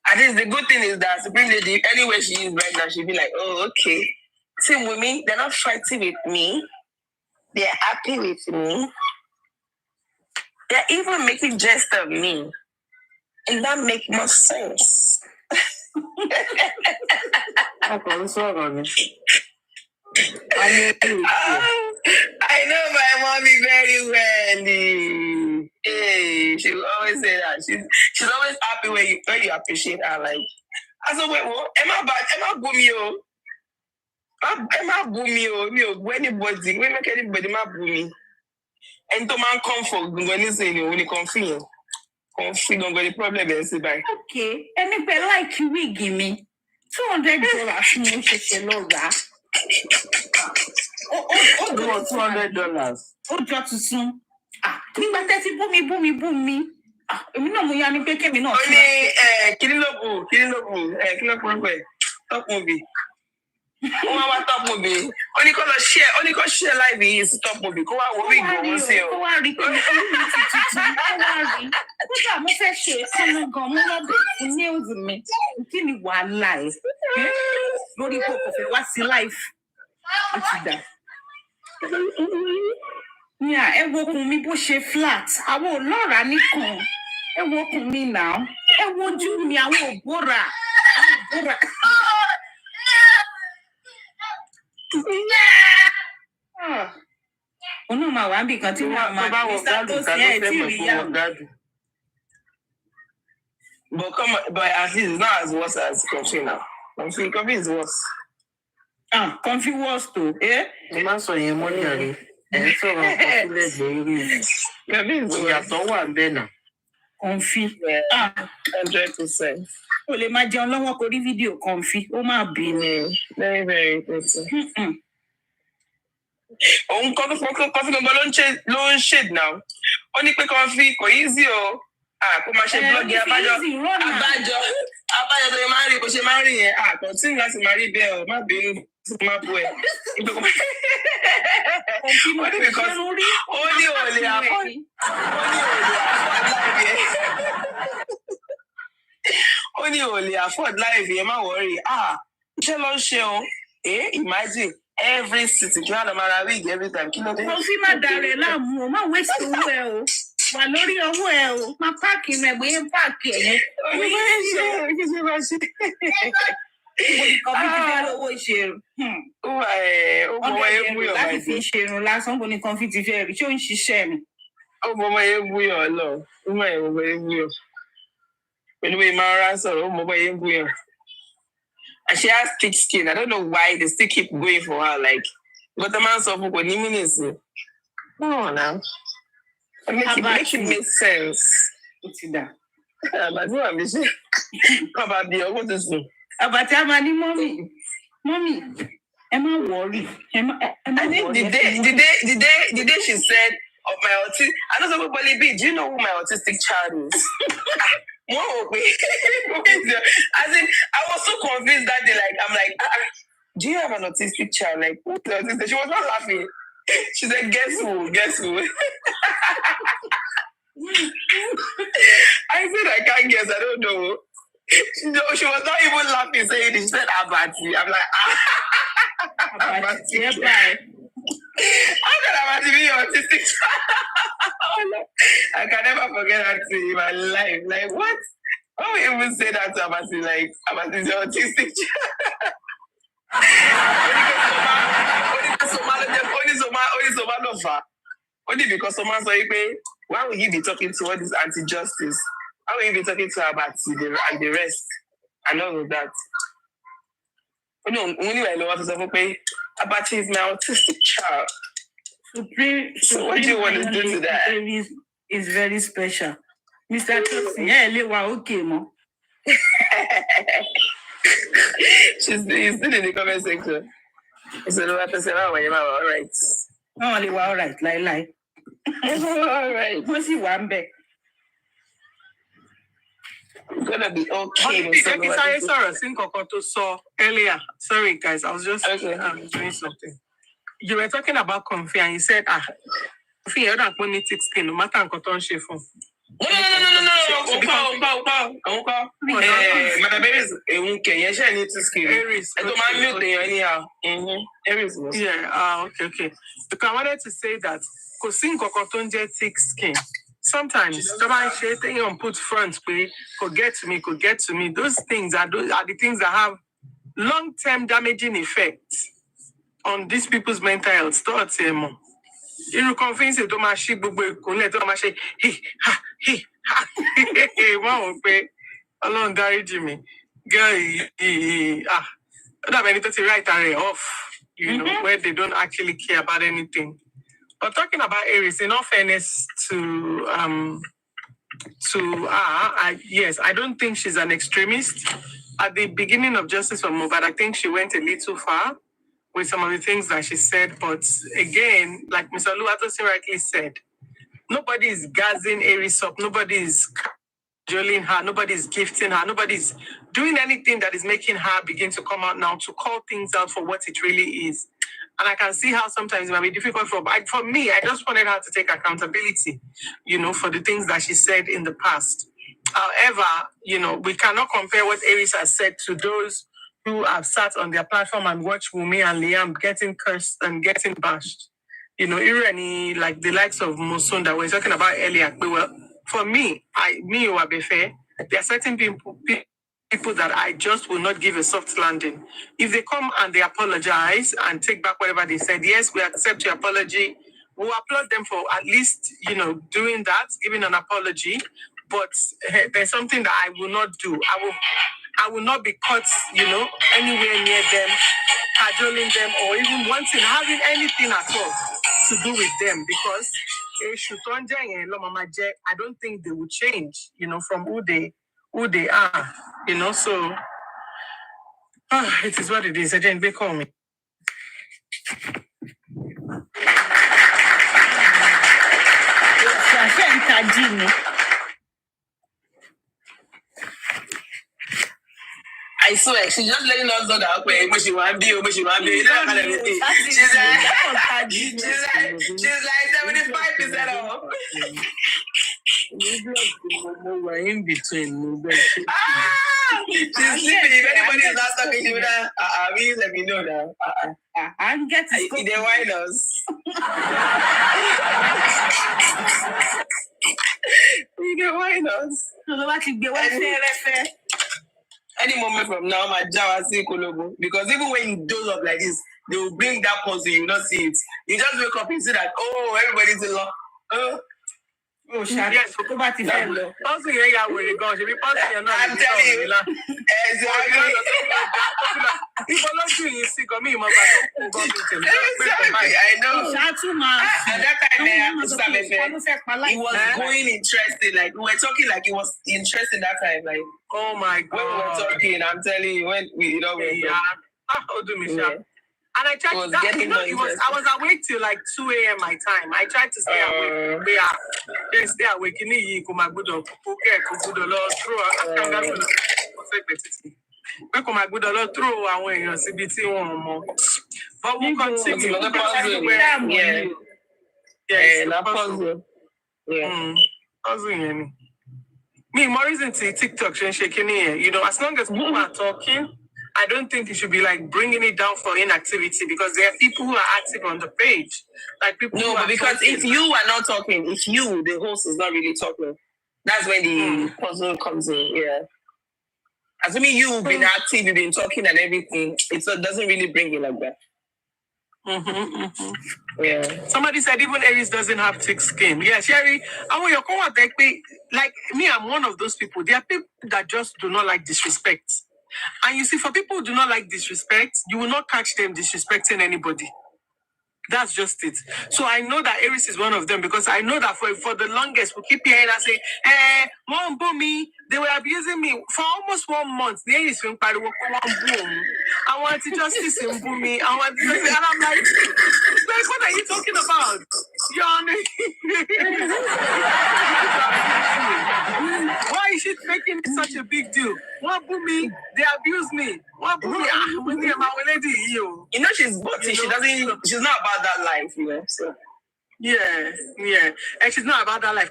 At least the good thing is that Supreme Lady, anywhere she is right now, she'll be like, oh, okay. Same with me, they're not fighting with me. They're happy with me. They're even making jest of me. And that makes more sense. I know my mommy very well. Hey, she will always say that. She's always happy when you appreciate her. Like, I said, wait, what? Emma boomy o. Emma boomy o. Me o. Anybody, we make anybody ma boomy. And to man come for Gunganism, when you confirm. Confirm on the problem is by. Okay, anybody like you will give me $200 mo ṣẹ̀ṣẹ̀ lọ rà. Ó $200. Ó jọ tuntun. Nígbà tẹ́ ti bú mi. Èmi náà mo yá ni pé kémi náà. Ó ní kí ló kú top movie. Wọ́n wá top movie. Ó ní kó share live yìí sí top movie. Kó wá wo bí ìgbòho sí o. Kó wá rí pé orí mi ti tuntun. Kó wá rí. Kódà mo fẹ́ ṣe ìsinmi gan. Mo lọ bí fún nails mi. Kí ni wàhálà ẹ̀? Lórí kò kò fẹ́ wá sí live. Ó ti dà. Yeah, ẹ wo okùn mi bó ṣe flat. Àwọn olóòrà nìkan. Ẹ wo okùn mi náà. Ẹ wo ojú mi àwọn ògbóra. Òun máa wà níbi kan tí wọ́n máa ní status ẹ̀ tí rí yà. But at least it's not as worse as Comfy now. Comfy is worse. Comfy worse too, eh? Ẹ má sọ yẹn mọ́ ní àná. Ẹ ń sọ̀rọ̀ Comfy lẹ́gbẹ̀ẹ́ rí. Ìyàtọ̀ wà bẹ́ẹ̀ náà. Comfy. 100%. O lè máa jẹun lọ́wọ́ kó rí fídíò Comfy. Ó máa bì ní. Very, very important. Òun Comfy gbogbo ló ń shade now. Ó ní pé Comfy kò easy o. Kó máa ṣe blog abájọ tó yẹ máa ń rí bó ṣe máa ń rí yẹn. Continue láti máa rí bẹ́ẹ̀ o. Má bínú sí máa bú ẹ. Ó ní òòlì àfọ́ live yẹn. Ó ní òòlì afford live yẹn má wọrí. Iṣẹ́ ló ń ṣe o. Imagine every city kí wọ́n lọ máa ra wig every time. Kí ló dé? Comfy má darẹ̀ láàmú o, má waste owó ẹ o. Wà lórí owó ẹ o, má páàkì rẹ̀ bóyá páàkì ẹ̀ yẹn. Kí ṣe máa ṣe? Comfy ti fẹ́ lówó ìṣerun. Ó mọ ọmọ yẹn mú yàn láti fi ṣerun lásán bó ni Comfy ti fẹ́ rí, ṣé ó ń ṣiṣẹ́ ni? Ó mọ ọmọ yẹn mú yàn lọ. Ó mọ ọmọ yẹn mú yàn. Pẹ̀lú bí máa ń rán sọ̀rọ̀, ó mọ ọmọ yẹn mú yàn. And she has thick skin. I don't know why they still keep going for her. Like, but the man said, "For any minutes, no, now make it make sense." What's that? But what I'm saying, about the what is it? About your money, mommy. Am I worried? I think the day she said of my autistic, I don't know about be. Do you know who my autistic child is? Whoa, wait. As in, I was so convinced that day. Like, I'm like, do you have an autistic child? Like, who's autistic? She was not laughing. She said, guess who? I said, I can't guess. I don't know. She was not even laughing, saying it. She said, Abati. I'm like, Abati. How can Abati be autistic? I can never forget that thing in my life. Like, what? How would you even say that to Abati? Like, Abati is autistic. Only because someone said, why would you be talking to all this anti-justice? Why would you be talking to Abati and the rest? And all of that. Only I know what to say. Abati is my autistic child. So what do you want to do to that? It's very special. Mr. Tosin, okay, Mo. He's still in the comment section. He said, all right. No, all right, lie. All right. What's he one back? Gonna be okay. Earlier. Sorry, guys. I was just doing something. You were talking about Comfy and you said, Comfy, you don't want thick skin, no matter what on shape from. No. My baby is okay. She needs to skin. Aries. I don't mind mute anyhow. Aries. Yeah. Okay. Because I wanted to say that because thick skin. Sometimes someone say thing on put front, could get to me. Those things are the things that have long-term damaging effects on these people's mental health. Thoughts, you convince it to my ship, but to my ship. Wow, along Gary Jimmy, girl, that many to write off, where they don't actually care about anything. But talking about Aries, in all fairness yes, I don't think she's an extremist. At the beginning of Justice for Mohbad, I think she went a little far with some of the things that she said. But again, like Mr. Luatosi rightly said, nobody is gassing Aries up. Nobody is cajoling her. Nobody is gifting her. Nobody's doing anything that is making her begin to come out now to call things out for what it really is. And I can see how sometimes it might be difficult for me. I just wanted her to take accountability, for the things that she said in the past. However, we cannot compare what Aries has said to those who have sat on their platform and watched Wumi and Liam getting cursed and getting bashed. Like the likes of Mosun that we were talking about earlier. Well, for me, Oabefe, there are certain people that I just will not give a soft landing. If they come and they apologize and take back whatever they said, yes, we accept your apology. We'll applaud them for at least, doing that, giving an apology. But there's something that I will not do. I will not be caught, anywhere near them, cajoling them, or even having anything at all to do with them, because I don't think they will change, from who they are, so it is what it is. Again, they call me. I swear, she's just letting us know that okay, she want be, she want be. She's like 75% off. In between. She's sleeping. If anybody is not talking, she will please let me know now. I'm getting they whine us. They whine us. Any moment from now, my Java say Kolobo. Because even when you doze up like this, they will bring that puzzle, you will not see it. You just wake up and see that, oh, everybody's in love. Yes, go back to the also here we go. I'm telling you. Exactly. People don't do you see me, Exactly. I know. At that time, it was going interesting. Like we were talking, like it was interesting that time. Like, oh my God, when we were talking, I'm telling you, when we And I tried to I was awake till like 2 a.m. my time. I tried to stay awake. Stay awake. But we'll continue. Me, more reason to TikTok shaking here. As long as people are talking, I don't think you should be like bringing it down for inactivity, because there are people who are active on the page. Like people. No, but because if you are not talking, if you, the host, is not really talking, that's when the puzzle comes in. Yeah. Assuming you've been active, you've been talking and everything, it doesn't really bring it like that. Yeah. Somebody said even Aries doesn't have thick skin. Yeah, Sherry, like me, I'm one of those people. There are people that just do not like disrespect. And you see, for people who do not like disrespect, you will not catch them disrespecting anybody. That's just it. So I know that Aries is one of them, because I know that for the longest, we keep hearing and say, hey, mom, me. They were abusing me for almost 1 month. The Aries boom. I want to justice in me. And I'm like, what are you talking about? Why is she making such a big deal? One boo me, they abuse me. One boo me, she's booty. She's not about that life, So. Yeah. And she's not about that life.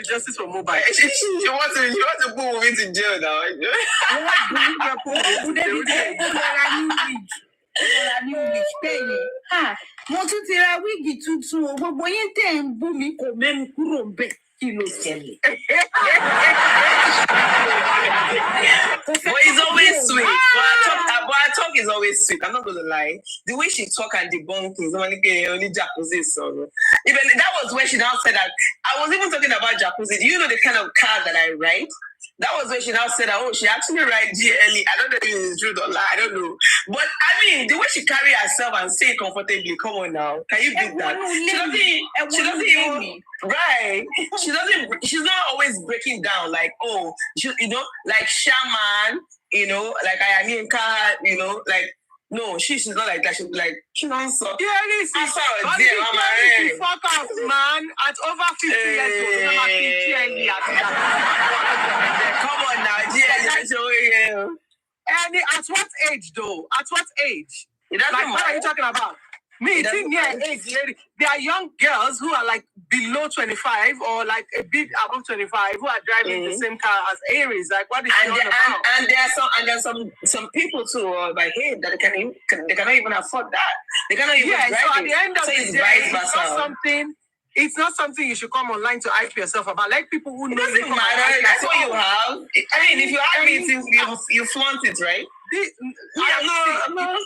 Justice for Mohbad. She wants to put women in jail now. Mo tún ti ra wíìgì tuntun o, gbogbo yín tẹ̀ ń bú mi kò mẹ́nu kúrò ń bẹ̀. But it's always sweet. But our talk is always sweet. I'm not going to lie. The way she talk and debunk things, only jacuzzi. So even that was when she now said that I was even talking about jacuzzi. Do you know the kind of car that I ride? That was when she now said that, oh, she actually write GLE. I don't know if it's true or lie. I don't know. But I mean, the way she carry herself and say it comfortably, come on now. Can you beat that? She doesn't even, right. She's not always breaking down like, oh, like Shaman, like Ayaminka, like, no, she's not like that. She's like, she don't suck. Yeah, listen. Fuck off, man. At over 50 years old, come on now, and at what age, though? At what age? It doesn't like, what are you talking about? Me, it's in near age, lady. There are young girls who are like below 25 or like a bit above 25 who are driving the same car as Aries. Like, what is she on about? And there are some people too by him that they cannot even afford that. They cannot even drive so at the end of the day, it's not something you should come online to hype yourself about. Like people who know it doesn't matter. That's what you have. I mean, if you have it, you flaunt it, right? No.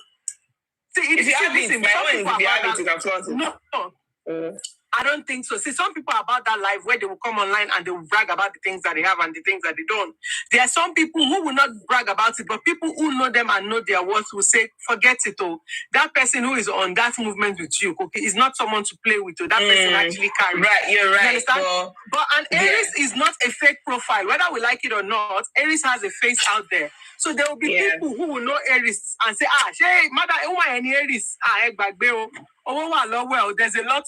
See, if you have it, you can flaunt it. No. I don't think so. See, some people are about that life where they will come online and they will brag about the things that they have and the things that they don't. There are some people who will not brag about it, but people who know them and know their worth will say, forget it all. That person who is on that movement with you, okay, is not someone to play with. That person actually carries. Right, you're right. You understand? But an Aries is not a fake profile. Whether we like it or not, Aries has a face out there. So there will be people who will know Aries and say, hey, mother, any Aries? There's a lot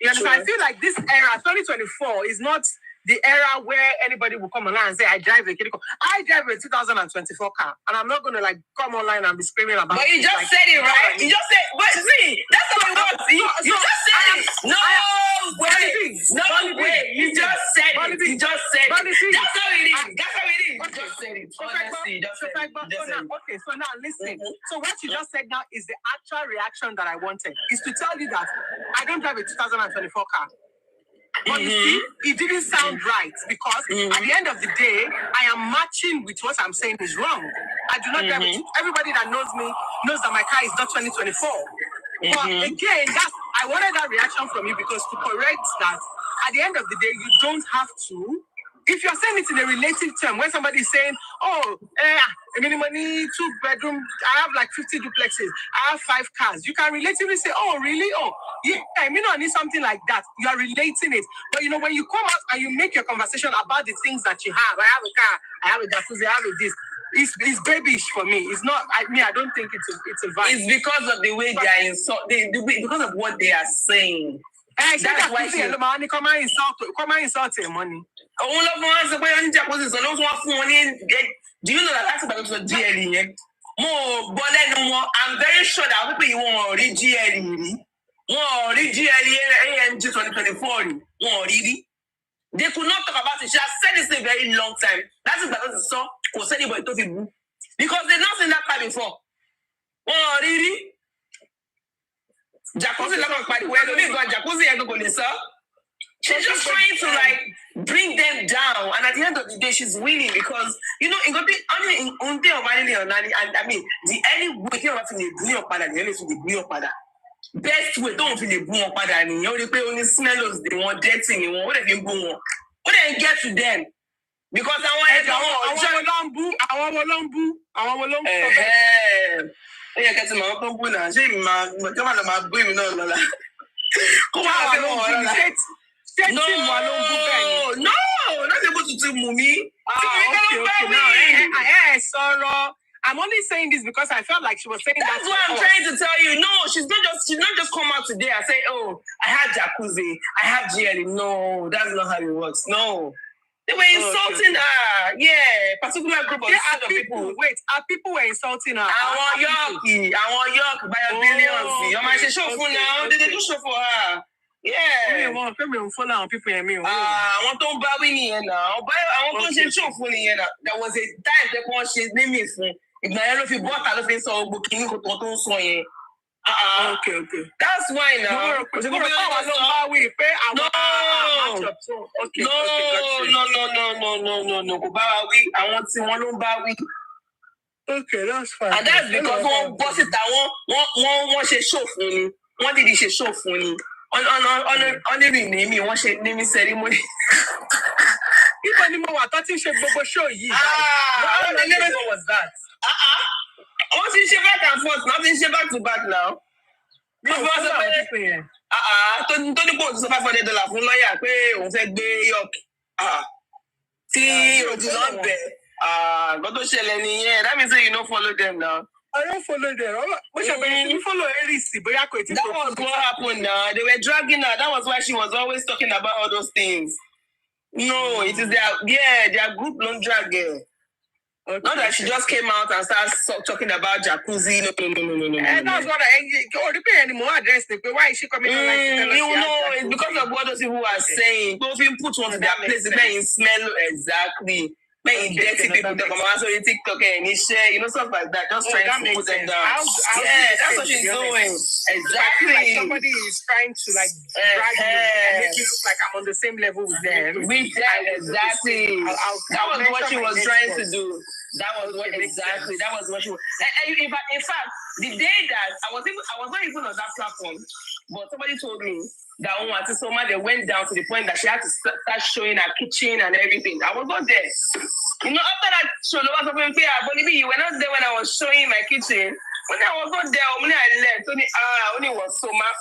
You understand? I feel like this era, 2024, is not the era where anybody will come online and say, I drive a 2024 car, and I'm not going to like come online and be screaming about it. But you just said it, right? You just said, but see, that's how it works. You just said it. No, wait. You just said it. You just said it. That's how it is. That's how it is. You just said it. Honestly, okay, so now listen. So what you just said now is the actual reaction that I wanted, is to tell you that I don't drive a 2024 car. But you see, it didn't sound right because at the end of the day, I am matching with what I'm saying is wrong. I do not drive it. Everybody that knows me knows that my car is not 2024. But again, I wanted that reaction from you because to correct that, at the end of the day, you don't have to. If you're saying it in a relative term, when somebody is saying, money, 2-bedroom, I have like 50 duplexes, I have 5 cars, you can relatively say, oh, really? Oh, yeah, I need something like that. You are relating it. But when you come out and you make your conversation about the things that you have, I have a car, I have a jacuzzi, I have a this. It's babyish for me. It's not. I don't think it's a vibe. It's because of the way they are because of what they are saying. That's why come and insult your money. Do you know that that's about the GLE? I'm very sure that people won't read GLE. Won't read GLE AMG 2024. Won't read. They could not talk about it. She has said this a very long time. That's because it's so anybody to people. Because they've not seen that car before. Oh, really? Jacuzzi she's just trying to like bring them down, and at the end of the day, she's winning because in the only way best way don't feel the only smellers they want dating, what if you go what they get to them? Because I no, not able to do Mumi. I'm only saying this because I felt like she was saying that's what I'm trying to tell you. No, she's not just come out today and say, oh, I have jacuzzi, I have GLE. No, that's not how it works. No. They were insulting her. Yeah, particular group of people. Wait, people were insulting her. I want York by a billions. You might say show for now. They do show for her. Yeah. I want people in me. I want to buy me now. I want to show for me. There was a time they want she name me for. If I don't feel bought, I don't feel so booking to so okay. That's why now. No. I want to one. Okay, that's fine. And that's because one boss it one show for me. One did she show for me. honoring me, wọ́n ṣe naming ceremony. Even ni mo wà tó ti ń ṣe gbogbo show yìí. What was that? Wọ́n ti ṣe back and forth, now ti ṣe back to back now. Mi ò fọ́ àwọn pípín yẹn. Tó ní pò tó sọ $500 fún lọ́ọ̀yà pé òun fẹ́ gbé York. Tí ojú náà bẹ̀. Nǹkan tó ṣẹlẹ̀ nìyẹn. That means say you no follow them now. I don't follow them. Mo ṣe bẹ̀rẹ̀ sí follow Aries bóyá kò tí. That was what happened now. They were dragging her. That was why she was always talking about all those things. No, it is their group don't drag her. Okay. Not that she just came out and started talking about jacuzzi. No. And that's what address. Why is she coming on like it's because of what those people are saying. Don't even put one to their place. Then smell exactly. When dirty people talk about so TikTok and share, stuff like that. Just trying to put them down. That's what she's doing. Exactly. Like somebody is trying to drag you and make you look like I'm on the same level with them. Exactly. That was what she was trying to do. That was what she was. In fact, the day that I was not even on that platform, but somebody told me that they went down to the point that she had to start showing her kitchen and everything. I was not there. After that show, you were not there when I was showing my kitchen. When I was not there, I left. Only was so much.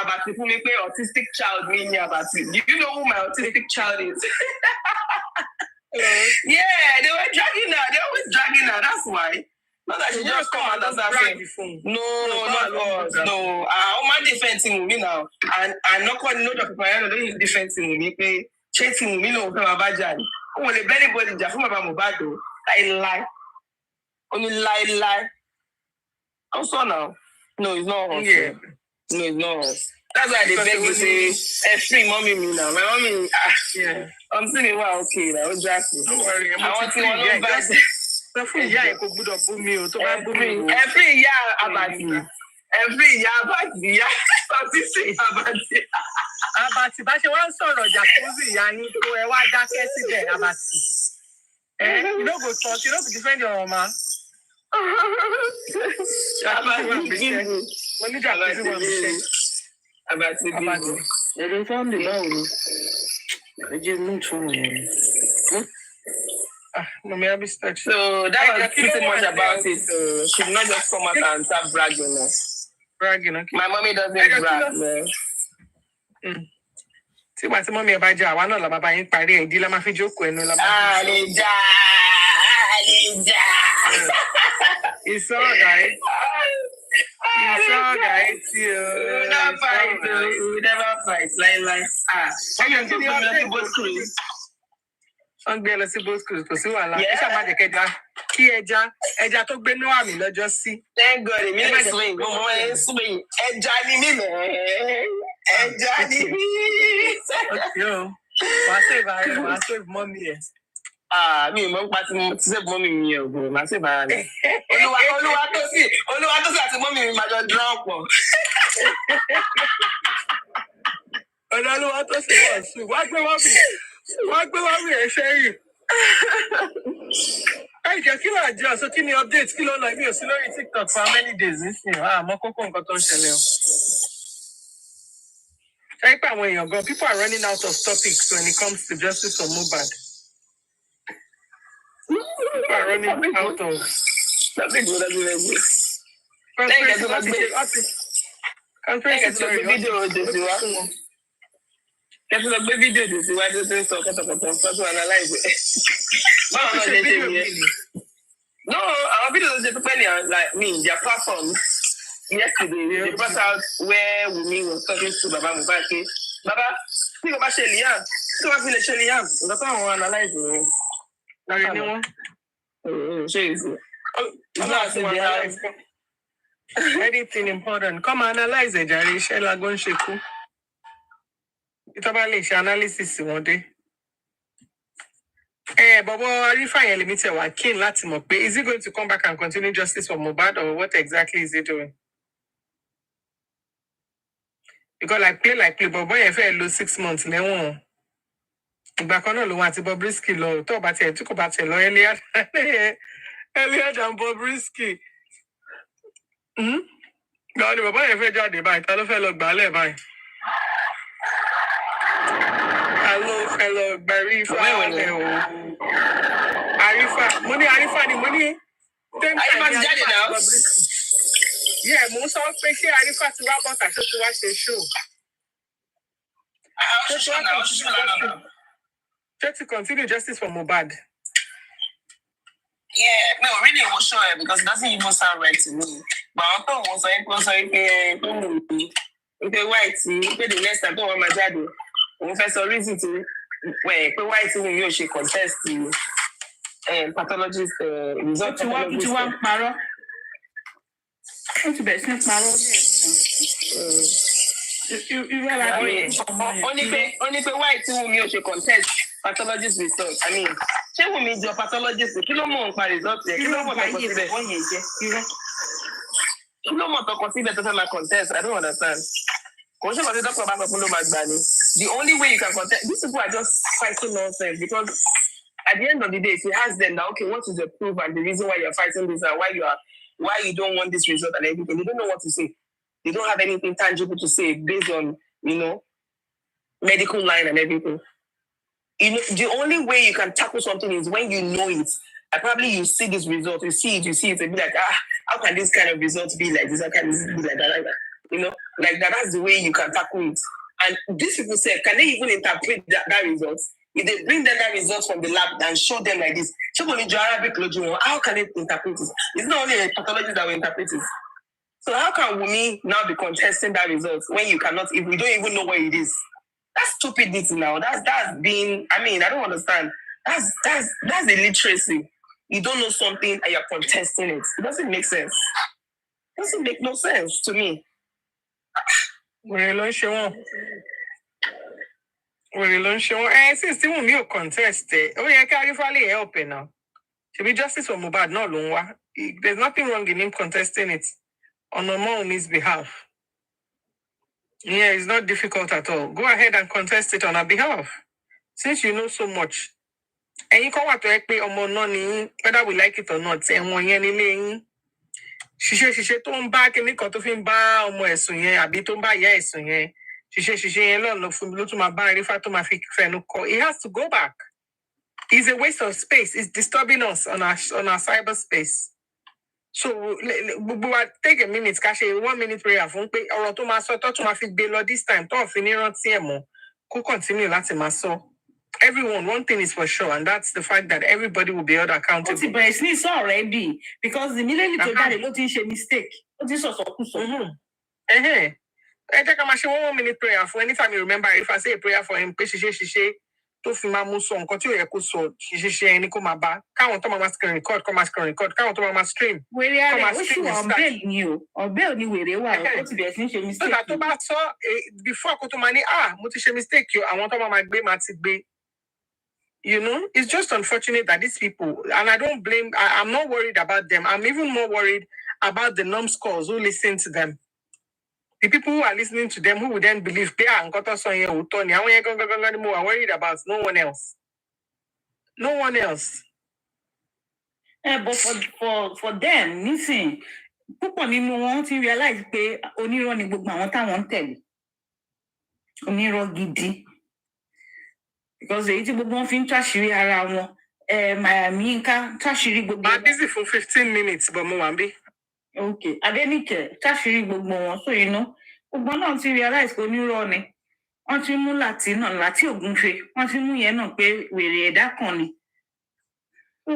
About autistic child. Do you know who my autistic child is? Yeah, they were dragging her. They always dragging her. That's why. Not that she just come out and start saying, no, not us. No, I'm defending me now. And not calling no people. I don't defending me. Chasing me, no, from Abajan. Only anybody just from Mohbads. Lie. Only lie. Also now. No, it's not us. Yeah. No, it's not us. That's why they beg you say, free mommy me now. My mommy, yeah. I'm saying, wow, okay, now don't worry. I want to know every year Abati. Every year Abati. Abati, bá ṣe wá ń sọ̀rọ̀ jacuzzi ìyá yín tó ẹ wá dákẹ́ síbẹ̀ Abati. You no go talk, you no go defend your mama. Abati. They found the bone. I just moved from here. No, may I be stuck. So that was pretty much about it. She did not just come out and start bragging. Bragging, okay. My mommy doesn't brag, man. See what mommy about you? I know la baba yín parí ẹ̀, ìdí la máa fi jókòó ẹnu la máa. Àlejò. It's all right. It's all right. We never fight. We never fight. Like. I'm going to both schools. Wọ́n gbé lọ sí both schools kò sí wàhálà. Ẹ ṣáà má jẹ́ kẹja kí ẹja tó gbé Noah mi lọ́jọ́ sí. Thank God, èmi lè swing. Mo mọ ẹ swing. Ẹja ni mí mẹ́. Ẹja ni mí. Wàá save ààrẹ, wàá save mọ́mí ẹ̀. Mi ò mọ̀ nípa tí mo ti save mọ́mí mi yẹn o, màá save ara rẹ̀. Olúwa tó sì àti mọ́mí mi máa jọ dúró pọ̀. Olúwa tó sì wọ̀ sí. Wá gbé mọ́mí ẹ̀ sẹ́yìn. Ẹ jẹ́ kí ló àjọ so kí ni update kí ló lọ ibi òsì lórí TikTok for how many days nísìnyí? Àmọ́ kókó nǹkan tó ń ṣẹlẹ̀ o. Ṣé pé àwọn èèyàn gan people are running out of topics when it comes to justice for Mohbad. People are running out of. Nothing good as it is. Kẹ́tù lọ gbé fídíò dè síwájú tó ń sọ kọ́tọ̀kọ́tọ̀ nǹkan tó analyze ẹ̀. Báwo náà ṣe ṣe nìyẹn? No, our video tó ṣe pípẹ́ ní their platform. Yesterday, they brought out where Wunmi was talking to Baba Mohbad. Say, Baba, tí o bá ṣe Liam, tí o bá fi lè ṣe Liam, nǹkan tó àwọn analyze rẹ̀. Lára ni wọ́n. Ṣé èsì? Anything important. Come analyze it, jàre. Iṣẹ́ lágọ́ ń ṣe kú. Ìtọ́ba lè ṣe analysis wọn dé. Bọ̀bọ̀ Arífàyàn lèmi tẹ̀ wá keen láti mọ̀ pé is he going to come back and continue justice for Mohbad or what exactly is he doing? Because like play, bọ̀bọ̀ yẹn fẹ́ lo 6 months lẹ́wọ̀n. Ìgbà kan náà lòun àti Bobrisky lọ tó bá tiẹ̀ tí kò bá tiẹ̀ lọ earlier than Bobrisky. ìgbà ni bàbá yẹn fẹ́ jáde báyìí ta ló fẹ́ lọ gbà á lẹ̀ báyìí. Ta ló fẹ́ lọ gbà Àrífà lẹ̀ o. Àrífà mo ní Àrífà ni mo ní. Àrífà ti jáde náà. Yeah, mo sọ pé ṣé Àrífà ti wá bọ́tà tó ti wá ṣe show. Just to continue justice for Mohbad. Yeah, no, really, it was sure because it doesn't even sound right to me. But I thought was like, white, the next time, don't want my daddy. Professor reason to where white you should contest the pathologist result. You want Maro? What's the best? Only white you should contest pathologist result. I mean, ṣé wo mi jọ pathologist kí ló mọ̀ nípa result yẹn kí ló mọ̀ tọkọ síbẹ̀ kí ló mọ̀ tọkọ síbẹ̀ tó fẹ́ máa contest. I don't understand. Kò ṣe kọ́sí dọ́kítà bá sọ fún ló máa gbà ni. The only way you can contest, these people are just fighting nonsense because at the end of the day, if you ask them that, okay, what is the proof and the reason why you're fighting this and why you don't want this result and everything, they don't know what to say. They don't have anything tangible to say based on, medical line and everything. The only way you can tackle something is when you know it. And probably you see this result, you see it, and be like, how can this kind of result be like this? How can this be like that? Like that. That's the way you can tackle it. And these people say, can they even interpret that result? If they bring them that result from the lab and show them like this, how can they interpret it? It's not only a pathologist that will interpret it. So how can Wumi now be contesting that result when you cannot, if we don't even know what it is? That's stupidity now. That's being, I don't understand. That's illiteracy. You don't know something and you're contesting it. It doesn't make sense. It doesn't make no sense to me. We're since Wumi will contest it, can you help now? To be justice for Mohbad, no Lungwa. There's nothing wrong in him contesting it on Omo's behalf. Yeah, it's not difficult at all. Go ahead and contest it on her behalf. Since you know so much. And you come out to help me whether we like it or not. She don't back any cut of him bar or esun yen, a bit on by yes, yen. She alone from Lutuma bar if I to my fenuko. He has to go back. It's a waste of space. It's disturbing us on our cyberspace. So we take a minute, cash 1 minute prayer. Or to my sort to my feet below this time. Don't finish on CMO. Could continue Latin maso. Everyone, one thing is for sure, and that's the fact that everybody will be held accountable. But it's already because immediately to that, it is a mistake. This was also. I take a 1 minute prayer for anytime you remember. If I say a prayer for him, to Fimamu song, continue a so she any come back. Count on my screen record, come record, count on my stream. Where are you? Or bail anyway, what's the mistake? So that about so before Kotomani, mutisha mistake you. I want to my be. It's just unfortunate that these people, and I don't blame, I'm not worried about them. I'm even more worried about the numbskulls who listen to them. The people who are listening to them who would then believe they are worried about no one else. No one else. But for them, listen, people want to realize pé onírọ́ ni gbogbo àwọn táwọn tẹ̀lé. Onírọ́ gidi. Because they gbogbo wọn fi ń táṣìírí ara wọn. Miami nka táṣìírí gbogbo. I'm busy for 15 minutes, but mo wà bí. Okay, Adenike táṣìírí gbogbo wọn. So gbogbo náà ti realize pé onírọ́ ni. Wọ́n ti mú láti ògúnfe. Wọ́n ti mú yẹn náà pé wèrè ẹ̀dá kan ni. So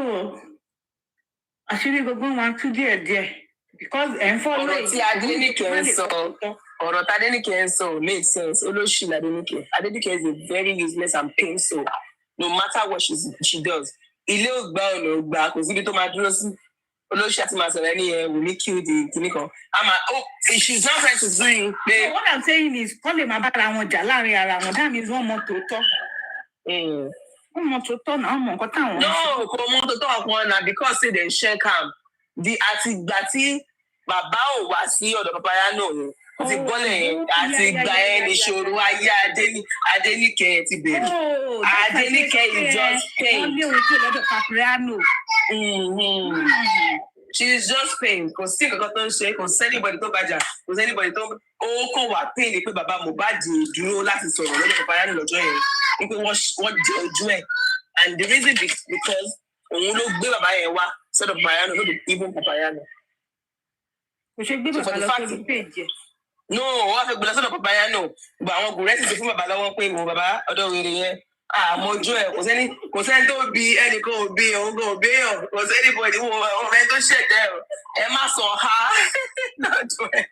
àṣírí gbogbo wọn tú díẹ̀díẹ̀. Because ọ̀rọ̀ tí Adenike ń sọ make sense. Olóṣì Adenike. Adenike is a very useless and pain soul. No matter what she does. Ilé ògbà ọ̀nà ògbà kò síbi tó máa dúró sí. Olóṣì àti màá sọ̀rọ̀ ẹni will make you the kìnnìkan. She's not trying to do it. What I'm saying is, call them about wọn jà láàrin ara wọn. That means one more to talk. One more to talk now. No, kò mọ tó tọ́ ọkùnrin na because say they share camp. Àtìgbà tí bàbá ò wá sí ọ̀dọ̀ Papayano ni. Ti gbọ́lẹ̀ àtìgbà ẹni ṣòro ayé Adenike ti bẹ̀rẹ̀. Adenike is just pain. Wọ́n lé òun tó lọ́dọ̀ Papayano. She's just pain. Kò sí nǹkan tó ń ṣe, kò sí anybody tó bàjá, kò sí anybody tó ó kàn wá pain ni pé bàbá Mohbad dúró láti sọ̀rọ̀ lọ́jọ́ Paparazzi lọ́jọ́ yẹn. Ní pé wọ́n jẹ ojú ẹ̀. And the reason is because òun ló gbé bàbá yẹn wá sọ́dọ̀ Paparazzi, no be even Paparazzi. Kò ṣe gbé bàbá lọ sórí péjì. No, wọ́n fẹ́ gbé lọ sọ́dọ̀ Paparazzi náà. Gbogbo àwọn gùrẹ́sì ti fún bàbá lọ́wọ́ pé mo bàbá ọ̀dọ̀ wèrè yẹn. Àmọ́jú ẹ̀ kò sẹ́ni tó bí ẹnìkan ò bí òun kò bí ọ̀ kò sẹ́ni bọ̀ ìdíwọ̀ ọ̀rẹ́ tó ṣẹ̀dẹ̀ ọ̀ ẹ má sọ ha lọ́dọ̀ ẹ̀.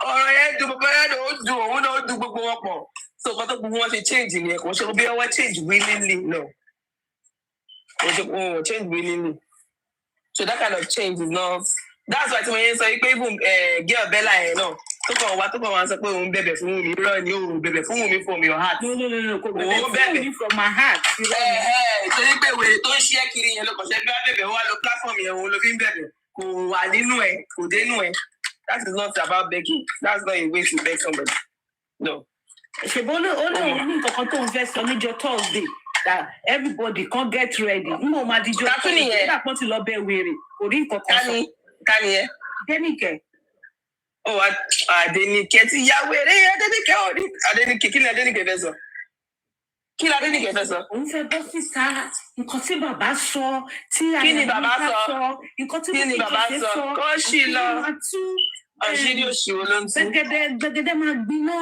Ọ̀rọ̀ yẹn dùn Paparazzi ó dùn òun náà ó dùn gbogbo wọn pọ̀. So nǹkan tó gbogbo wọn ṣe change ni ẹ̀ kò ṣe bí wọ́n change willingly no. Kò ṣe kò change willingly. So that kind of change is not. That's why tí mo yẹn sọ pé even girl Bella yẹn náà. Tó kàn wá sọ pé òun bẹ̀bẹ̀ fún mi irọ́ ni òun bẹ̀bẹ̀ fún mi from your heart. No, kò bẹ̀bẹ̀ fún mi from my heart. Torí pé wèrè tó ń ṣí ẹ́ kiri yẹn ló kàn ṣe bí wọ́n bẹ̀bẹ̀ wá lọ platform yẹn òun ló fi ń bẹ̀bẹ̀ kò wà nínú ẹ̀ kò dénú ẹ̀. That is not about begging. That's not a way to beg somebody. No. Ṣèbó olóòrùn ní nǹkan tó ń fẹ́ sọ níjọ́ Thursday that everybody can get ready. Mo máa dijọ́ Thursday nígbà pọ́n ti lọ bẹ wèrè kò rí nǹkan kan sọ. Ká ni ẹ? Dénìkẹ́. Adéníkẹ́ ti ya wèrè Adéníkẹ́ ò ní. Adéníkẹ́ kí ni Adéníkẹ́ fẹ́ sọ? Kí ni Adéníkẹ́ fẹ́ sọ? Òun fẹ́ bọ́ síta nǹkan tí bàbá sọ tí kí ni bàbá sọ? nǹkan tí bàbá sọ? Kọ́ sí lọ. Àṣírí òṣìwò ló ń tú. Gbẹgẹdẹ máa gbiná.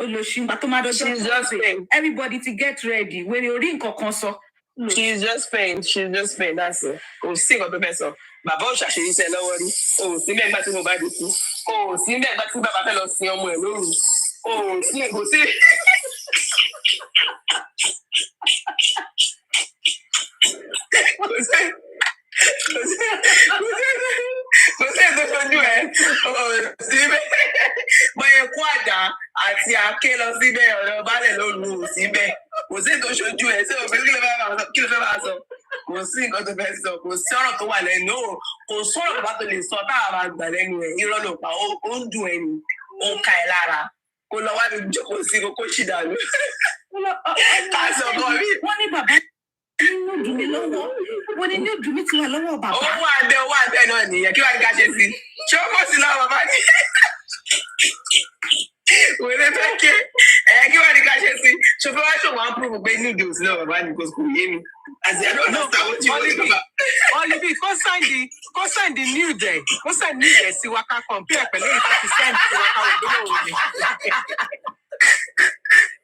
Olùsìngbà tó máa dọjọ́ everybody to get ready. Wèrè orí nǹkan kan sọ. She's just pain. That's it. Kò sí nǹkan tó fẹ́ sọ. Bàbá ò ṣàṣeyí sẹ́ lọ́wọ́ rí. O ò sí mẹ́gbà tí mo bá dé sí. O ò sí mẹ́gbà tí bàbá fẹ́ lọ sin ọmọ ẹ̀ lóru. O ò sí kò sí. Kò sí ètò ìtọ́jú ẹ̀. O ò sí bẹ́ẹ̀. Bọ́yẹ̀ kó àdá àti àáké lọ síbẹ̀ ọ̀rọ̀ balẹ̀ lóru ò sí bẹ́ẹ̀. Kò sí ètò ìṣojú ẹ̀ sí òfin kí ló fẹ́ máa sọ. Kò sí nǹkan tó fẹ́ sọ, kò sí ọ̀rọ̀ tó wà lẹ́nu, kò sọ̀rọ̀ tó bá tó lè sọ táwa máa gbà lẹ́nu ẹ̀, irọ́ ló pa, ó ń dùn ẹni, ó ń ka ẹ̀ lára, kó lọ wá ní jókòó sí kókó ṣì dànù. Káàsì ọkọ mi. Wọ́n ní bàbá nínú dùn mí lọ́wọ́, wọ́n ní inú dùn mí ti wà lọ́wọ́ bàbá. Owó àbẹ náà nìyẹn, kí wàá ní ká ṣe sí? Ṣé ó kọ́ sí lọ́wọ́ bàbá ni? Wèrè fẹ́ ké, kí wàá ní ká ṣe sí? Ṣòfẹ́ wá ṣòwò á prove pé new deals náà bàbá ni kò yé mi. As I don't understand what you want to do. Olivi, go send the new day. Go send new day sí Waka compare pẹ̀lú ìfẹ́ ti send sí Waka ògbóló òní.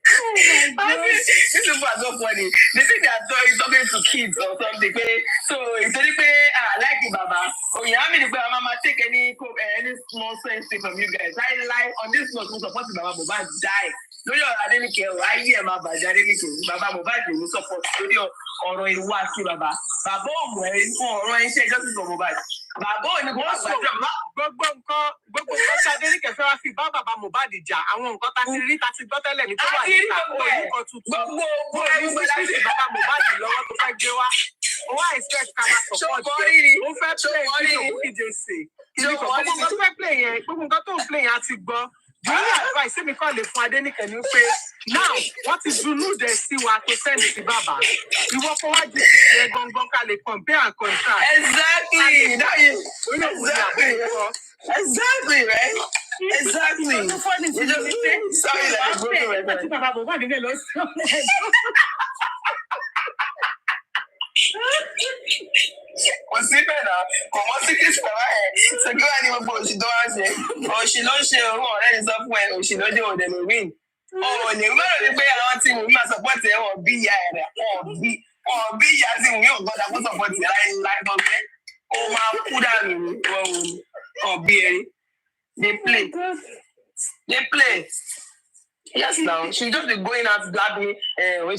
This is what's so funny. They think they are talking to kids or something. So it's only I like it, Baba. Oh, yeah, I mean, Mama take any small sense from you guys. I like on this note, who supports Baba Mohbad die. No, I didn't care. I hear Baba, I didn't care. Baba Mohbad, you support ọ̀rọ̀ ìwà sí bàbá. Bàbá ọmọ ẹ̀ fún ọ̀rọ̀ iṣẹ́ justice for Mohbad. Bàbá ò ní kó wá gbàdúrà. Gbogbo nǹkan ṣe Adéníkẹ́ fẹ́ wá fi bá bàbá Mohbad jà. Àwọn nǹkan tá ti rí tá ti gbọ́ tẹ́lẹ̀ ní tó wà níta. Orúkọ tuntun. Gbogbo ẹgbẹ́ bàbá Mohbad lọ́wọ́ tó fẹ́ gbé wá. Ó wá expect ká máa support ẹ̀. Ó fẹ́ play video kíjèsè. Gbogbo nǹkan tó fẹ́ play yẹn, gbogbo nǹkan tó ń play yẹn á ti gbọ́. The only advice mi kàn lè fún Adéníkẹ́ ni pé now wọ́n ti dunú dẹ̀ sí wa tó send sí bàbá. Ìwọ kó wá ju ti ẹ gangan ká lè compare and contrast. Exactly. Exactly, right? Exactly. Sorry that I broke your record. Kò sí bẹ́ẹ̀ náà, kò mọ́ sí kí sọ̀rọ̀ ẹ̀ ṣe kí wàá ní gbogbo òṣì tó wá ṣe. Òṣì ló ń ṣe òun ọ̀rẹ́ ní sọ fún ẹ, òṣì ló dé òde ló win. Òní mẹ́rin ni pé àwọn tí mo máa sọ̀pọ̀tì ẹ̀ wọ̀n bí ìyá ẹ̀ rẹ̀, wọ̀n bí ìyá tí mo yóò gbọ́dọ̀ kó sọ̀pọ̀tì ẹ̀ láì lọ bẹ́ẹ̀. Ó máa kú dànù ní wọ̀n bí ẹ̀rí. They play. Yes now, she just be going out black me,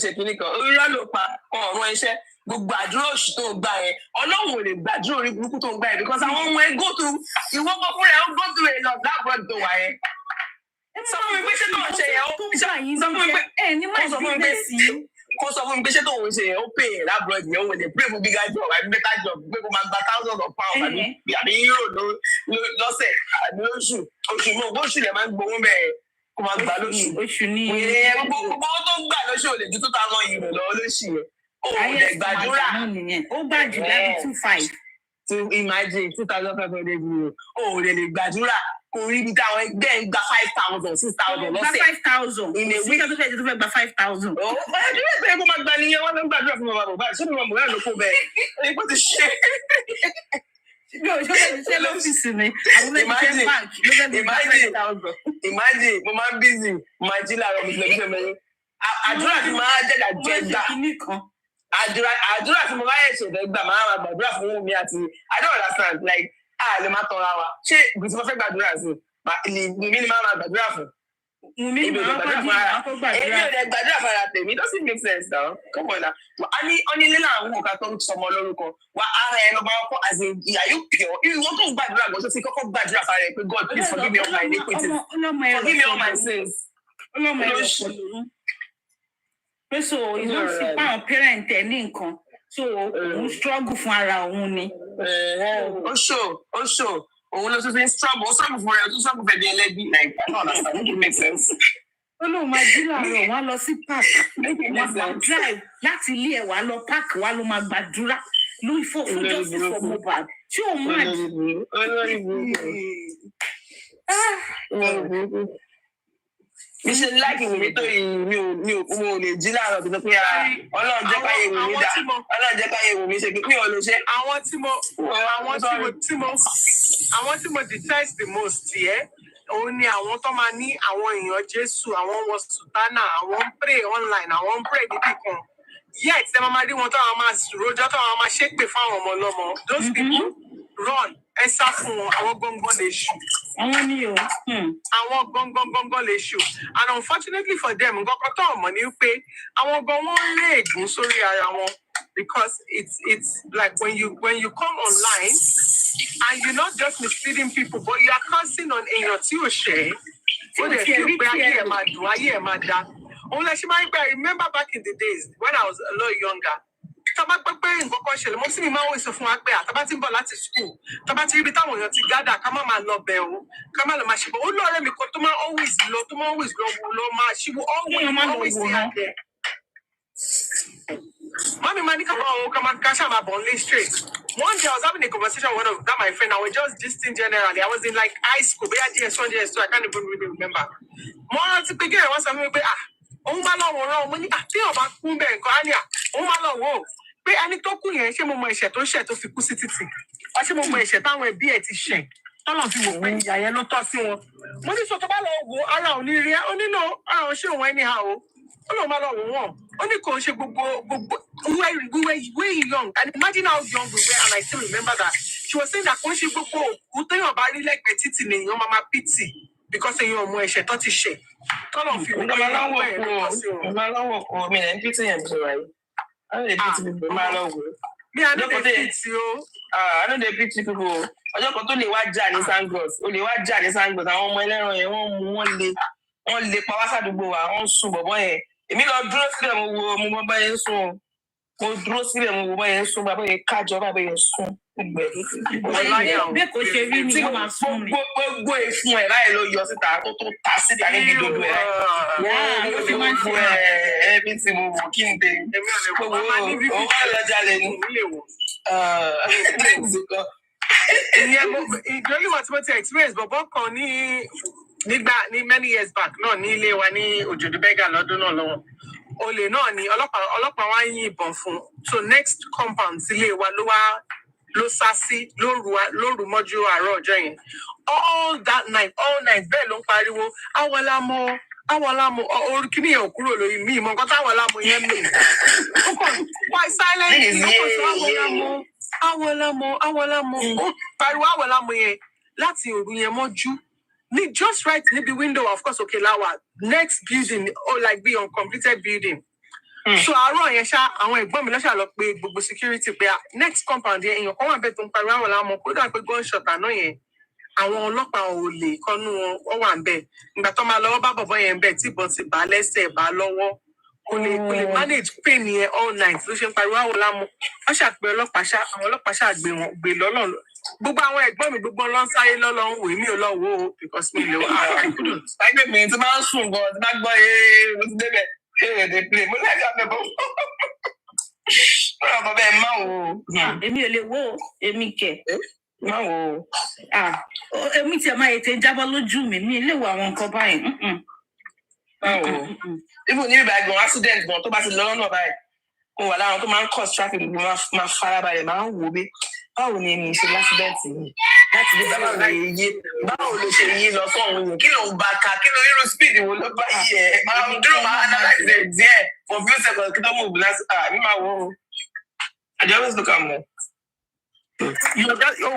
ṣe kìíní kan, irọ́ ló pa ọ̀rọ̀ iṣẹ́. Gbogbo àdúrà òṣì tó ń gbà yẹn Ọlọ́run ò lè gbàdúrà orí burúkú tó ń gbà yẹn because àwọn ọmọ ẹ go through ìwọ gbọ́ fúnra ẹ ó go through a lot that broad tó wà yẹn. Sọ fún mi pé ṣé tó ń ṣe yẹn ó sọ fún mi pé ṣé tó ń ṣe yẹn ó pè é that broad yẹn ó lè pray for bigger job àbí better job pé kó máa gba thousands of pounds àbí euro lọ́sẹ̀ àbí oṣù mọ́ oṣù lè máa ń gbowó bẹ́ẹ̀ kó máa gbà lóṣù. Oṣù ní gbogbo tó gbà lóṣù ò lè ju €2,000 lọ lóṣù yẹn. Ayé gbàdúrà. Ó gbà jù láti 2,500. To imagine 2,500 euro. Oh, lè gbàdúrà. Kò rí ibi táwọn ẹgbẹ́ ń gba 5,000, 6,000 Gba lọ́sẹ̀. 5,000. In a Kò sí week. kẹ́tọ́ fẹ́ẹ́ tó fẹ́ gba 5,000. Ó ẹgbẹ́ pé kó máa gba nìyẹn wọ́n ló ń gbàdúrà fún bàbá Mohbad. Ṣé bàbá Mohbad ló kó bẹ́ẹ̀? Ẹni kó ti ṣe. Mi ò ṣe fẹ́ ṣe lọ́fíìsì mi. Àwọn méjì ṣe bank ló fẹ́ gba 5,000. Imagine, mo máa ń busy, máa jí láàárọ̀ mi sílẹ̀ bí ṣe mẹ́rin. Àdúrà tí máa jẹ́ àjẹgbà. Àdúrà tí mo bá yẹ̀ ṣẹ̀fẹ̀ gbà máa gbàdúrà fún mi àti I don't understand like lè má tọ́ra wa. Ṣé ibi tí wọ́n fẹ́ gbàdúrà sí? Mi ni máa gbàdúrà fún. Mi ni máa gbàdúrà fún. Èmi ò lè gbàdúrà fún ara tèmi. It doesn't make sense now. Come on now. Onílé làwọn òkà tó ń sọmọ lórúkọ. Wà á rẹ̀ lọ́ba ọkọ̀ as in are you pure? Ìwọ́n tó ń gbàdúrà gbọ́ tó ti kọ́kọ́ gbàdúrà fún ara rẹ̀ pé God please forgive me all my iniquities. Forgive me all my sins. Ọlọ́mọ ẹ̀rọ ṣòro. Pé so ìlú sí pa àwọn parent ẹ̀ ní nǹkan. So òun struggle fún ara òun ni. Ó ṣò. Òun ló tún fi ń struggle. Ó struggle fún rẹ̀. Ó tún struggle fẹ́ di ẹlẹ́bí. Like I don't understand. Make it make sense. Ó lóun máa jí láàárọ̀ wá lọ sí park. Wọ́n máa drive láti ilé ẹ̀ wá lọ park wá ló máa gbàdúrà lórí fún justice for Mohbad. Ṣé òun máa jí? Olórí burúkú. Mi ṣe láìkì mi tó yìí mi ò lè jí láàárọ̀ tó pé Ọlọ́run jẹ́ káyé wò mí dá Ọlọ́run jẹ́ káyé wò mí ṣe mi ò lè ṣe. Àwọn tí mo detest the most òun ni àwọn tó máa ní àwọn èèyàn Jésù, àwọn wọ sùtánà, àwọn ń pray online, àwọn ń pray níbì kan. Yet ẹ máa rí wọn tó àwọn máa rojọ́ tó àwọn máa ṣépè fáwọn ọmọ ọlọ́mọ. Those people run ẹ sá fún wọn, àwọn gbọ̀ngàn lè ṣù. Àwọn ni o. Àwọn gbọ̀ngàn lè ṣù. And unfortunately for them, nǹkan kan tó ọmọ ni pé àwọn gan wọn lè gùn sórí ara wọn. Because it's like when you come online and you're not just misleading people, but you are cursing on èèyàn tí ò ṣe. Ó lè fi pé ayé ẹ̀ máa dùn, ayé ẹ̀ máa dá. Òun lè ṣe máa ń gbé. I remember back in the days when I was a lot younger. Tọ́ba pẹ́ pé nǹkan kan ṣẹlẹ̀, mo sì ní máa ń wèsì fún wa pé àtọ́ba ti ń bọ̀ láti school. Tọ́ba ti rí ibi táwọn èèyàn ti gádà ká má máa lọ bẹ̀ o, ká má lọ máa ṣe bọ̀. Ó lọ́ọ̀rẹ́ mi kan tó máa always lọ máa ṣíwó always sí àgbẹ̀. Mommy man, come on, cash out my bonding straight. One day I was having a conversation with one of that my friend. I was just gisting generally. I was in like high school, but I GS1, GS2, I can't even really remember. More to begin, once I'm like, oh my lord, when you feel about Kumbe and Kanya, oh my lord, pé ẹni tó kú yẹn ṣé mo mọ ẹ̀ṣẹ̀ tó ṣẹ̀ tó fi kú sí títì. Ọ ṣé mo mọ ẹ̀ṣẹ̀ táwọn ẹbí ẹ̀ ti ṣẹ̀. Tọ́lọ̀ fi wò pé ìyá yẹn ló tọ́ sí wọn. Mo ní sọ tó bá lọ wo ara ò ní rí ẹ́, ó nínú ara ò ṣe òun ẹni ha o. Ó lóun máa lọ wò wọ́n. Ó ní kò ń ṣe gbogbo we were way young, and imagine how young we were, and I still remember that. She was saying that kò ń ṣe gbogbo òkú téèyàn bá rí lẹ́gbẹ̀ẹ́ títì ni èèyàn máa pity because èèyàn ọmọ ẹ̀ṣẹ̀ tó ti ṣẹ̀. Tọ́lọ̀ fi wò pé ìyàwó ẹ̀ ló tọ́ sí wọn. Mo máa lọ́wọ́ kó mi lẹ́yìn pítì yẹn bí wà yìí. I no dey pity people, máa lọ wò. Me, I no dey pity o. I no dey pity people. Ọjọ́ kan tó lè wá jà ní Sangos, ó lè wá jà ní Sangos, àwọn ọmọ ẹlẹ́ran yẹn wọ́n lè pa wá sádùúgbò wa, wọ́n sùn bọ̀bọ́ yẹn. Èmi lọ dúró síbẹ̀ mo bọ́ bá yẹn sùn. Mo dúró síbẹ̀ mo bọ́ yẹn sùn, bàbá yẹn kájọ, bàbá yẹn sùn. Bẹ́ẹ̀ kò ṣe rí ni wọ́n máa sùn ni. Gbogbo ìfun ẹ̀ láì ló yọ síta tó ta síta níbi dodo ẹ̀. Yáà ló fi máa ń ṣe ẹbí tí mo wò kí n dé. Gbogbo owó ọlọ́jà lè ní. Ìgbẹ́lú wa tí mo ti experience bọ̀bọ̀ kan ní many years back náà ní ilé wa ní Òjòdúbẹ́gà lọ́dún náà lọ́wọ́. Olè náà ni ọlọ́pàá wá ń yìnbọn fún. So next compound sílé wa ló sá sí lóru mọ́jú àárọ̀ ọjọ́ yẹn. All night bẹ́ẹ̀ ló ń pariwo awọ́lámọ́ orí kíní yẹn ò kúrò lórí mi ìmọ̀ nǹkan táwọ̀lámọ́ yẹn mì. Ó kàn wá silent ó kàn sọ awọ́lámọ́ ó pariwo awọ́lámọ́ yẹn láti òru yẹn mọ́jú. Ní just right níbi window of course òkè láwà next building like be uncompleted building. So àárọ̀ yẹn ṣá àwọn ẹ̀gbọ́n mi lọ́ṣà lọ pé gbogbo security pé next compound yẹn èèyàn kan wà bẹ́ẹ̀ tó ń pariwo awọ́lámọ́ kódà pé gunshot àná yẹn àwọn ọlọ́pàá ò lè kọ́nú wọn wà ń bẹ̀. Ìgbà tó máa lọ́wọ́ bá bọ̀bọ̀ yẹn bẹ̀ tí ìbọn ti bá lẹ́sẹ̀ bá lọ́wọ́ kò lè manage pain yẹn all night ló ṣe ń pariwo awọ́lámọ́. Wọ́n ṣàpè àwọn ọlọ́pàá ṣàgbé lọ́lọ́ gbogbo àwọn ẹ̀gbọ́n mi gbogbo lọ ń sáyé lọ́lọ́ ń wò mí ò lọ wò ó because mi lè wá I couldn't. Láìpẹ́ mi tí máa ń sùn gan tí bá gbọ́ mo ti débẹ̀ mo ti débẹ̀ mo ní àjọ àbẹ̀bọ̀. ọ̀rọ̀ bẹ́ẹ̀ má wò ó. Èmi ò lè wò ó, èmi kẹ̀. Má wò ó. Èmi tiẹ̀ máa ètè jábọ́ lójú mi, mi lè wo àwọn nǹkan báyìí. Má wò ó. Ibo ní ìgbà gan accident gan tó bá ti lọ lọ́nà báyìí. Mo wà láwọn tó máa ń cause traffic gbogbo máa farabalẹ̀ máa ń wò ó bí báwo ni èmi ṣe l'accident yìí láti lè báwo ló ṣe yí lọ sọ́run yìí kí ló ń bá ka kí ló irú speed wo ló bá yí ẹ máa ń dúró máa analyze ẹ díẹ̀ for few seconds kí tó move last mi máa wò ó. I dey always look at more. You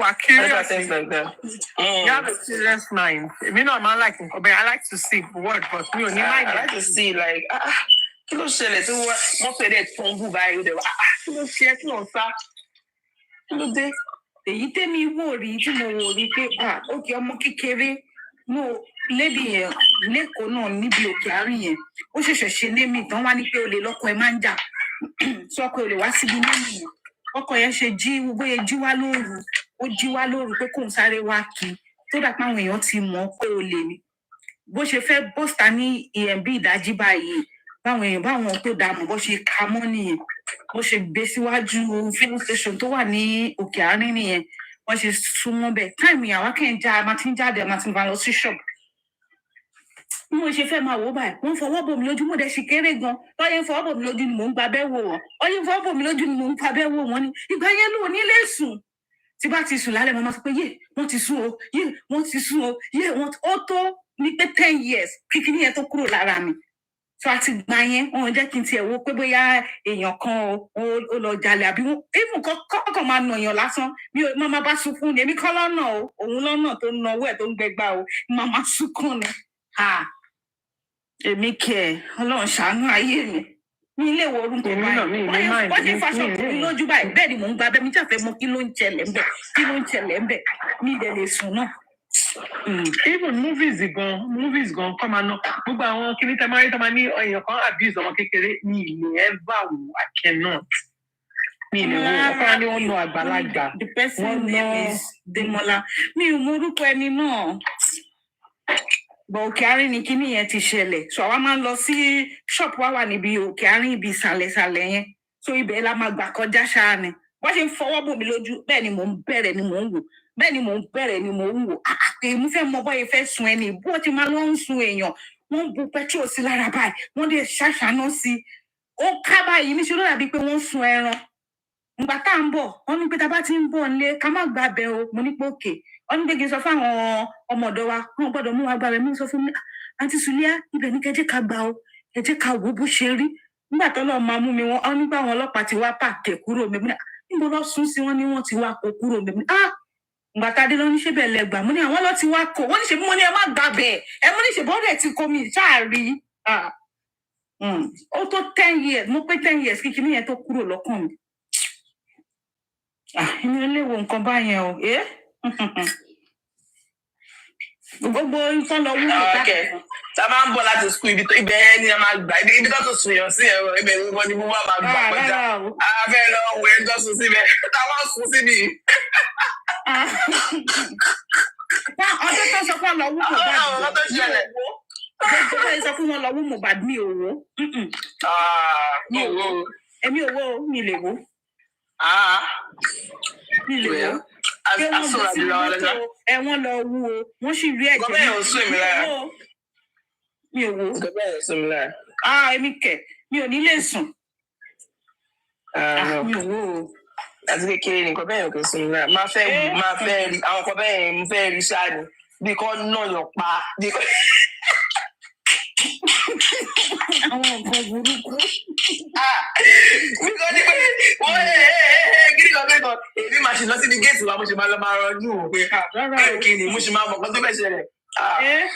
are curious. Things like that. You have a serious mind. Me no, man, like I like to see what, but you need mind. I like to see like kí ló ṣẹlẹ̀ tí wọ́n fẹ́ dẹ̀ tó ń bù báyìí ó dẹ̀ wá kí ló ṣe kí ló ń sá kí ló dé. Èyí tẹ́mi wò rí tí mo wò rí pé òkè ọmọ kékeré no lédi yẹn lẹ́kọ̀ọ́ náà níbi òkè àárín yẹn ó ṣẹ̀ṣẹ̀ ṣe lémi tán wá ní pé olè lọ́kọ ẹ̀ máa ń jà sọ pé olè wá síbi lémi yẹn ọkọ yẹn ṣe bóyá jí wá lóru ó jí wá lóru pé kóun sáré wá kí tó dà pé àwọn èèyàn ti mọ̀ pé olè ni bó ṣe fẹ́ bọ́sítà ní EMB ìdájí báyìí báwọn tó dààmú bó ṣe ka mọ́ nìyẹn bó ṣe gbé síwájú filling station tó wà ní òkè àárín nìyẹn wọ́n ṣe súnmọ́ bẹ́ẹ̀ táìmù ìyàwó kẹ́ńjà a máa ti ń jáde a máa ti ń bá lọ sí ṣọ́ọ̀bù bí mo ṣe fẹ́ máa wò báyìí wọ́n fọwọ́ bò mí lójú mo dẹ̀ sì kéré gan lọ́yẹ̀ fọwọ́ bò mí lójú ni mò ń gbabẹ́ wò wọ́n ọyẹ̀ fọwọ́ bò mí lójú ni mò ń gbabẹ́ wò wọ́n ni ìgbà yẹn ló ní lè sùn tí bá ti sùn lálẹ́ mo máa sọ pé yé wọ́n ti sùn o yé wọ́n ti sùn o yé wọ́n ó tó ní pé 10 years kíkiní yẹn tó kúrò lára mi so àti gbà yẹn wọn jẹ́ kí n tiẹ̀ wo pé bóyá èèyàn kan ó lọ jalè àbí wọn even kọ́kọ́ máa nà èèyàn lásán mi ò máa bá sunkún ni èmi kọ́ lọ́nà o òun lọ́nà tó ń nawó ẹ̀ tó ń gbẹgbà o máa máa sunkún ni èmi kẹ̀ ọlọ́run ṣàánú ayé mi ilé wo orúkọ báyìí wọ́n ṣe fàṣọ kùnrin lójú báyìí bẹ́ẹ̀ ni mò ń gba abẹ́ mi jáfẹ́ mọ kí ló ń ṣẹlẹ̀ ńbẹ̀ mi ìdẹ̀ lè sùn náà. Even movies gan kọ́ máa ná gbogbo àwọn kìíní tẹ́ máa rí tọ́ máa ní èèyàn kan abuse ọmọ kékeré ní ilé ever wò I cannot ní ilé wo ọkọ ni wọ́n ná àgbàlagbà the person name is Demola mi ò mọ orúkọ ẹni náà bọ̀ òkè àárín ni kíní yẹn ti ṣẹlẹ̀ so àwa máa ń lọ sí ṣọ́ọ̀pù wa wà níbi òkè àárín ibi ìsàlẹ̀sàlẹ̀ yẹn so ibẹ̀ la máa gbà kọjá ṣáà ni wọ́n ṣe ń fọwọ́ bò mí lójú bẹ́ẹ̀ ni mò ń bẹ̀rẹ̀ ni mò ń wò bẹ́ẹ̀ ni mò ń bẹ̀rẹ̀ ni mò ń wò èmi fẹ́ mọ bọ́yẹ fẹ́ sun ẹni bó ti máa lọ ń sun èèyàn wọ́n bu petrol sí lára báyìí wọ́n dẹ̀ ṣàṣàná sí ó ká báyìí níṣẹ́ ló dàbí pé wọ́n sun ẹran ìgbà tá à ń bọ̀ wọ́n ní pé tá a bá ti ń bọ̀ nílé ká má gbàbẹ̀ o mo ní pé òkè wọ́n ní pé kí n sọ fún àwọn ọmọ ọ̀dọ́ wa wọ́n gbọ́dọ̀ mú wa gbàbẹ̀ mi sọ fún mi àǹtí Sùlíà ibẹ̀ ní kẹjẹ́ ká gbà o kẹjẹ́ ká wò bó ṣe rí nígbà tó lọ́ọ́ máa mú mi wọ́n nígbà àwọn ọlọ́pàá ti wá pàkẹ́ kúrò mi níbo lọ́ sún sí wọ́n ní wọ́n ti wá kó kúrò mi ìgbà tá a dé lọ ní ṣébẹ̀ lẹ́gbà mo ní àwọn lọ ti wá kó wọ́n ní ṣe bí mo ní ẹ má gbàbẹ̀ ẹ mo ní ṣe bọ́ọ̀dẹ̀ ti kó mi ṣáàrí ó tó 10 years mo pé 10 years kíkí níyẹn tó kúrò lọ́kàn mi inú ilé wo nǹkan báyẹn o gbogbo nǹkan lọ wúlò káàkiri tá a máa ń bọ̀ láti skul ibẹ̀ ni a máa gbà ibi tó tún sùn yàn sí ẹ̀rọ ibẹ̀ ni wọ́n ní mo máa gbà kọjá abẹ́ lọ wọ ẹ̀ tó sùn síbẹ̀ tá a máa sùn síbi. ọjọ́ tó sọ fún ọ lọ wú Mohbad mi ò wò ọjọ́ tó sọ fún wọn lọ wú Mohbad mi ò wò èmi ò wò mi lè wò mi lè wò pé wọ́n bọ̀ sí mọ́tò ẹ̀wọ̀n lọ wú o wọ́n sì rí ẹ̀jẹ̀ mi ò sún mi lára mi ò wò gọ́bẹ̀ ò sún mi lára èmi kẹ̀ mi ò ní lè sùn mi ò wò o àti kékeré nìkan bẹ́ẹ̀ kò sún mi lára máa fẹ́ rí àwọn kan bẹ́ẹ̀ mo fẹ́ rí ṣáà ni bí kò náyàn pa bí kò. àwọn nǹkan burúkú. Nígbà tí pé wọ́n gírí kan kẹ́kọ̀ọ́ èmi máa ṣe lọ síbi géètì wa mo ṣe máa lọ máa rọjú wò pé kí ni mo ṣe máa mọ̀ kán tó fẹ́ ṣẹlẹ̀.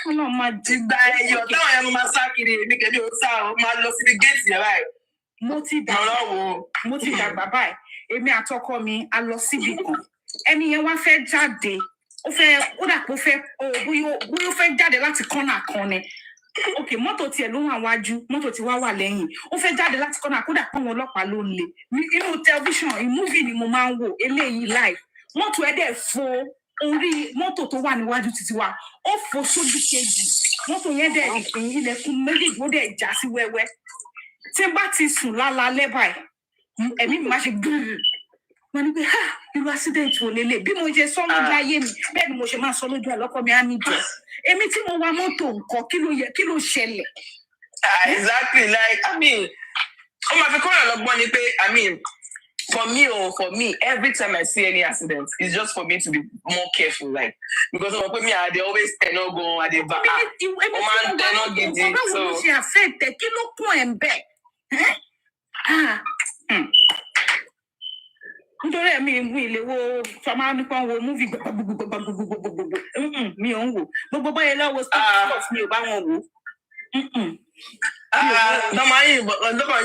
Ọlọ́run máa ti gba ẹyọ táwọn yẹn máa sá kiri èmi kẹ́mi ò sá o máa lọ síbi géètì yẹn báyìí. Mo ti dàgbà báyìí èmi àtọkọ mi a lọ síbi kan ẹni yẹn wá fẹ́ jáde ó dà pé bóyá ó fẹ́ jáde láti kọ́nà kan ni ok mọ́tò tiẹ̀ ló wà wájú mọ́tò tí wá wà lẹ́yìn ó fẹ́ jáde láti kọ́nà kódà pé àwọn ọlọ́pàá ló ń lé inú tẹlifíṣàn ìmúvì ni mo máa ń wò eléyìí live mọ́tò ẹ̀ dẹ̀ fò orí mọ́tò tó wà níwájú títí wa ó fò sójú kejì mọ́tò yẹn dẹ̀ ìpín ilẹ̀kùn méjèèjì ó dẹ̀ já sí wẹ́wẹ́ tí n bá ti sùn lálálẹ́ báyìí ẹ̀mí mi máa ṣe gbìrì mo ní pé irú accident wo lélẹ̀ bí mo ṣe sọ lójú ayé mi bẹ́ẹ̀ ni mo ṣe máa sọ lójú àlọ́kọ mi á ní jọ èmi tí mo wa mọ́tò nǹkan kí ló ṣẹlẹ̀. Exactly, like I mean, my fi ni pé I mean, for me, every time I see any accident, it's just for me to be more careful, like because me, they always go, I dey back. So she affected. Kí ló kún ẹ̀ ń bẹ̀? Nítorí ẹ̀mí ìwé ilé wo fama nípa wo múfì gbogbogbò mi ò ń wò gbogbo báyẹn lọ́wọ́ sports mi ò bá wọn wò. Lọ́mọ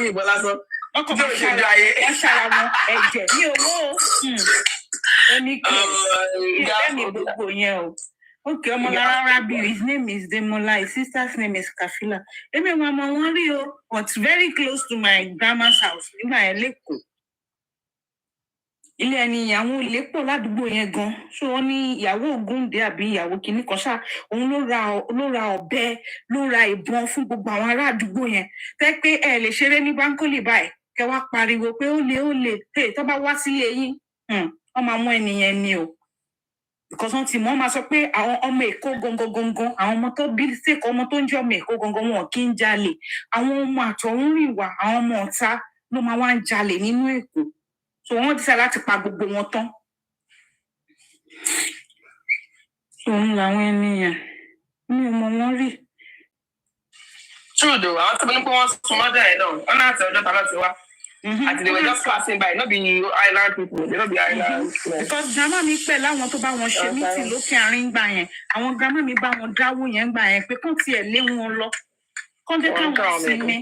yìnbọn lásán. Ọkọ̀ máa ṣara wọn ẹ̀jẹ̀ mi ò wò ó. Ẹni kí ẹ̀mí gbogbo yẹn o. Okay, Omolara Rabi, his name is Demola, his sister's name is Kafila. Emi mama wọn rí o, but very close to my grandma's house nígbà yẹn lẹ́kọ̀ọ́. Ilé ẹni ìyàwó ilé pọ̀ ládùúgbò yẹn gan. So wọ́n ní ìyàwó Ògúndé àbí ìyàwó kìíní kan ṣá, òun ló ra ọ̀bẹ, ló ra ìbọn fún gbogbo àwọn ará àdúgbò yẹn. Tẹ́ pé ẹ lè ṣeré ní Bánkólì báyìí, kẹ wá pariwo pé ó lè, tó bá wá sílé yín, wọ́n máa mú ẹnìyẹn ni o. Because wọ́n ti mọ̀ máa sọ pé àwọn ọmọ Èkó gangan àwọn ọmọ tó bí sèkọ ọmọ tó ń jẹ́ ọmọ Èkó gangan wọn kì í jalè àwọn ọmọ àtọ̀húnrìnwá àwọn ọmọ ọ̀tá ló máa wá ń jalè nínú Èkó so wọ́n ti sá láti pa gbogbo wọn tán. Òun làwọn ènìyàn mi ò mọ wọn rí. True though, àwọn tó bí ní pé wọ́n sún mọ́jà ẹ̀ náà wọ́n náà tẹ̀ ọjọ́ tàbí wá. And they were just passing by, not be island people, they don't be island. Because grandma mi pẹ̀ láwọn tó bá wọn ṣe meeting lókè àárín gbà yẹn. Àwọn grandma mi bá wọn dáwó yẹn gbà yẹn pé kán tiẹ̀ lé wọn lọ. Kán jẹ́ káwọn sinmi.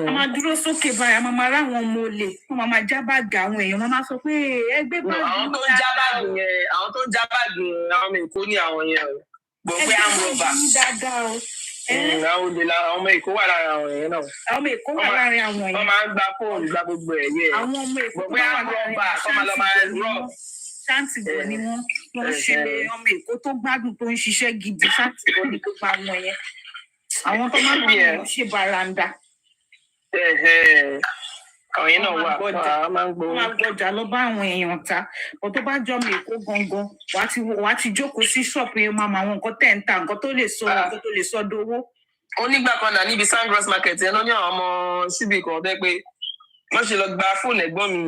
A máa dúró sókè báyìí, a máa rá àwọn ọmọ olè. Wọ́n máa já báàgì àwọn èèyàn. Wọ́n máa sọ pé ẹgbẹ́ báàgì. Àwọn tó ń já báàgì yẹn, àwọn ọmọ Èkó ní àwọn yẹn o. Gbogbo àmúrọ̀bà. Àwọn olè la àwọn ọmọ Èkó wà lára àwọn yẹn náà. Àwọn ọmọ Èkó wà lára àwọn yẹn. Wọ́n máa ń gba fóònù gba gbogbo ẹ̀ yẹ. Àwọn ọmọ Èkó wà lára àwọn ṣáǹtì bọ̀ ni wọ́n ń ṣe ọmọ Èkó tó gbádùn tó ń ṣiṣẹ́ gidi ṣáǹtì bọ̀ ni gbogbo àwọn yẹn. Àwọn tó máa ń bá wọn ṣe bàràǹdà. Àwọn yẹn náà wà wọ́n máa ń gbọ́jà lọ bá àwọn èèyàn ta. Bọ̀ tó bá jọ ọmọ Èkó gangan, wàá ti jókòó sí ṣọ́ọ̀pù yẹn máa mọ àwọn nǹkan tẹ̀ ń ta, nǹkan tó lè sọ dowó. Onígbà kan náà níbi Sandros market yẹn ló ní àwọn ọmọ síbì kan bẹ́ẹ̀ pé wọ́n ṣe lọ gba fóònù ẹ̀gbọ́n mi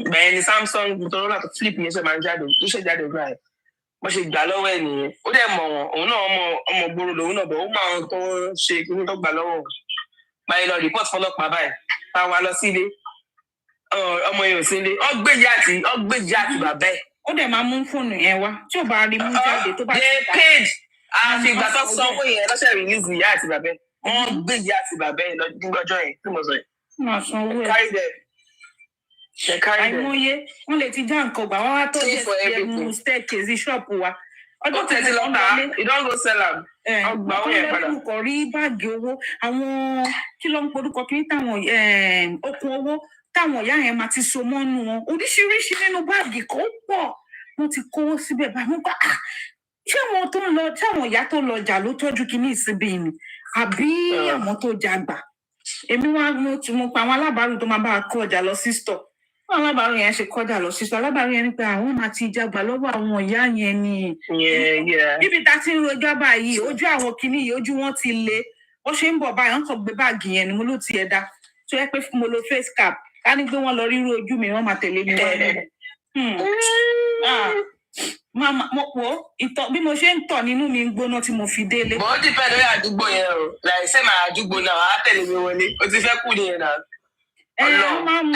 ìgbà yẹn ni Samsung Motorola tó flip yẹn ṣe máa ń jáde tó ṣe jáde gbà yẹn wọ́n ṣe gbà lọ́wọ́ ẹ̀ nìyẹn ó dẹ̀ mọ̀ wọn òun náà ọmọ gbòòrò lòun náà bọ̀ ó máa tó ṣe kíní tó gbà lọ́wọ́ báyìí lọ report fọlọ́pàá báyìí bá wa lọ sílé ọmọ yẹn ò sílé ọgbẹ́jì àti bàbá ẹ̀. Ó dẹ̀ máa mú fóònù yẹn wá tí ò bá rí mú jáde tó bá ti dá. Àfi ìgbà tó sanwó yẹn lọ́sẹ̀ release ìyá àti bàbá ẹ̀ wọ́n gbé ìyá àti bàbá ẹ̀ lọ́jọ́ yẹn tí mo sọ yẹn. Máa sanwó ẹ̀. Àìmọye wọ́n lè ti já nǹkan gbà wọ́n wá tó jẹ́ mú staircase ṣọ́ọ̀pù wa. Ọdún tẹ̀sí lọ́ta ìdánwò sẹ́làm ọgbà ó yẹn padà. Ọkọ̀ rí báàgì owó àwọn kí ló ń porúkọ kí ní táwọn okùn owó táwọn ìyá yẹn máa ti so mọ́nú wọn oríṣiríṣi nínú báàgì kan pọ̀ wọ́n ti kówó síbẹ̀ báyìí wọ́n gbà ṣé àwọn ìyá tó lọ jà ló tọ́jú kí ní ìsinmi ni àbí àwọn tó jagbà èmi wá mo pa àwọn alábàárù tó máa bá a kó ọjà lọ sí store àwọn alábàárù yẹn ṣe kọjá lọ sí store alábàárù yẹn ni pé àwọn máa ti jagbà lọ́wọ́ àwọn ìyá yẹn ni níbi tá a ti ń rojọ́ báyìí ojú àwọn kinní yìí ojú wọn ti le ó ṣe ń bọ̀ báyìí wọ́n kàn gbé báàgì yẹn ni mo ló ti ẹ̀dá tó yẹ pé mo lo face cap ká ní pé wọ́n lọ rírú ojú mi wọ́n máa tẹ̀lé mi Mama, bí mo ṣe ń tọ̀ nínú mi ń gbóná tí mo fi délé. Mo ti fẹ́ lórí àdúgbò yẹn o. Láì ṣe máa àdúgbò náà, wàá tẹ̀lé mi wọlé. O ti fẹ́ kú nìyẹn náà.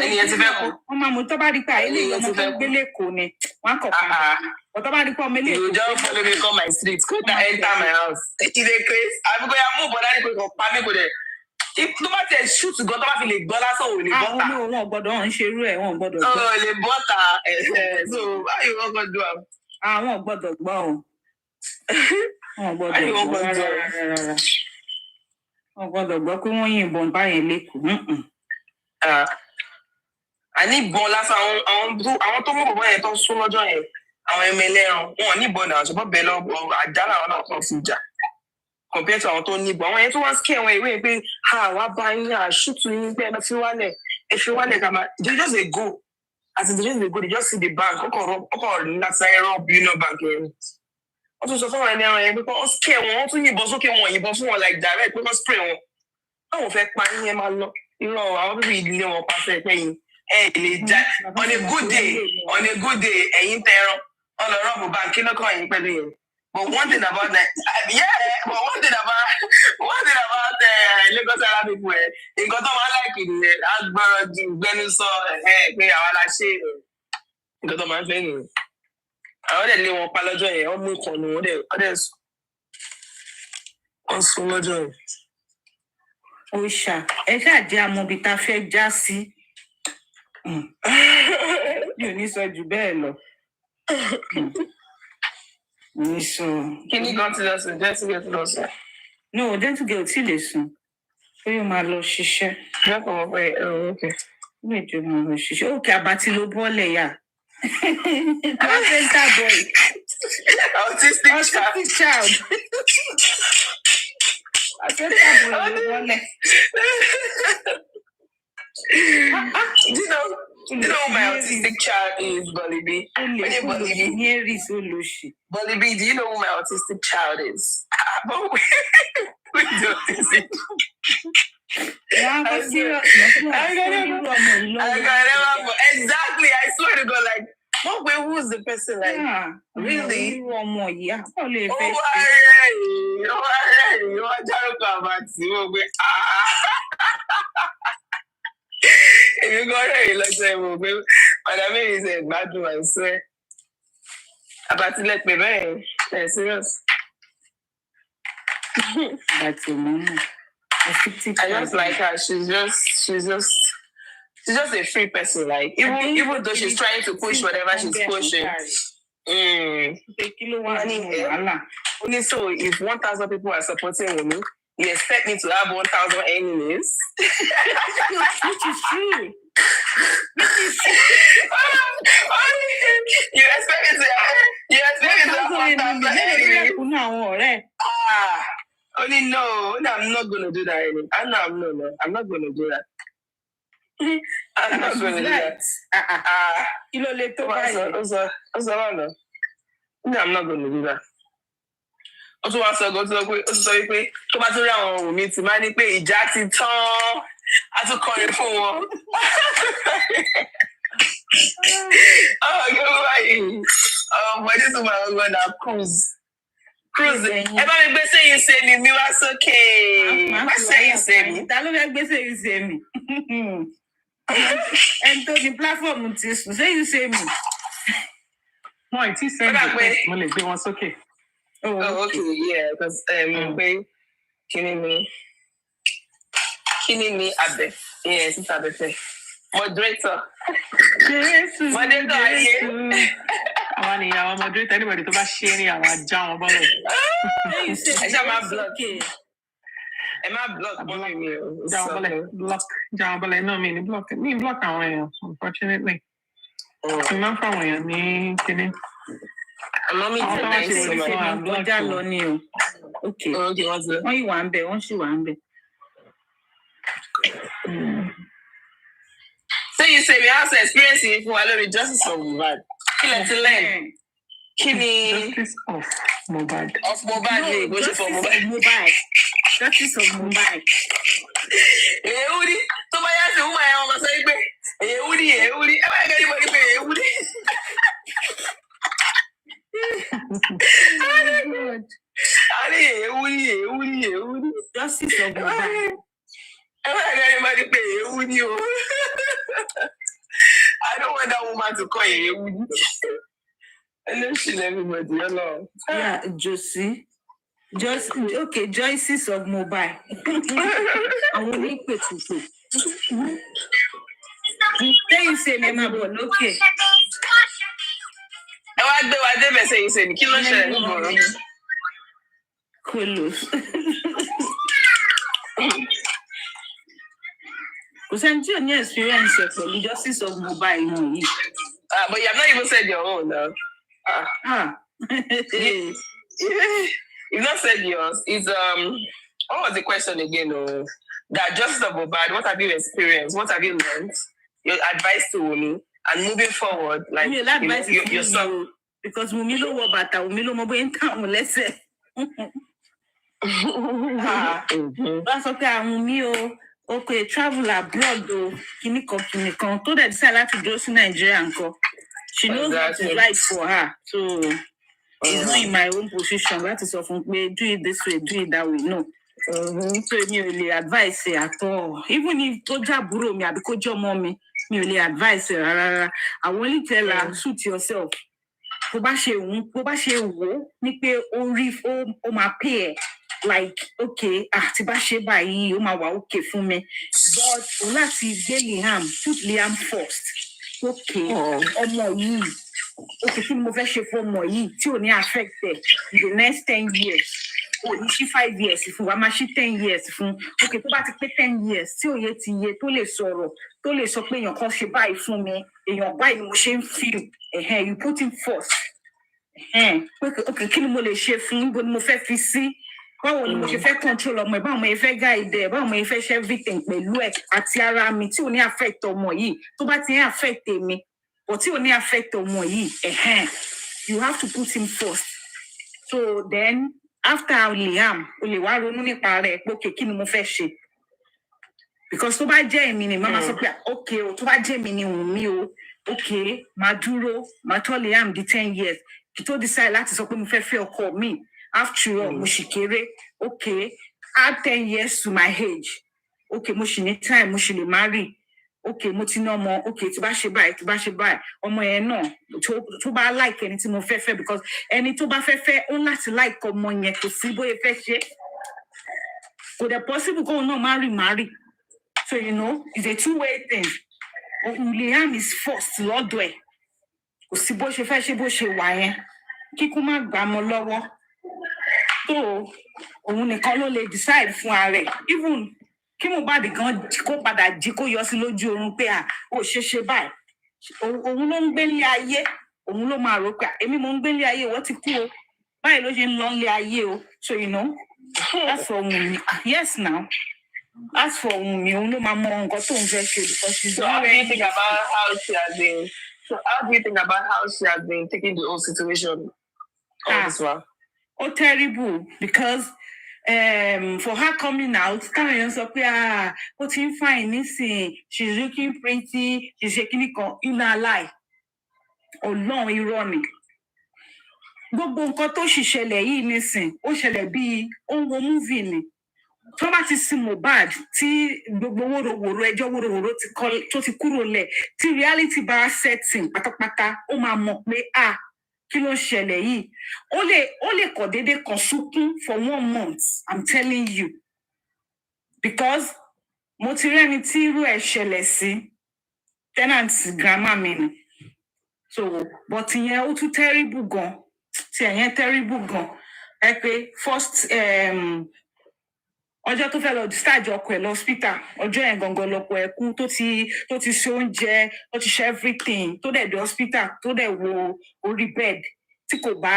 Ẹni yẹn ti fẹ́ kú. Wọ́n máa mú tó bá rí pé àìlè ọmọ tó gbélé kò ní. Wọ́n á kọ̀ padà. Ọ̀tọ́ bá rí pé ọmọ ilé ìkó. You just follow me come my street. Go to enter my house. Ìdè craze. Àbíkó ya mú bọ̀dá ní pé kò pa mí kò dẹ̀. Tó bá tẹ̀ ṣùtù gan tó bá fi lè gbọ́ lásán ò lè bọ́ta. Àwọn olówó wọn gbọ́dọ̀ ń ṣerú ẹ̀ wọn gbọ́dọ̀ gbọ́. Ò lè bọ́ta so how you wan go do am? Àwọn gbọ́dọ̀ gbọ́ o. Wọ́n gbọ́dọ̀ gbọ́ rárá. Wọ́n gbọ́dọ̀ gbọ́ pé wọ́n yìnbọn báyẹn lẹ́kọ̀ọ́. Àní ìbọn lásán àwọn tó mú bọ̀bọ̀ yẹn tó ń sún lọ́jọ́ yẹn àwọn ẹmọ ẹlẹ́ran wọn ò ní ìbọn náà ṣùgbọ́n bẹ́ẹ̀ lọ àdá làwọn náà kàn fi jà compared to àwọn tó ní ìbọn àwọn yẹn tó wá ń kí ẹ̀wọ̀n ìwé pé wá bá yín àṣùtù yín pé ẹ lọ fi wálẹ̀ If you want to come out, they just they go. As in, they just see the bank. Okay, that's a rob, bank. Also, so far, because scare one, to you, but okay, one, you both want like direct, because spray one. I won't fake money, man. I want to read the perfect thing. Hey, on a good day, ain't there on a rubber bank, but one thing about that, but one thing about Lagos Arab people, they got on like it, Agba, Benuso, hey, I like shit. Got on my venue. I want to live on Palajo, almost on others. On Solojo. Osha, ẹ ṣáà jẹ́ àmọ́ ibi tá a fẹ́ já sí. Mi ò ní sọ jù bẹ́ẹ̀ lọ. Mi sọ. Kí ni kan ti lọ sùn? Jẹ́sígẹ̀ ti lọ sùn. No, Jẹ́sígẹ̀ ò tí lè sùn. Ó yóò máa lọ ṣiṣẹ́. Jẹ́kọ̀ mọ̀ pé okay. Ilé ìjọ máa lọ ṣiṣẹ́. Òkè àbátí ló bọ́ọ̀lẹ̀ yà. Placenta boy. Autistic child. Do you know who my autistic child is, Bolly B? Bolly B, do you know who my autistic child is? Exactly, I swear to God, like, wait, who's the person? Like, really? If you go there, you say, but I mean, it's a bad one, I swear. About to let me be, yeah, serious. That's your mom. I just like her. She's just a free person. Like even though she's trying to push whatever she's pushing. Only so if 1,000 people are supporting me, you expect me to have 1,000 enemies? Which is true. You expect me to have 1,000 enemies? Only no, I'm not gonna do that anymore. I'm not gonna do that. I'm not gonna do that. No, I'm not gonna do that. Also, I saw go to the tó bá tún rí àwọn ohun mi ti máa ní pé ìjà ti tán á tún kọrin fún wọn. But this woman was going to cruise. Ẹ bá mi gbé sẹ́yìn sẹ́mi mi wá sókè. Má sẹ́yìn sẹ́mi. Ta ló fẹ́ gbé sẹ́yìn sẹ́mi? Ẹni tó ní platform ti sùn sẹ́yìn sẹ́mi. Wọ́n ì tí sẹ́yìn mo lè gbé wọn sókè. Oh, okay, yeah, because Kini mi Abe. Yes, it's Abe. Moderator. Moderator ayé. Àwọn ni àwọn moderator anybody tó bá ṣe ní àwọn ajá wọn bọ́lẹ̀. Ẹ ṣáà máa block. Ẹ máa block bọ́lẹ̀ mi o. Já wọn bọ́lẹ̀ náà mi ní block. Mi block àwọn èèyàn, unfortunately. Mo máa ń fáwọn èèyàn ní kíní. Àmọ́ mi ti náà ṣe ọjà lọ ni o. Okay. Wọ́n yìí wà ń bẹ̀, wọ́n sì wà ń bẹ̀. So you say we have experience if we are justice of Mohbad. Kí lẹ ti learn? Kí ni justice of Mohbad? Of Mohbad ni go ṣe for Mohbad. Justice of Mohbad. Ewúrí tó bá yá sí wúmọ̀ ẹ̀ ọmọ sọ pé ewúrí ẹ bá yẹ kí ẹni pé ewúrí. Ewúrí. Justice of Mohbad. I don't want that woman to call you. I know she everybody alone. Yeah, Josie. Okay, Joyces of Mobile. I want to pay to pay. You say, Mama, okay. I never say you say, kill us. Colos. Because I'm experience the justice of Mobile. But you have not even said your own, though. You've not said yours. It's what was the question again? The justice of Mohbad, what have you experienced? What have you learned? Your advice to Wumi and moving forward, like yourself. Because Wumi no wo bata, Wumi no mo bo entam lese. That's okay, Wumi okay, travel abroad kini kon to dey decide to go to Nigeria and she knows what is right for her. So it's not in my own position. That is often do it this way, do it that way. No. So me only advice at all. Even if Koja Buro me, I Koja mommy, me only advice I only tell her suit yourself. Go back wo ni pe o ri o ma pay like okay ti ba se bayi o ma wa okay fún mi. But o láti gbé Liam, put Liam first. Okay. Ọmọ yìí. Okay, kí ni mo fẹ́ ṣe fún ọmọ yìí tí ò ní affect in the next 10 years. Ní sí 5 years fún wa máa ṣí 10 years fún. Okay, tó bá ti pé 10 years tí òye ti yé tó lè sọ̀rọ̀ tó lè sọ pé èèyàn kan ṣe báyìí fún mi èèyàn báyìí ni mo ṣe ń feel you put him first. Okay, kí ni mo lè ṣe fún níbo ni mo fẹ́ fi sí báwo ni mo ṣe fẹ́ control ọmọ ẹ̀ báwo mo fẹ́ guide ẹ̀ báwo mo fẹ́ ṣe everything pẹ̀lú ẹ̀ àti ara mi tí ò ní affect ọmọ yìí tó bá ti ń affect èmi but tí ò ní affect ọmọ yìí you have to put him first. So then after Liam o lè wá ronú nípa rẹ̀ pé okay kí ni mo fẹ́ ṣe because tó bá jẹ́ èmi ni mama sọ pé okay o tó bá jẹ́ èmi ni Wùnmí o okay máa dúró máa tọ́ Liam di 10 years kí tó decide láti sọ pé mo fẹ́ fẹ́ ọkọ mi after all mo ṣì kéré okay add 10 years to my age okay mo ṣì ní time mo ṣì lè marry okay mo ti ná ọmọ okay tí bá ṣe báyìí ọmọ yẹn náà tó bá like ẹni tí mo fẹ́ because ẹni tó bá fẹ́ ó láti like ọmọ yẹn kò sí bóyá fẹ́ ṣe kò dẹ̀ possible kó náà marry so you know it's a two-way thing. Liam is first lọ́dọ̀ ẹ̀ kò sí bó ṣe fẹ́ ṣe bó ṣe wà yẹn kíkú má gbà mọ́ lọ́wọ́ so òun nìkan ló lè decide fún ara ẹ̀ even kí Mohbad gan kó padà jí kó yọ sí lójú oorun pé ó ṣe báyìí òun ló ń gbélé ayé òun ló máa rò pé èmi mo ń gbélé ayé wọ́n ti kú o báyìí ló ṣe ń lọ nílé ayé o so you know that's for Wunmi yes now as for Wunmi òun ló máa mọ nǹkan tó ń fẹ́ ṣe because she's so how do you think about how she has been taking the whole situation all this while? Oh, terrible because for her coming out, táwọn sọ pé ó ti ń fine nísìn, she's looking pretty, she's shaking it in her life. Ọlọ́run irọ́ ni. Gbogbo nǹkan tó sì ṣẹlẹ̀ yìí nísìn, ó ṣẹlẹ̀ bí ó ń wo movie ni. Tó bá ti sin Mohbad tí gbogbo wòròwòrò ẹjọ́ wòròwòrò tó ti kúrò lẹ̀, tí reality bá setting pátápátá, ó máa mọ̀ pé kí ló ṣẹlẹ̀ yìí ó lè kọ̀ déédéé kan sunkún for 1 month I'm telling you because mo ti rẹ́ni tí irú ẹ̀ ṣẹlẹ̀ sí tenant grandma mi ni so but ìyẹn ó tún terrible gan tí ẹ̀yẹn terrible gan ẹ pé first ọjọ́ tó fẹ́ lọ discharge ọkọ ẹ̀ lọ hospital ọjọ́ yẹn gangan lọ́pọ̀ ẹ̀ kú tó ti ṣe oúnjẹ tó ti ṣe everything tó dẹ̀ dé hospital tó dẹ̀ wo orí bed tí kò bá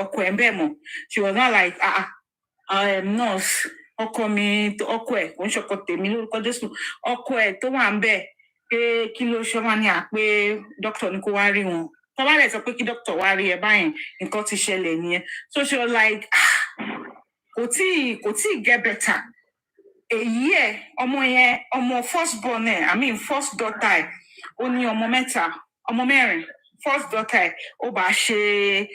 ọkọ ẹ̀ ń bẹ̀ mọ́ she was not like nurse ọkọ mi ọkọ ẹ̀ kò ń ṣọkọ tèmi lórúkọ Jésù ọkọ ẹ̀ tó wà ń bẹ̀ pé kí ló ṣe wá ní pé doctor ní kó wá rí wọn tó bá lè sọ pé kí doctor wá rí ẹ báyìí nǹkan ti ṣẹlẹ̀ nìyẹn so she was like kò tí get better èyí ọmọ first born first daughter ó ní ọmọ mẹ́rin first daughter ó bá ṣe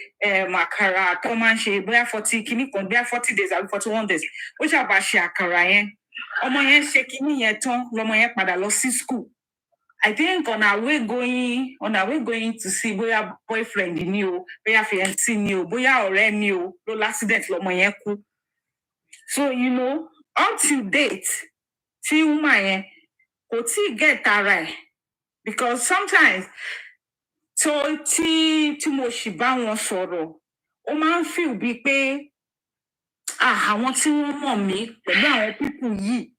àkàrà tó máa ń ṣe bóyá 40 kìíní kan bóyá 40 days àbí 41 days ó ṣàbá ṣe àkàrà yẹn ọmọ yẹn ṣe kìíní yẹn tán lọmọ yẹn padà lọ sí school I think on our way going to see bóyá boyfriend ni o bóyá fiancé ni o bóyá ọ̀rẹ́ ni o ló l'accident lọmọ yẹn kú. So, you know, up to date, tí woman yẹn kò tí get ara ẹ̀ because sometimes tí mo ṣì bá wọn sọ̀rọ̀ ó máa ń feel bíi pé àwọn tí wọ́n mọ̀ mí pẹ̀lú àwọn people yìí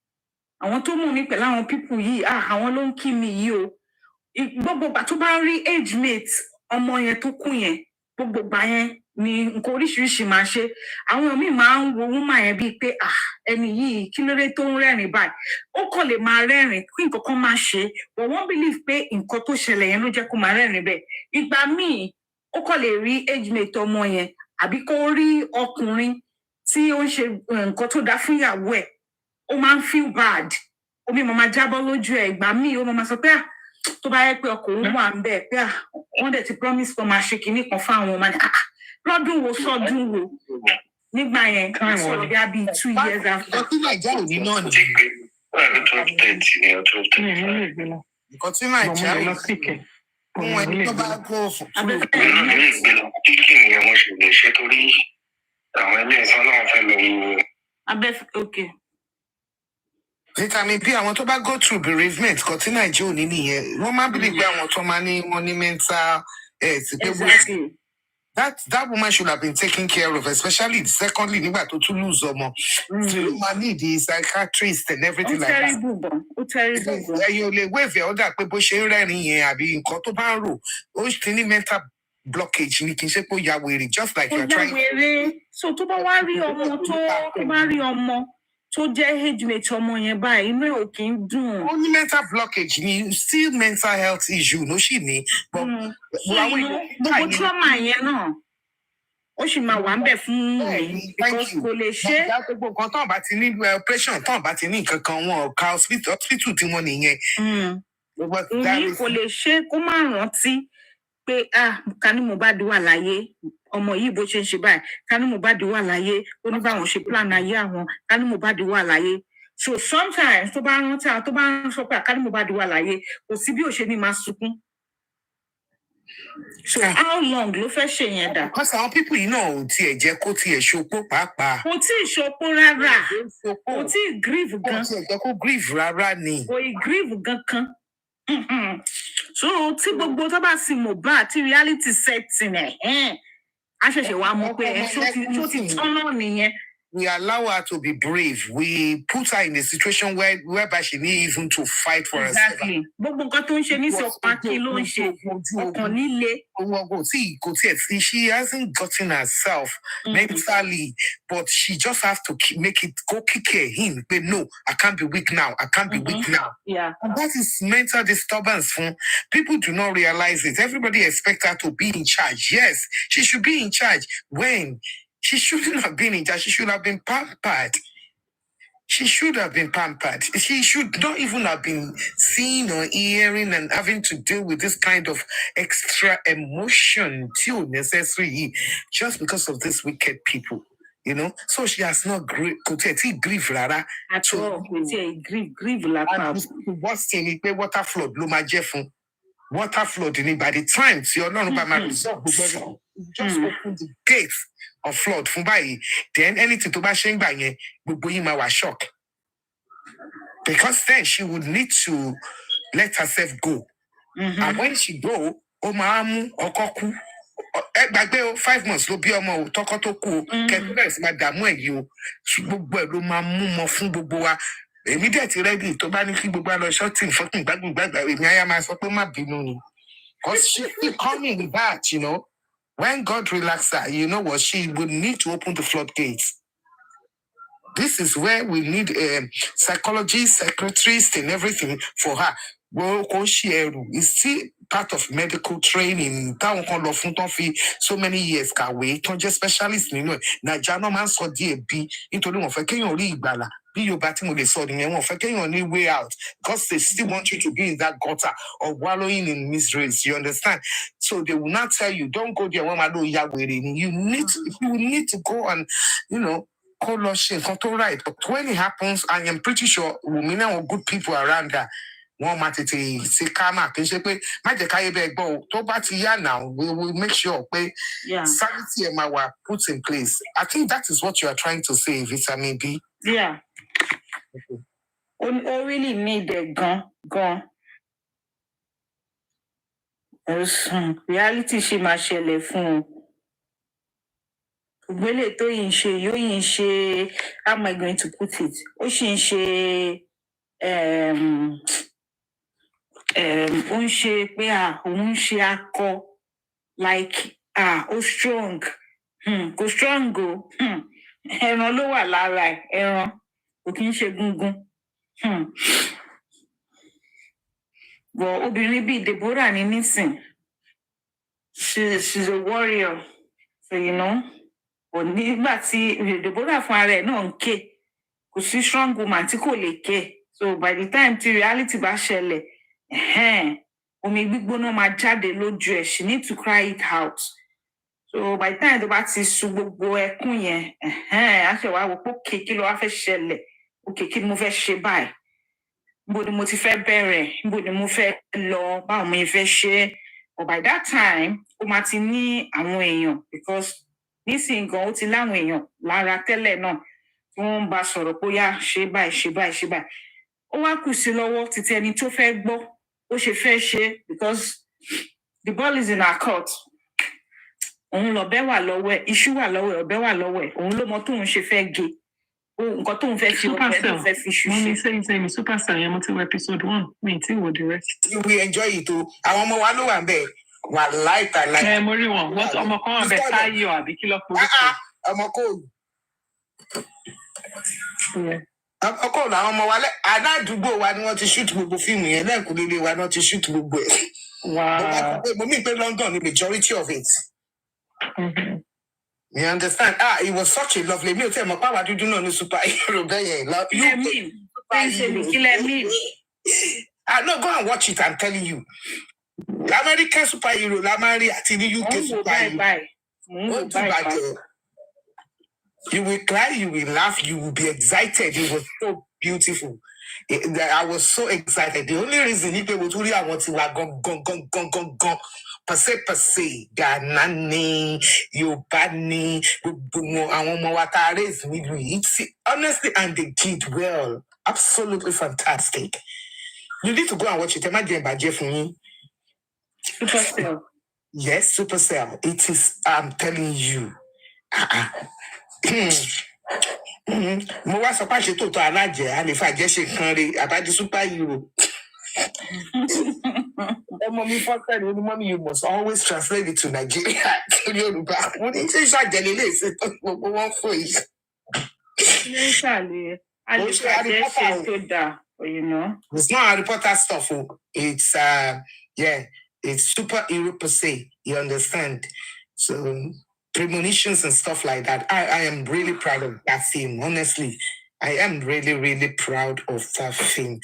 àwọn tó mọ̀ mí pẹ̀lú àwọn people yìí àwọn ló ń kí mi yìí o gbogbo ìgbà tó bá rí age mate ọmọ yẹn tó kú yẹn gbogbo ìgbà yẹn ni nǹkan oríṣiríṣi máa ṣe àwọn míì máa ń wo woman yẹn bíi pé ẹni yìí kí ló dé tó ń rẹ́rìn báyìí ó kàn lè máa rẹ́rìn kí nǹkan kan máa ṣe but wọ́n believe pé nǹkan tó ṣẹlẹ̀ yẹn ló jẹ́ kó máa rẹ́rìn bẹ́ẹ̀ ìgbà míì ó kàn lè rí age mate ọmọ yẹn àbí kó rí ọkùnrin tí ó ń ṣe nǹkan tó dáa fún ìyàwó ẹ̀ ó máa ń feel bad omi máa jábọ́ lójú ẹ̀ ìgbà míì ó máa sọ pé tó bá yẹ pé ọkùnrin wà ń bẹ̀ pé wọ́n dẹ̀ ti promise kó máa ṣe kinní kan fáwọn ọmọ ní lọ́dún wo sọ́dún wo nígbà yẹn sọ̀rọ̀ bí i bíi 2 years after. Nǹkan tí Nàìjíríà ò ní náà nìyí. Nǹkan tí Nàìjíríà ò ní ohun ẹni tó bá gbọ́ fún. Kíkìn yẹn wọ́n ṣe lè ṣe torí àwọn ilé ìsán náà fẹ́ lọ wo. Okay. Vitamin B àwọn tó bá go through bereavement kan tí Nàìjíríà ò ní nìyẹn wọ́n máa ń bí pé àwọn tó máa ní wọ́n ní mental health pé Exactly. that woman should have been taken care of, especially secondly nígbà tó tún lose ọmọ. So you might need the psychiatrist and everything like that. Ó terrible gan. Ẹ̀yin ò lè wéèvì ẹ̀ ọ́ dà pé bó ṣe ń rẹ́rìn yẹn àbí nǹkan tó bá ń rò ó ti ní mental blockage ni kì í ṣe pé ó ya wèrè just like you are trying. Ó ya wèrè so tó bá wá rí ọmọ tó bá rí ọmọ tó jẹ́ age mate ọmọ yẹn báyìí inú ẹ̀ ò kì í dùn. Ó ní mental blockage ni still mental health issue ló sì ní. Gbogbo trauma yẹn náà ó sì máa wà ń bẹ̀ fún mi because kò lè ṣe. Gbogbo nǹkan tán bá ti ní operation tán bá ti ní nǹkan kan wọn ká hospital tí wọ́n nìyẹn. Èmi kò lè ṣe kó má rántí pé ká ní Mohbad wà láyé ọmọ yìí bó ṣe ń ṣe báyìí ká ní Mohbad wà láyé ó ní báwọn ṣe plan ayé àwọn ká ní Mohbad wà láyé so sometimes tó bá rántí àwọn tó bá ń sọ pé ká ní Mohbad wà láyé kò sí bí ò ṣe ní máa sunkún. So how long ló fẹ́ ṣe yẹn dà? Because àwọn people yìí náà ò tiẹ̀ jẹ́ kó tiẹ̀ ṣopó pàápàá. Kò tí ì ṣopó rárá. Kò tí ì grieve gan. Kò tiẹ̀ jẹ́ kó grieve rárá ni. Kò ì grieve gan kan. So tí gbogbo tó bá sin Mohbad tí reality setting a ṣẹ̀ṣẹ̀ wá mọ̀ pé ṣó ti tán náà nìyẹn. We allow her to be brave. We put her in a situation whereby she need even to fight for herself. Exactly. Gbogbo nǹkan tó ń ṣe ní sọpá kí ló ń ṣe ọkàn líle. She hasn't gotten herself mentally, but she just have to make it go kick her in. But no, I can't be weak now. I can't be weak now. Yeah. And that is mental disturbance. People do not realize it. Everybody expects her to be in charge. Yes, she should be in charge. When? She shouldn't have been in charge. She should have been pampered. She should have been pampered. She should not even have been seeing or hearing and having to deal with this kind of extra emotion too necessary just because of these wicked people. You know, so she has not grieved rara. At all, grieve la. What's in it? Water flood, Luma Jeffun. Water flood by the time you're not by my result. Just open the gates of flood from by then anything to bashing by ye was shock. Because then she would need to let herself go. And when she go, Omamu Okoku 5 months ló bí ọmọ tọkọ tó kú kẹtùbẹ sí máa dààmú ẹ yìí o gbogbo ẹ ló máa mú mọ fún gbogbo wa èmi dẹ̀ ti rẹ́dí tó bá ní kí gbogbo àlọ́ ṣọ́ọ̀tì fọ́tún gbàgbà èmi àyà máa sọ pé má bínú ni. Because she still coming with that, you know. When God relaxes her, you know what? She will need to open the floodgates. This is where we need psychologists, secretaries, and everything for her. Well, it's still part of medical training. So many years away, just specialists, you know. Najano man saw DB into the one for Kenya. Way out because they still want you to be in that gutter or wallowing in miseries. You understand? So they will not tell you, don't go there. You need to go and, you know, call right. But when it happens, I am pretty sure women are good people around her. One matter to say karma, can she pay my bag bow, now we will make sure sanity and my put in place. I think that is what you are trying to say, Vitamin B. Yeah. We really need a gun. Reality she ma ṣẹlẹ̀ fún. Gbélé tó yìí ṣe, yóò yìí ṣe, how am I going to put it? Ó ṣì ń ṣe ó ń ṣe pé òun ṣe akọ like ó strong. Kò strong go. Ẹran ló wà lára ẹ̀, ẹran. Kò kí ń ṣe gungun. But obìnrin bíi Deborah ní nísìn. She's a warrior. So, you know. But nígbà tí Deborah fún ara ẹ̀ náà ń ké. Kò sí strong woman tí kò lè ké. So by the time tí reality bá ṣẹlẹ̀, omi gbígbóná máa jáde lójú ẹ̀. She need to cry it out. So by the time tó bá ti sun gbogbo ẹkún yẹn, á ṣe wá wò pé òkè kí ló wá fẹ́ ṣẹlẹ̀, òkè kí ni mo fẹ́ ṣe báyìí, níbo ni mo ti fẹ́ bẹ̀rẹ̀, níbo ni mo fẹ́ lọ, báwo mo fẹ́ ṣe. But by that time, ó máa ti ní àwọn èèyàn because nísìnyí gan ó ti láwọn èèyàn lára tẹ́lẹ̀ náà tí wọ́n ń bá sọ̀rọ̀ pé ó yá ṣe báyìí, ṣe báyìí, ṣe báyìí. Ó wá kù sí lọ́wọ́ títí ẹni tó fẹ́ gbọ́, ó ṣe fẹ́ ṣe because the ball is in our court. Òun lọ̀bẹ wà lọ́wọ́ ẹ̀, iṣu wà lọ́wọ́ ẹ̀, ọ̀bẹ wà lọ́wọ́ ẹ̀, òun ló mọ tóun ṣe fẹ́ gé. Nǹkan tóun fẹ́ fi ọ̀bẹ tó fẹ́ fi ṣu ṣe. Mo ní sẹ́yìn Supercell yẹn mo ti wọ episode 1, mi tí wò the rest. You will enjoy it o. Àwọn ọmọ wa ló wà ńbẹ̀. Wà láìta láì. Ẹ mo rí wọn, wọ́n ọmọ kan wà bẹ̀ Táyọ̀ àbí kí lọ́ forí kọ. Ọmọ kóòlù. Ọmọ kóòlù àwọn ọmọ wa aládùúgbò wa ni wọ́n ti shoot gbogbo fíìmù yẹn lẹ́ẹ̀kúnlélé wa ni wọ́n ti shoot gbogbo ẹ̀. Mo mí pé London the majority of it. Mm-hmm. You understand? It was such a lovely meal. Tell me, power dúdú náà ní superhero bẹ́ẹ̀ yẹn. No, go and watch it. I'm telling you. American superhero, Lamari, àti ní UK superhero. You will cry, you will laugh, you will be excited. It was so beautiful. I was so excited. The only reason he was really I want to gone. Pase, Ganani, Yobani, honestly, and they did well. Absolutely fantastic. You need to go and watch it. Imagine by Jeff. Supercell. Yes, Supercell. It is, I'm telling you. Mo wá sọ pé àṣetò tó alájẹ a lè fàjẹ́ ṣe kan rí àbájú superhero. Mommy, you must always translate it to Nigeria. It's not Harry Potter stuff. It's it's superhero per se. You understand? So premonitions and stuff like that. I am really proud of that film. Honestly, I am really, really proud of that film.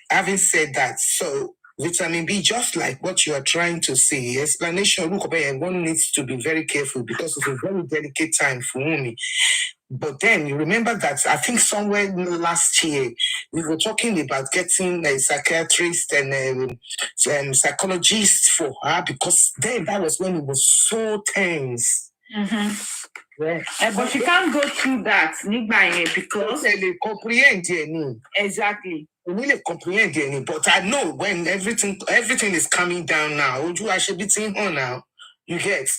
Having said that, so vitamin B, just like what you are trying to say, explanation, one needs to be very careful because it's a very delicate time for me. But then you remember that I think somewhere last year we were talking about getting a psychiatrist and psychologist for her because then that was when it was so tense. Mm-hmm. Yeah. But she can't go through that because they comprehend. Exactly. Really comprehend, but I know when everything is coming down now. I should be seeing her now. You get.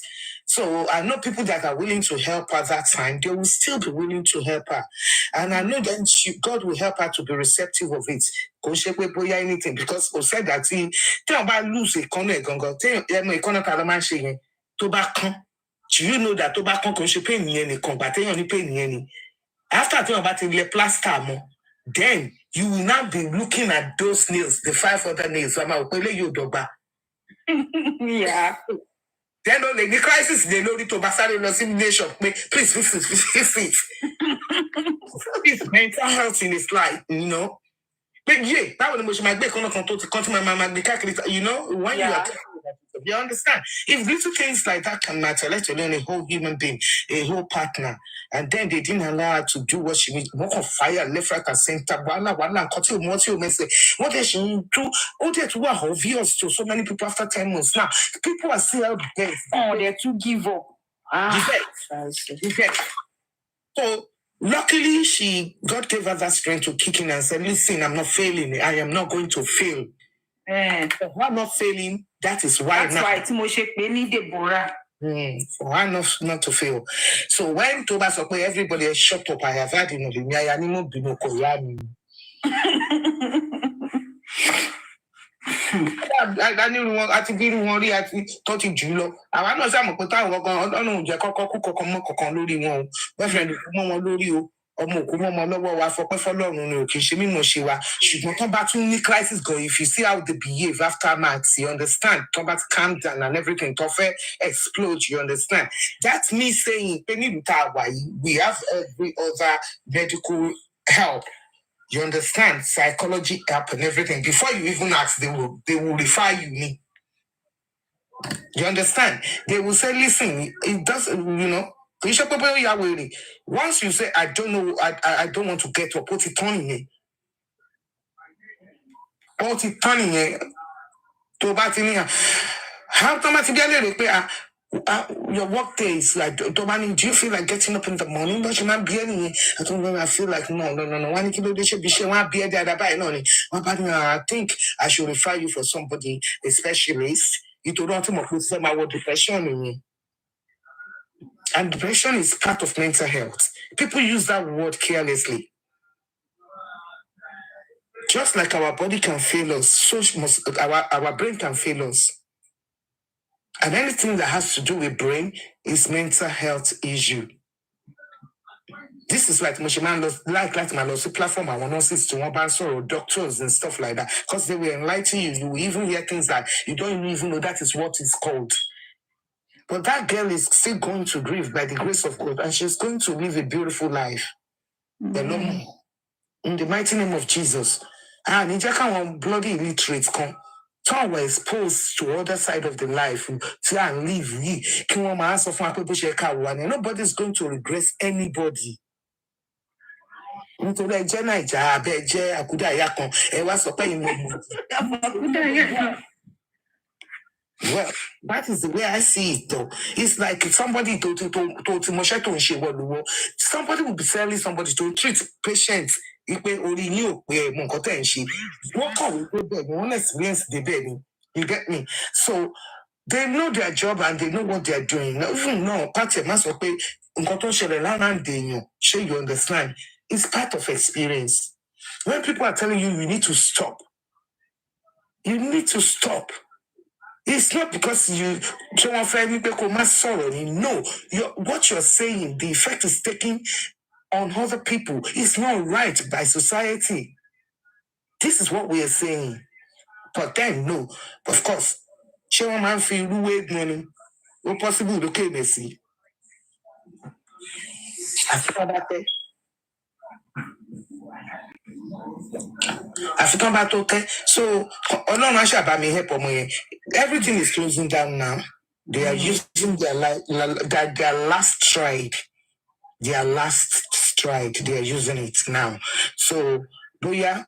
So I know people that are willing to help her that time. They will still be willing to help her, and I know then God will help her to be receptive of it. Anything because we said that he tell about lose a corner tobacco. Do you know that tobacco can pay me any combat any pay any after talking about the plaster more. Then you will now be looking at those nails, the 5 other nails. Yeah. Then the crisis, they know to Basari nation. Please fix it. It's mental health in his life, you know. But yeah, that was the most you know, when you are you understand? If little things like that can matter, let alone a whole human being, a whole partner, and then they didn't allow her to do what she needs, walk on fire, left, right, and center, what does she do? Oh, that's what obvious to so many people after 10 months. Now, people are still out there. Oh, they're to give up. So, luckily, God gave her that strength to kick in and say, listen, I'm not failing. I am not going to fail. For her not failing, that is why. That's why Timoshe need Deborah. For her not to fail. So when Thomas everybody is shut up, I have had enough. Nírú wọn àti bírú wọn rí àti tó ti jù ú lọ. Àwa náà ṣàmọ̀ pé táwọn kankan ọlọ́run ò jẹ́ kọ́kọ́ kú kankan mọ́ kankan lórí wọn o. Boyfriend kú mọ́ wọn lórí o. Ọmọ òkú mọ́ wọn lọ́wọ́ wa fọpẹ́ fọlọ́run ni ò kì í ṣe mímọ̀ ṣe wa. Ṣùgbọ́n tó bá tún ní crisis gan, if you see how they behave after maths, you understand? Tó bá ti calm down and everything, tó fẹ́ explode, you understand? That's me saying pé nílùú tá a wà yìí, we have every other medical help. You understand? Psychology help and everything. Before you even ask, they will refer you. You understand? They will say, listen, it doesn't, you know. Once you say, I don't know, I don't want to get up, put it on me. Put it on me. How come your work day is like, do you feel like getting up in the morning? But you might be any. I don't know. I feel like no. One kilo they should be sure one be there. I think I should refer you for somebody, a specialist. You don't want to put some about depression in me. And depression is part of mental health. People use that word carelessly. Just like our body can fail us, so must our brain can fail us. And anything that has to do with brain is mental health issue. This is like my lost platform. I want to to one or doctors and stuff like that. Because they will enlighten you. You will even hear things that you don't even know that is what it's called. But that girl is still going to grieve by the grace of God. And she's going to live a beautiful life. Mm-hmm. In the mighty name of Jesus. And in bloody illiterates come. Some were exposed to other side of the life to live. Nobody's going to regret anybody. Well, that is the way I see it though. It's like if somebody somebody will be telling somebody to treat patients. You get me? So they know their job and they know what they're doing. Even no, you understand? It's part of experience. When people are telling you you need to stop, you need to stop. It's not because you no, what you're saying, the effect is taking on other people. It's not right by society. This is what we are saying. But then, no, of course, man feel money. What possible to okay, Messi? African about okay. So, everything is closing down now. They are using their last stride. Their last stride. They are using it now. So, Boya,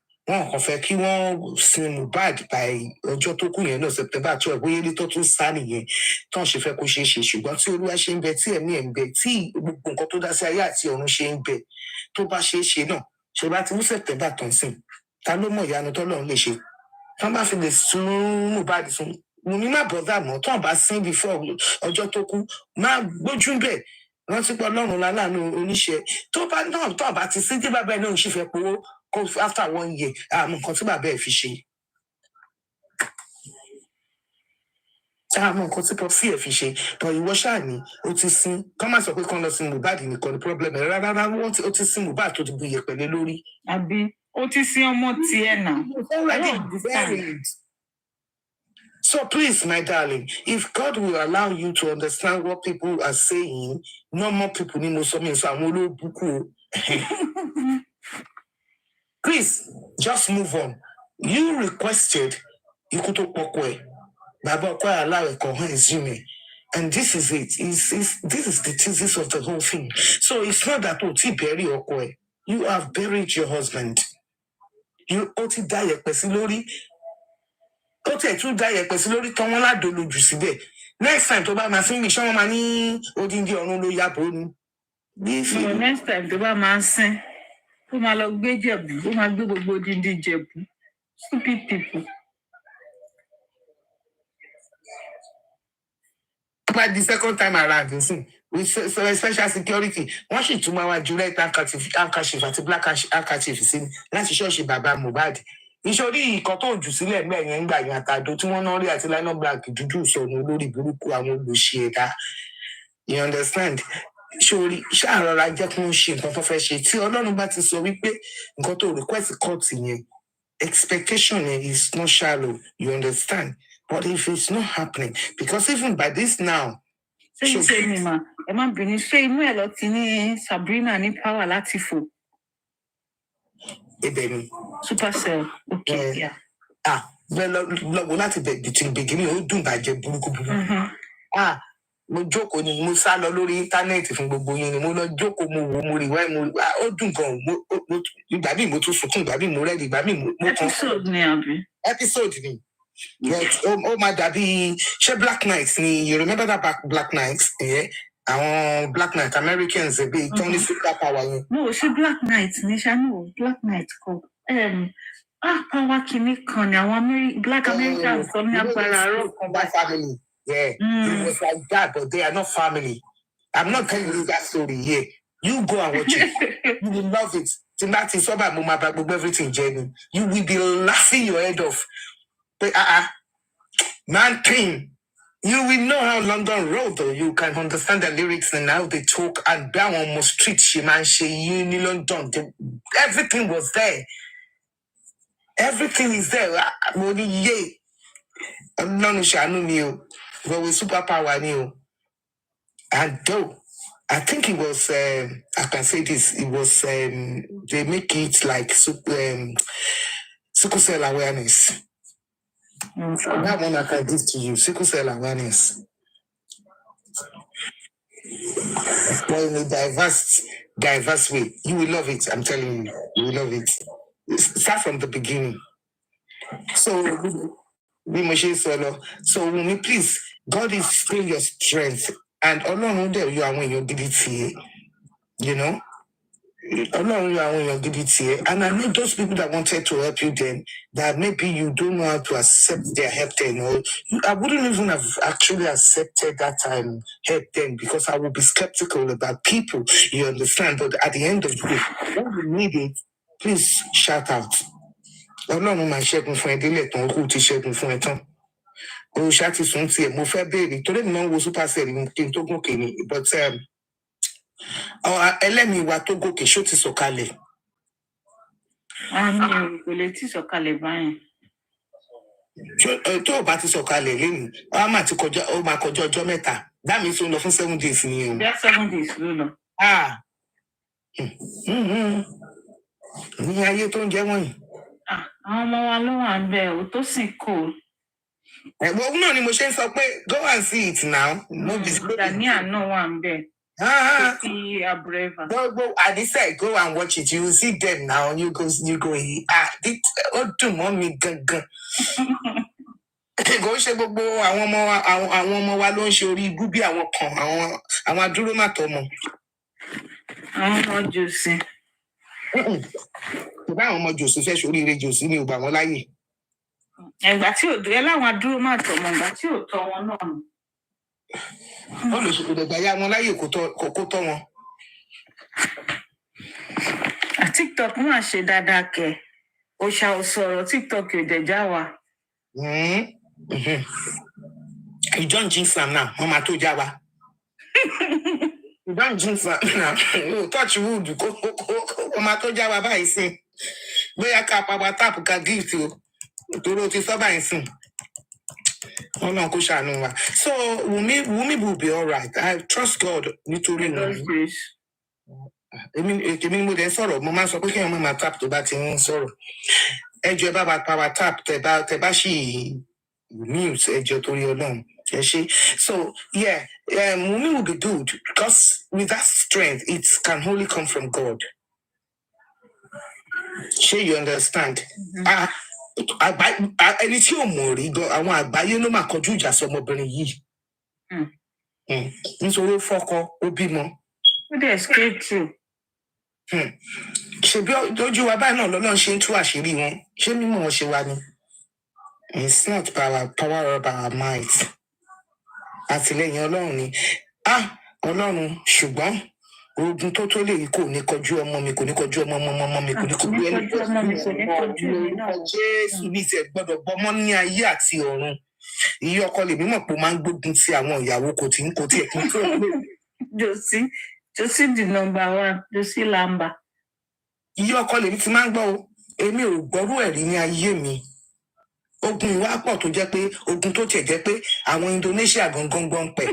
sin bad by September 12, we little too sunny. Don't she feel she got to rushing Betty and me and Betty, go to that say, on shame bed. To bash she no. She got to September Tonsin. Talomo Yanotolo Lishi. Come back in the soon bad soon. Munima brother, no, Tom Bass seen before Ojotoku, ma go jumbe. Once you got long lala no onishe. Toba no, Toba to city baby no she feel after 1 year. I'm consider bear fishing. I'm consider fear fishing, but you was shiny. Otisin, come as a quick conducting bad in the problem. Rather than what Otisin bad to be a penelori. Abi, Otisin Motiena. Already. So please, my darling, if God will allow you to understand what people are saying, no more people need to please, just move on. You requested, you could talk away. Baba allow a resume. And this is it. This is the thesis of the whole thing. So it's not that bury or you have buried your husband. You die a pesilori. To die a pesilori tomola dolu jusibe. Next time to buy my thing, show money, odindi or no yapon. Next time to buy my son. Who my log be jebu, who my do odindi jebu. Stupid people. But the second time around, you see, with special security, once she took my July handkerchief, black handkerchief, see, let's show she Baba Mohbad. ìṣòrí ìkan tó jù sílẹ̀ ńgbà yẹn ńgbà yẹn àtàdó tí wọ́n náà rí àti lánàá black dúdú sọnù olórí burúkú àwọn olùṣe ẹ̀dá. You understand? Ṣòrí ṣàrọ̀ra jẹ́ kí wọ́n ṣe nǹkan tó fẹ́ ṣe tí Ọlọ́run bá ti sọ wípé nǹkan tó request court yẹn expectation is not shallow. You understand? But if it's not happening, because even by this now. Ṣé mi mà ẹ má bínú ṣé inú ẹ̀ lọ ti ní Sabrina ní power láti fò. Ibẹ̀ ni. Supercell. Okay, yeah. Bẹ́ẹ̀ lọ́wọ́ láti between beginning ó dùn bàjẹ́ burúkú. Mo jókòó ni mo sá lọ lórí íńtánẹ́ẹ̀tì fún gbogbo yín ni mo lọ jókòó mo wò mo rí wáyé mo ó dùn gan ìgbà míì mo tún sunkún ìgbà míì mo rẹ́rìn ìgbà míì mo kàn. Episode ni àbí. Episode ni. Ó máa dàbí ṣé Black Knight ni you remember that Black Knight? Àwọn Black Knight Americans bí Tony super power yẹn. No, ṣé Black Knight ni ṣáà Black Knight kọ. Power kìíní kan ni àwọn Black Americans sọ ní agbára àárọ̀ kan bá. Family. Yeah, it was like that, but they are not family. I'm not telling you that story here. You go and watch it. You will love it. Tonight is about everything, Jenny. You will be laughing your head off. But man king, you will know how London Road, though. You can understand the lyrics and how they talk and down on most street, in London. Everything was there. Everything is there. But with superpower new. And though I think it was I can say this, it was they make it like sickle cell awareness. That one I can give to you, sickle cell awareness. But in a diverse way. You will love it, I'm telling you. You will love it. Start from the beginning. So Wunmi, please, God is still your strength. And Ọlọ́run dẹ̀ yọ àwọn èèyàn gidi tiẹ̀, you know? Ọlọ́run yọ àwọn èèyàn gidi tiẹ̀. And I know those people that wanted to help you then, that maybe you don't know how to accept their help then. Or I wouldn't even have actually accepted that help then because I would be skeptical about people, you understand? But at the end of the day, when you need it, please shout out. Ọlọ́run máa ṣẹ́gun fún ẹ délẹ̀ tán, kó ti ṣẹ́gun fún ẹ tán. O ṣáàtì sùn tiẹ̀, mo fẹ́ béèrè, torí mi máa ń wo Supercell kí n tó gòkè ni, but ẹlẹ́mìí wa tó gòkè ṣó ti sọ̀kalẹ̀. Àmì kò lè tí sọ̀kalẹ̀ báyìí. Tó o bá ti sọ̀kalẹ̀ lẹ́nu, ó máa kọjá ọjọ́ mẹ́ta. Dáàmì tó ń lọ fún 7 days ni o. Bí 7 days ló lọ. Ní ayé tó ń jẹ́ wọ̀nyí. Àwọn ọmọ wa ló wà ń bẹ ò tó sì kò. Ẹ̀gbọ́n náà ni mo ṣe ń sọ pé go and see it now. No be slow. Daniel náà wà ń bẹ. See Abreva. I said go and watch it. You will see them now. You go. Ó dùn mọ́ mi gangan. Kò ṣe gbogbo àwọn ọmọ wa ló ń ṣe orí ibú bí àwọn kan àwọn adúró má tọ́ mọ. Àwọn ọmọ Jòsí. Ìbá àwọn ọmọ Jòsí fẹ́ ṣoríire Jòsí ni ò gbà wọ́n láyè. Ẹgbà tí ò dé láwọn adúró má tọ́ mọ ìgbà tí ò tọ́ wọn náà. Wọ́n lè ṣòkòtò ẹ̀gbà ya wọn láyè kó tọ́ wọn. TikTok máa ṣe dáadáa kẹ̀. Òṣà ò sọ̀rọ̀ TikTok ò dẹ̀ já wa. Ìjọ ń jíǹsì náà, wọ́n máa tó já wa. Ìjọ ń jíǹsì náà, yóò touch wood kó wọ́n máa tó já wa báyìí sí. Bóyá ká pàpà táàpù ká gift o, torí o ti sọ báyìí sí. Ọlọ́run kò ṣàánú wa. So Wunmi will be all right. I trust God nítorí Wunmi. Èmi mo dẹ̀ sọ̀rọ̀, mo máa ń sọ pé kí ọmọ máa tap tó bá ti ń sọ̀rọ̀. Ẹjọ́ bá wa power tap tẹ bá ṣì mute ẹjọ́ torí Ọlọ́run. So yeah, Wunmi will be good because with that strength, it can only come from God. Ṣé you understand? Ẹni tí ò mọ̀ rí gan, àwọn àgbáyé ló máa kọjú ìjà sí ọmọbìnrin yìí. Nítorí ó fọ́kọ, ó bímọ. Ó dẹ̀ escape too. Ṣebí lójú wa báyìí náà lọ́lọ́run ṣe ń tú àṣírí wọn. Ṣé mímọ̀ wọn ṣe wá ni? It's not power of our might. Àtìlẹ́yìn Ọlọ́run ni. Ọlọ́run ṣùgbọ́n ogun tó tó lè kò ní kọjú ọmọ mi kò ní kọjú ọmọ mi kò ní kọjú Jésù ní tiẹ̀ gbọ́dọ̀ gbọ́mọ́ ní ayé àti ọ̀run. Iye ọkọ lèmi mọ̀ pé ó máa ń gbógun ti àwọn ìyàwó kò tiẹ̀ kí n tó Josie the number one, Josie Lamba. Iye ọkọ lèmi ti máa ń gbọ́ o. Èmi ò gbọ́rú ẹ̀rí ní ayé mi. Ogun ìwà pọ̀ tó jẹ́ pé ogun tó tiẹ̀ jẹ́ pé àwọn Indonesia gangan gbọ́n pẹ̀.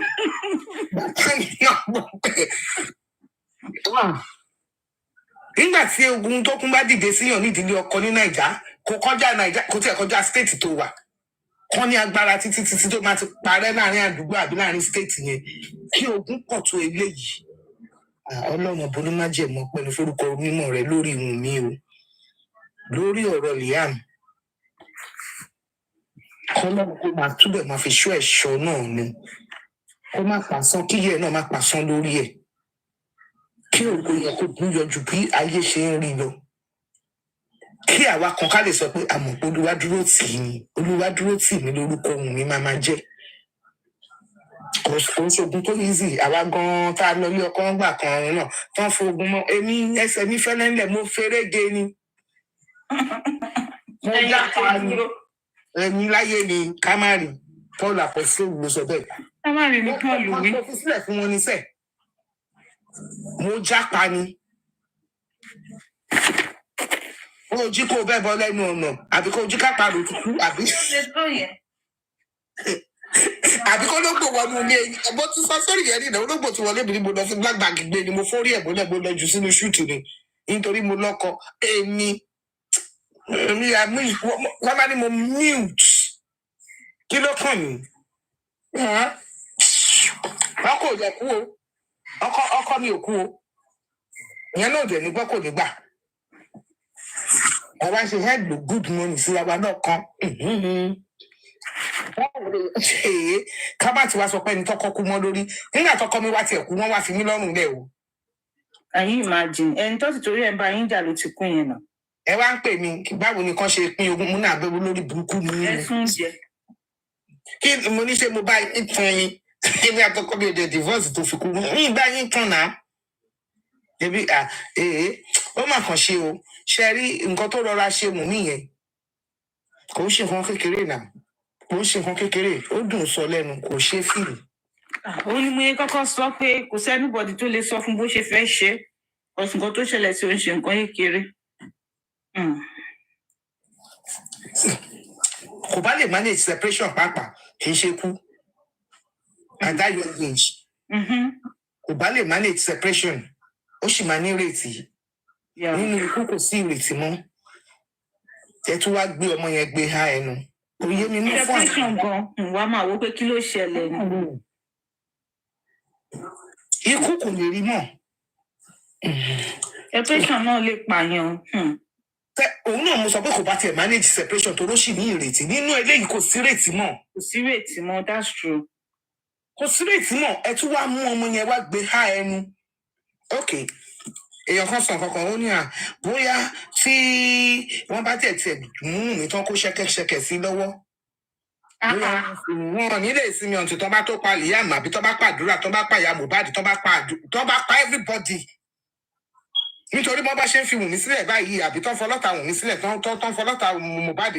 Nígbà tí ogun tó kún bá dìde síyàn nídìílé ọkọ ní Naija kò tiẹ̀ kọjá state tó wà. Kọ́ ní agbára títí tó máa ti parẹ́ láàrin àdúgbò àbí láàrin state yẹn kí ogun pọ̀ tó eléyìí. Ọlọ́run ọ̀bọ̀n má jẹ̀mọ́ pẹ̀lú forúkọ mímọ́ rẹ̀ lórí ìhùn mi o. Lórí ọ̀rọ̀ Liam. Kọ́lọ́run kó máa túbọ̀ máa fi ṣọ́ ẹ̀ṣọ́ náà ni. Kó má pàṣán kíyẹ̀ náà má pàṣán lórí ẹ̀. Kí ògo yẹ kó gún yọjú bí ayé ṣe ń rí lọ. Kí àwa kan ká lè sọ pé àmọ̀ pé Olúwa dúró tì mí lórúkọ ohun mi máa jẹ́. Kò ṣogun tó easy àwa gan-an tá a lọ ilé ọkọ ńgbà kan náà tán fogun mọ́ èmi ẹsẹ̀ mi fẹ́lẹ́ ńlẹ̀ mo ferege ni. Mo dápa ni èmi láyé ni kámárì Paul Apostle ló sọ bẹ́ẹ̀. Kámárì ni Paul wí. Mo fi sílẹ̀ fún wọn níṣẹ́. Mo jápa ni. Ó jí kó bẹ́ẹ̀ bọ́ lẹ́nu ọ̀nà àbí kó jí kápá rò tukú àbí. Àbí kó ló gbò wọnú ilé ẹgbọ́n tún sọ sórí yẹn nìyẹn olóògbò tí wọlé mi ni mo lọ sí black bag gbé ni mo fórí ẹ̀ mo lọ jù sínú ṣúùtù ni nítorí mo lọ́kọ èmi wọ́n bá ní mo mute kí ló kàn mí. Ọkọ ò jẹ́ kú o ọkọ mi ò kú o ìyẹn náà dẹ̀ ní gbọ́ kò ní gbà. Àwa ṣe head lo good morning sí àwa náà kan. Ká bá ti wá sọ pé ẹni tọkọ kú mọ́ lórí nígbà tọkọ mi wá tiẹ̀ kú wọ́n wá fi mí lọ́rùn lẹ̀ o. Àyìn imagine ẹni tó ti torí ẹ̀ ń bá yín jà ló ti kún yẹn náà. Ẹ wá ń pè mí báwo ni kán ṣe pín ogún mú náà gbé lórí burúkú mi. Ẹ̀sùn jẹ. Kí mo ní ṣe mo bá yín tán yín èmi àtọkọ mi ò dé divorce tó fi kú ní bá yín tán náà. Ebi ó mà kàn ṣe o ṣe rí nǹkan tó rọra ṣe mú mí yẹn kò ń ṣe nǹkan kékeré náà kò ń ṣe nǹkan kékeré ó dùn sọ lẹ́nu kò ṣe fìlì. Ó ní mo yẹ kọ́kọ́ sọ pé kò sí anybody tó lè sọ fún bó ṣe fẹ́ ṣe ọ̀sùn kan tó ṣẹlẹ̀ sí oúnjẹ nǹkan kékeré. Kò bá lè manage separation pàápàá kì í ṣe kú at that young age. Kò bá lè manage separation ó sì máa ní ìrètí nínú ikú kò sí ìrètí mọ́ ẹ tún wá gbé ọmọ yẹn gbé há ẹnu òye mi mú fún separation gan wàá máa wò pé kí ló ṣẹlẹ̀ ni. Ikú kò lè rí mọ́. Separation náà lè pààyàn. Òun náà mo sọ pé kò bá tiẹ̀ manage separation tó ló sì ní ìrètí nínú eléyìí kò sí ìrètí mọ́. Kò sí ìrètí mọ́, that's true. Kò sí ìrètí mọ́ ẹ tún wá mú ọmọ yẹn wá gbé há ẹnu. Okay. Èèyàn kan sọ kankan ó ní bóyá tí wọ́n bá tẹ̀ mú mi tán kó ṣẹ́kẹ́ṣẹkẹ̀ sí lọ́wọ́. Wọn ò ní lè sinmi ọ̀tún tó bá tó pa Liam àbí tó bá pàdúrà tó bá pa ìyá Mohbad tó bá pa everybody. Nítorí bọ́ bá ṣe ń fi Wùnmí sílẹ̀ báyìí àbí tó ń fọlọ́ta Wùnmí sílẹ̀ tó ń fọlọ́ta Mohbad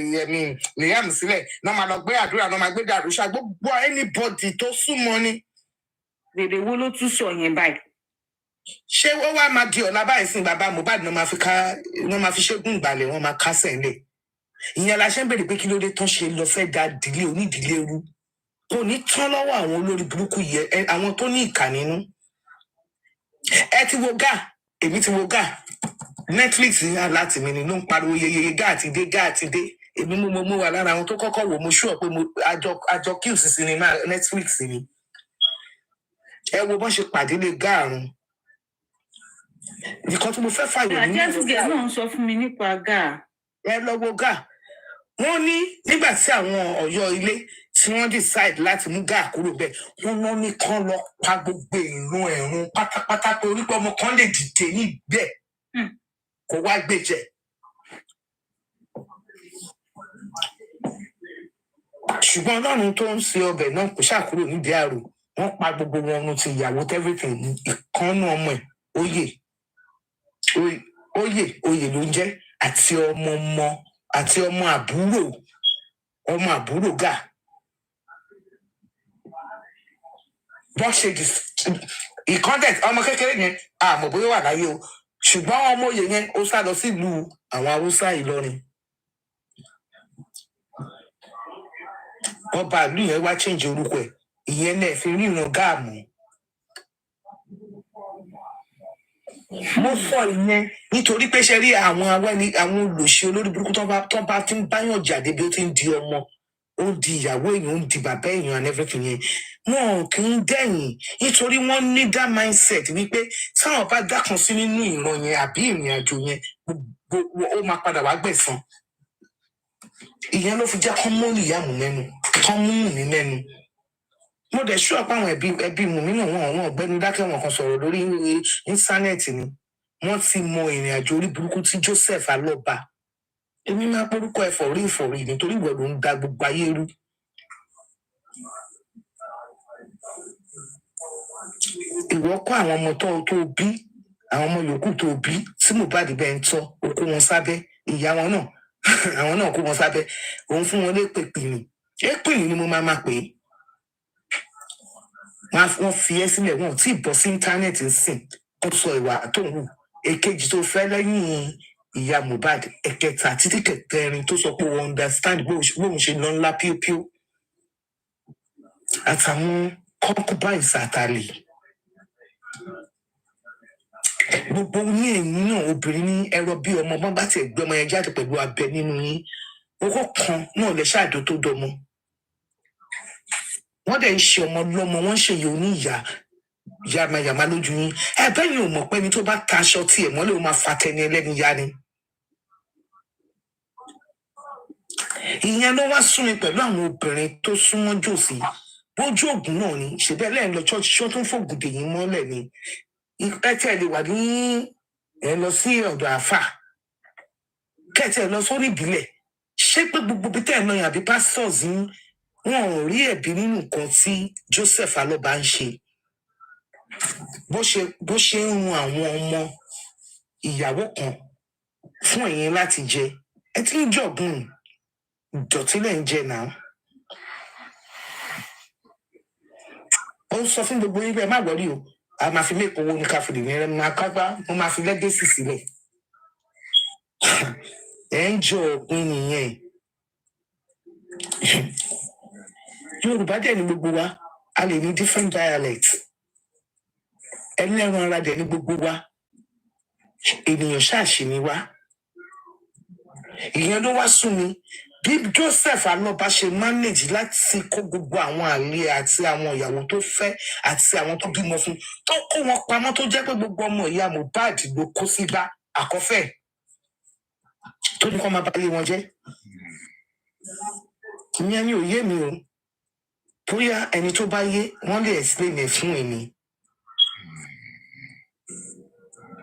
Liam sílẹ̀ náà máa lọ gbé àdúrà náà máa gbé dàrúṣà gbogbo anybody tó súnmọ́ ni. Dèdè wo ló tún sọ yẹn báyìí? Ṣé ó wá máa di ọ̀la báyìí sin bàbá Mohbad náà máa fi ṣẹ́gun ìgbàlẹ̀ wọn máa kásẹ̀ ńlẹ̀. Ìyẹn la ṣe ń bèrè pé kí ló dé tán ṣe lọ fẹ́ da ìdílé onídìílé rú. Kò ní tán lọ́wọ́ àwọn olórí burúkú yẹ àwọn tó ní ìkà nínú. Ẹ ti wo Gà èmi ti wo Gà Netflix láti mi ni ló ń pariwo yeyeye Gà àti dé èmi mo wà lára àwọn tó kọ́kọ́ wò mo ṣúọ̀ pé àjọ kills sinimá Netflix ni. Ẹ wo bọ́n ṣe pàdé lé Gà àrùn. Nǹkan tí mo fẹ́ fàyè nínú àjẹsùgẹ̀ náà ń sọ fún mi nípa Gà. Ẹ lọ wo Gà. Wọ́n ní nígbà tí àwọn Ọ̀yọ́ ilé tí wọ́n decide láti mú Gà kúrò bẹ́ẹ̀ wọ́n náà ní kán lọ pa gbogbo ìrun ẹ̀rùn pátápátá torí pé ọmọ kan lè dìde níbẹ̀ kó wá gbèjẹ. Ṣùgbọ́n Ọlọ́run tó ń ṣe ọbẹ̀ náà kò ṣàkúrò nídìí àrò wọ́n pa gbogbo wọn ọ̀run ti ìyàwó everything ìkànnù ọmọ ẹ̀ oyè ló ń jẹ́ àti ọmọ àbúrò gà wọ́n ṣe ìkọ́ndẹ̀t ọmọ kékeré yẹn àmọ́ bóyá wà láyé o ṣùgbọ́n ọmọ oyè yẹn ó sá lọ sílùú àwọn haúsá Ìlọrin ọba ìlú yẹn wá change orúkọ ẹ̀ ìyẹn náà fi ríran gáàmù. Mo sọ ìyẹn nítorí pé ṣe rí àwọn olùṣe olórí burúkú tó bá ti ń báyàn jáde bí ó ti ń di ọmọ ó ń di ìyàwó èèyàn ó ń di bàbá èèyàn and everything yẹn wọn kì í dẹ̀yìn nítorí wọ́n ní that mindset wípé táwọn bá dákan sí nínú ìran yẹn àbí ìrìn àjò yẹn ó máa padà wá gbẹ̀san ìyẹn ló fi jẹ́ kán mú ìyàmù mẹ́nu kán mú mi mẹ́nu mo dẹ̀ ṣú ọ̀pá àwọn ẹbí mùmí náà wọn ọ̀gbẹ́ni dákẹ́ wọn kan sọ̀rọ̀ lórí íńtánẹ́ẹ̀tì ni wọ́n ti mọ ìrìn àjò orí burúkú tí Joseph Alọ́ba èmi máa porúkọ ẹ̀fọ̀rí nítorí ìwọ ló ń da gbogbo ayé rú. Ìwọ kọ́ àwọn ọmọ tó bí àwọn ọmọ yòókù tó bí tí Mohbad bẹ́ẹ̀ ń tọ́ ó kó wọn sábẹ́ ìyá wọn náà àwọn náà kó wọn sábẹ́ òun fún wọn lépèpìnì ni mo máa pè é wọ́n fi ẹ́ sílẹ̀ wọn ò tí ì bọ́ sí íńtánẹ́ẹ̀tì sìn kó sọ ìwà tó ń hù èkejì tó fẹ́ lẹ́yìn ìyá Mohbad ẹ̀kẹta títí kẹtẹrin tó sọ pé wọ́n understand bóun ṣe lọ ńlá píópíó àtàwọn concubines àtàlè gbogbo ní ẹ̀yìn náà obìnrin ní ẹrọ bí ọmọ bá tiẹ̀ gbé ọmọ yẹn jáde pẹ̀lú abẹ nínú yín owó kan náà lè ṣáàdó tó dọmọ wọ́n dẹ̀ ń ṣe ọmọ lọ́mọ wọ́n ń ṣe yòó ní ìyá yamayama lójú yín ẹ̀bẹ̀ yìí ò mọ̀ pé ẹni tó bá ta aṣọ tiẹ̀ mọ́lẹ̀ ó máa fa tẹni ẹlẹ́ni yá ni. Ìyẹn ló wá sún mi pẹ̀lú àwọn obìnrin tó súnmọ́ jòsí bójú ògùn náà ni ṣèbẹ́ lẹ́yìn lọ ṣọ́ọ̀ṣì ṣọ́ tó ń fògùn dè yín mọ́lẹ̀ ni ẹtẹ́ lè wà ní ẹ lọ sí ọ̀dọ̀ àfà kẹ́tẹ́ lọ sórí ìbílẹ̀ ṣé pé gbogbo bí tẹ́ ẹ̀ náà àbí pastors ń wọn ò rí ẹ̀bí nínú nǹkan tí Joseph Alọ́ba ń ṣe bó ṣe ń run àwọn ọmọ ìyàwó kan fún ẹ̀yin láti jẹ ẹ ti ń jọ̀gùn ìdọ̀tí lẹ̀ ń jẹ náà. Ó ń sọ fún gbogbo yín bẹ́ẹ̀ má gbọ́rí o a máa fi léèkó owó ní káfíìnì ní ẹrẹ máa kágbá mo máa fi lẹ́gẹ̀sì sílẹ̀ ẹ̀ ń jọ ọ̀gbìn nìyẹn. Yorùbá dẹ̀ ní gbogbo wa a lè ní different dialect ẹlẹ́ran ara dẹ̀ ní gbogbo wa ènìyàn ṣáàṣì ni wá ìyẹn ló wá sún mi bí Joseph Alọ́ba ṣe manage láti kó gbogbo àwọn àlè àti àwọn ìyàwó tó fẹ́ àti àwọn tó bímọ fún tó kó wọn pamọ́ tó jẹ́ pé gbogbo ọmọ ìyá Mohbad ló kó sígbà àkọ́fẹ́ tó ní kó máa bá lé wọn jẹ́ ìyẹn ni òye mi o bóyá ẹni tó bá yé wọ́n lè explain ẹ̀ fún èmi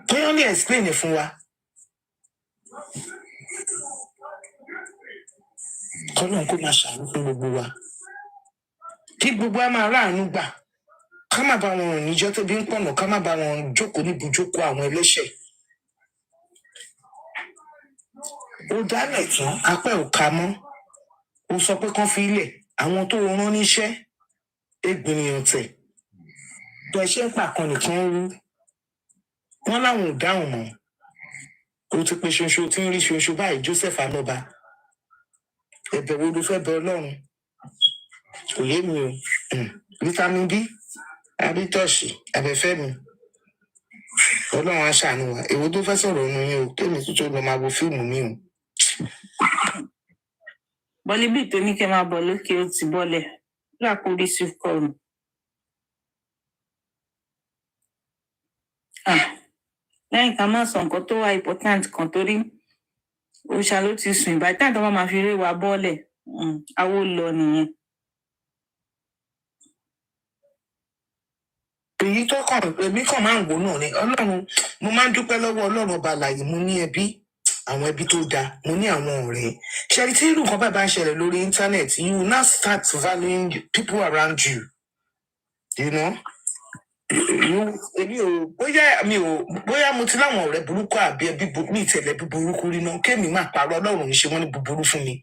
bóyá wọ́n lè explain ẹ̀ fún wa. Kọ́lọ́n kó máa ṣàánú fún gbogbo wa kí gbogbo wa máa ráàánú gbà ká má bá wọn rìn níjọ́ tó bí ń pọ̀nà ká má bá wọn jókòó níbùjókòó àwọn ẹlẹ́ṣẹ̀. Ó dálẹ̀ tán apẹ́ ò ká mọ́ ó sọ pé kán fi ilẹ̀ àwọn tó rán níṣẹ́ ègbìnìyàn tẹ̀ tó ẹṣẹ́ pàkan nìkan rú wọ́n láwọn ò dáhùn mọ́ ó ti pe ṣoṣo tí ń rí ṣoṣo báyìí Joseph Alọ́ba ẹ̀bẹ̀ wo ló fẹ́ bẹ Ọlọ́run kò yé mi o vitamin B abítọ́ọ̀ṣì abẹ́fẹ́ mi Ọlọ́run á ṣàánú wa èwo tó fẹ́ sọ̀rọ̀ ọ̀nà yẹn o kéèmí tó lọ máa wo fíìmù mi o. Bọ́líbì tó ní kẹ́ máa bọ̀ lókè ó ti bọ́lẹ̀ lákòórí sí kọrùn. Lẹ́yìn ká má sọ nǹkan tó wà important kan torí òòṣà ló ti sùn ìbá táwọn tó máa fi rí wa bọ́ọ̀lẹ̀ awó lọ nìyẹn. Èyí tó kàn èmi kàn máa ń wò náà ni Ọlọ́run mo máa ń dúpẹ́ lọ́wọ́ Ọlọ́run ọba àlàyé mo ní ẹbí àwọn ẹbí tó dáa mo ní àwọn ọ̀rẹ́ ṣẹ́ni tí irú nǹkan bá ń ṣẹlẹ̀ lórí íńtánẹ́ẹ̀tì you now start valuing people around you you know bóyá mo ti láwọn ọ̀rẹ́ burúkú àbí ẹbí ní ìtẹ̀lẹ̀ bí burúkú rí náà kémi máa parọ́ ọlọ́run ní ṣe wọ́n ní búburú fún mi.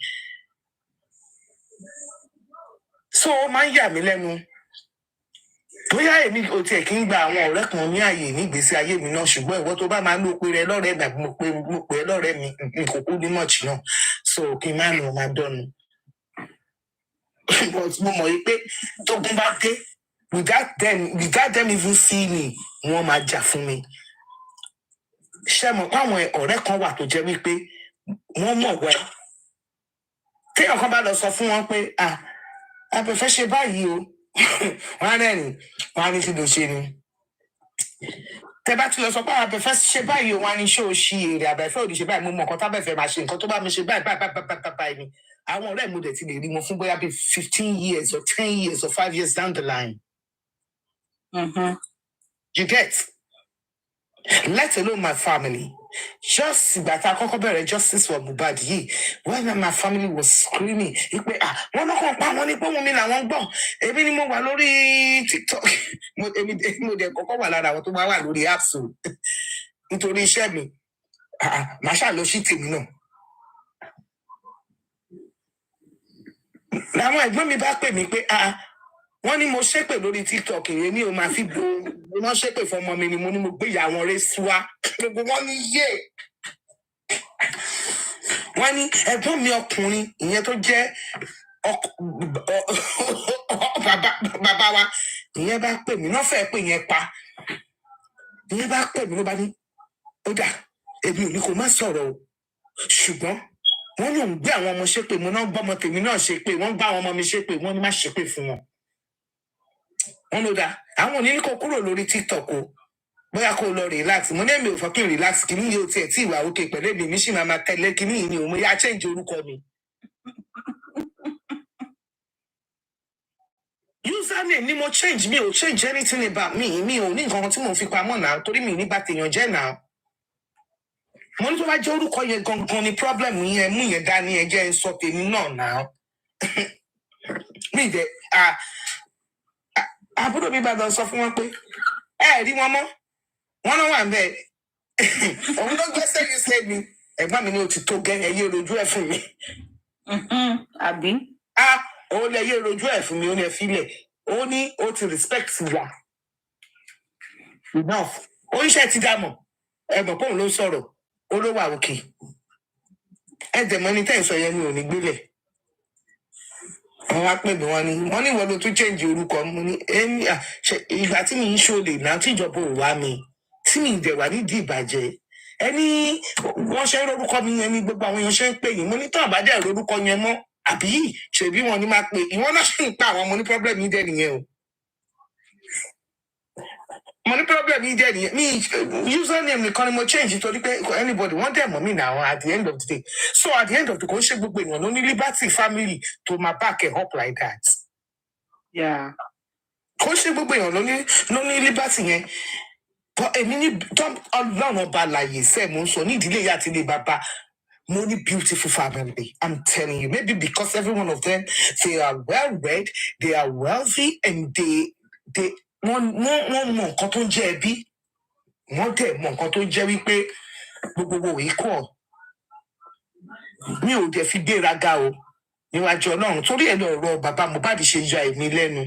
So ó máa ń yà mí lẹ́nu bóyá èmi ò tiẹ̀ kí ń gba àwọn ọ̀rẹ́ kan ní ààyè nígbésí ayé mi náà ṣùgbọ́n ìwọ tó bá máa ń lò pé rẹ lọ́rẹ́ mi àbí mo pè é lọ́rẹ́ mi kò kú ní mọ̀ọ̀chì náà so kí n má lọ máa dọ́nu. But mo mọ̀ yìí pé tógun bá dé without them even see me wọ́n máa jà fún mi. Ṣé mo pa àwọn ọ̀rẹ́ kan wà tó jẹ́ wípé wọ́n mọ̀ wẹ́ téèyàn kan bá lọ sọ fún wọn pé àbẹ̀fẹ́ ṣe báyìí o wọn á rẹ́rìn wọn á ní kí ló ṣe ni. Tẹ bá ti lọ sọ pé àbẹ̀fẹ́ ṣe báyìí o wọn á ní ṣé o ṣí èrè àbẹ̀fẹ́ ò ní ṣe báyìí mo mọ nǹkan tábẹ̀fẹ́ máa ṣe nǹkan tó bá mi ṣe báyìí ni. Àwọn ọ̀rẹ́ mi dẹ̀ ti lè rí wọn fún bóyá bíi 15 years or 10 years or 5 years down the line. You get? Let alone my family. Just ìgbà tá a kọ́kọ́ bẹ̀rẹ̀ justice for Mohbad yìí when my family was screaming pé wọ́n lọ́kàn pa wọ́n ní pé wọ́n mi làwọn gbọ́ èmi ni mo wà lórí TikTok mo dẹ̀ kọ́kọ́ wà lára àwọn tó máa wà lórí apps o nítorí iṣẹ́ mi màá ṣàlọ́ sí tèmi náà. Làwọn ẹ̀gbọ́n mi bá pè mí pé wọ́n ní mo ṣépè lórí TikTok èyí ni o máa fi bo wọ́n ṣépè fún ọmọ mi ni mo ní mo gbé ìyá wọn ré sí wa gbogbo wọn ní yé wọ́n ní ẹ̀gbọ́n mi ọkùnrin ìyẹn tó jẹ́ bàbá wa ìyẹn bá pè mí náà fẹ́ pè yẹn pa ìyẹn bá pè mí ló bá ní ó dà èmi ò ní kó má sọ̀rọ̀ o ṣùgbọ́n wọ́n ní òun gbé àwọn ọmọ ṣépè mo náà gbọ́mọ tèmi náà ṣépè wọ́n gbá àwọn ọmọ mi ṣépè wọ́n ní má ṣépè fún wọn. Wọ́n ló dá àwọn òní ní kó kúrò lórí TikTok o bóyá kó lọ relax mo ní èmi ò fọkín relax kí ni yóò tiẹ̀ tí ìwà òkè pẹ̀lú èmi mi sì máa tẹ̀lé kí ni yìí ni òun yá change orúkọ mi. Username ni mo change mi ò change anything about me mi ò ní nǹkan tí mo fi pamọ́ náà torí mi ní bá tèèyàn jẹ́ náà. Mo ní tó bá jẹ́ orúkọ yẹn gangan ni problem yẹn mú yẹn dání ẹ jẹ́ sọ tèmi náà náà. Mi dẹ̀ àbúrò mi bá lọ sọ fún wọn pé ẹ rí wọn mọ́ wọn náà wà ń bẹ òun ló gbẹ́sẹ̀ yìí ṣe mi ẹ̀gbọ́n mi ní o ti tó gẹ́ ẹyẹ rojú ẹ̀ fún mi. Àbí. Òun lè yé rojú ẹ̀ fún mi ó ní ẹ fílẹ̀ ó ní ó ti respect wa enough oníṣẹ́ ti dá mọ̀ ẹ̀gbọ́n pòun ló sọ̀rọ̀ ó ló wà òkè ẹ̀dẹ̀mọ́ ní tẹ̀ ń sọ yẹn mi ò ní gbélẹ̀. Wọ́n wá pè mí wọ́n ní ìwọ ló tún change orúkọ mo ní ìgbà tí mi ń ṣòlè náà tí ìjọba ò wá mi tí mi ìdẹ̀ wà nídìí ìbàjẹ́ ẹni wọ́n ṣe ń rorúkọ mi yẹn ní gbogbo àwọn èèyàn ṣe ń pè yín mo ní tó àbájá ìrorúkọ yẹn mọ́ àbí ṣèbí wọn ni máa pè ìwọ́n náà sì ń pa àwọn ọmọ ní problem yìí dẹ̀ nìyẹn o. Mo ní problem yìí dẹ̀ nìyẹn mi username nìkan ni mo change nítorí pé anybody wọ́n dẹ̀ mọ̀ mí now at the end of the day so at the end of the day kò ń ṣe gbogbo èèyàn ló ní liberty family to máa back it up like that. Kò ń ṣe gbogbo èèyàn ló ní liberty yẹn èmi ní ọlọ́run ọba àlàyé sẹ́ẹ̀ mo ń sọ ní ìdílé ìyá àti ilé bàbá mo ní beautiful family I'm telling you maybe because every one of them they are well read they are wealthy and they wọ́n mọ nǹkan tó ń jẹ́ ẹbí wọ́n dẹ̀ mọ nǹkan tó ń jẹ́ wípé gbogbo equal mi ò dẹ̀ fi gbéraga o níwájú ọlọ́run torí ẹ̀ lọ́rọ̀ bàbá Mohbad ṣe ya èmi lẹ́nu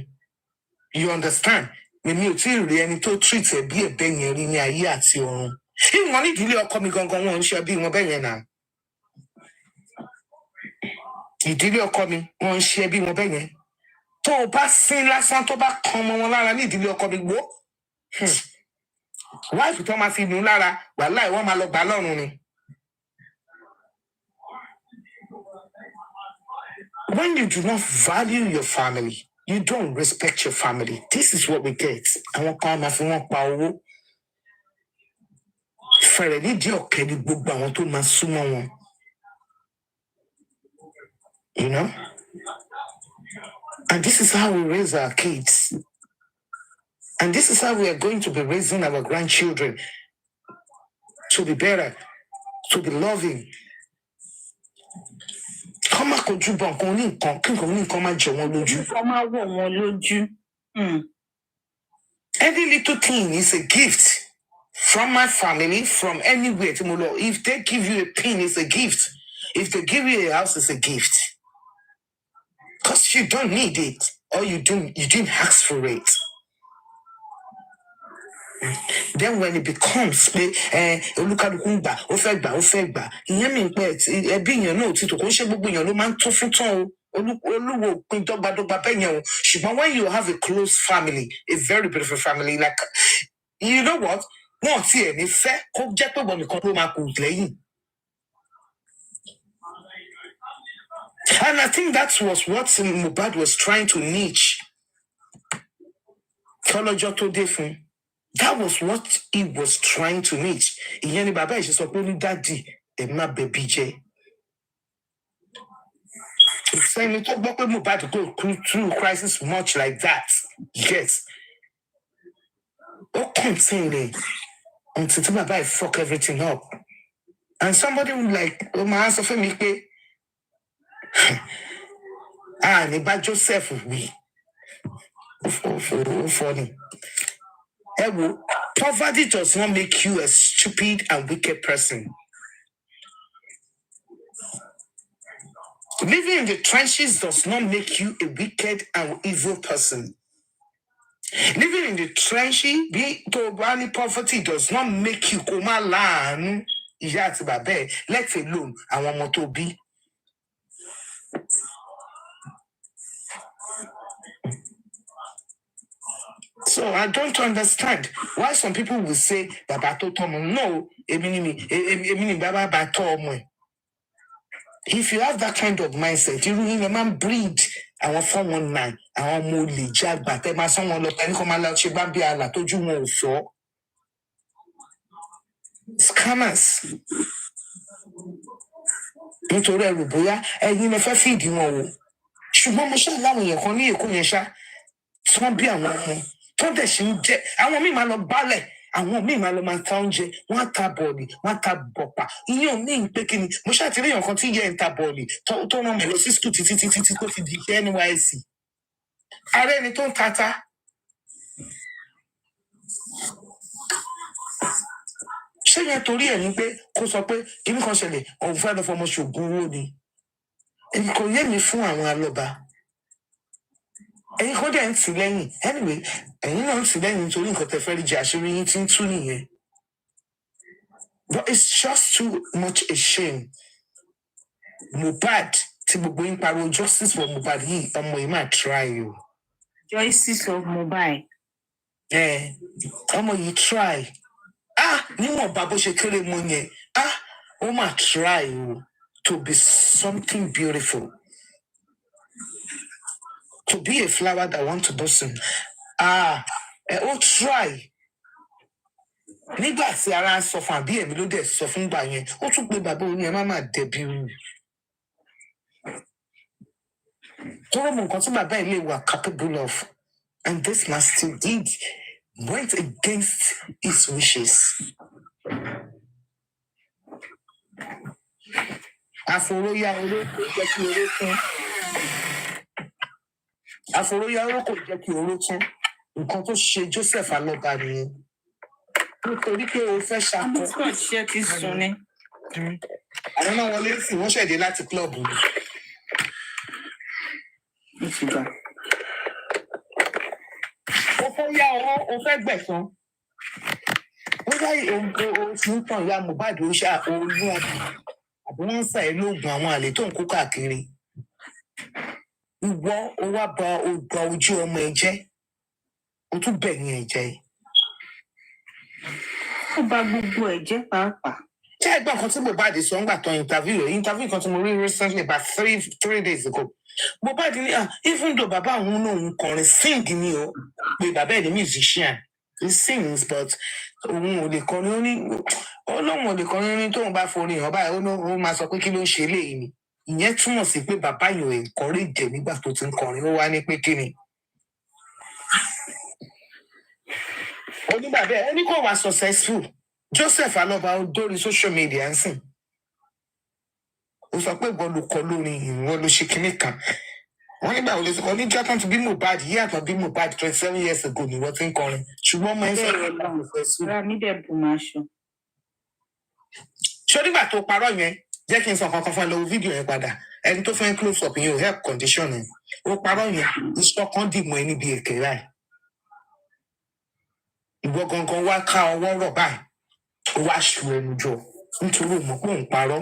you understand èmi ò tí ì rí ẹni tó treat ẹ̀ bí ẹ̀bẹ̀ yẹn rí ní ayé àti ọ̀run ìwọ̀n nídìílé ọkọ mi gangan wọn ń ṣe bí wọn bẹ́ẹ̀ yẹn náà ìdílé ọkọ mi wọn ń ṣe bí wọn bẹ́ẹ̀ yẹn tó o bá sín lásán tó bá kan ọmọ wọn lára ní ìdílé ọkọ mi gbó wáìfù tó máa fi nù lára wàhálà ìwọ́n máa lọ gbà lọ́rùn ni. When you do not value your family, you don't respect your family. This is what we get. Àwọn kan máa fi wọ́n pa owó. Fẹ̀rẹ̀ nídìí ọ̀kẹ́ ní gbogbo àwọn tó máa súnmọ́ wọn. You know? And this is how we raise our kids. And this is how we are going to be raising our grandchildren to be better, to be loving. Kọ́ máa kojú bọ̀ nǹkan ní nǹkan kí nǹkan ní nǹkan máa jọ wọn lójú. Kọ́ máa wọ̀ wọn lójú. Every little thing is a gift from my family, from anywhere. If they give you a pin, it's a gift. If they give you a house, it's a gift. Because you don't need it, or you didn't ask for it. Then when it becomes olúkálùkù ó fẹ́ gbà ìyẹn mi pẹ́ ẹbí èèyàn náà ti tò kó ṣe gbogbo èèyàn ló máa ń tó fún tán o olúwo pin dọ́gbadọ́gba bẹ́ẹ̀ yẹn o ṣùgbọ́n when you have a close family a very beautiful family like you know what wọn ti ẹ̀ ní fẹ́ kó jẹ́ pé wọn nìkan ló máa kù lẹ́yìn. And I think that was what Mohbad was trying to niche. Kọ́lọ́jọ́ tó dé fún. That was what he was trying to niche. Ìyẹn ni bàbá ìṣe sọ pé ní dádì ẹ̀ má bẹ̀bí jẹ́. Ìfẹ́ni tó gbọ́ pé Mohbad go through crisis much like that. Yes. Ó contain it until tí bàbá fuck everything up. And somebody would like, ó máa sọ fún mi pé ní bá Joseph wí. Funny. Poverty does not make you a stupid and wicked person. Living in the trenches does not make you a wicked and evil person. Living in the trenches, being told poverty does not make you koma lan ìyá àti bàbá ẹ̀, let alone àwọn ọmọ tó bí. So I don't understand why some people will say bàbá tó tọ́ ọmọ. No, èmi ni bàbá bá tọ́ ọmọ ẹ̀. If you have that kind of mindset, you really man breed àwọn 419, àwọn ọmọ olè jágbà tẹ́ máa sán wọn lọ tẹ́ ní kó máa lọ ṣe bá bí àlà tójú wọn ò fọ́. Scammers. Nítorí ẹrù bóyá ẹ̀yin lè fẹ́ fìdí wọn o. Ṣùgbọ́n mo ṣáà láwọn èèyàn kan ní Èkó yẹn ṣá tí wọ́n bí àwọn ọmọ tó dẹ̀ ṣe ń jẹ àwọn míì máa lọ gbálẹ̀ àwọn míì máa lọ máa ta oúnjẹ wọ́n á ta bọ̀ọ̀lì wọ́n á ta bọ̀pà ìyẹn ò ní ìpè kíni mo ṣáà ti rí èèyàn kan tí yẹ ń ta bọ̀ọ̀lì tó rán mi lọ sí skul títí tó fi di iṣẹ́ NYSC ààrẹ ẹni tó ń tata ṣé yẹn torí ẹ̀ ní pé kó sọ pé kíní kan ṣẹlẹ̀ òun fẹ́ lọ fọmọ ṣògùn owó ni èyí kò yé mi fún àwọn alọ́ba ẹ̀yin kò dẹ̀ ń tì lẹ́yìn anyway ẹ̀yin náà ń tì lẹ́yìn nítorí nǹkan tẹ́ fẹ́ rí jẹ àṣírí yín tí ń tú nìyẹn but it's just too much a shame. Mohbad tí gbogbo yín pariwo justice for Mohbad yìí ọmọ yìí máa try o. Justice of Mohbad. Ọmọ yìí try níwọ̀n bá bó ṣe kéré mọ́ yẹn ó máa try o to be something beautiful. To be a flower that wants to blossom. Try. Nígbà tí ara sọ fún àbí ẹ̀mí ló dẹ̀ sọ fún gbà yẹn, ó tún pé bàbá oní ẹ̀ má dẹ̀bi rú. Tọ́rọ mọ̀ nǹkan tí bàbá ẹ̀ lè wà capable of. And this man still went against his wishes. Àforóyá oró kò jẹ́ kí oró tún. Àforóyá oró kò jẹ́ kí oró tún. Nǹkan tó ṣe Joseph Alọ́ba nìyẹn. Nítorí pé o fẹ́ ṣàkóso. Àbúkọ̀ ṣe ti sùn ni. Àwọn náà wọlé sí wọ́n ṣẹ̀dé láti klọ́ọ̀bù. O fẹ́ yá owó, o fẹ́ gbẹ̀san. Ó yá oṣù ń tàn ya Mohbad ó ṣá olú àbí wọ́n ń sà ẹ́ lóògùn àwọn àlè tó ń kó káàkiri. Ìwọ ó wá ba ojú ọmọ ẹ jẹ́. O tún bẹ̀yìn ẹ̀ jẹ́. Ó bà gbogbo ẹ̀ jẹ́ pàápàá. Ṣé ẹgbẹ́ nǹkan tí Mohbad sọ ń gbà tán interview kan tí mo rí recently about three days ago. Mohbad ní even though bàbá àwọn náà ń kọrin sing ni o pé bàbá ẹ̀ ní musician he sings but òun ò lè kọrin ó lóun ò lè kọrin ní tóun bá forin hàn báyìí ó máa sọ pé kí ló ń ṣe eléyìí ni ìyẹn túmọ̀ sí pé bàbá yìí ò encourage nígbà tó ti ń kọrin ó wá ní pé kí ni. Oníbàbẹ́ ẹni kò wá successful Joseph Alọ́ba ó dórí social media ń sìn ó sọ pé ìwọ ló kọ lórin ìwọ ló ṣe kinní kan wọ́n nígbà wo ló sọ ní jọ́tàn tó bí Mohbad yí àtàn bí Mohbad 27 years ago ni wọ́n ti ń kọrin ṣùgbọ́n ọmọ ẹ sọ ṣó nígbà tó parọ́ yẹn jẹ́ kí n sọ kankan fún ẹ lọ́wọ́ fídíò yẹn padà ẹni tó fẹ́ close up yẹn ò help condition ẹ̀ ó parọ́ yẹn iṣọ́ kan dìmọ̀ ẹ níbi èké ráì ìwọ gangan wá ká ọwọ́ rọ̀ báyìí ó wá ṣù ẹnu jọ nítorí òun mọ̀ pé òun parọ́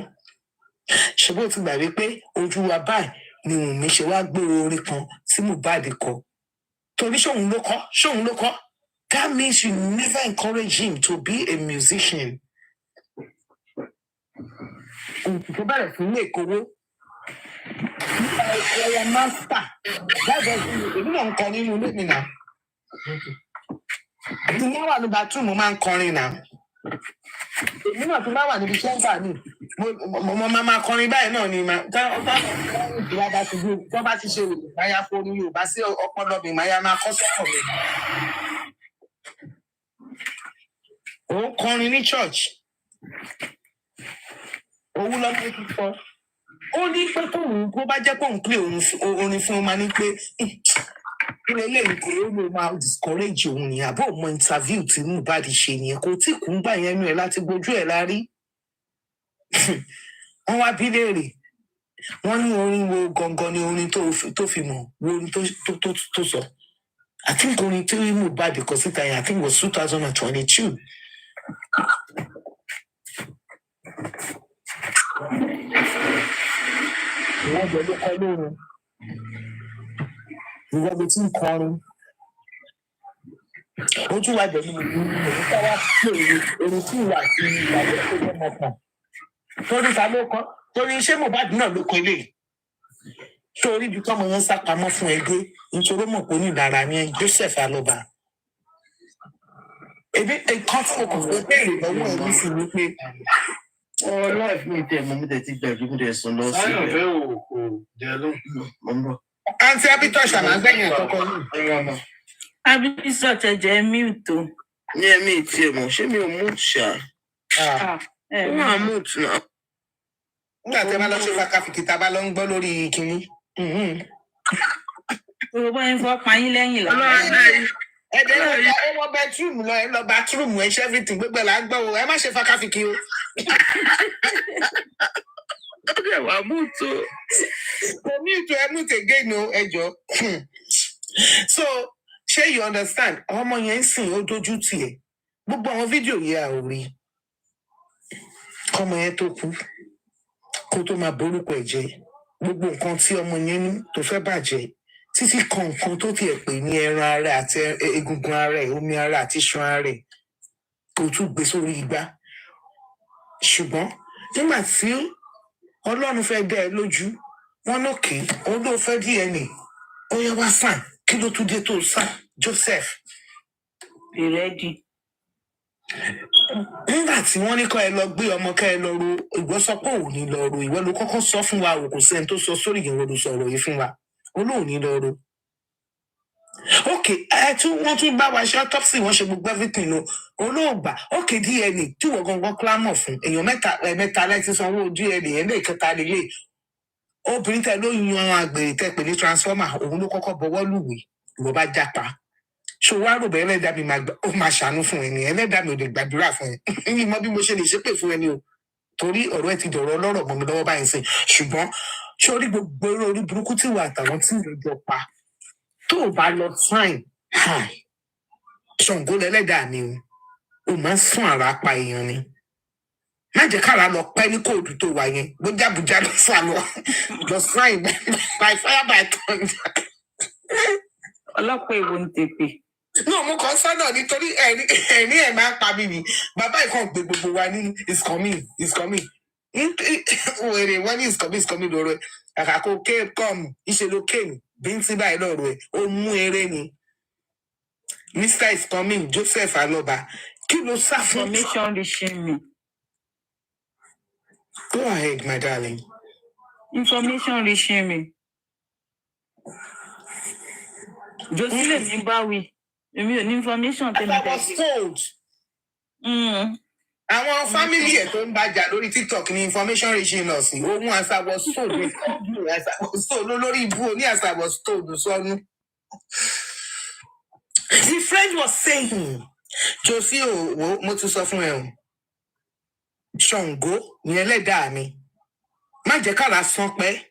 ṣe bó ti gbà wípé ojú wa báyìí ni Wùnmí ṣe wá gbèrò orin kan tí Mohbad kọ torí ṣóun ló kọ that means you never encourage him to be a musician. Tó bẹ̀rẹ̀ fún ilé ìkówó ẹ̀yẹ mástà láti èmi náà ń kọ nínú ilé mi náà tí wọ́n wà ní bàtúmù máa ń kọrin náà èmi náà tó bá wà níbi sẹ́ńtà ni mo máa kọrin báyìí náà ni tó bá ti ṣe òòlù máyà fóònù Yorùbá sí ọpọlọ mi máyà máa kọ́ sọ́kọ̀ mi. Ó ń kọrin ní church owó lọ́dún tó sọ ó ní pé tóun kó bá jẹ́ kóun pé orin fún ọmọ ní pé ilé ìkó ló máa discourage òun ni àbọ̀ ọmọ interview tí Mohbad ṣe nìyẹn kò tí kò ń gbà yẹn nú ẹ láti gbójú ẹ lárí wọ́n wá bí léèrè wọ́n ní orin wo gangan ni orin tó fi mọ̀ wo orin tó sọ I think orin tí Mohbad kọ síta yẹn I think was 2022. Ìwọ́n jẹ́ ló kọ́ lóorun. Ìwọ́n ló ti ń kọrin. Ojú wa jẹ́ nínú ìlú ìta wá pé èrò tí ìwà àti ìyàwó tó jẹ́ mọ̀ kan. Torí ta ló kọ́? Torí iṣẹ́ Mohbad náà ló kọ́ eléyìí. Torí ibi tọ́mọ yẹn sá pamọ́ fún ẹgbẹ́ nítorí mọ̀ pé onídàára ni Joseph Aloba. Ebi nǹkan tí mo kàn fẹ́ béèrè lọ́wọ́ ẹ̀ ní sí ni pé life mi tẹ mo tẹ ti gbàgbé mo tẹ sùn lọ sí ẹ o jẹ ló ń bọ̀. Àǹtí Abitọ́ṣà máa gbẹ̀yìn àkọ́kọ́ yìí. Abitọ́ṣà tẹ̀jẹ̀ mute o. Ní ẹ̀mí tiẹ̀ mọ̀ ṣé mi ò mute ṣá. Ó máa mute náà. Nígbà tí ẹ bá lọ ṣe fàkàfìkì tá a bá lọ ń gbọ́ lórí kínní. Gbogbo ẹ̀ ń fọ́ pa yín lẹ́yìn lọ. Ẹ̀dẹ̀ ló wọ bẹ́tírùmù lọ ẹ lọ bátírùmù ẹ ṣe everything gbogbo ẹ̀ là ń gbọ́ o ẹ má ṣe fàkàfìkì o. Ó dẹ̀ wá mute o. Ẹ mute again o ẹ jọ. So ṣé you understand ọmọ yẹn ń sìn ó dójú tiẹ̀ gbogbo àwọn fídíò yẹn à ò rí ọmọ yẹn tó kú kó tó máa borúkọ ẹ̀ jẹ́ gbogbo nǹkan tí ọmọ yẹn ní tó fẹ́ bàjẹ́ títí kan nǹkan tó tiẹ̀ pè ní ẹran ara àti egungun ara ẹ̀ omi ara àti iṣan ara ẹ̀ kò tún gbé sórí igbá ṣùgbọ́n nígbà tí Ọlọ́run fẹ́ dá ẹ lójú wọn lókè ó ló fẹ́ DNA ó yẹ wá sàn kí ló tún dé tó sá Joseph. Ìrẹ́dì. Nígbà tí wọ́n ní kọ́ ẹ lọ gbé ọmọ ká ẹ lọ ro ìwọ sọ pé òun ní lọ ro ìwọ ló kọ́kọ́ sọ fún wa o kò sẹ́ni tó sọ sórí ìyẹn ló sọ̀rọ̀ yìí fún wa olóòní lọ ro. Ok wọ́n tún bá wa ṣe autopsy wọ́n ṣe gbogbo everything o olóògbà ok DNA tí wọ́n gangan clamor fún èèyàn mẹ́ta láti sanwó DNA ẹ̀ lẹ́ẹ̀kẹta lélẹ̀ obìnrin tẹ ló yan àgbèrè tẹ pè ní transformer òun ló kọ́kọ́ bọwọ́ lùwẹ̀ ìwọ bá jápa ṣò wá rò bẹ́ẹ̀ ẹlẹ́dàá mi máa ṣàánú fún ẹni ẹlẹ́dàá mi ò lè gbàdúrà fún ẹ ní mọ bí mo ṣe lè ṣépè fún ẹni o torí ọ̀rọ̀ ẹ ti dọ̀rọ̀ ọlọ́rọ̀ mọ́ mi lọ́wọ́ báyìí sìn ṣùgbọ́n ṣé orí gbogbo orí burúkú tí wà àtàwọn tí ìlú jọ pa tó o bá lọ sáìn Ṣàngó lẹ́lẹ́dàá mi o máa ń sún àrà pa èèyàn ni má jẹ́ kára lọ pẹ́ ní kóòdù tó wà yẹn gbójú àbújá lọ sá lọ sáìn by fire by thunder. Ọlọ́pàá èwo ń tèpè. náà mo kàn sọ́nà nítorí ẹ̀rí ẹ̀ máa ń pa mí ni bàbá ìkan gbé gbogbo wa ní is coming wèrè wọ́n ní is coming lọ́rọ̀ ẹ̀ àkàkọ́ come ìṣe ló came bí ń tí báyìí lọ́rọ̀ ẹ̀ ó mú eré ni Mr. is coming Joseph Aloba kí ló sá fún. Information reaching me. Go ahead my darling. Information reaching me. Josile mi bá wí. Èmi ò ní information tẹ́lẹ̀ tẹ́lẹ̀. I was told. Àwọn family ẹ̀ tó ń bàjà lórí TikTok ní information reaching us. Ohun àṣàwọ̀ sóòdù àṣàwọ̀ sóòdù lórí ibú oní àṣàwọ̀ sóòdù sọnù. The friend was saying, Josie o, mo ti sọ fún ẹ o. Ṣàngó ni ẹlẹ́dàá mi. Má jẹ́ kára sán pẹ́.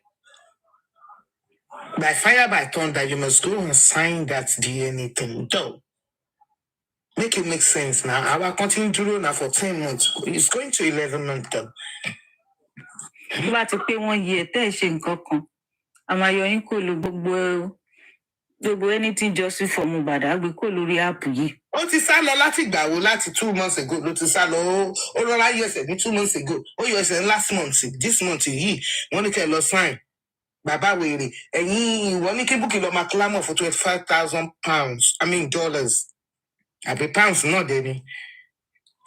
By fire, by thunder, you must go and sign that DNA thing. So, make it make sense now. I will continue to run now for 10 months. It's going to 11 months though. Tó bá ti pé wọ́n yẹ tẹ́ ẹ̀ ṣe nǹkan kan, àmàyọ yín kò lo gbogbo anything just for Mohbad àgbẹ̀ kò lórí áàpù yìí. Ó ti sá lọ láti ìgbà wo láti 2 months ago ló ti sá lọ ó rọra yọ ẹsẹ̀ ní 2 months ago ó yọ ẹsẹ̀ last month this month yìí wọ́n ní kẹ́ ẹ lọ sign bàbá wèrè ẹ̀yin ìwọ ní kébùkì lọ máa clamor for $25,000 dollars àbí pounds náà dé ni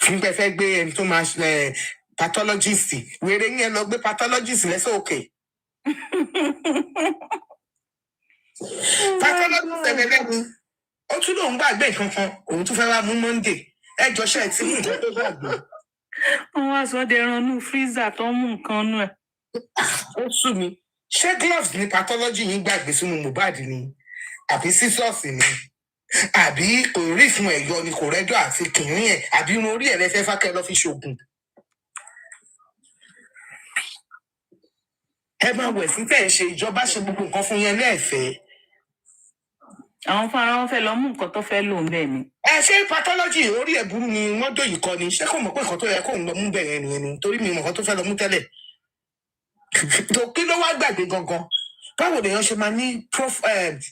fún pé fẹ́ gbé ẹni tó máa pathologist wèrè yẹn lọ gbé pathologist lẹ́sẹ̀ òkè. Pathologist ẹ̀mẹ́lẹ́ni ó tún lóun gbàgbé kankan òun tún fẹ́ wá mú Monday ẹjọ́ ṣe ti mú nǹkan tó gbàgbé. Wọ́n wá sọ de ẹran nú freezer tó ń mú nǹkan nú ẹ̀. Ó sú mi ṣé gloves ní pathology yín gbàgbé sínú Mohbad ni àbí scissors ni àbí kò rí fún ẹ̀yọ ni kò rẹ́jọ́ àti kìnìún ẹ̀ àbí irun orí ẹ̀ lẹ́fẹ́ fákẹ́ lọ́ fi ṣoògùn. Ẹ máa wẹ̀ sí tẹ̀ ṣe ìjọba ṣe gbogbo nǹkan fún yẹn lẹ́ẹ̀fẹ́. Àwọn fara wọn fẹ́ lọ mú nǹkan tó fẹ́ lò ń bẹ̀ ni. Ẹ ṣe pathology orí ẹ̀ burú ni wọ́n dò yìí kọ́ ni ṣé kò mọ̀ pé nǹkan tó yẹ kó ń lọ mú bẹ̀ yẹn nìyẹn ni torí mi mọ̀ nǹkan tó fẹ́ lọ mú tẹ́lẹ̀. Tó kí ló wá gbàgbé gangan? Báwo lèèyàn ṣe máa ní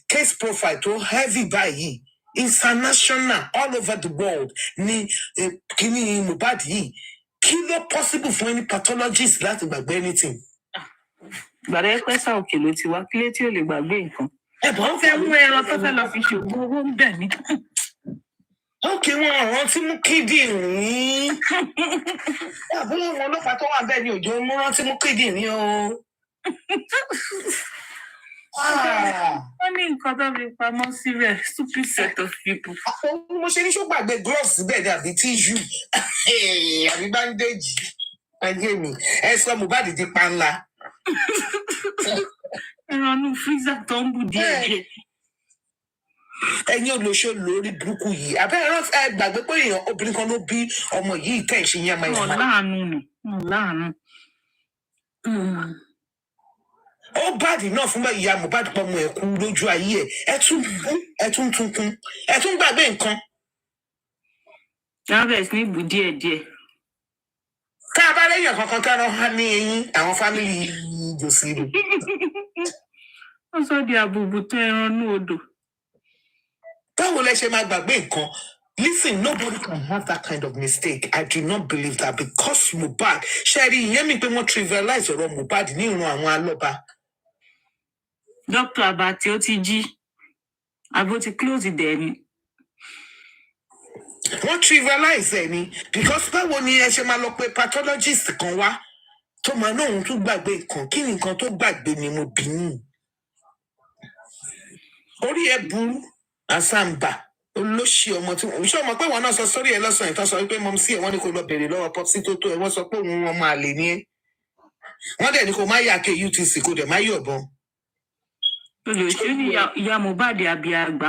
case profile tó heavy báyìí international all over the world ní kíní Mohbad yìí kí ló possible fún any pathologist láti gbàgbé anything? Gbàdá ẹ pẹ́ sá òkè ló ti wá kílé tí ò lè gbàgbé nǹkan. Ẹ̀bùn fẹ́ mú ẹran tó fẹ́ lọ fi ṣògùn owó ń bẹ̀ ni. Ókè wọn rántí mú kíndìnrín. Àbúrò wọn ọlọ́pàá tó wà bẹ́ẹ̀ ni òjò mú rántí mú kíndìnrín o. Wọ́n ní nǹkan tó fi pamọ́ síbẹ̀ stupid set of people. Mo ṣe ní ṣó gbàgbé gloves bẹ́ẹ̀ ni àbí tissue àbí bandage. Ayé mi ẹ sọ Mohbad di panla. Ẹran nú freezer tó ń bù díẹ̀. Ẹ̀yin olóṣèlú lórí burúkú yìí abẹ́ ẹ gbàgbé pé èèyàn obìnrin kan ló bí ọmọ yìí tẹ̀ ṣe yẹn máa yẹn. Wọ́n láàánú ni wọ́n láàánú. Ó báàdì náà fún ìyá Mohbad pọmọ ẹ̀ kú lójú ayé ẹ̀ ẹ tún kún ẹ tún gbàgbé nǹkan. Jábẹ̀sì ní bù díẹ̀. Ká a bá lẹ́yìn kankan ká lọ há ní eyín àwọn fámìlì Josie rò. Wọ́n sọ di àbùbù tó ẹran nú odò. Báwo lẹ ṣe máa gbàgbé nǹkan? Listen, nobody can have that kind of mistake. I do not believe that because Mohbad ṣẹ́rí ìyẹn mi pé wọ́n trivialize ọ̀rọ̀ Mohbad ní ìran àwọn alọ́ba. Dr. Abati ó ti jí. Àbó ti close dẹ̀ ni. Wọ́n trivialize ẹ̀ ni because báwo ni ẹ ṣe máa lọ pé pathologist kan wá tó máa náà òun tún gbàgbé nǹkan kí ni nǹkan tó gbàgbé ni mo bí yín. Orí ẹ burú àsàǹbà olóṣì ọmọ tí ṣé ọmọ pé wọn náà sọ sórí ẹ lọ́sàn-án ìtàn sọ wípé mọ sí ẹ wọ́n ní kó lọ bèrè lọ́wọ́ pọpsi tó tó ẹ wọ́n sọ pé òun ọmọ àlè ni ẹ wọ́n dẹ̀ ní kó má yà ké UTC kó dẹ̀ má yọ̀bọ̀n. Olóṣèlú ni ìyá Mohbad àbí àgbà.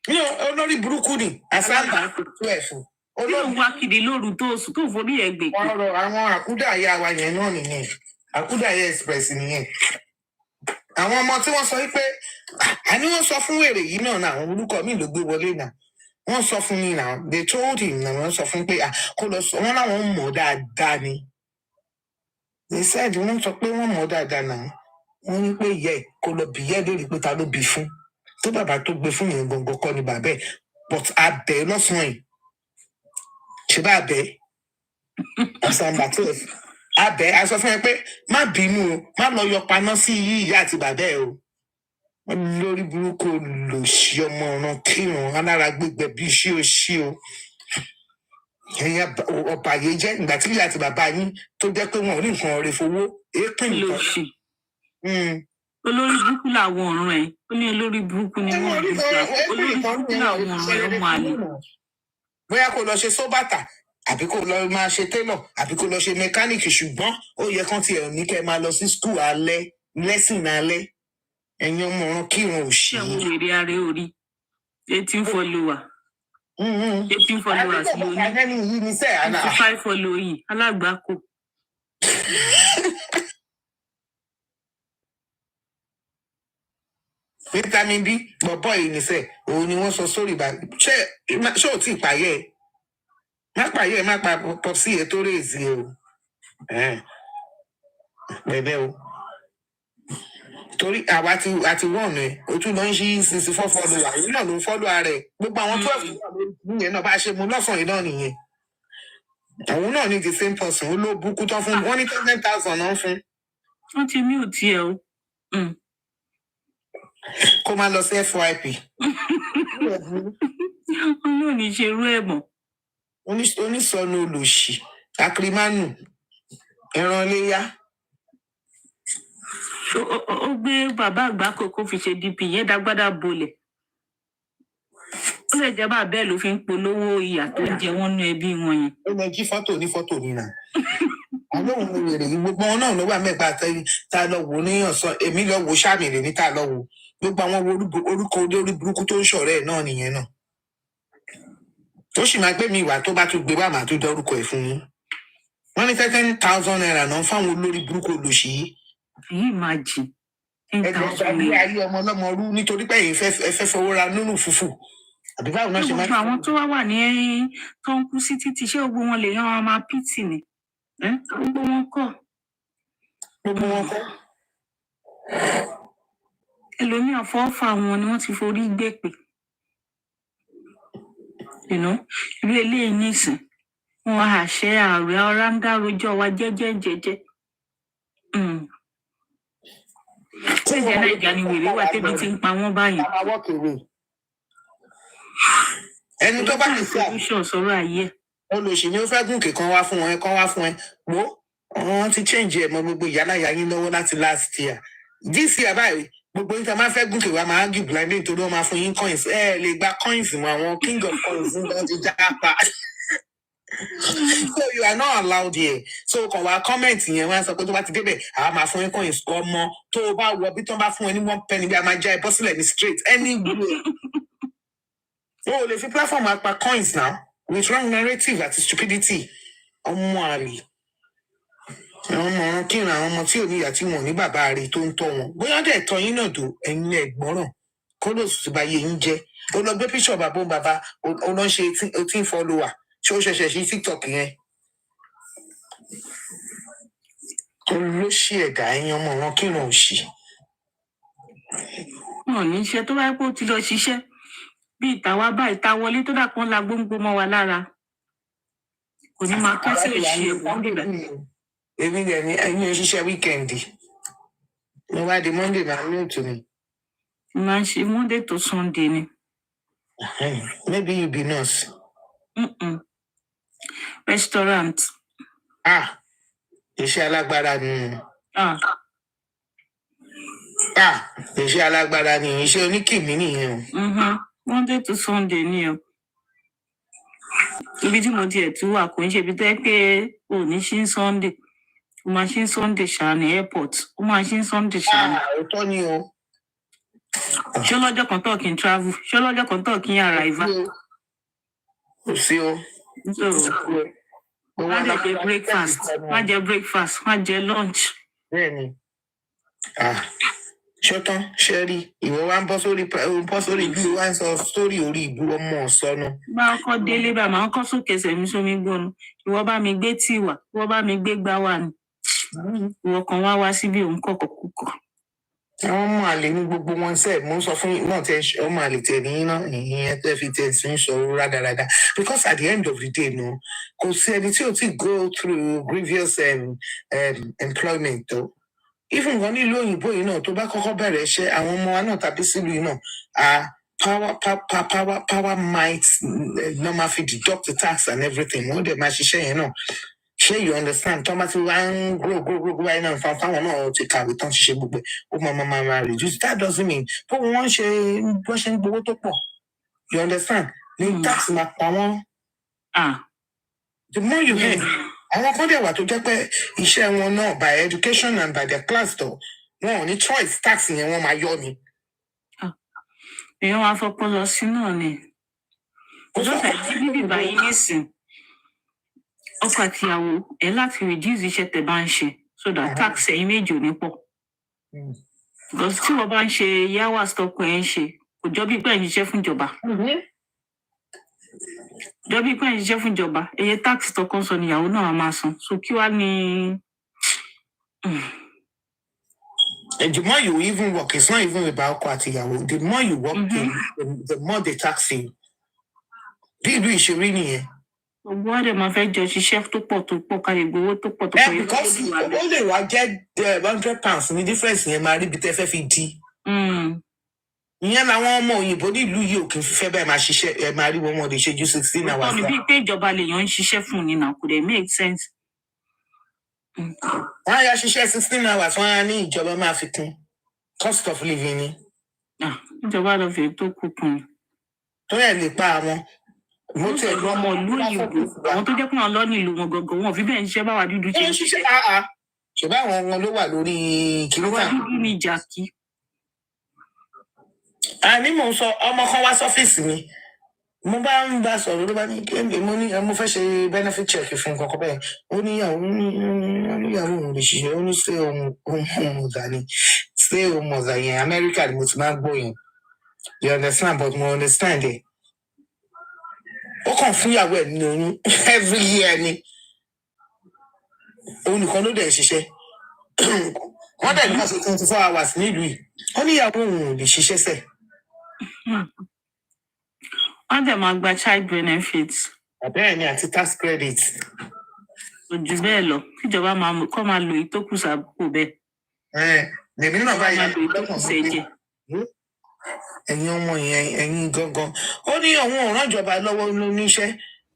Ní olórí burúkú ni àsàǹbà tó ẹ̀fọ́. Olórí wá kiri lóru tó oṣù tó forí ẹ gbè. Ọ̀rọ̀ àwọn àkúdàáyá wa yẹn náà nìyẹn àkúdàáyá express nìyẹn. Àwọn ọmọ tí wọ́n sọ wípé àní wọ́n sọ fún wèrè yìí náà àwọn orúkọ mi ló gbé wọlé náà wọ́n sọ fún mi náà they told him náà wọ́n sọ fún pé kó lọ sọ wọ́n láwọn mọ̀ dáadáa ni they said wọ́n sọ pé wọ́n mọ̀ dáadáa náà wọ́n ní pé yẹ kó lọ bí yẹ lórí pé ta ló bí fún tó bàbá tó gbé fún yẹn gbọ̀ngàn kọ́ ni bàbá ẹ̀ but abẹ́ lọ́sàn-án yìí ṣe bá abẹ́ àṣàmbà tó abẹ́ a sọ fún ẹ pé má bínú o má lọ yọ paná sí ìyá àti bàbá ẹ o lórí burúkú lòṣì ọmọ ọ̀ràn kírun alára gbígbẹ bí ṣí o ṣí o ẹ̀yin ọba yìí jẹ́ ìgbà tí ìyá àti bàbá yín tó jẹ́ pé wọn ò ní nǹkan ọ̀rẹ́ fowó èépín nǹkan. Lòṣì. Olórí burúkú làwọn ọ̀run ẹ̀ ó ní olórí burúkú ni wọ́n bí sá olórí burúkú làwọn ọ̀run ẹ̀ ọmọ àlè. Bóyá kò lọ ṣe sóbàtà àbí kó lọ máa ṣe tailor àbí kó lọ ṣe mechanic ṣùgbọ́n ó yẹ kán tiẹ̀ ní kẹ́ máa lọ sí school alẹ́ lesson alẹ́ ẹ̀yin ọmọ ọ̀ràn kírun òṣì. ṣé àwọn wèrè ààrẹ orí 18 follower 18 followers lóní 55 following alágbàkó. vitamin B bọ̀bọ̀ yìí nìṣẹ́ òun ni wọ́n sọ sórí ìbá ṣé ò tí ì pààyẹ́ ẹ̀ má pààyẹ́ ẹ̀ má pa pọ̀ sí ẹ̀ tó rèézì o bẹ̀bẹ̀ o torí àwa àti wọ́n ẹ̀ o tún lọ ń ṣí 64 follower òun náà ló ń follow ara ẹ̀ gbogbo àwọn 12 yẹn náà bá ṣe mú lọ́sàn-án yìí náà nìyẹn òun náà ní the same person ó ló búkú tán fún wọn ní 10,000 náà fún. wọ́n ti mí ò tiẹ̀ o. kó máa lọ sí FYP. wọn yóò ní ṣe irú ẹ̀ mọ́. onísọnù olòṣì akrimánù ẹran léyà. ó gbé bàbá àgbákò kó fi ṣe DP yẹn dágbádá bolẹ̀. ó lè jẹ́ bá bẹ́ẹ̀ ló fi ń polówó ìyà tó ń jẹ wọ́n nú ẹbí wọn yẹn. ó lọ jí fọ́tò ní fọ́tò nínà. àwọn òun ló wèrè yìí gbogbo wọn náà ló wà mẹ́gbà tá a lọ wò ní ọ̀sán èmi lọ wò sáàmì rè ní tá a lọ wò gbogbo àwọn orúkọ olórí burúkú tó ń ṣọ̀rẹ́ ẹ̀ náà nìyẹn náà. ó sì máa gbé mi ìwà tó bá tún gbé bá màá tún dárúkọ ẹ̀ fún yín. wọ́n ní 10,000 naira náà fáwọn olórí burúkú olóṣì yìí. yìí máa jì. ẹgbẹ́ sáré ayé ọmọ ọlọ́mọ rú nítorí pé èyí fẹ́ fowó ra nínú fùfù. àbí báwo náà ṣe máa. gbogbo àwọn tó wà ní tó ń kú sí títì ṣé gbogbo wọn lè yan wọn máa pìtì ni. gbogbo wọn kọ́. ẹlòmíràn fọ́ọ̀fà wọn ni wọ́n ti forí gbé pè. irú eléyìí nìsín wọn àṣẹ ààrẹ ọ̀ráńgá rojọ́ wa jẹ́jẹ́. ṣèjẹ́ nàìjíríà ni wèrè wà tẹ́bí ti ń pa wọ́n báyìí. ẹni tó bá lè fẹ́ solution sọ̀rọ̀ ayé. olùsí ni ó fẹ́ gùnkè kan wá fún ẹ wo wọ́n ti change ẹ̀ mọ́ gbogbo ìyálàyà yín lọ́wọ́ láti last year this year báyìí gbogbo yín tí a máa fẹ́ gùnkè wá máa gì blind nítorí wọ́n máa fún yín coins lè gba coins mọ́ àwọn king of coins ń lọ ti já pa so you are not allowed here so kàn wá comment yẹn wọ́n á sọ pé tó bá ti débẹ̀ àwa máa fún yín coins ọmọ tó o bá wọ bí tó bá fún ẹ ní 1 penny bí a máa já ẹ bọ́ sílẹ̀ ní straight anywhere. o lè fi platform apá coins now with wrong narrative àti stupidity ọmọ àlè àwọn ọmọ ọ̀ràn kíran àwọn ọmọ tí ò ní ìyá tí wọn ò ní bàbá rẹ̀ tó ń tọ́ wọn bóyá dẹ̀ tọ́ yín náà tó ẹ̀yin ẹ̀gbọ́ràn kó ló sì bá yé yín jẹ́ ó lọ gbé píṣọ̀ bàbá ó lọ ṣe 18 follower ṣé ó ṣẹ̀ṣẹ̀ sí TikTok yẹn olóṣì ẹ̀dá ẹ̀yin ọmọ ọ̀ràn kíran òṣì. wọn ò ní iṣẹ́ tó bá yẹ kó ti lọ ṣiṣẹ́ bí ìtawá bá ìta wọlé tó dàpọ̀ ńlá gbóngbó mọ́ wa lára kò ní máa kẹ́sì òṣì ẹ̀kọ́ níbẹ̀. èmi dẹ̀ ní ẹ̀yin òṣìṣẹ́ wíkẹ̀ndì mo wá di Monday máa ní òtún ni. máa ń ṣe Monday to Sunday ni. Maybe you be nurse. Restaurant. Iṣẹ́ alágbára ni. Iṣẹ́ alágbára ni iṣẹ́ oníkìmí nìyẹn o. Monday to Sunday ni o. Ibi tí mo tiẹ̀ tún wà kò ń ṣe ibi tó yẹ pé ò ní ṣí Sunday. Ó máa ṣí Sunday ṣáà ní airport. Ó máa ṣí Sunday ṣáà ní. Òótọ́ ni o. Ṣé lọ́jọ́ kan tó kí n travel? Ṣé lọ́jọ́ kan tó kí n arrival? Kò sí o. Má jẹ breakfast, má jẹ breakfast, má jẹ lunch. Bẹ́ẹ̀ni. Ṣọ́tán ṣe rí ìwọ wá ń bọ́ sórí bí wá ń sọ sórí orí ìbú ọmọ ọ̀sọ́nù. Bá ọkọ délé bá máa ń kọ́ sókè sẹ̀mí sómi gbónu. Ìwọ bá mi gbé tíì wá, ìwọ bá mi gbé gbá wà ní. Ìwọ kan wá síbí òun kọ̀kọ̀ kúkọ̀. Àwọn ọmọ àlè ní gbogbo wọn sẹ́ẹ̀ mo sọ fún náà tẹ ọmọ àlè tẹ ní iná ìyẹn tẹ fi tẹ sí ń sọ rádaràda because at the end of the day no kò sí ẹni tí ò tí go through grievous employment o even wọn nílùú òyìnbó yìí náà tó bá kọ́kọ́ bẹ̀rẹ̀ iṣẹ́ àwọn ọmọ wa náà tàbí sílùú yìí náà power might no máa fi deduct the tax and everything wọ́n dẹ̀ máa ṣiṣẹ́ yẹn náà. Ṣé you understand? Tó bá ti wá ń grow báyìí náà fáwọn náà ti kàwé tán ṣiṣẹ́ gbogbo ó máa reduce. That doesn't mean pé wọ́n ṣe ń gbowó tó pọ̀. You understand? Ní tax máa pa wọ́n. The more you hear, àwọn kan dẹ̀ wà tó jẹ́ pé iṣẹ́ wọn náà by education and by their class though, wọn ò ní choice tax yẹn wọ́n máa yọ ni. Èèyàn wá fọpọlọ sí náà ni. Ọjọ́ níbi báyìí nísìn, ọkọ àtìyàwó ẹ̀ láti reduce iṣẹ́ tẹ̀ bá ń ṣe so that tax ẹ̀yin méjì ò ní pọ̀. Because tí wọ́n bá ń ṣe yáwà stọ́kù ẹ̀ ń ṣe, kò jọ bí pé ẹ̀ ń ṣiṣẹ́ fún ìjọba. Jọ bí pé ẹ̀ ń ṣiṣẹ́ fún ìjọba, eye tax tọkàn sọ níyàwó náà máa san. So kí wá ní. And the more you even work, it's not even about àtìyàwó. The more you work, the more they tax you. Bí ìlú ìṣeré nìyẹn. Owó àdè máa fẹ́ jọ ṣiṣẹ́ tó pọ̀ ká lè gbowó tó pọ̀ tó pọ̀. Because ó lè wá jẹ́ £100 ní difference yẹn máa rí ibi tẹ́ fẹ́ fi di. Ìyẹn làwọn ọmọ òyìnbó nílùú yìí ò kì í fẹ́ bẹ́ẹ̀ máa ṣiṣẹ́ ẹ máa rí wọn lè ṣe ju 16 hours. Ọ̀nà bíi pé ìjọba lèèyàn ń ṣiṣẹ́ fún ni náà kò dẹ̀ make sense. Wọ́n á yá ṣiṣẹ́ 16 hours wọ́n á ní ìjọba máa fi kún cost of living ni. Ìjọba lọ fi tó kù kún. Tó yẹ lè pa àwọn. Mo tẹ̀ lọ ọmọ ìlú òyìnbó àwọn tó jẹ́ pé wọ́n lọ ní ìlú wọn gangan wọn fi bẹ́ẹ̀ ń ṣiṣẹ́ báwa dúdú ṣe ń ṣiṣẹ́. Ṣèbá àwọn ló wà lórí kìlúkà. Àwa dúdú ní jàkí. Àní mò ń sọ ọmọ kan wá sọ́fíìsì mi. Mo bá ń bá sọ̀rọ̀ ló bá ní mo fẹ́ ṣe benefit check fún nǹkan kan bẹ́ẹ̀. Ó níyàwó òun lè ṣiṣẹ́ ó ní stay home mother ni stay home mother yẹn Amẹ́ríkà ni mo ti máa ń gbọ́ yẹn. You understand but mo understand it. Ó kàn fún ìyàwó ẹ̀ ní oyún every year ni. Òun nìkan ló dẹ̀ ṣiṣẹ́. Wọ́n dẹ̀ ní ká ṣe 24 hours nílùú yìí. Ó ní ìyàwó òun ò lè ṣiṣẹ́ sẹ̀. Wọ́n dẹ̀ máa gba child benefits. Bẹ́ẹ̀ ni àti tax credit. Ojú bẹ́ẹ̀ lọ, kíjọba kọ́ máa lo ìtókù sàbò bẹ́ẹ̀. Lèmi náà bá yà ìtókù sẹ́jẹ̀. Ẹ̀yin ọmọ yẹn ẹ̀yin gangan. Ó ní òun ò rán ìjọba lọ́wọ́ lóníṣẹ́.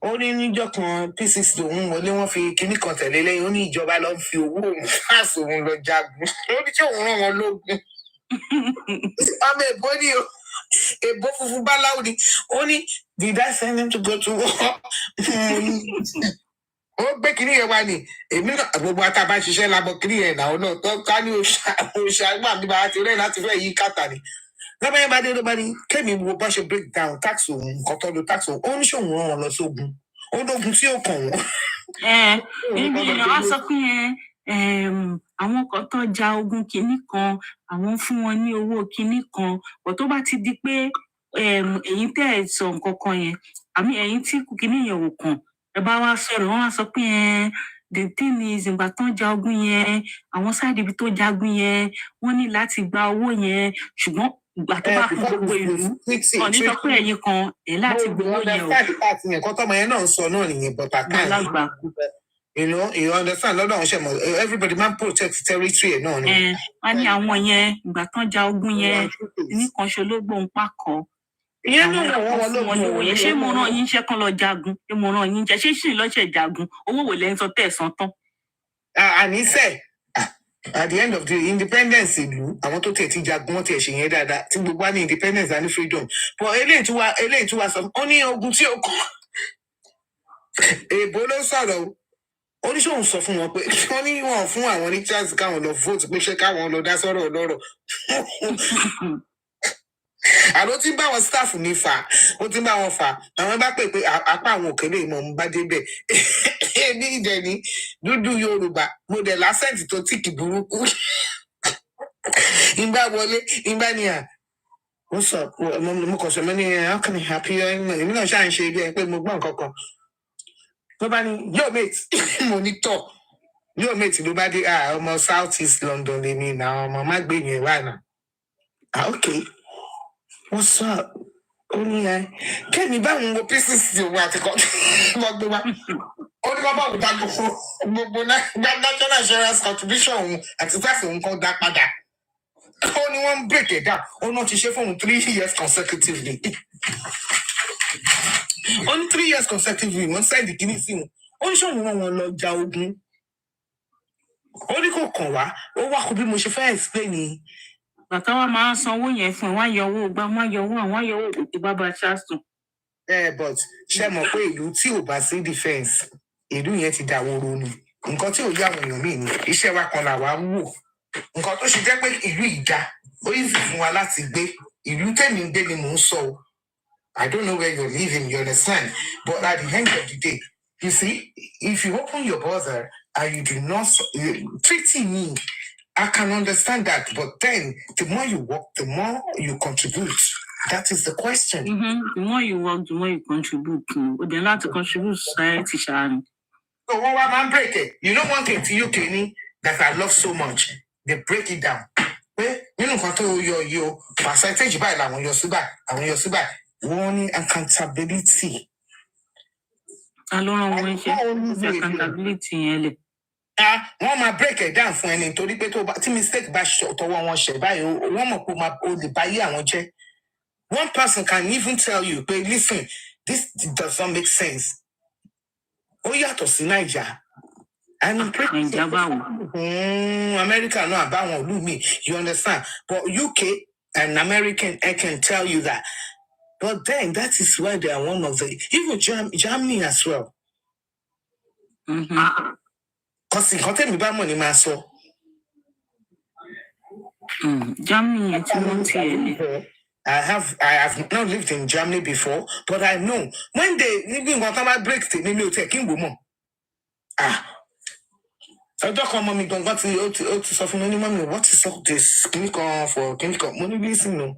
Ó ní níjọ́ kan P6 lòun wọlé wọ́n fi kinní kan tẹ̀lé lẹ́yìn. Ó ní ìjọba lọ fi owó òun fáàsì òun lọ jagun. Ó ní tí òun rán wọn lógun. Ọmọ èbó ni o. Èbó funfun báláwo ni. Ó ní did I send him to go to war? Ó gbé kinní yẹn wá ní. Èmi náà gbogbo àtàbá ṣiṣẹ́ labọ̀ kinní yẹn náà náà tó ká ní òṣà gbà mí bá ti rẹ̀ láti fẹ́ yí kàtà ni. Lọ́bẹ̀ yẹn bá dé ló bá ní kémi wo bá ṣe break down tax òun nǹkan tó lo tax òun. Ó ní ṣòun rán wọn lọ sógun. Ó lógun tí ó kàn wọ́n. Ibi èèyàn á sọ pé àwọn kan tó ja ogun kinní kan àwọn fún wọn ní owó kinní kan bọ̀ tó bá ti di pé ẹ̀yin tẹ́ ẹ̀ sọ nǹkan kan yẹn àmì ẹ̀yin tí kinní yẹn ò kàn ẹ bá wá sọ̀rọ̀ wọ́n wá sọ pé the thing is ìgbà tó ń ja ogun yẹn àwọn sáàdì ibi tó jagun yẹn wọ́n ní láti gba owó yẹn ṣùgbọ́n ìgbà tó bá fún gbogbo ìlú ọ̀ ní sọ pé ẹ̀yin kan ẹ̀ láti gbowó yẹn o. Nǹkan tọ́mọ yẹn náà ń sọ náà nìyẹn bọ̀tà káà. You understand? Lọ́dọ̀ àwọn ṣẹ̀mọ̀ everybody man protect territory ẹ̀ náà ni. Wọ́n ní àwọn yẹn ìgbà tán ja ogun yẹn nìkan ṣe ló gbóhùn pàkọ́. Ìyẹn náà wọ́n lówó yẹn ṣé mo rán yín iṣẹ́ kan lọ jagun ṣé mo rán yín jẹ ṣé sì lọ́sẹ̀ jagun owó wò lẹ́yìn sọ tẹ̀sán tán. Àníṣe at the end of the independence ìlú àwọn tó tẹ̀ ti jagun wọ́n tiẹ̀ ṣe yẹn dáadáa tí gbogbo wa ní independence and freedom but eléyìí tí wàá sọ ó ní ogun tí ó kàn èèbó ló sọ̀rọ̀ o oníṣòwò sọ fún wọn pé wọ́n ní wọn fún àwọn ní chance káwọn lọ vote pé ṣé káwọn lọ dá sọ́rọ̀ ọlọ́rọ̀ àló tí ń bá wọn staff ní fà ó ti ń bá wọn fà àwọn bá pè pé apá àwọn òkèlè ìmọ̀ ń bá débẹ̀ èmi ìdẹ̀ ní dúdú Yorùbá mo dẹ̀ lásẹ̀ǹtì tó tìkì burúkú ìgbà wọlé ìgbà ni ó sọ mo kàn sọ mo ní how can I help you èmi náà ṣáà ń ṣe bí ẹ pé mo gbọ́ nǹkan kan ló bá ní yóò mate mo ní tọ̀ yóò mate ló bá dé ọmọ South East London lèmi náà ọmọ má gbé yẹn wà náà okay what's up ó ní kẹ́mi báwọn wo pieces òun àti kan wọ́n gbé wá ó ní bàbá òun dájú fún gbogbo national insurance contribution òun àti tax òun kan dá padà ó ní wọ́n ń break it down ó náà ti ṣe fún òun 3 years consecutively ó ní 3 years consecutively wọ́n sẹ́ẹ̀dì kìíní sí wọn ó ní sọ̀rọ̀ wọn lọ ja ogun ó ní kò kàn wá ó wá kó bí mo ṣe fẹ́ explain ni. Bàtà wa máa ń sanwó yẹn fún ẹ, wọ́n á yọ owó gbá, wọ́n á yọ owó àwọn á yọ owó òkè bàbá ṣáàsùn. But ṣe mọ̀ pé ìlú tí ò bá sí defence ìlú yẹn ti dàwòrò ni. Nǹkan tí ò yá àwọn èèyàn míì ni iṣẹ́ wa kan làwa ń wò. Nǹkan tó ṣe jẹ́ pé ìlú ìdá ó yí fún wa láti gbé. Ìlú tèmi ń gbé ni mò ń sọ o. I don't know where you're living, you understand? But at the end of the day, you see, if you open your border and you do not treating me, I can understand that. But then the more you work, the more you contribute. That is the question. The more you work, the more you contribute. But then not to contribute society, Sharon. So what man break it? You know one thing to you, Kenny, that I love so much. They break it down. You know what your percentage by la your suba, your suba. Warning accountability. Alone accountability. Wọ́n máa break it down fún ẹni torí pé tí mistake bá tọwọ́ wọn ṣẹ̀ báyìí wọ́n mọ̀ pé o lè báyé àwọn jẹ́. One person can even tell you, but listen, this does not make sense. Ó yàtọ̀ sí Naija. And America no about one me, you understand? But UK and American, I can tell you that. But then that is why they are one of the even Germany as well. Because in content me about money maso. Germany, I have not lived in Germany before, but I know when they even want to break the name of taking woman. So don't mommy don't got to suffer no mommy. What is all this? Clinical money listen no.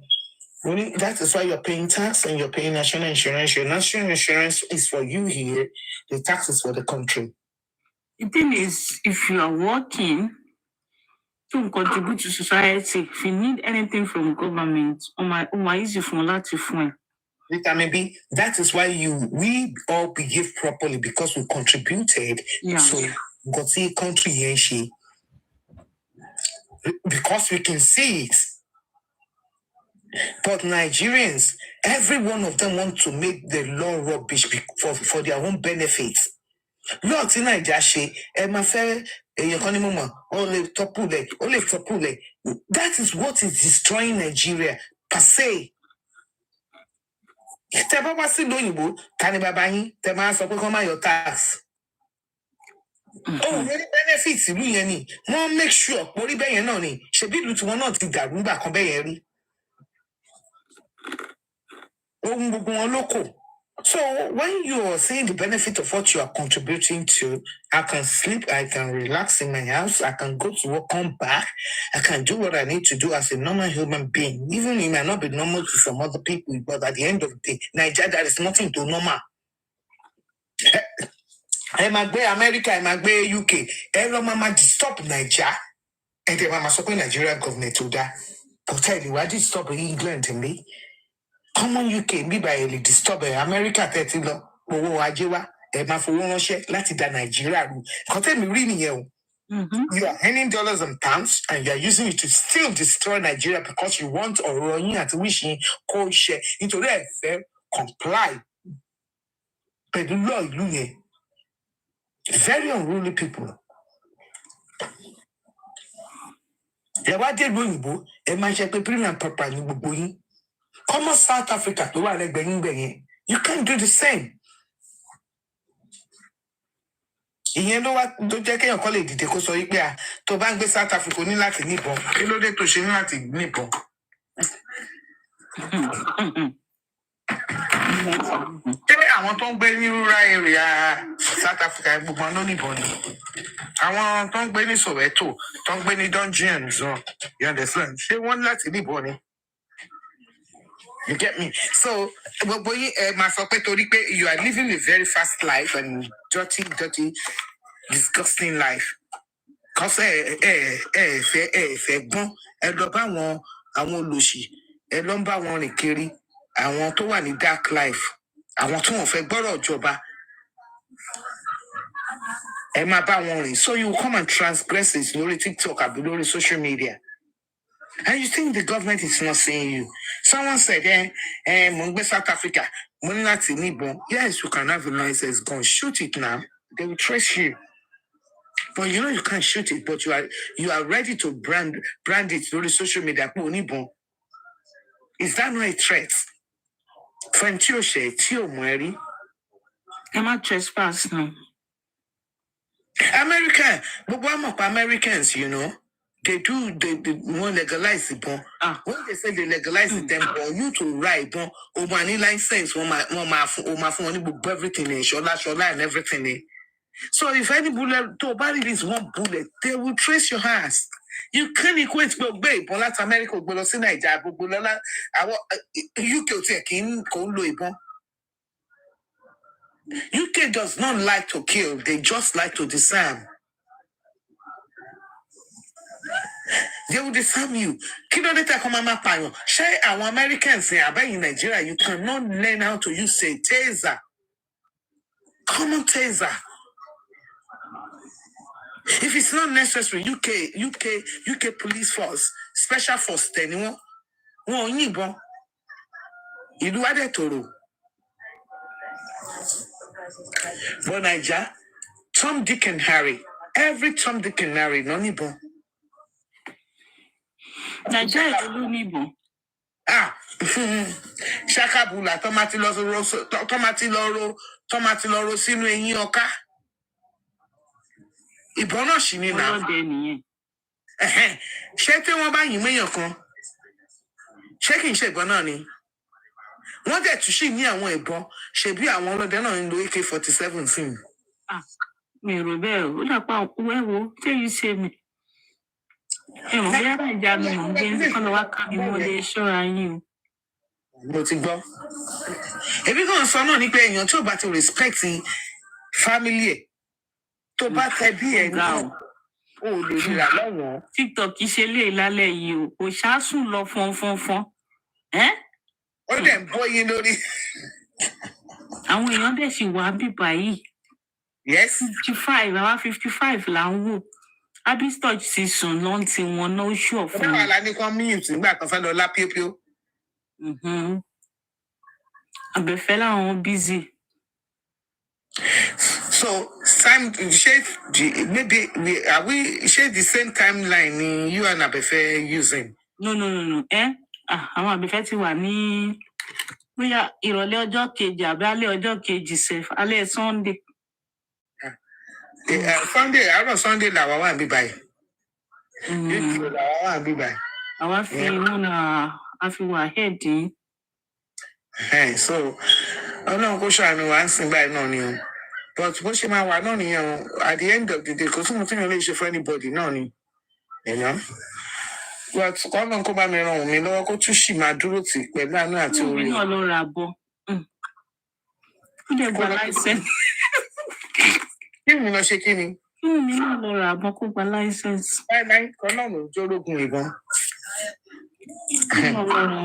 That is why you're paying tax and you're paying national insurance. Your national insurance is for you here. The tax is for the country. The thing is, if you are working to contribute to society, if you need anything from government, easy for that maybe that is why we all behave properly because we contributed. Yeah. So got see country because we can see it. But Nigerians, every one of them want to make the law rubbish for their own benefits. Lord, in Nigeria, that is what is destroying Nigeria per se. Your tax. Oh, really benefits more make sure should be to one not to local. So when you are seeing the benefit of what you are contributing to, I can sleep, I can relax in my house, I can go to work, come back, I can do what I need to do as a normal human being. Even it might not be normal to some other people, but at the end of the day, Nigeria, there is nothing to normal. I might be America, I might be UK. Every mama stop Nigeria, and the mama support Nigeria government to that. But tell you, why did stop England to me? Common UK be by disturb America 30 law. Owo ajewa e ma fowó ránṣẹ́ láti da Nigeria ru. Kan tell me reading here. You are earning dollars and pounds and you are using it to still destroy Nigeria because you want or run at wishing co share into the fair comply. But the law ìlú very unruly people. Yawa de loyinbo e ma ṣe pé prim and proper ni gbogbo yín. Come on, South Africa, you can't do the same. You know what? Don't take your colleague to so you to bank the South Africa ní láti níbọn. Kí ló dé tó ṣe ní láti níbọn? Àwọn tó ń gbé ní rural area South Africa gbogbo ló níbọn ni. Àwọn tó ń gbé ní Soweto, tó ń gbé ní Dungeons, you understand? Ṣé wọ́n láti níbọn ni? You get me? So, you are living a very fast life and dirty, disgusting life. Because dark life. So you come and transgress it on TikTok or social media. And you think the government is not seeing you? Someone said, South Africa, yes, you can have a license gun. Shoot it now. They will trace you. But you know you can't shoot it, but you are ready to brand it through social media. Is that not a threat? Am I trespass now? America, but one of Americans, you know, they want legalize it. When they say they legalize it, then for you to ride, money license, my book everything in shola and everything. So if any bullet to bury this one bullet, they will trace your hands. You can't equate to babe, but that's America, but also Nigeria, but UK taking UK does not like to kill, they just like to disarm. They will disarm you. Kilo data come mama payo. Share our Americans here, but in Nigeria, you cannot learn how to use a taser. Common taser. If it's not necessary, UK police force, special force, anyone, won't you bon? You do other toro. But Nigeria, Tom, Dick, and Harry, every Tom, Dick, and Harry, no ni bon. Nigeria is no ni bon. Shakabula, tomati loro, sinu eyin oka. Ìbọn náà ṣì ní náà. Ọlọ́dẹ nìyẹn. Ṣé tí wọ́n bá yìn méèyàn kan? Ṣé kì í ṣe ìbọn náà ni? Wọ́n dẹ̀ tún ṣì ní àwọn ìbọn. Ṣebí àwọn ọlọ́dẹ náà ń lo AK-47 sí mi. Mi ò rò bẹ́ẹ̀ o. Ó dàpọ̀ wẹ́wo ṣé yìí ṣe mi. Ẹ̀wọ̀n bí ara ìjà mi mọ̀ gbé ní kọ́nà wá ká mi wọlé ṣọ́ra yín o. Mo ti gbọ́. Èmi kàn sọ náà ni pé èèyàn tí ò bá ti respect family ẹ̀ tó bá tẹ bí ẹ̀ náà ó lè ríra lọ́wọ́. TikTok ṣe lé lálẹ́ yìí o. Kò ṣáàsùn lọ fọ́nfọ́nfọ́n. Ó dẹ̀ ń bọ́ yín lórí. Àwọn èèyàn dẹ̀ sì wá bíbá yìí. Yes. 55, àwa 55 là ń wò. Abistoj sì sùn lọ́n tí wọn náà ṣù ọ̀fun. Ọ̀dọ́ wa la ní kán mute nígbà kan fẹ́ lọ lá píópíó. Àbẹ̀fẹ́ làwọn busy. So, maybe we share the same timeline you and Abefe using. No. Àwọn Àbẹ̀fẹ́ ti wà ní bóyá ìrọ̀lẹ́ ọjọ́ kejì àbí alẹ́ ọjọ́ kejì sef, alẹ́ Sunday. Àárọ̀ Sunday làwa wà bí báyìí. Làwa wà bí báyìí. Àwa fi inú náà a fi wà head. So, Ọlọ́run kó ṣàánú wa ń sìn báyìí náà ni o. But bó ṣe máa wà náà nìyẹn o, at the end of the day, kò sí mo tí mo lè ṣe fún anybody náà ni. But kọ́nà kó bá mi ràn mí lọ́wọ́ kó tún ṣì máa dúró tì pẹ̀lú àánú àti orí. Mi náà ló ra bọ́. Ó dẹ̀ gba láìsẹ̀nsì. Kí ni lọ ṣe kí ni? Mi náà ló ra bọ́ kó gba láìsẹ̀nsì. Láíláí kan náà ló jórógun ìbọn.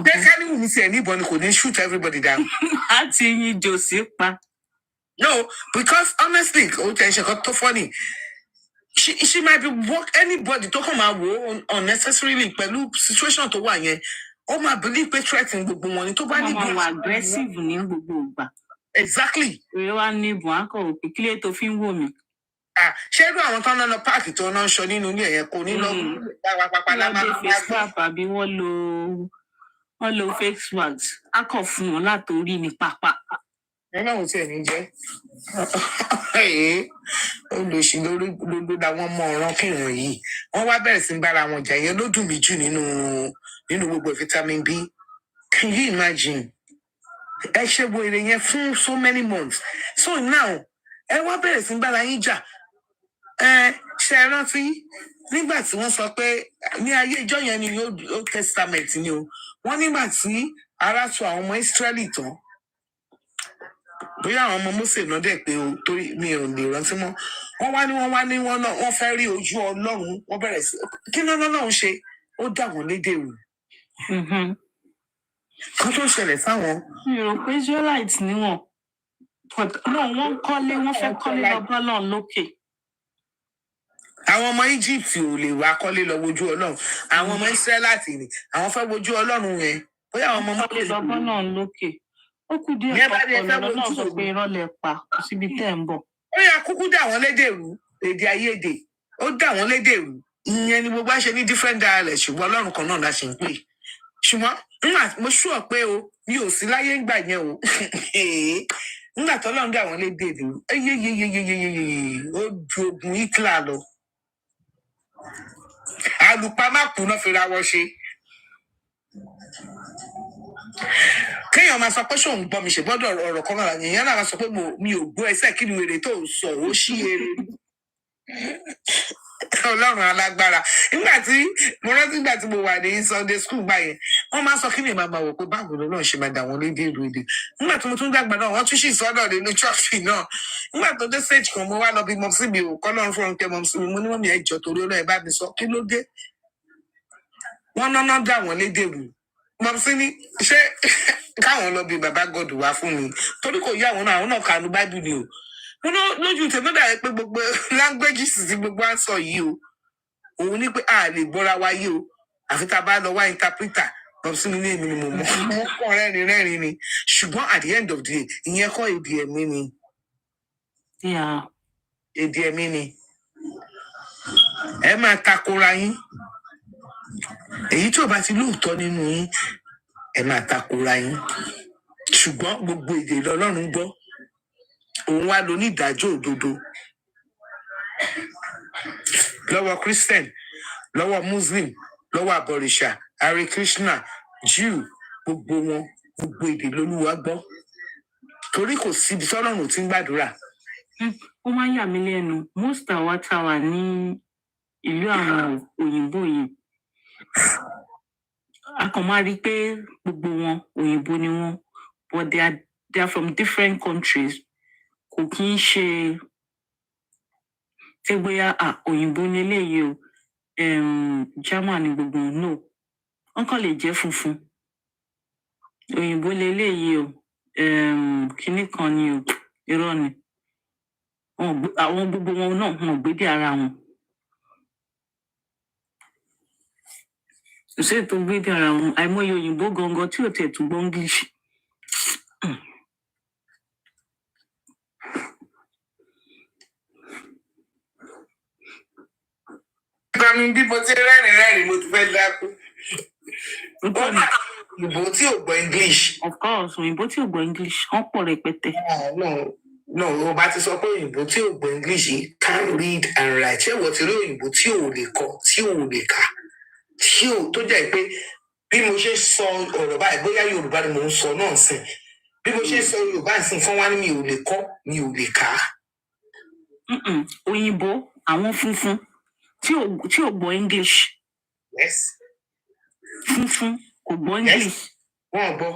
Jẹ́ kẹ́lí mi tiẹ̀ níbọn ni kò ní shoot everybody down. Á ti yin jòsí pa. No, because honestly, funny. She might be anybody to come out unnecessarily, pẹ̀lú situation to wà yẹn. Ó máa believe pé threatening gbogbo wọn ni tó bá ní. Wọ́n máa aggressive ní gbogbo ìgbà. Exactly. Ìwé wa ní ìbọn akọ̀ òpè kílé tó fi ń wò mí. Ṣé irú àwọn tán náà lọ páàkì tó náà ń ṣọ nínú ilé ẹ̀yẹ kò ní lọ pápápá lámà. Wọ́n dé face swap àbí wọ́n lo fake swags. Akọ̀ fún wọn látòrí ní pápá. Ọlọ́run tí ẹ̀ ní jẹ́. Olùsí lórí làwọn ọmọ ọ̀ràn kírun yìí. Wọ́n wá bẹ̀rẹ̀ sí ń bára wọn jà yẹn ló dùn mí jù nínú gbogbo vitamin B. Can you imagine? Ẹ ṣe wo èrè yẹn fún so many months. So now, ẹ wá bẹ̀rẹ̀ sí ń bára yín jà. Ṣe ẹ rántí nígbà tí wọ́n sọ pé ní ayé ìjọ yẹn ni Old Testament ni o. Wọ́n nígbà tí ara tu àwọn ọmọ Ísírẹ́lì tán. Bóyá àwọn ọmọ Mósè náà dẹ̀ pé o torí mi ò lè rántí mọ́. Wọ́n fẹ́ rí ojú Ọlọ́run. Wọ́n bẹ̀rẹ̀ sí kí lọ́lọ́run ṣe? Ó dà wọ́n lédè rú. Kan tó ṣẹlẹ̀ sáwọn. Mi ò rò pé Israelite ni wọ́n. Wọ́n fẹ́ kọ́lé lọ bọ́lọ̀ lókè. Àwọn ọmọ Egypt ò lè wá kọ́lé lọ wojú Ọlọ́run. Àwọn ọmọ Israelite ni àwọn fẹ́ wojú Ọlọ́run yẹn. Bóyá àwọn ọmọ kọ́lé lọ bọ́lọ̀ lókè. Ó kù díẹ̀ kọ́kọ́ lọ́nà náà sọ pé irọ́ lẹ pa síbi tẹ́ ń bọ̀. Ó yà kúkú dà wọ́n lédè rú, èdè àìyedè. Ó dà wọ́n lédè rú. Ìyẹn ni gbogbo àṣẹ ní different dialects ṣùgbọ́n Ọlọ́run kan náà la ṣe ń pè. Ṣùgbọ́n mo ṣúọ̀ pé o mi ò sí láyé ńgbà yẹn o. nígbà tó lọ́n dà wọ́n lédè ìlú ó ju ogun Hitler lọ àlùpàmákù náà fi ra wọ́n ṣe kéèyàn máa sọ pé ṣòun gbọ́ mi ṣe gbọ́dọ̀ ọ̀rọ̀ kan náà èèyàn náà máa sọ pé mi ò gbọ́ ẹsẹ̀ kí ni wèrè tó ń sọ ó ṣí eré Ọlọ́run alágbára nígbà tí mo rántí nígbà tí mo wà ní Sunday school báyẹn wọ́n máa sọ kí ni màmá wò pé báwo ló náà ṣe máa dà wọ́n lédè ìlú èdè nígbà tí mo tún dàgbà náà wọ́n tún sì sọ́dọ̀ nínú chọ́ọ̀fì náà nígbà tó dé stage kan mo wá lọ bí mọ̀mísí mi ò kọ́lọ́run fún ọ̀nkẹ́ mọ̀mísí mi mo ní mọ̀mí ẹ̀jọ̀ torí ó náà ẹ bá mi sọ kí ló dé wọ́n náná dà wọ́n lédè ìlú mọ̀mísí ní ṣé káwọn lọ bí bàbá God wá fún mi torí kò yá àwọn náà kànú báìbù ni o lójú tèmi dàbí pé gbogbo languages tí gbogbo à ń sọ yìí o òun ní pé a lè gbọ́ra wáyé o àfi tá a bá lọ wá interpreter mọ̀mísí mi ní èmi ni mo kọ́ rẹ́rìn ni ṣùgbọ́n at the end of the day ìyẹn kọ́ èdè ẹ̀mí ni èdè ẹ̀mí ni ẹ máa takora yín èyí tí ò bá ti lóòótọ́ nínú yín ẹ máa takora yín ṣùgbọ́n gbogbo èdè lọ́lọ́run gbọ́ òun wá lọ ní ìdájọ́ òdodo lọ́wọ́ Christian lọ́wọ́ Muslim lọ́wọ́ àbọ̀rìṣà Hare Krishna Jew gbogbo wọn gbogbo èdè lolúwa gbọ́ torí kò síbi tọ́lọ́run tí ń gbàdúrà. Ó máa ń yà mí lẹ́nu most àwa tá a wà ní ìlú àwọn òyìnbó yìí a kàn máa rí i pé gbogbo wọn òyìnbó ni wọn but they are from different countries kò kí ń ṣe tí bóyá òyìnbó ni eléyìí o German ni gbogbo wọn no wọn kàn lè jẹ́ funfun òyìnbó leléyìí o kinní kan ni o irọ́ ni àwọn gbogbo wọn náà wọn gbédè ara wọn kò sí ètò gbédè ara wọn àìmọye òyìnbó gangan tí ò tẹ̀ tún gbọ́ English. Gbàmí bí mo ti rẹ́rìn mo ti fẹ́ dákú. Òyìnbó tí ò gbọ́ English. Of course, òyìnbó tí ò gbọ́ English, wọ́n pọ̀ rẹpẹtẹ. No, o bá ti sọ pé òyìnbó tí ò gbọ́ English can read and write. Ṣé ìwọ ti rí òyìnbó tí ò lè kọ, tí ò lè kà, tí ò tó jẹ́ pé bí mo ṣe sọ ọ̀rọ̀ báyìí bóyá Yorùbá ni mò ń sọ náà sìn. Bí mo ṣe sọ Yorùbá ìsìn fún wa ni mi ò lè kọ, mi ò lè kà. Òyìnbó àwọn funfun tí ò gbọ́ English. Yes. Funfun kò gbọ́ English. Wọ́n gbọ́.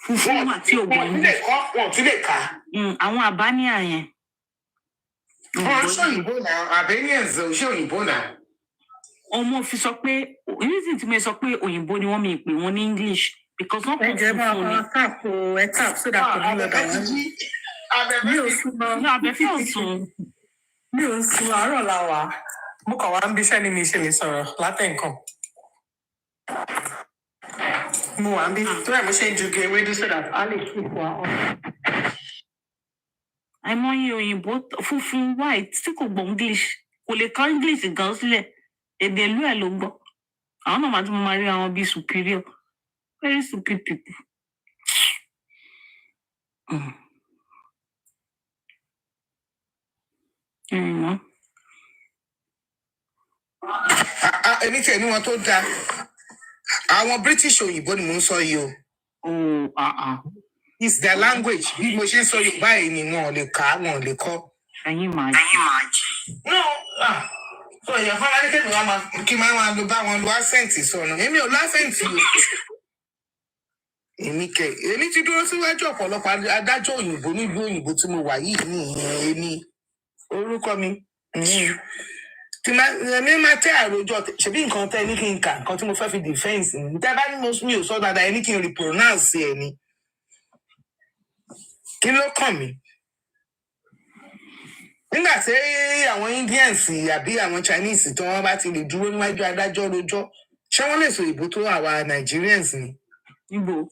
Funfun wà tí ò gbọ́ English. Wọ́n tún lè kà. Àwọn àbáníà yẹn. Wọ́n ṣe òyìnbó náà, Albanians ò ṣe òyìnbó náà. Ọmọ fi sọ pé reason tí mo sọ pé òyìnbó ni wọ́n mi pè wọ́n ní English because wọ́n kò funfun ni. Ẹ tap so that kò ní lọ dà wọ́n. Mi ò sùn lọ. Ní abẹ́fẹ́ ọ̀sùn. Mi ò sùn àárọ̀ la wà. Mo kàn wá ń bíṣẹ́ ni mi ṣe lè sọ̀rọ̀ látẹ̀ǹkan. Mo wà ń bí tó ẹ̀ mo ṣe ń ju ewédú so that a lè keep wa on. Àìmọye òyìnbó funfun white tí kò gbọ́ English kò lè kọ́ English gan sílẹ̀ èdè ìlú ẹ̀ ló ń gbọ́. Àwọn náà máa tún máa rí àwọn bíi superior very stupid people. Èmi tiẹ̀ ní wọn tó dáa. Àwọn British òyìnbó ni mò ń sọ yìí o. It's their language. Bí mo ṣe ń sọ Yorùbá yìí ni wọn ò lè kà, wọn ò lè kọ. Ẹ̀yin máa jì. No, so èèyàn fún aládé kẹ́mi wọn kí máa lo bá wọn lo accent sọ̀nà. Èmi ò l'accent o. Èmi ti dúró síwájú ọ̀pọ̀lọpọ̀ adájọ́ òyìnbó nílùú òyìnbó tí mo wà yìí ní ìyẹn èmi. Orúkọ mi. Èmi máa tẹ́ àròjọ ṣebí nǹkan tẹ́ ní kí n kà nǹkan tí mo fẹ́ fi defense ni. Tẹ́ bá ní mi ò sọ dáadáa ẹni kí n repronounce ẹ̀ ni. Kí ló kàn mí? Nígbà tí àwọn Indians àbí àwọn Chinese tí wọ́n bá ti lè dúró níwájú adájọ́ rojọ́ ṣé wọ́n lè sọ ìbò tó àwa Nigerians ni? Níbo?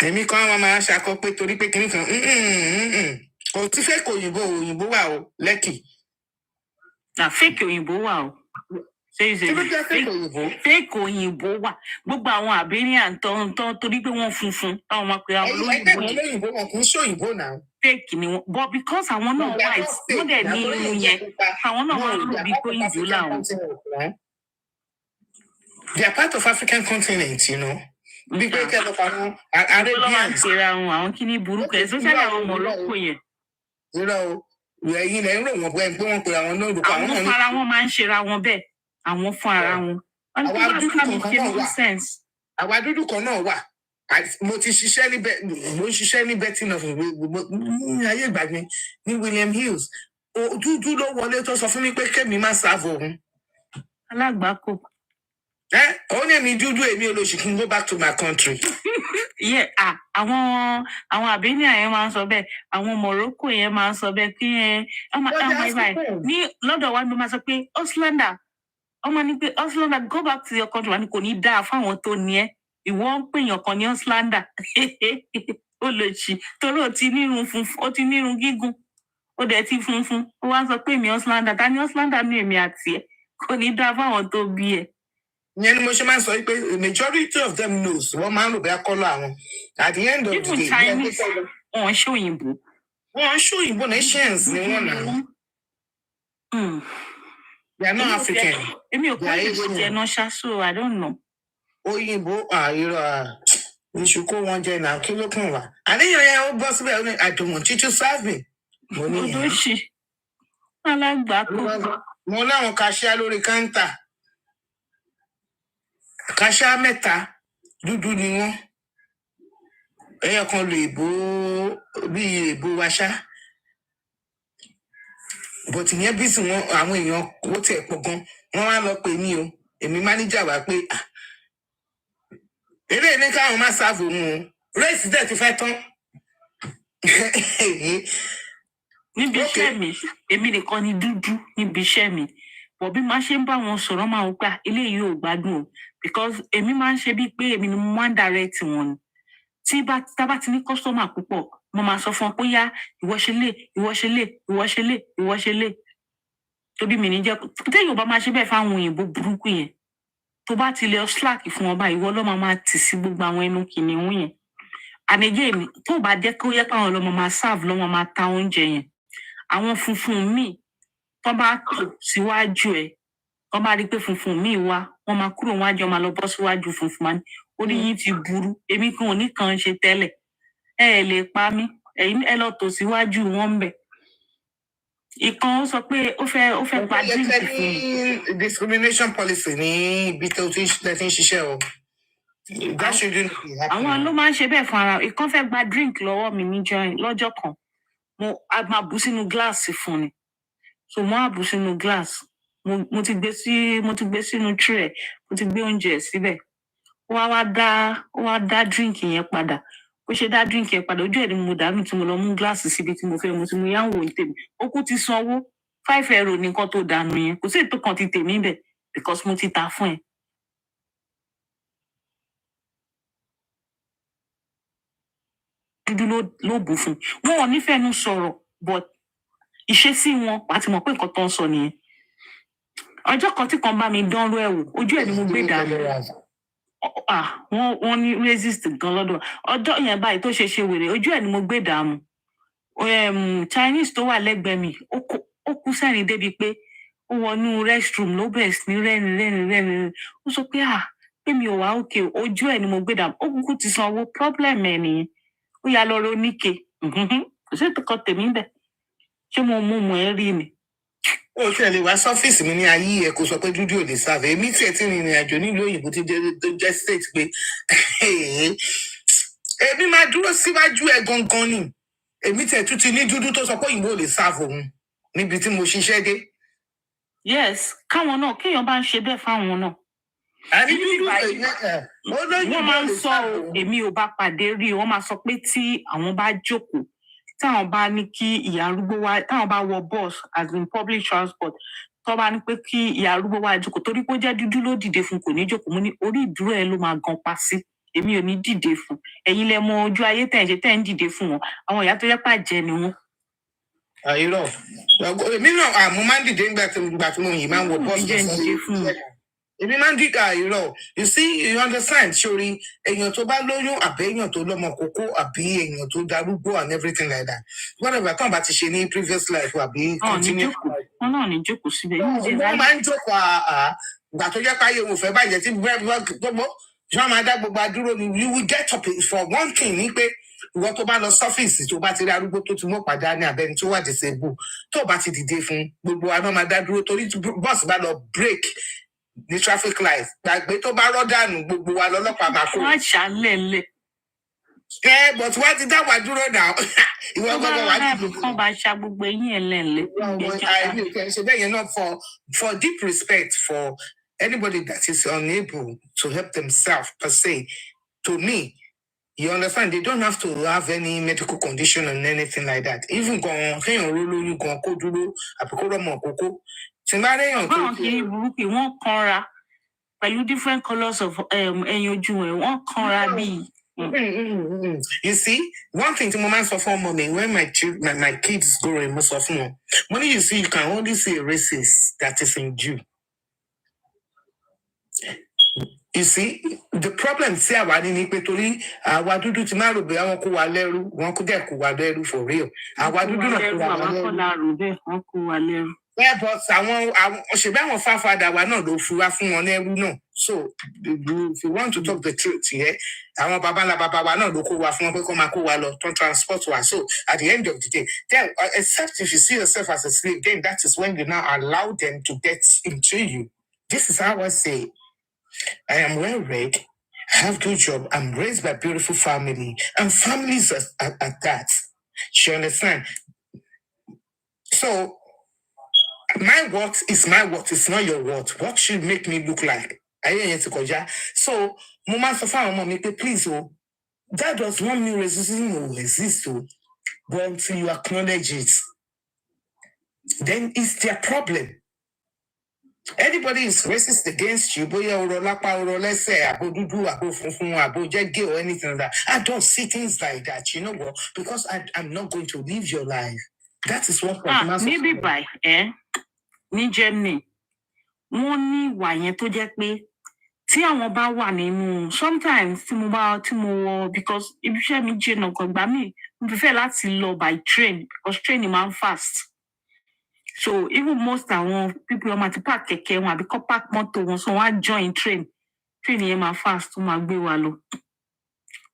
Èmi kan wọn máa ṣakọ pé torí pé kìnnì kan kò tí fẹ́ kó òyìnbó wà o Lẹ́kì. Fake òyìnbó wà o. ṣé fake òyìnbó wà gbogbo àwọn Albanian tó torí pé wọ́n funfun táwọn máa pe àwọn olóyìnbó yìí olóyìnbó wọn kì í ṣòyìnbó náà. fake ni wọn but because àwọn náà white wọ́n dẹ̀ ní irun yẹn àwọn náà máa ń lò bí pé òyìnbó làwọn. They are part of African continent, you know. Because Arabians. Àwọn kíní burúkú especially àwọn Morocco yẹn. Àwọn fún ara wọn máa ń ṣera wọn bẹ́ẹ̀. Àwọn fún ara wọn. Àwa dúdú kan náà wà. Mo ti ṣiṣẹ́ ní betting of ní ayé ìgbàgbé ní William Hills. Dúdú ló wọlé tó sọ fún mi pé kémi má sáàbò òun. Alágbàkó. Only me do can go back to my country. Yeah, àwọn Albania yẹn máa ń sọ bẹ́ẹ̀, àwọn Morocco yẹn máa ń sọ bẹ́ẹ̀ pé ní lọ́dọ̀ wa ló máa sọ pé Auslander, ọmọ ní pé Auslander go back to your country, wà ní kò ní dáa fáwọn tó ní ẹ, ìwọ ń pèèyàn kan ní Auslander, ó lè ṣì torí ó ti nírun funfun, ó ti nírun gígùn, ó dẹ̀ ti funfun, ó wá sọ pé èmi Auslander, ta ni Auslander ní èmi àti ẹ, kò ní dáa fáwọn tó bí ẹ. The majority of them knows what man will be a color. At the end of the day, Chinese on showing book. Nations. They are not African. They are not so I don't know. You should go one day now. Kill your cover. I don't want you to serve me. I like that. Mona Cassia Loricanta. Kasha mẹ́ta dúdú ni wọ́n. Ẹyọ kan lo ìbò bí ìbò wa ṣá. But ìyẹn bí sì wọ́n àwọn èèyàn ó tẹ̀ pọ̀ gan. Wọ́n wá lọ pè mí o. Èmi máníjà wá pé eré ní káwọn má sáàbò mu o. Race dẹ̀ ti fẹ́ tán. Níbi iṣẹ́ mi, èmi nìkan ni dúdú níbi iṣẹ́ mi. But bí máa ṣe ń bá wọn sọ̀rọ̀ máa ń gbà eléyìí ò gbádùn o because èmi máa ń ṣe bíi pé èmi ni mo máa ń direct wọn tí bá ti ní customer púpọ̀ mo máa sọ fún ọ pé yá ìwọ ṣe lè tóbi mi ní jẹ́ téèyàn bá máa ṣe bẹ́ẹ̀ fáwọn òyìnbó burúkú yẹn tó bá ti lè slack fún wọn báyìí ìwọ ló máa tì sí gbogbo àwọn ẹnu kìnìún yẹn and again tó bá jẹ́ kó yẹ káwọn lọ́mọ máa serve lọ́mọ máa ta oúnjẹ yẹn àwọn funfun míì tó bá tò síwájú ẹ tó bá rí pé funfun míì wá wọn máa kúrò wájú ọmọ lọ bọ́ síwájú funfun máa ní orí yín ti burú èmi kan ò ní kàn ṣe tẹ́lẹ̀ ẹ lè pa mí ẹ̀yin ẹ lọ tò síwájú wọn bẹ̀ ìkan ó sọ pé ó fẹ́ pa drink fún mi. Discrimination policy ní ibi tó ti ń ṣiṣẹ́ o. Àwọn ló máa ń ṣe bẹ́ẹ̀ fún ara ìkan fẹ́ gba drink lọ́wọ́ mi lọ́jọ́ kan mo máa bù sínú gíláàsì fún ni so mo á bù sínú gíláàsì mo ti gbé sínú tray mo ti gbé oúnjẹ síbẹ̀ ó wá dá drink yẹn padà ó ṣe dá drink yẹn padà ojú ẹ̀ ni mo dànù tí mo lọ mú gíláàsì síbi tí mo fẹ́ mo ti mú yáwó ní tèmi ó kú ti sanwó €5 ní nǹkan tó dànù yẹn kò sí ètò kan ti tèmi bẹ̀ because mo ti ta fún ẹ. dúdú ló bù fún wọn ò nífẹ̀ẹ́ nu sọ̀rọ̀ but ìṣesí wọn àti mọ̀ pé nǹkan tó ń sọ nìyẹn ọjọ́ kan tí kan bá mi dánrú ẹ̀ wò ojú ẹ̀ ni mo gbé dànù wọ́n ní resist gan lọ́dọ̀ ọjọ́ yẹn báyìí tó ṣe wèrè ojú ẹ̀ ni mo gbé dànù Chinese tó wà lẹ́gbẹ̀ẹ́ mi ó kú sẹ́rìn débi pé ó wọnú restroom ló bẹ̀rẹ̀ sí ní rẹ́rìn ó sọ pé pé mi ò wá òkè ojú ẹ̀ ni mo gbé dànù ó kúkú ti sanwó problem ẹ̀ nìyẹn ó yà lọ rọ oníke kò sí ètò kan tèmi bẹ̀ ṣé mo mú ẹ rí ni. Ó ṣe lè wá sọ́fíìsì mi ní ayé ẹ̀ kó sọ pé dúdú ò lè sáfẹ́ èmi tí ẹ ti rìnrìn àjò nílùú òyìnbó tó jẹ́ state pé èmi máa dúró síwájú ẹ gangan ni èmi tí ẹ tún ti ní dúdú tó sọ pé òyìnbó ò lè sáfẹ́ òun níbi tí mo ṣiṣẹ́ dé. Yes káwọn náà kéèyàn bá ń ṣe bẹ́ẹ̀ fáwọn náà. àní dúdú wọ́n máa ń sọ èmi ò bá pàdé rí wọ́n máa sọ pé tí àwọn bá jókòó táwọn bá ní kí ìyá arúgbó wá táwọn bá wọ bus as in public transport tó bá ní pé kí ìyá arúgbó wá jókòó torí pé ó jẹ́ dúdú ló dìde fún kò ní jókòó mo ní orí ìdúró ẹ ló máa gan pa sí èmi ò ní dìde fún ẹ̀yin lẹ mọ ojú ayé tẹ̀ ń ṣe tẹ̀ ń dìde fún wọn àwọn ìyá tó yẹ pàjẹ́ ni wọn You know, me no, mo man di dey back to mo yin man wo boss. Èmi máa ń dìgbà irọ́. You see, you understand, Shori, èèyàn tó bá lóyún àbí èèyàn tó lọ́mọ kókó àbí èèyàn tó darúgbó and everything like that. Whatever, tán bá ti ṣe ní previous life àbí continue. Wọ́n náà ní jókòó síbẹ̀. Wọ́n máa ń jókòó ìgbà tó jẹ́ páyé òun fẹ́ bàjẹ́ tí gbogbo ṣé máa dá gbogbo adúró ni you will get up for one thing ní pé ìwọ tó bá lọ sọ́fíìsì tó bá ti rí arúgbó tó ti mọ́ padà ní abẹ́ni tó wà disable tó bá ti dìde fún gbogbo àná máa dá dúró torí bọ́ọ̀sì bá lọ break ní traffic light gbàgbé tó bá rọ́ dànù gbogbo wa lọ́lọ́pàá máa kó. Wọ́n ṣàlẹ̀lẹ̀. But wọ́n ti dá wa dúró náà. Ìwọ gbọ́dọ̀ wà ní ìlú. Wọ́n bá ṣa gbogbo eyín ẹ̀ lẹ́lẹ̀. Ṣe bẹ́ẹ̀ yẹn náà for deep respect for anybody that is unable to help themselves per se, to me, you understand, they don't have to have any medical condition and anything like that. Even going, you go duro, apokoro mo koko. Wọ́n kiri burúkú wọ́n kanra pẹ̀lú different colours of ẹyin ojú ẹ̀ wọ́n kanra bíi. You see, one thing to moments of mommy when my kids go in most of them. Money you see, you can only see a racist that is in Jew. You see, the problem say I didn't petori, I do to marry be I won't one could get for real. I want to yeah, but I should be on far that we're not do for no. So if you want to talk the truth, yeah, I want Baba not do come transport to us. So at the end of the day, then except if you see yourself as a slave, then that is when you now allow them to get into you. This is how I say. I am well read, have good job, I'm raised by a beautiful family, and families at that. You understand? So my what is my what, it's not your what. What should make me look like? So, Mama Sofa, mommy, please, oh, that does not mean racism will exist, oh, but until you acknowledge it, then it's their problem. Anybody is racist against you, or let's say, or anything like that. I don't see things like that, you know what? Because I'm not going to live your life. That is what maybe by ní Germany wọ́n ní ìwà yẹn tó jẹ́ pé tí àwọn bá wà nínú sometimes tí mo wọ because ibi iṣẹ́ mi jìnnà kan gbà mí mo prefer láti lọ by train because train man fast. So even most àwọn people wọ́n máa ti park kẹ̀kẹ́ wọn àbí kọ́ park mọ́tò wọn so wọ́n á join train yẹn máa fast tó máa gbé wa lọ.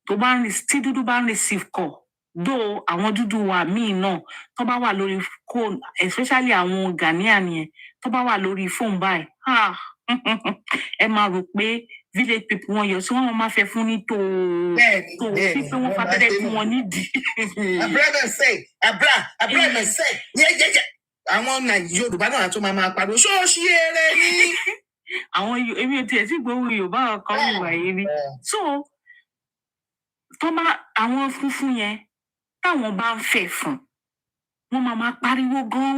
Tó bá ń tí dúdú bá ń receive call though àwọn dúdú wa míì náà tó bá wà lórí phone especially àwọn Ghanaian yẹn tó bá wà lórí phone báyìí ẹ máa rò pé village people wọn yọ sí wọn máa fẹ́ fún ní tó sí pé wọ́n fàbẹ́rẹ́ fún wọn nídìí. Abúlé say àwọn Yorùbá náà tó máa pariwo ṣọ́ọ̀ṣì eré ní. Àwọn èmi ò tiẹ̀ sí gbowó Yorùbá ọkọ ìwà eré so tó bá àwọn funfun yẹn táwọn bá ń fẹ́ fún wọn máa pariwo gan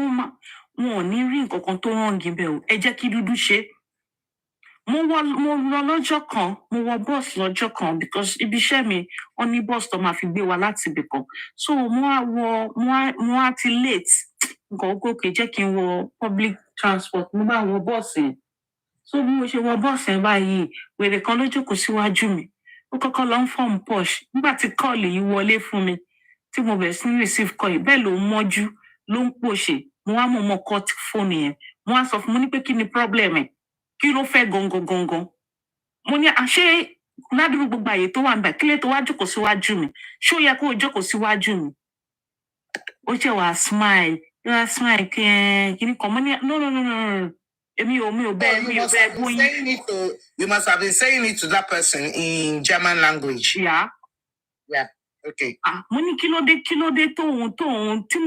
wọn ò ní rí nǹkan kan tó rán gíbẹ̀ o ẹ jẹ́ kí dúdú ṣe. Mo lọ lọ́jọ́ kan mo wọ bọ́ọ̀sì lọ́jọ́ kan because ibi iṣẹ́ mi wọ́n ní bọ́ọ̀sì tó máa fi gbé wa láti ibì kan so mo á ti late nǹkan gòkè jẹ́ kí n wọ public transport mo bá wọ bọ́ọ̀sì yẹn so bí mo ṣe wọ bọ́ọ̀sì yẹn báyìí wèrè kan ló jókòó síwájú mi ó kọ́kọ́ lọ ń fọ́ọ̀mù posh nígbà tí kọ́ọ̀lì yìí wọlé fún mi tí mo bẹ̀rẹ̀ sí receive call bẹ́ẹ̀ ló ń mọ́jú ló ń pòṣè mo wá mọ̀ cut fóònù yẹn mo wá sọ fún mo ní pé kí ni problem ẹ̀ kí ló fẹ́ gangan mo ní àṣé ládùúgbò gbogbo àyè tó wà ń bẹ̀ kí lè tó wá jókòó síwájú mi ṣé ó yẹ kó o jókòó síwájú mi ó ṣe wàá smile kí ni kan mo ní no èmi ò bẹ́ẹ̀ bóyin. You must have been saying it to that person in German language. Yeah. Okay. Mo ní kí ló dé tóun tí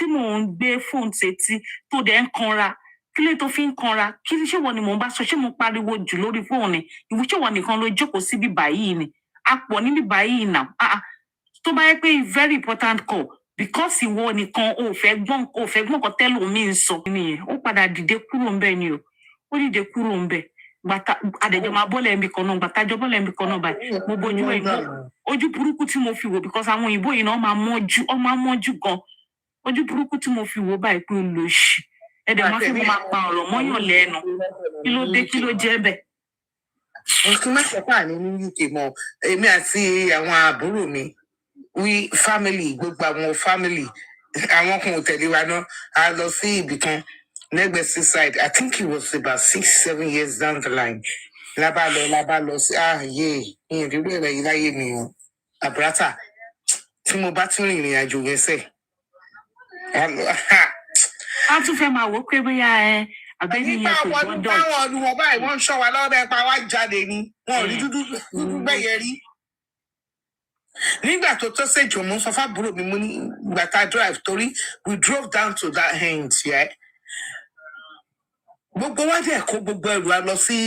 mò ń gbé fóònù sétí tó dẹ̀ ń kanra kí ló tó fi ń kanra kí ṣé wọ́n ni mò ń bá sọ ṣé mo pariwo jù lórí fóònù ìwú ṣé wọ́n nìkan ló jókòó síbí báyìí ni a pọ̀ níbí báyìí náà tó bá yẹ pé very important call because ìwọ nìkan ò fẹ́ gbọ́n kan tẹ́lòmíì ń sọ nìyẹn ó padà dìde kúrò ńbẹ̀ ni o ó dìde kúrò ńbẹ̀ gbàtà àdẹjọ máa bọ́lẹ̀ ẹ̀mí kan náà gbàtàjọ bọ́lẹ̀ ẹ̀mí kan náà báyìí mo bójú ẹ̀ ojú burúkú tí mo fi wò because àwọn òyìnbó yìí náà máa mọ́jú gan ojú burúkú tí mo fi wò báyìí pé ó lò ṣì ẹ̀dẹ̀ máa fi máa pa ọ̀rọ̀ mọ́yàn lẹ́nu kí ló dé kí ló jẹ́ bẹ́ẹ̀. Nǹkan mẹ́sàn-án ní ní UK mọ́ èmi àti àwọn àbúrò mi we family gbogbo àwọn family àwọn kan ò tẹ̀lé wa náà a lọ sí ibì kan lẹ́gbẹ̀ẹ́ seaside I think it was about 6-7 years down the line lábá lọ sí ìrírú ẹ̀rọ yìí láyé mi o àbúrátà tí mo bá tún rìnrìn àjò yẹn sẹ́ẹ̀. a tún fẹ́ máa wò ó pé bóyá àbẹ́ni yẹn kò gbọ́dọ̀. báwọn ọdún wọn báyìí wọ́n ń ṣọ́ wa lọ́wọ́ bẹ́ẹ̀ pa wá jáde ni wọn ò rí dúdú bẹ́yẹ rí. nígbà tó tó ṣèjì mo sọ fábúrò mi mo ní ìgbà tá a drive torí we drove down to that end yeah. gbogbo wa dẹ̀ kó gbogbo ẹrù a lọ sí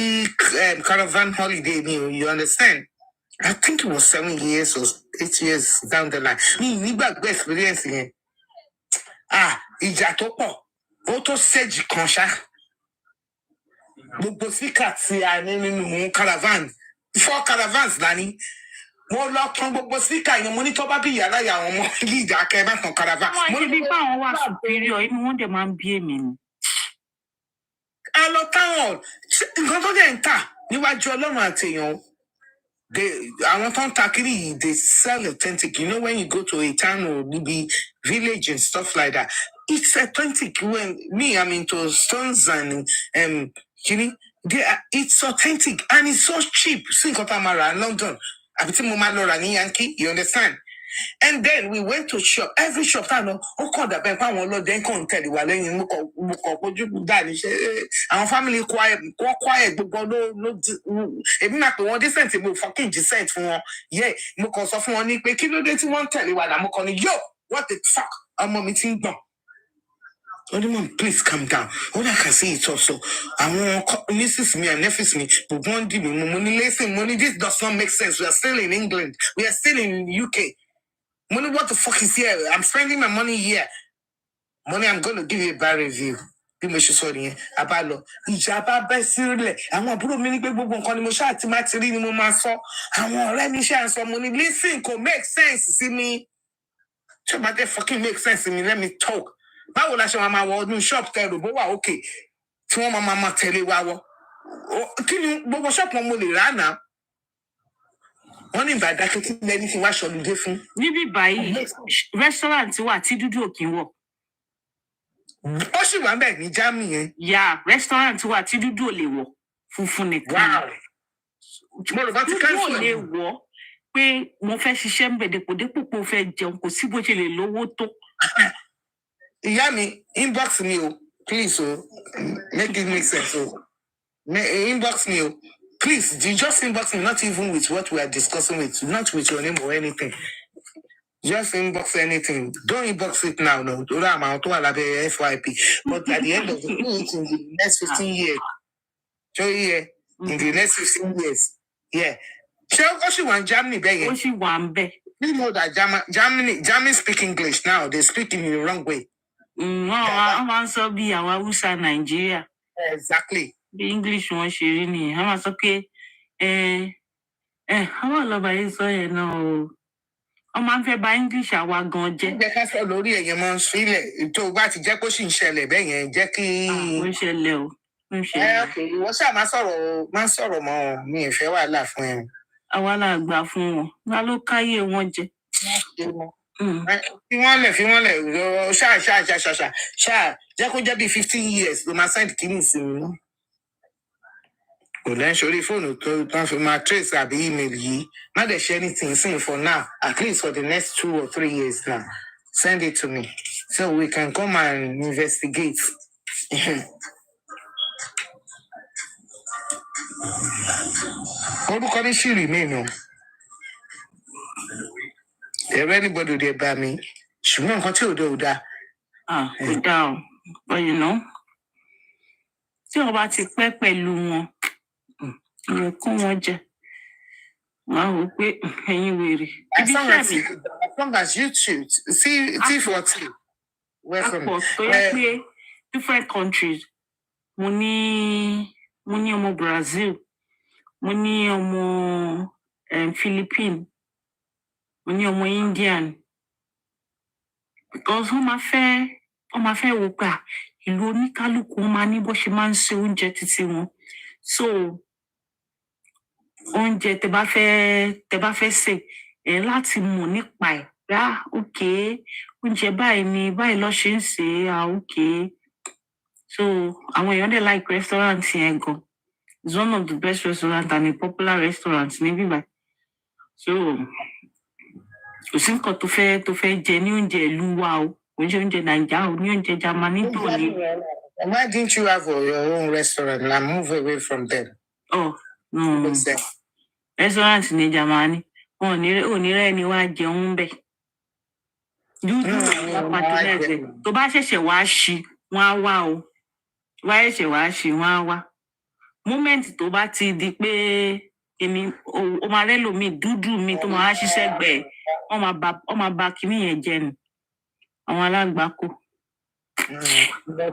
caravan holiday ni you understand. I think it was 7 years or 8 years down the line. Nígbàgbé experience yẹn. Ìjà tó pọ̀, ó tó ṣèjì kan ṣá. Gbogbo síkà tí a ní nínú caravan, 4 caravans dání. Mo lọ tán gbogbo síkà yẹn, mo ní tó bá bí ìyá láyà àwọn ọmọ yìí ìjà kẹ́ bá tán caravan. Wọ́n ṣe bí báwọn wà superior, inú wọn dẹ̀ máa ń bí èmi ni. A lọ táwọn, nǹkan tó dẹ̀ ń tà níwájú Ọlọ́run àti èèyàn. I want to takiri, they sell authentic. You know, when you go to a town or maybe village and stuff like that, it's authentic. When me, I'm into stones and it's authentic and it's so cheap. Sinkotamara, London. Yankee, you understand? And then we went to shop. Every shop, I know. Oh, called the bank. I want then come tell you. Our family quiet. But no. Even not the one decent. We fucking decent for yeah. Because of money. But kilo they want tell you what I'm calling. Yo, what the fuck? I'm meeting now. Please calm down. All I can see is also, I want Mrs. me and nephews me, but one give me money. Listen, money. This does not make sense. We are still in England. We are still in UK. Money, what the fuck is here? I'm spending my money here. Money, I'm going to give you a bad review. Bí mo ṣe sọ nìyẹn, àbálọ. Ìjàmbá bẹ́ sílẹ̀. Àwọn àbúrò mi ní pé gbogbo nǹkan ni mo ṣáà ti máa ti rí ni mo máa sọ. Àwọn ọ̀rẹ́ mi ṣáà ń sọ mo ní listen kò make sense sí mi. Ṣé bá dé fucking make sense sí mi? Let me talk. Báwo la ṣe máa wọ ọdún shop tẹ̀rù bó wà okay tí wọ́n máa tẹ̀lé wa wọ? Kí ni gbogbo shop wọn mo lè rà náà? Wọ́n ní ìbàdàn kí lẹ́ni tí wá ṣọlùdé fún. Níbí báyìí restaurant wà tí dúdú òkè wọ̀. Ó sì wà bẹ́ẹ̀ ní Germany yẹn. Yeah, restaurant wà tí dúdú ò lè wọ̀ funfun nìkan. Dúdú ò lè wọ̀ pé mo fẹ́ ṣiṣẹ́ ń bẹ̀ dépò pé o fẹ́ jẹun kò sí bó ṣe lè lówó tó. Ìyá mi inbox me o please o make it make sense o inbox me o. Please, you just inbox me, not even with what we are discussing with, not with your name or anything. Just inbox anything. Don't inbox it now, no. FYP. But at the end of the day, it's in the next 15 years. So, yeah, in the next 15 years. Yeah. She wants Germany, baby. She wants you know that Germany speak English now. They speak in the wrong way. No, I want to be our USA, Nigeria. Exactly. The English one ṣe rí nìyẹn a máa sọ pé àwọn ọlọ́ba yìí sọ yẹn náà o wọ́n máa ń fẹ́ bà English àwa gan jẹ́. Ǹjẹ́ ká sọ lórí ẹ̀yẹ máa ń sílẹ̀ tó o bá ti jẹ́ kó sì ń ṣẹlẹ̀ bẹ́ẹ̀ yẹn jẹ́ kí. Ó ń ṣẹlẹ̀ o ó ń ṣẹlẹ̀. Wọ́n ṣáà máa sọ̀rọ̀ mọ́ wọn mi ì fẹ́ wàhálà fún ẹ. Àwa la gbà fún wọn wá ló káyé wọn jẹ. Fi wọ́n lẹ̀ ṣáà jẹ́ kó jẹ́ bí 15 years ló máa send kìíní sí mi náà. Kò lẹ́yìn sórí fóònù tó tán fi máa trace àbí email yìí má dẹ̀ share anything sin for now at least for the next 2 or 3 years now send it to me so we can come and investigate. Orúkọ ní ṣì remain o. Ẹ̀rọ anybody dé bá mi ṣùgbọ́n nǹkan tí ò dá. Kò dá o but you know tí wọ́n bá ti pẹ́ pẹ̀lú wọn ìyẹn kún wọn jẹ wọn wò pé ẹ̀yin wèrè. As long as you choose see for tea. Welcome. Àpọ̀ tó yẹ pé different countries mo ní ọmọ Brazil mo ní ọmọ Philippines mo ní ọmọ Indian because wọ́n máa fẹ́ wò pé ìlú oníkálukú wọn máa ní bó ṣe máa ń ṣe oúnjẹ títí wọn. So oúnjẹ tẹ bá fẹ́ sè ẹ láti mọ̀ nípa ẹ̀ pé okay oúnjẹ báyìí ni báyìí ló ṣe ń ṣe okay. So àwọn èèyàn dẹ̀ like restaurant yẹn gan. It's one of the best restaurants and a popular restaurant ní bíbá. So kò sí nǹkan tó fẹ́ jẹ ní oúnjẹ ìlú wa o, oúnjẹ Nàìjíríà o, ní oúnjẹ Germany tó ní. Why didn't you have your own restaurant and move away from them? Oh, no. Restaurant ní Germany. Onírẹ́ ni wá jẹun bẹ́ẹ̀. Dúdú pàtẹ́lẹ̀sẹ̀. Tó bá ṣẹ̀ṣẹ̀ wá ṣí, wọ́n á wá o. Wá ṣẹ̀ṣẹ̀ wá ṣí, wọ́n á wá. Moment tó bá ti di pé o máa rẹ́ lòmíì dúdú mi tó máa ṣiṣẹ́ gbẹ̀ wọ́n máa ba kinní yẹn jẹ nù. Àwọn alágbàkó.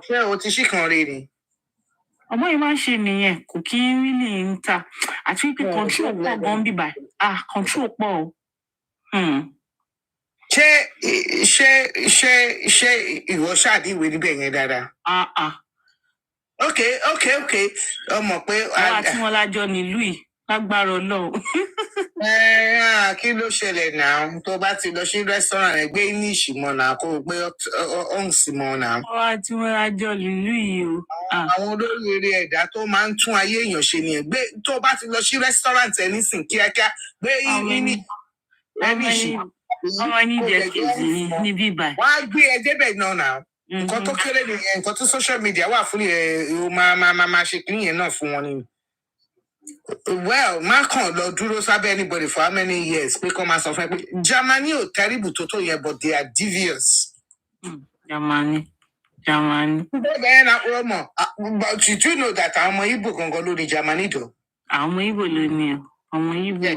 Ṣé o ti ṣí kan rí ni? Ọmọ yìí máa ń ṣe nìyẹn, kò kí ń rí ní ìta. Àti wípé control pọ̀ gan bíbá. Control pọ̀ o. Ṣé ìwọ ṣáàdìwé níbẹ̀ yẹn dáadáa? Okay. Ọmọ pé. Àwọn àti wọn lájọ nílùú yìí lágbára Ọlọ́run. Kí ló ṣẹlẹ̀ náà tó bá ti lọ sí restaurant ẹ̀ gbé ní ìṣìmọ̀ náà kó o gbé ọ̀hún sí mọ́ náà. Àwọn àti wọn lájọ nílùú yìí o. Àwọn olóríire ẹ̀dá tó máa ń tún ayé èèyàn ṣe nìyẹn gbé tó bá ti lọ sí restaurant ẹ̀ nísìn kíákíá gbé ní ìṣìmọ̀. Ọmọ ní jẹ́ kejì ní bíbá. Wọ́n á gbé ẹ débẹ̀ náà. Nǹkan tó kéré nìyẹn, nǹkan tó social media wà fún ẹ o máa ṣe kí nìyẹn náà fún wọn ni. Well, má kàn lọ dúró sábẹ́ anybody for how many years pé kọ́ máa sọ fún ẹ pé Germany ò terrible tó yẹn but they are devious. Germany. Bẹ́ẹ̀ náà wọ́n mọ̀, but you do know that àwọn ọmọ Igbo gangan ló ní Germany dọ̀. Àwọn ọmọ Igbo ló ní ọmọ Igbo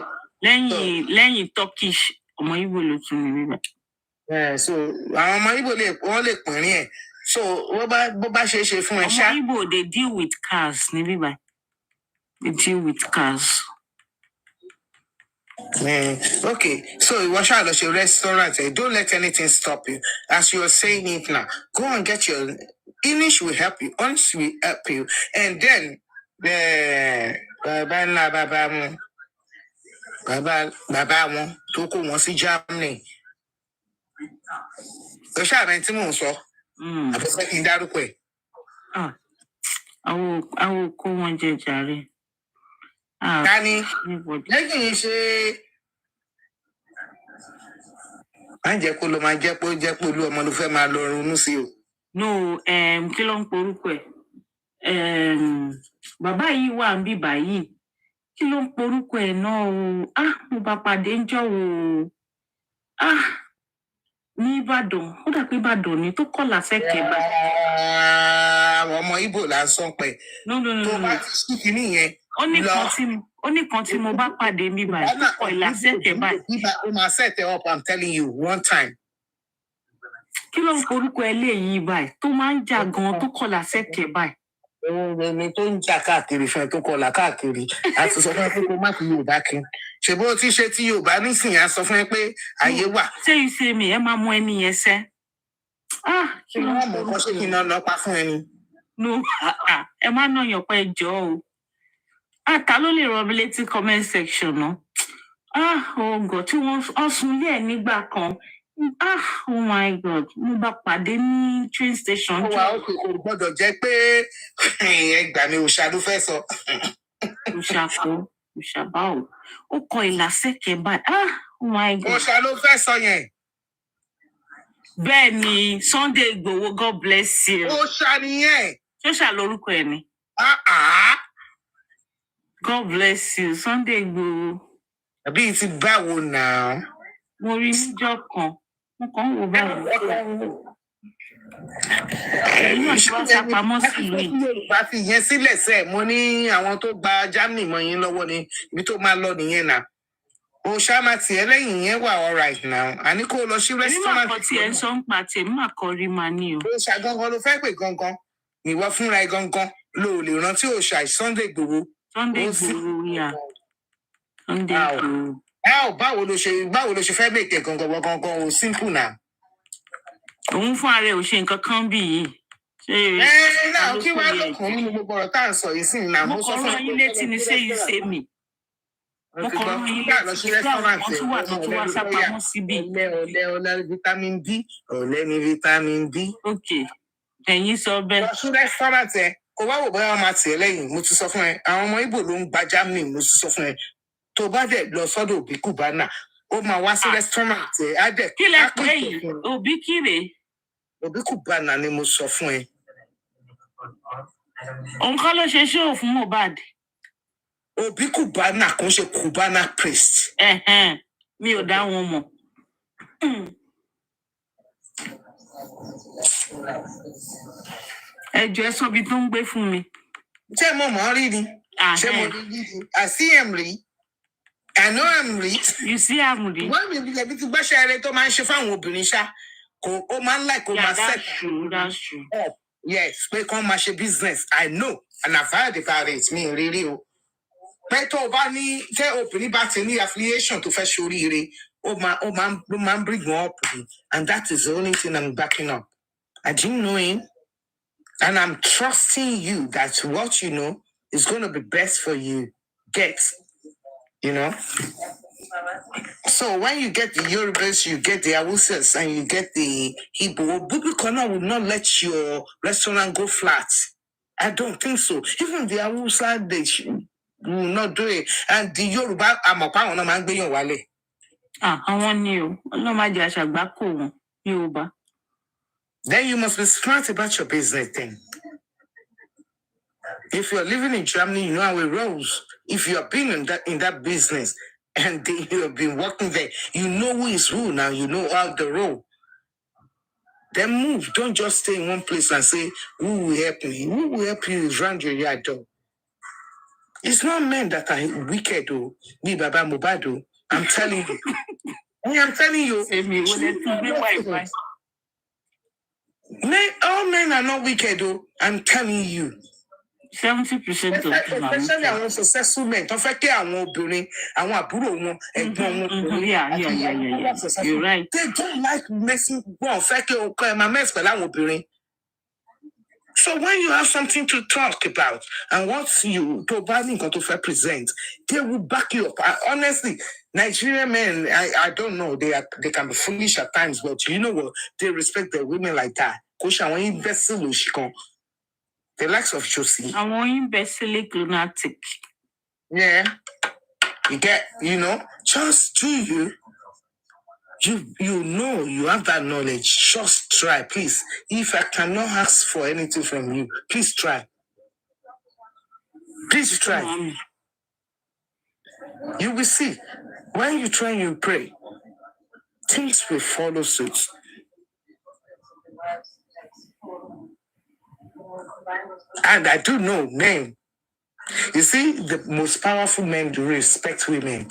lẹ́yìn Turkish ọmọ Igbo ló tún ní bíbá. So àwọn ọmọ Igbo wọ́n lè pínrín ẹ̀. So bó bá ṣe é ṣe fún ẹ ṣá. Ọmọ Igbo they deal with cars ní bíbá. They deal with cars. Okay, so ìwọ ṣáà lọ ṣe restaurant ẹ, don't let anything stop you. As you are saying it now, go and get your English will help you, English will help you, and then bàbá wọn tó kó wọn sí Germany. Ó ṣàbẹ̀ tí mò ń sọ. Àfẹ́fẹ́ kí n dárúkọ ẹ̀. Àwọn kó wọn jẹ jàre. Dání, lẹ́yìn yìí ṣe máa ń jẹ́ kó ló máa jẹ́ pé olú ọmọ ló fẹ́ máa lọ ronú sí o. No, kí ló ń porúkọ ẹ̀? Bàbá yìí wà ń bíbà yìí. Kí ló ń porúkọ ẹ̀ náà o? Mo bá pàdé ń jọ wò ó. Ní Ìbàdàn, ó dà pé Ìbàdàn ni tó kọ̀ lásẹ̀kẹ̀ bá. Àwọn ọmọ Ìgbò là ń sọ pé. No. Tó bá ti sí kinní yẹn. Ó ní kan tí mo bá pàdé mi báyìí tó kọ̀ ìlàsẹ̀kẹ̀ báyìí. Ó máa set it up, I'm telling you, one time. Kí ló ń porúkọ eléyìí báyìí tó máa ń jà gan tó kọ̀ lásẹ̀kẹ̀ báyìí? Ẹni tó ń jà káàkiri fún ẹ tó kọlà káàkiri àti sọ fún ẹ pé kó má fi Yorùbá kí ṣe bó ti ṣe tí Yorùbá nísìnyí á sọ fún ẹ pé ayé wà. Ṣé ìṣe mi ẹ máa mú ẹni yẹn sẹ́? Kí ló ń mọ̀ kọ́ ṣé kí n náà pa fún ẹni? No, ẹ má náà yàn pé ẹjọ́ o. Ta ló lè rọ mi létí comment section náà? Ọgọ̀ tí wọ́n sun ilé ẹ̀ nígbà kan. Oh my God, mo bá pàdé ní train station. Ó wà ó kò gbọ́dọ̀ jẹ́ pé ẹgbà mi òòṣà ló fẹ́ sọ. Òòṣà báwo? Ó kọ ìlàsẹ̀kẹ̀ báyìí. Oh my God. Òòṣà ló fẹ́ sọ yẹn. Bẹ́ẹ̀ ni Sunday Igboho, God bless you. Òòṣà nìyẹn. Ṣóṣà lórúkọ ẹ̀ ni? God bless you, Sunday Igboho. Àbí ti báwo náà? Mo rí níjọ́ kan. Mo kàn ń wò báyìí. Ẹ̀yin náà ṣe wá sápamọ́ sí ìlú yìí. Yorùbá fi yẹn sílẹ̀ sẹ́ẹ̀, mo ní àwọn tó gba Germany mọ́ yín lọ́wọ́ ni ibi tó máa lọ nìyẹn náà. Òòṣà máa tiẹ̀ lẹ́yìn yẹn wà all right now. Àní kó lọ sí restaurant. Èmi máa kọ tiẹ̀ ń sọ ń pa tiẹ̀, èmi máa kọ rí màá ní o. Òòṣà gangan ló fẹ́ pè gangan. Ìwọ fúnra ẹ gangan ló lè rántí òòṣà Sunday Igboho. Sunday Igboho yà. Sunday Igboho. Báwo ló ṣe fẹ́ bèkè gangan o simple na. òun fún ara ẹ̀ ò ṣe nǹkan kan bí yìí. Náà kí wàá lókun nínú gbogbo ọ̀rọ̀ tá à ń sọ yìí sí ní náà. Mo kàn rán yín létí ni ṣé yìí ṣe mí. Mo kàn rán yín létí pé àwọn kan tún wà tó tún wá sápamọ́ síbí. Ọ̀lẹ́ vitamin D. Ọ̀lẹ́ ni vitamin D. Ok, ẹ̀yin sọ bẹ́ẹ̀. Lọ sí restaurant ẹ, kò wá wò bóyá wọn máa tì ẹ́ lẹ́yìn, mo ti sọ fún ẹ. Àwọn ọmọ Ìgbò ló ń gba Germany, mo ti sọ fún ẹ. Tó bá dẹ̀ lọ sọ́dọ̀ Òbí Cubana, ó máa wá sí restaurant ẹ, á dẹ̀ kí lẹ pé yìí Òbí kíre. Òbí Cubana ni mo sọ fún ẹ. Òun kọ́ ló ṣe ṣóò fún Mohbad. Òbí Cubana kò ṣe Cubana priest. Mi ò dá wọn mọ̀. Ẹjọ́ ẹ sọ bí tó ń gbé fún mi. Ṣé mo mọ̀ ọ́ rí ni? Ṣé mo rí ni? I see him rí. I know him rí. You see him rí. Wọ́n mi bí ti gbọ́ṣẹ́ eré tó máa ń ṣe fáwọn obìnrin ṣá. Ó máa ń like kó máa set. That's true. Yes, pé kán máa ṣe business. I know and I've heard about it. Mi ò rí rí o. Pé tó o bá ní tẹ́ obìnrin bá ti ní affiliation tó fẹ́ ṣoríire, ó máa ń bring wọn up. And that is the only thing I'm backing up. I didn't know him. And I'm trusting you that what you know is going to be best for you. You know? So when you get the Yorubas, you get the Awusas, and you get the Igbo, Bubikona will not let your restaurant go flat. I don't think so. Even the Awusa, they will not do it. And the Yoruba, I'm a pound of man being wale. I want you. No, my dear, shall back home. Yoruba. Then you must be smart about your business thing. If you're living in Germany, you know how it rolls. If you have been in that business and you have been working there, you know who is who now, you know how the roll. Then move. Don't just stay in one place and say, who will help me? Who will help you is round your yard door. It's not men that are wicked, though. Me, Baba Mohbad, I'm telling you. I'm telling you. All men are not wicked, though. I'm telling you. 70% of them are especially àwọn successful men tó fẹ́ kí àwọn obìnrin àwọn àbúrò wọn ẹ̀gbọ́n wọn. Yeah. You're right. They don't like messing wọn fẹ́ kí ọkọ ẹ̀ máa mess pẹ̀lú àwọn obìnrin. So when you have something to talk about and what you tó bá ní nǹkan tó fẹ́ present, they will back you up. Honestly, Nigerian men, I don't know, they can be foolish at times, but you know what? They respect their women like that. Kò ṣe àwọn imbecile òṣìkan. The likes of Josie. I want imbecile lunatic. Yeah. You know, just do you. You know, you have that knowledge. Just try, please. If I cannot ask for anything from you, please try. Please try. You will see. When you try and you pray, things will follow suit. And I do know men. You see, the most powerful men do respect women.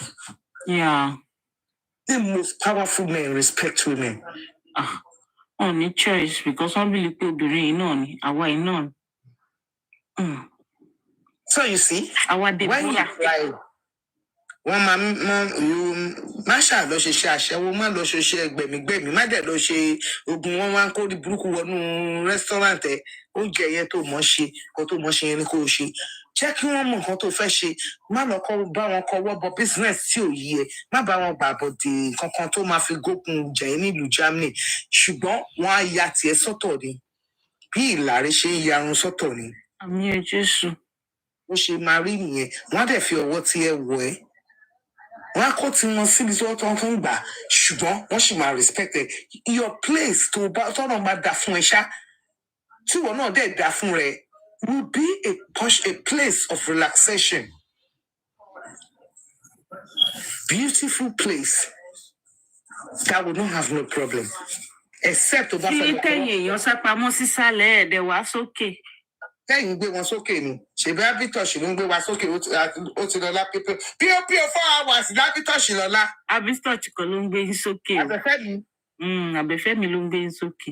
Yeah. The most powerful men respect women. Only choice because some believe people So you see, when you try, you Masha lo ṣe àṣẹwó má lọ ṣe gbẹ̀mígbẹ̀mí má dẹ̀ lọ ṣe ogun wọn wá ń kó di burúkú wọnú restaurant ẹ oúnjẹ yẹn tó mọ̀ ṣe kó tó mọ̀ ṣe yẹn ni kó o ṣe jẹ́ kí wọ́n mọ̀ nǹkan tó fẹ́ ṣe má lọ bá wọn kọwọ́ bọ business tí ò yí ẹ má bá wọn gbàbọ̀dé kankan tó máa fi gókun jẹ nílùú Germany ṣùgbọ́n wọ́n á ya tiẹ̀ sọ́tọ̀ ni bí ìlàrí ṣe ń yarun sọ́tọ̀ ni. Àmì Jésù. Ó ṣe máa rí nìyẹn wọ́n á dẹ̀ fi ọwọ́ tí ẹ wọ̀ ẹ́. Wọ́n á kó tí wọ́n síbi tí wọ́n tó ń gbà ṣùgbọ́n wọ́n sì máa respect it. Your place tó tọ́nà bá dá fún ẹ ṣá tí wọ́n náà dẹ̀ dá fún rẹ will be a place of relaxation. Beautiful place that will not have no problem. Except tó bá fẹ́ lọ. Tí tẹ̀yìn èèyàn sápamọ́ sísàlẹ̀ ẹ̀dẹ̀ wá sókè. Tẹ́yìn gbé wọn sókè ni ṣèbí abitosh ló ń gbé wa sókè ó ti lọ́lá pípé 4 hours lábitosh lọ́lá. Abitosh kan ló ń gbé yín sókè. Àbẹ̀fẹ́mi ló ń gbé yín sókè.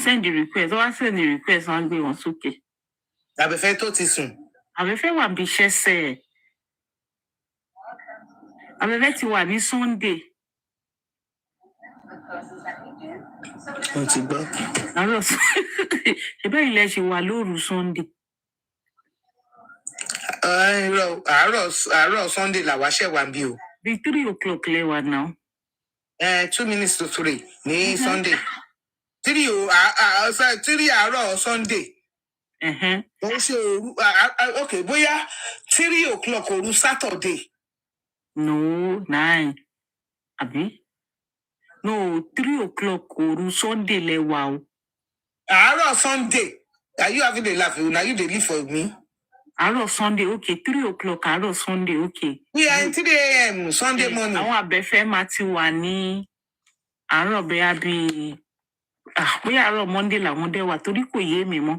Send the request wọ́n á send the request wọ́n á gbé wọn sókè. Àbẹ̀fẹ́ tó ti sùn. Àbẹ̀fẹ́ wà bí iṣẹ́ sẹ́ ẹ̀. Àbẹ̀fẹ́ ti wà ní Sunday. Mo ti gbọ́. Ṣebí ilẹ̀ ṣe wà lóru Sunday. Àárọ̀ Sunday làwa ṣẹ̀ wá bí o. Bí 3 o'clock lẹ́wà now. 2 minutes to 3 ní Sunday. 3 àárọ̀ Sunday. Ó ṣe òru okay bóyá 3 o'clock òru Saturday. No, 9. Àbí? No, 3 o'clock òru Sunday lẹ́wà o. Àárọ̀ Sunday. Are you having a laugh? Now you dey live for me. Àárọ̀ Sunday, okay. 3 o'clock àárọ̀ Sunday, okay. We are in 3 a.m. Sunday morning. Àwọn abẹ́fẹ́ máa ti wà ní àárọ̀ bẹ́ẹ̀ bí bóyá àárọ̀ Monday làwọn dẹ̀ wà torí kò yé mi mọ́.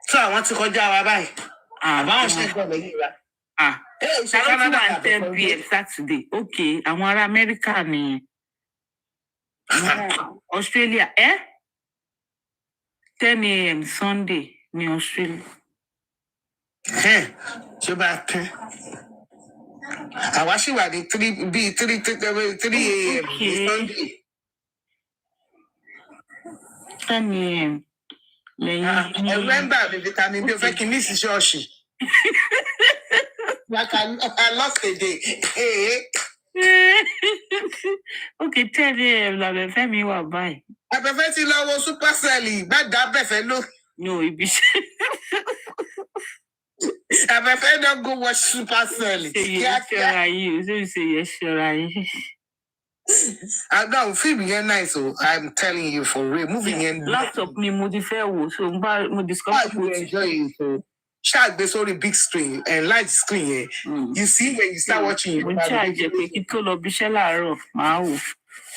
So àwọn ti kọjá wa báyìí. Àbáwọn ṣe ń gbọ́ lẹ́yìn wa. Ṣàlọ́ tí wà ní 10 p.m. Saturday, okay. Àwọn ará Amẹ́ríkà nìyẹn. Australia, 10 a.m. Sunday ní Australia. Ṣé bá tán? Àwa ṣì wà ní 3 a.m. ní Sunday. 10 a.m. lẹ́yìn. Remember the vitamin B, o fẹ́ kí n ní sí ṣọ́ọ̀ṣì. Like I lost a day. Okay, 10 a.m. làbẹ̀fẹ́ mi wà báyìí. Abẹ́fẹ́ ti lọ wo Supercell, gbàdá abẹ́fẹ́ ló. No, ibi iṣẹ́. Abẹ́fẹ́ don go watch Supercell. Ṣọ́ra yìí, o ṣe yẹ ṣọ́ra yìí. No, film yẹn nice o, I'm telling you for real. Movie yẹn. Laptop mi mo ti fẹ́ wò, so mo discover. You enjoy it o. Ṣáàgbé sórí big screen and large screen yẹn. You see when you start watching. Mo ṣáàjẹ pé kí tó lọ bíṣẹ́ láàárọ̀, màá wò.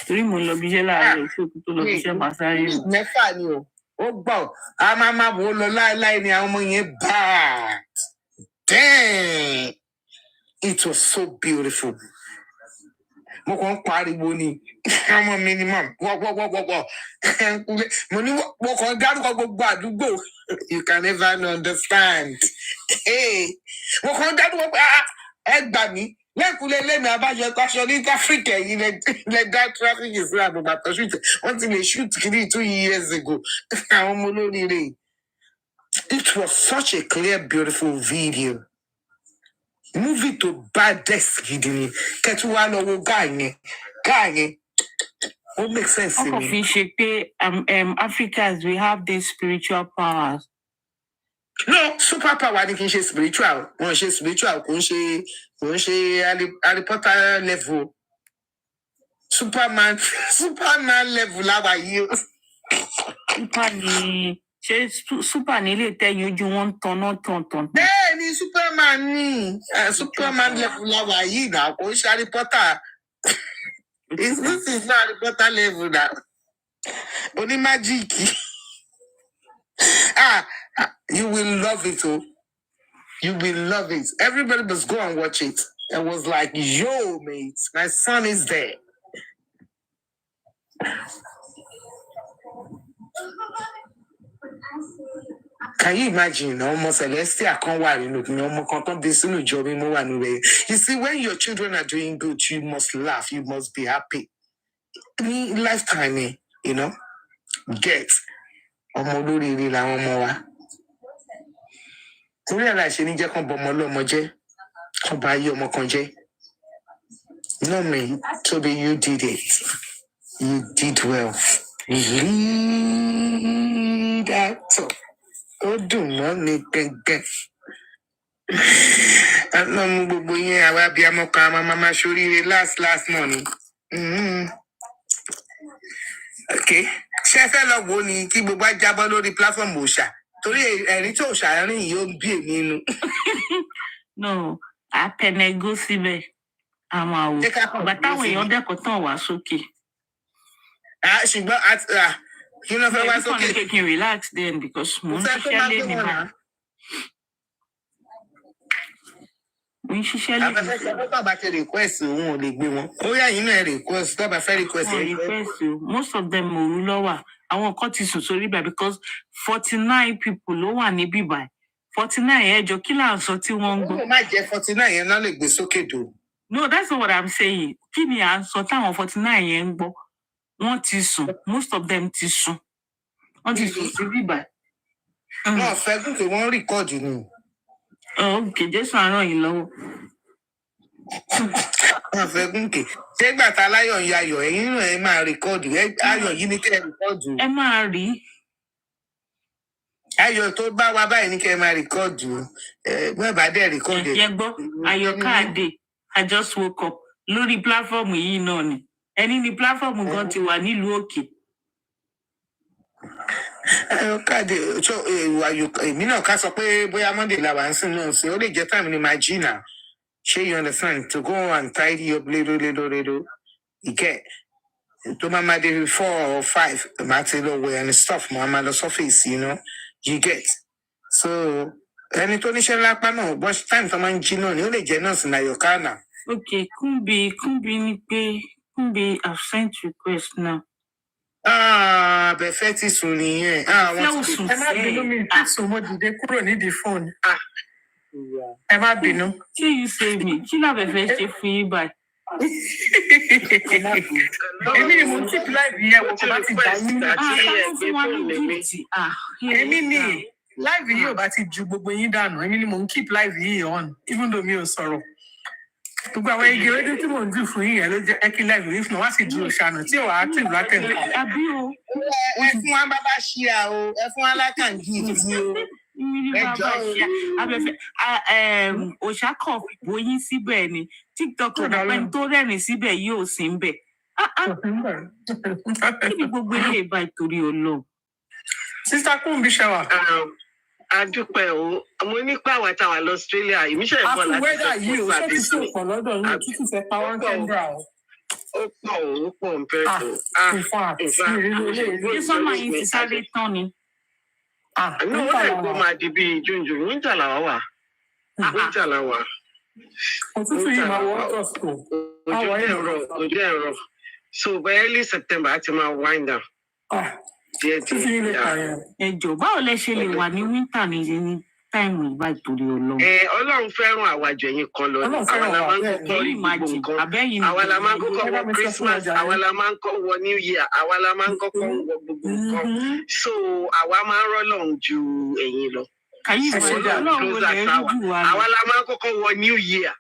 Torí mo lọ bíṣẹ́ láàárọ̀, tí òkú tó lọ bíṣẹ́ màá sáré wò. 6 ni o. Ó gbọ́, a máa wò ó lọ láéláé ni àwọn ọmọ yẹn bad. Damn! It was so beautiful. Mo kàn ń pariwo ni. Ọmọ mi ni mọ̀, wọ́. Mo ní mo kàn dárúkọ gbogbo àdúgbò. You can never understand. Mo kàn dárúkọ pé ẹ gbà mí. Lẹ́kùnlé lẹ́mi abájọ aṣọ ní Áfíríkà yìí lẹ dá traffic ìsúra àbùbà tó ṣùtẹ̀. Wọ́n ti lè shoot kiri 2 years ago. Àwọn ọmọ olóríire. It was such a clear, beautiful video. Movie to baddest gidi ni. Kẹ́tù wá lọ wo guy yẹn. Ó make sense to me. Ọkọ̀ fi ṣe pé Africans, we have these spiritual powers. No, superpower ni kì í ṣe spiritual. Wọ́n ṣe spiritual, kò ń ṣe Harry Potter level. Superman level láwa yìí o. Super ní ilé tẹ́yìn ojú wọn tán. Bẹ́ẹ̀ ni Superman ni. Superman level láwa yìí náà, kò ń ṣe Harry Potter. This is not Harry Potter level now. Only magic. You will love it, oh. You will love it. Everybody must go and watch it. I was like, yo, mate, my son is there. Can you imagine? Almost Celestia can't worry. You see, when your children are doing good, you must laugh. You must be happy. Lifetime, you know, get. Torí àlà ṣe ní jẹ́ kán bọ ọmọ ọlọ́mọ jẹ́, kán bá ayé ọmọ kan jẹ́. No me, Toby, you did it. You did well. Lead actor. Ó dùn mọ́ mi gẹ́gẹ́. Àná mú gbogbo yẹn àwa bí amọ́ka máa ṣoríire last money. Okay. Ṣé ẹ fẹ́ lọ wò ó ni kí gbogbo ajábọ́ lórí platform òòṣà? Torí ẹ̀rí tí òòṣà rìn yìí ó ń bí èmi inú. No, àpẹnẹgó síbẹ̀. Àwọn àwò. Ìgbà táwọn èèyàn dẹ́kun tán wá sókè. Ṣùgbọ́n kí ló fẹ́ wá sókè? Kí n relax then because mo ń ṣiṣẹ́ lé mi bá. Mo ń ṣiṣẹ́ lé mi. Àbẹ̀fẹ́ ṣe pé bàbá ti request òun ò lè gbé wọn. Ó yà yín náà request tó bá fẹ́ request. Most of them òru lọ́wà. Àwọn kan ti sùn sórí ibà because 49 people ló wà níbí báyìí. 49 ẹjọ́ kí là ń sọ tí wọ́n ń gbọ́. Ó má jẹ́ 49 yẹn náà lè gbé sókè dò. No, that's not what I'm saying. Kí ni à ń sọ táwọn 49 yẹn ń gbọ́? Wọ́n ti sùn. Most of them ti sùn. Wọ́n ti sùn sí bíbá. Wọ́n fẹ́ gùn pé wọ́n rìkọ́ọ̀dù ni. Okay, Jésù á ràn yín lọ́wọ́. Wọ́n fẹ́ gùn pé ṣé ìgbà tá láyọ̀ ń yayọ̀ ẹ̀yin náà ẹ máa rìkọ́ọ̀dù ayọ̀ yìí ní kẹ́ ẹ rìkọ́ọ̀dù. Ẹ máa rí. Ayọ̀ tó bá wa báyìí ní kẹ́ ẹ máa rìkọ́ọ̀dù. Bẹ́ẹ̀ bá dẹ̀ rìkọ́ọ̀dù. Ẹ gbọ́, Ayọ̀ Káàdé, I just woke up. Lórí pláfọ́ọ̀mù yìí náà ni. Ẹni ní pláfọ́ọ̀mù gan ti wà nílùú òkè. Ayọ̀ Káàdé èmi náà ká sọ pé bóyá Monday la wà ń sìn náà sí ó lè jẹ́ time ni máa jí náà. Ṣé you understand? To go and tidy up little. You get to Mama Day 4 or 5, Martin and stuff, Mama the surface, you know. You get so any Tonisha Lapano, watch time to man Gino, you only generous in Ayokana. Okay, could be I've sent request now. But fetty soon, yeah. What's the so much they couldn't need the phone. Ẹ má bínú. Ṣé you say me? Kí náà fẹ́ ṣe fún yín báyìí? Èmi ni mo ń keep live yẹn wò kó bá ti gbà yín. Èmi ni live yìí ò bá ti ju gbogbo yín dànù. Èmi ni mo ń keep live yìí on even though mi ò sọ̀rọ̀. Gbogbo àwọn igi rédíò tí mò ń dùn fún yín yẹn ló jẹ́ ẹ́kí live yìí fún wa sì dúró ṣàánú tí ò wá active látẹ̀kọ̀. Àbí o. Ẹ fún wa bàbá ṣíà o, ẹ fún wa lákàǹgì ìdí o. Òṣàkọ̀ bóyín síbẹ̀ ni TikTok ọ̀dọ̀pẹ́ tó rẹ́rìn síbẹ̀ yóò sí ń bẹ̀. Kí ni gbogbo ilé ìbá ìtorí Ọlọ́run? Sísá Kúnbí ṣẹwà. Adúpẹ́ o, mo nípa àwọn àtàwà lọ Australia, ìmíṣẹ́ ìbọn láti àfiwẹ́dà yìí o, ṣé títí pọ̀ lọ́dọ̀ yìí títí fẹ́ pa wọ́n kẹ́ńdà o. Ó pọ̀ ń bẹ́ẹ̀ tó. Ṣé sọ́mà yìí ti sáré tán ni? Àmì wọ́n lè kó máa di bíi júnjù, wíńtà làwa wà. Wíńtà làwa. Òtútù yìí máa wọ́ ọ̀sọ̀. Ojú ẹ̀rọ. So by early September, a ti máa wind down. Ẹ jọ̀ọ́, báwo lẹ ṣe lè wà ní wíńtà ní táìmù ìgbà ìtorí Ọlọ́run? Ọlọ́run fẹ́ràn àwàjọ yín kan lọ. Àwa la máa ń kọ́kọ́ rí gbogbo nǹkan. Àwa la máa ń kọ́kọ́ wọ Christmas. Àwa la máa ń kọ́ wọ New Year. Àwa la máa ń kọ́kọ́ wọ gbogbo nǹkan. So àwa máa ń rọ́lọ́run ju ẹ̀yin lọ. Àwa la máa ń kọ́kọ́ wọ New Year.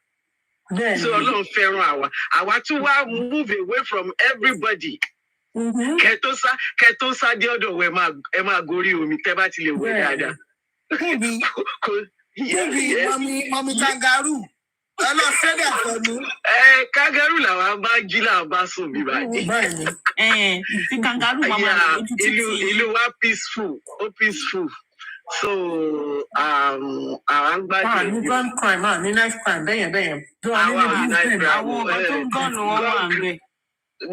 So Ọlọ́run fẹ́ràn àwa. Àwa tún wá move away from everybody. Kẹtó sá dé ọ̀dọ̀ wẹ̀ ẹ máa gorí omi tẹ́ bá ti lè wẹ̀ dáadáa. Níbi mọ́mí kangaroo ọlọ́sẹ̀dẹ̀ àtọ́nu. Kangaroo làwọn bá jí làwọn bá sùn bí báyìí. Ti kangaroo máa máa lójú títì. Ìlú wa peaceful, ó peaceful. So àwọn gbàdúrà. Ní gun crime, ní knife crime, bẹ́yẹn. Àwọn ọ̀gá tó ń gọ́ọ̀nù wọn wà ń bẹ̀.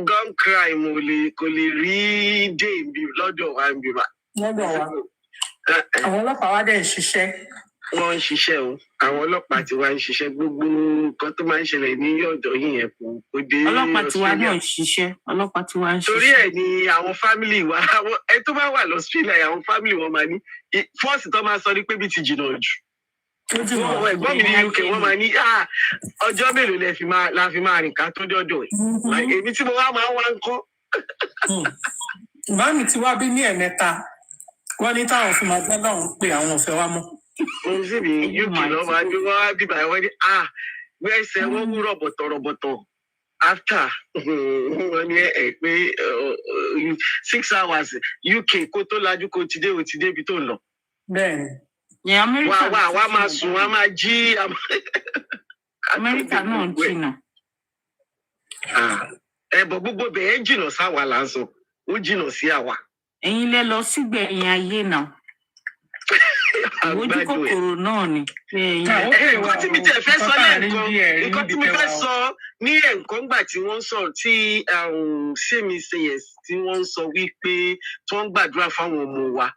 Gun crime kò lè rí dé ibi lọ́dọ̀ wa ń bí wa. Lọ́dọ̀ wa. Àwọn ọlọ́pàá wa dẹ̀ ń ṣiṣẹ́. Wọ́n ń ṣiṣẹ́ o. Àwọn ọlọ́pàá tiwa ń ṣiṣẹ́. Gbogbo nǹkan tó máa ń ṣẹlẹ̀ ní ọ̀dọ̀ yìí yẹn kò dé. Ọlọ́pàá tiwa náà ń ṣiṣẹ́. Torí ẹ̀ ni àwọn fámìlì wa, ẹ tó bá wà l'Australia, àwọn fámìlì wọn máa ní fọ́ọ̀sì tó máa sọ ní pé bí ti jìnnà jù. Ẹ̀gbọ́n mi ní UK wọ́n máa ní ọjọ́ mélòó la fi máa rìn ká tó dọ́dọ̀ ẹ̀. Èmi tí mo wá máa ń wá ń kọ́. Màmí ti wá bí ní ẹ̀mẹ́ta. Wọ́n ní táwọn fún máa gbọ́dọ̀ ń pè àwọn ọ̀fẹ́ wa mọ́. Mo sì ní UK lọ́ máa gbé wá bíbá ẹ̀ wọ́n ní gbẹ́sẹ̀ wọ́n wú rọ̀bọ̀tọ̀ after wọ́n ní pé 6 hours UK kó tó lajú kó ti dé ibi tó ń lọ. Bẹ́ẹ̀ni. Wá máa sùn, wá máa jí. Amẹ́ríkà náà jìnnà. Ẹ̀bọ̀ gbogbo bẹ̀ẹ́ jìnnà sáwa là ń sọ, ó jìnnà sí àwa. Ẹ̀yin lẹ lọ sígbẹ̀yìn ayé náà. Ojú kòkòrò náà ni. Nǹkan tí mi tẹ̀ fẹ́ sọ lẹ́ẹ̀kan, nǹkan tí mi fẹ́ sọ ní ẹ̀ǹkan gbà tí wọ́n sọ tí Sẹ́mi Sayers tí wọ́n sọ wípé tí wọ́n gbàdúrà fáwọn ọmọ wa.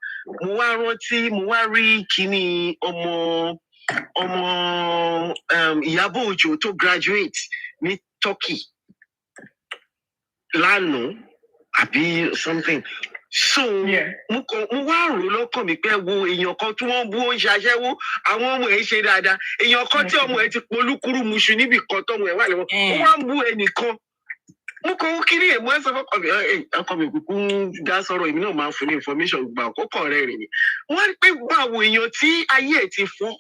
Mo wá rántí, mo wá rí kíní ọmọ Ìyábọ̀ Òjó tó graduate ní Turkey lánàá àbí something. So mo wá rò lọ́kàn mi pé wo èèyàn kan tí wọ́n bú ó ń ṣaṣẹ́wó àwọn ọmọ ẹ̀ ń ṣe dáadáa èèyàn kan tí ọmọ ẹ̀ ti polúkúrú muṣu níbì kan tọmọ ẹ̀ wà lẹ́wọ̀n ó wá ń bú ẹnìkan mo kàn ń kiri èèmọ ẹsẹ fọkàn mi ọkọ mi kúkú ń dá sọ̀rọ̀ èmi náà máa ń fún ní information gbà àkókò rẹ̀ rìn ni wọ́n rí pé báwo èèyàn tí ayé ẹ̀ ti fọ́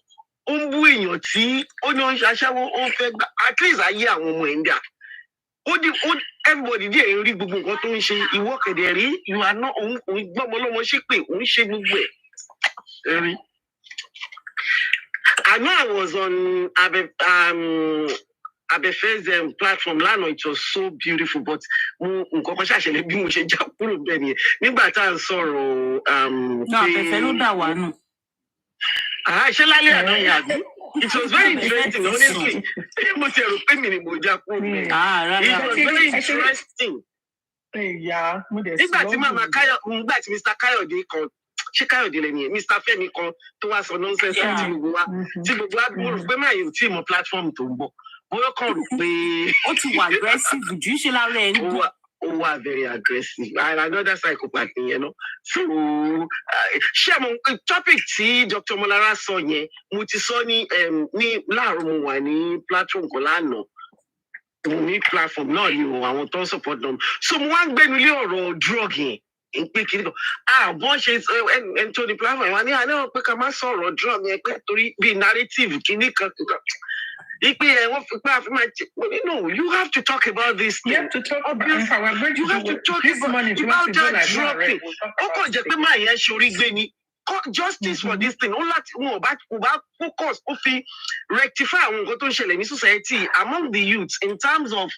ó ń bú èèyàn tí ó ní ó ń ṣaṣẹ́wó ó ń fẹ́ gbà at least ayé àwọn ọmọ ẹ̀ ń dà everybody díẹ̀ rí gbogbo nǹkan tó ń ṣe ìwọ kẹ̀dẹ̀ rí you are not òun gbọ́mọ lọ́mọ ṣépè òun ṣe gbogbo ẹ̀ rí. I know I was on Abefe's platform lánàá it was so beautiful but nǹkan kan ṣàṣẹlẹ̀ bí mo ṣe já kúrò bẹ́ẹ̀ nìyẹn nígbà tá à ń sọ̀rọ̀ Abẹ́fẹ́ ló dà wá nù. Ṣé lálẹ́ àná yẹn àbí? It was very interesting honestly. Mo ti rò pé mi ni mo já kúrò bẹ́ẹ̀. It was very interesting. Nígbà tí Mr. Káyọ̀dé kan ṣé Káyọ̀dé lẹ́nu yẹn Mr. Fẹ́mi kan tó wá sọ nonsense tí gbogbo wa mo rò pé máa yóò tí mo platform tó ń bọ̀. Bóyá kàn rò pé ó ti wà aggressive jù ṣe lára ẹ̀ ń bọ̀. Ó wà very aggressive and another psychopath yẹn no so ṣé mo topic tí Dr. Molara sọ yẹn mo ti sọ ní láàárọ̀ mo wà ní platform kan lánàá ní platform náà ni àwọn tó ń support them so mo wá ń gbẹnu lé ọ̀rọ̀ drug yẹn n pé kiri kan bọ́n ṣe ẹni tó ní platform yẹn wá ní àná pé ká má sọ̀rọ̀ drug yẹn pé torí bíi narrative kìíní kan ipe wọ́n fi pé àfi máa jẹ no you have to talk about this thing. You have to talk about that drug thing. Ó kàn jẹ́ pé máa yẹn ṣorí gbé ni justice for this thing ó láti wọn ò bá focus ó fi rectify àwọn nǹkan tó ń ṣẹlẹ̀ ní society among the youths in terms of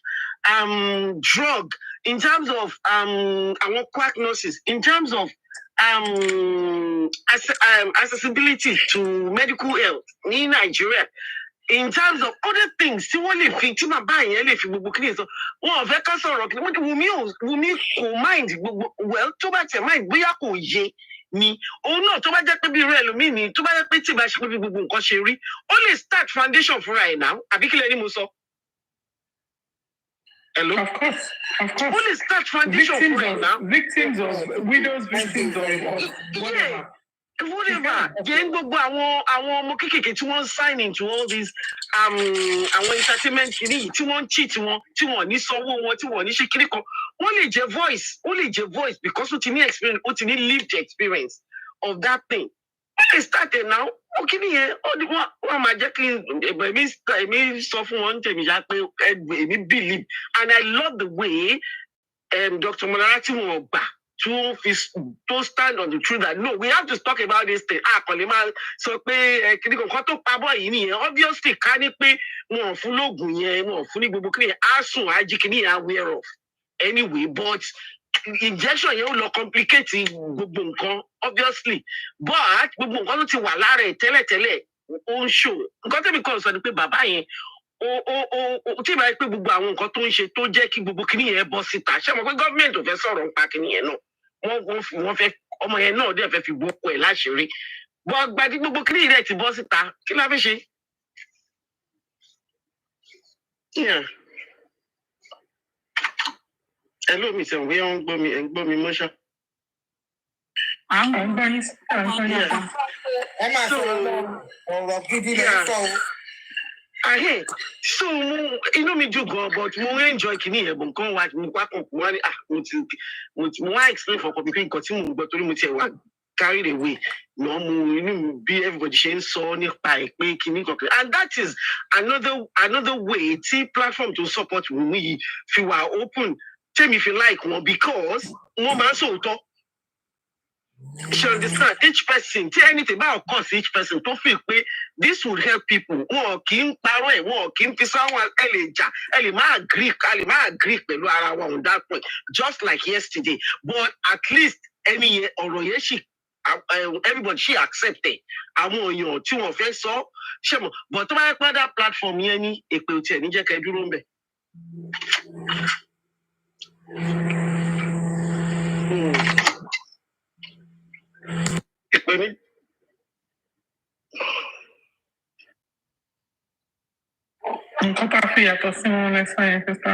drug in terms of àwọn quack nurses in terms of accessibility to medical health ní Nigeria. In terms of other things tí wọ́n lè fi tí màbá yẹn lè fi gbogbo kíni sọ wọn ò fẹ́ ká sọ̀rọ̀ kí Wùmí kò mind gbogbo well tó bá tẹ̀ mind bóyá kò yé ni òun náà tó bá jẹ́ pé bí irú ẹlòmíì ni tó bá jẹ́ pé tí ìbá ṣe pé bí gbogbo nǹkan ṣe rí ó lè start foundation fúnra ẹ̀ náà àbí kílẹ̀ ni mo sọ. Hello? Of course. Ó lè start foundation fúnra ẹ̀ náà. Victims of widows, victims of whatever. Whatever. Jẹ́ gbogbo àwọn ọmọ kékèké tí wọ́n sign into all these àwọn entertainment kìíní yìí tí wọ́n ń cheat wọn tí wọ́n ní sanwó wọn tí wọ́n ní ṣe kíní kan wọ́n lè jẹ́ voice because ó ti ní experience ó ti ní lived experience of that thing. Wọ́n lè start it now ó kíní yẹn wọ́n máa jẹ́ kí èmi sọ fún wọn tèmi yá pé èmi believe and I love the way Dr. Molara tí wọ́n gbà. To stand on the truth that no, we have to talk about this thing. Kọ̀lé máa sọ pé kìnìún kankan tó pa bọ́ yìí nìyẹn. Obviously, ká ní pé wọn ò fún lóògùn yẹn, wọn ò fún ní gbogbo kìnìún á sùn á jí kìnìún aware of. Anyway, but injection yẹn ó lọ complicate gbogbo nǹkan obviously. But gbogbo nǹkan tó ti wà lára ẹ̀ tẹ́lẹ̀tẹ́lẹ̀ ó ń ṣò. Nǹkan tẹ́mi kàn sọ ni pé bàbá yẹn tí ìbá yẹ pé gbogbo àwọn nǹkan tó ń ṣe tó jẹ́ kí gbogbo kìnìún yẹn bọ́ síta. Ṣé mo pé gọ́ọ̀mẹ̀ntì ò fẹ́ sọ̀rọ̀ nípa kìnìún yẹn náà? Wọ́n fẹ́ ọmọ yẹn náà dẹ̀ fẹ́ fi gbókò ẹ̀ láṣìírí bọ́ gbadí gbogbo kí rẹ̀ ti bọ́ síta kí la fi ṣe. ẹ ló mi sẹ́wọ̀n bóyá wọ́n ń gbọ́ mi mọ́ṣá. Ẹ máa sọ ọ̀rọ̀ gidi lẹ́sọ̀ o. So inú mi dùn gan but mo enjoy kìíní yẹn bọ̀ nǹkan wá mo wá kàn wá ní mo wá explain for ọkọ mi pé nǹkan tí mo ń gbọ́ torí mo tiẹ̀ wá carried away náà mo inú mi bí everybody ṣe ń sọ nípa ẹ̀ pé kìíní kankan and that is another way tí platform to support Wunmi yìí fi wà open tèmi fi like wọn because wọ́n máa ń sòótọ́. You understand each person tí anything about course each person tó fi pé this would help people wọn kì í parọ́ ẹ̀ wọn kì í fi sáwọn ẹ lè jà ẹ lè má agree pẹ̀lú ara wa on that point just like yesterday but at least ẹni yẹn ọ̀rọ̀ yẹn ṣì everybody ṣì accept ẹ̀ àwọn èèyàn tí wọ́n fẹ́ sọ ṣe mọ̀ but tó bá yẹ pé that platform yẹn ní èpè òtí ẹ̀ ní jẹ́ kẹ́ dúró ń bẹ̀. Nǹkan tá a fi yàtọ̀ sí wọn lẹ́sàn yẹn sísá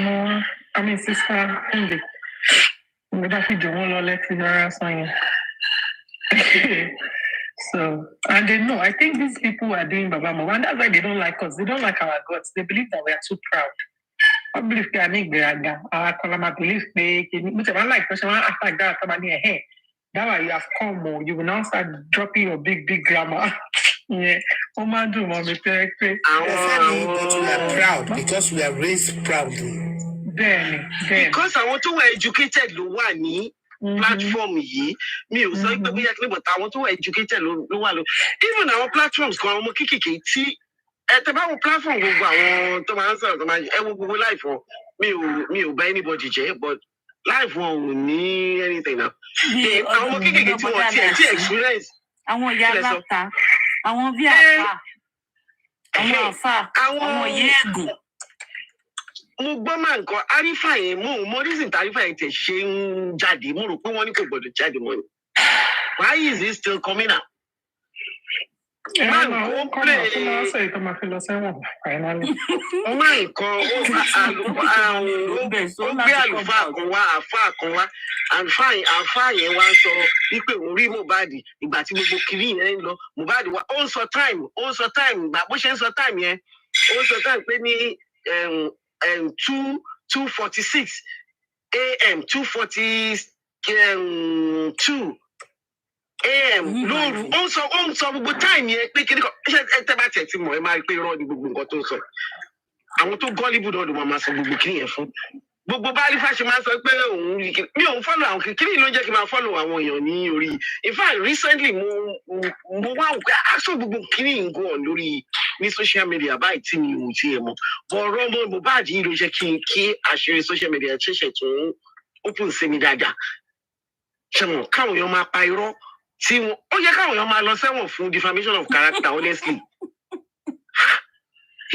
wọn àmì sísá Ǹdè So, and they know, I think these people are doing Baba Mohbad, and that's why they don't like us. They don't like our guts. They believe that we are too proud. I believe they are making our Kolama believe they can like person attack that somebody hey. That way you have come more, you will now start dropping your big grammar. Yeah. Oh man, do mommy but we are proud because we are raised proudly. Then. Because I want to be educated ló wà ní platform yìí. Mi ò sọ pé bóyá kí but I want to be educated ló wà ló. Even our platforms kan ọmọ kékèké tí tẹ́ bá wo platform gbogbo àwọn tó máa ń sọ̀rọ̀ tó máa ẹ wo gbogbo life wọn. Mi ò bá anybody jẹ́ but life wọn ò ní anything now. Àwọn ọmọ kékèké tí wọ́n ti experience. Àwọn ìyá aláta, àwọn bí àfà, àwọn àfà, àwọn yéègùn. Mo gbọ́ máa nǹkan arífà yẹn mo reason tàrífà yẹn tẹ̀ ṣe ń jáde mo rò pé wọ́n ní kò gbọ́dọ̀ jáde mọ́ ni. Why is it still coming out? Man, ó play ó gbé àlùfáà kan wá àfáà kan wá àfáà yẹn wá sọ wípé òun rí Mohbad ìgbà tí gbogbo kiri yẹn ń lọ Mohbad wá ó ń sọ time ìgbà bó ṣe ń sọ time yẹn ó ń sọ time pé ní 2:46 a.m. 2:42 a.m. lóru ó ń sọ gbogbo time yẹn pé kí ni kò ẹ tẹ́ bá tẹ̀ tí mọ̀ ẹ máa rí pé irọ́ ni gbogbo nǹkan tó ń sọ àwọn tó gọ́líbù náà ló máa sọ gbogbo kí yẹn fún gbogbo bá rífà ṣe máa sọ pé òun mi ò ń fọ́lọ̀ àwọn kékeré ló ń jẹ́ kí n máa fọ́lọ̀ àwọn èèyàn ní orí in fact recently mo wá wò pé aṣọ gbogbo kíní ń go on lórí ní social media báyìí tí mi ò tiẹ̀ mọ̀ bọ̀ ọ̀rọ̀ ọmọ Mohbad yìí ló jẹ́ kí àṣírí social media ṣẹ̀ṣẹ̀ tún open sí mi dáadáa ṣẹ̀wọ̀n káwọn èèyàn máa pa irọ́ tí ó yẹ káwọn èèyàn máa lọ sẹ́wọ̀n fún defamation of character honestly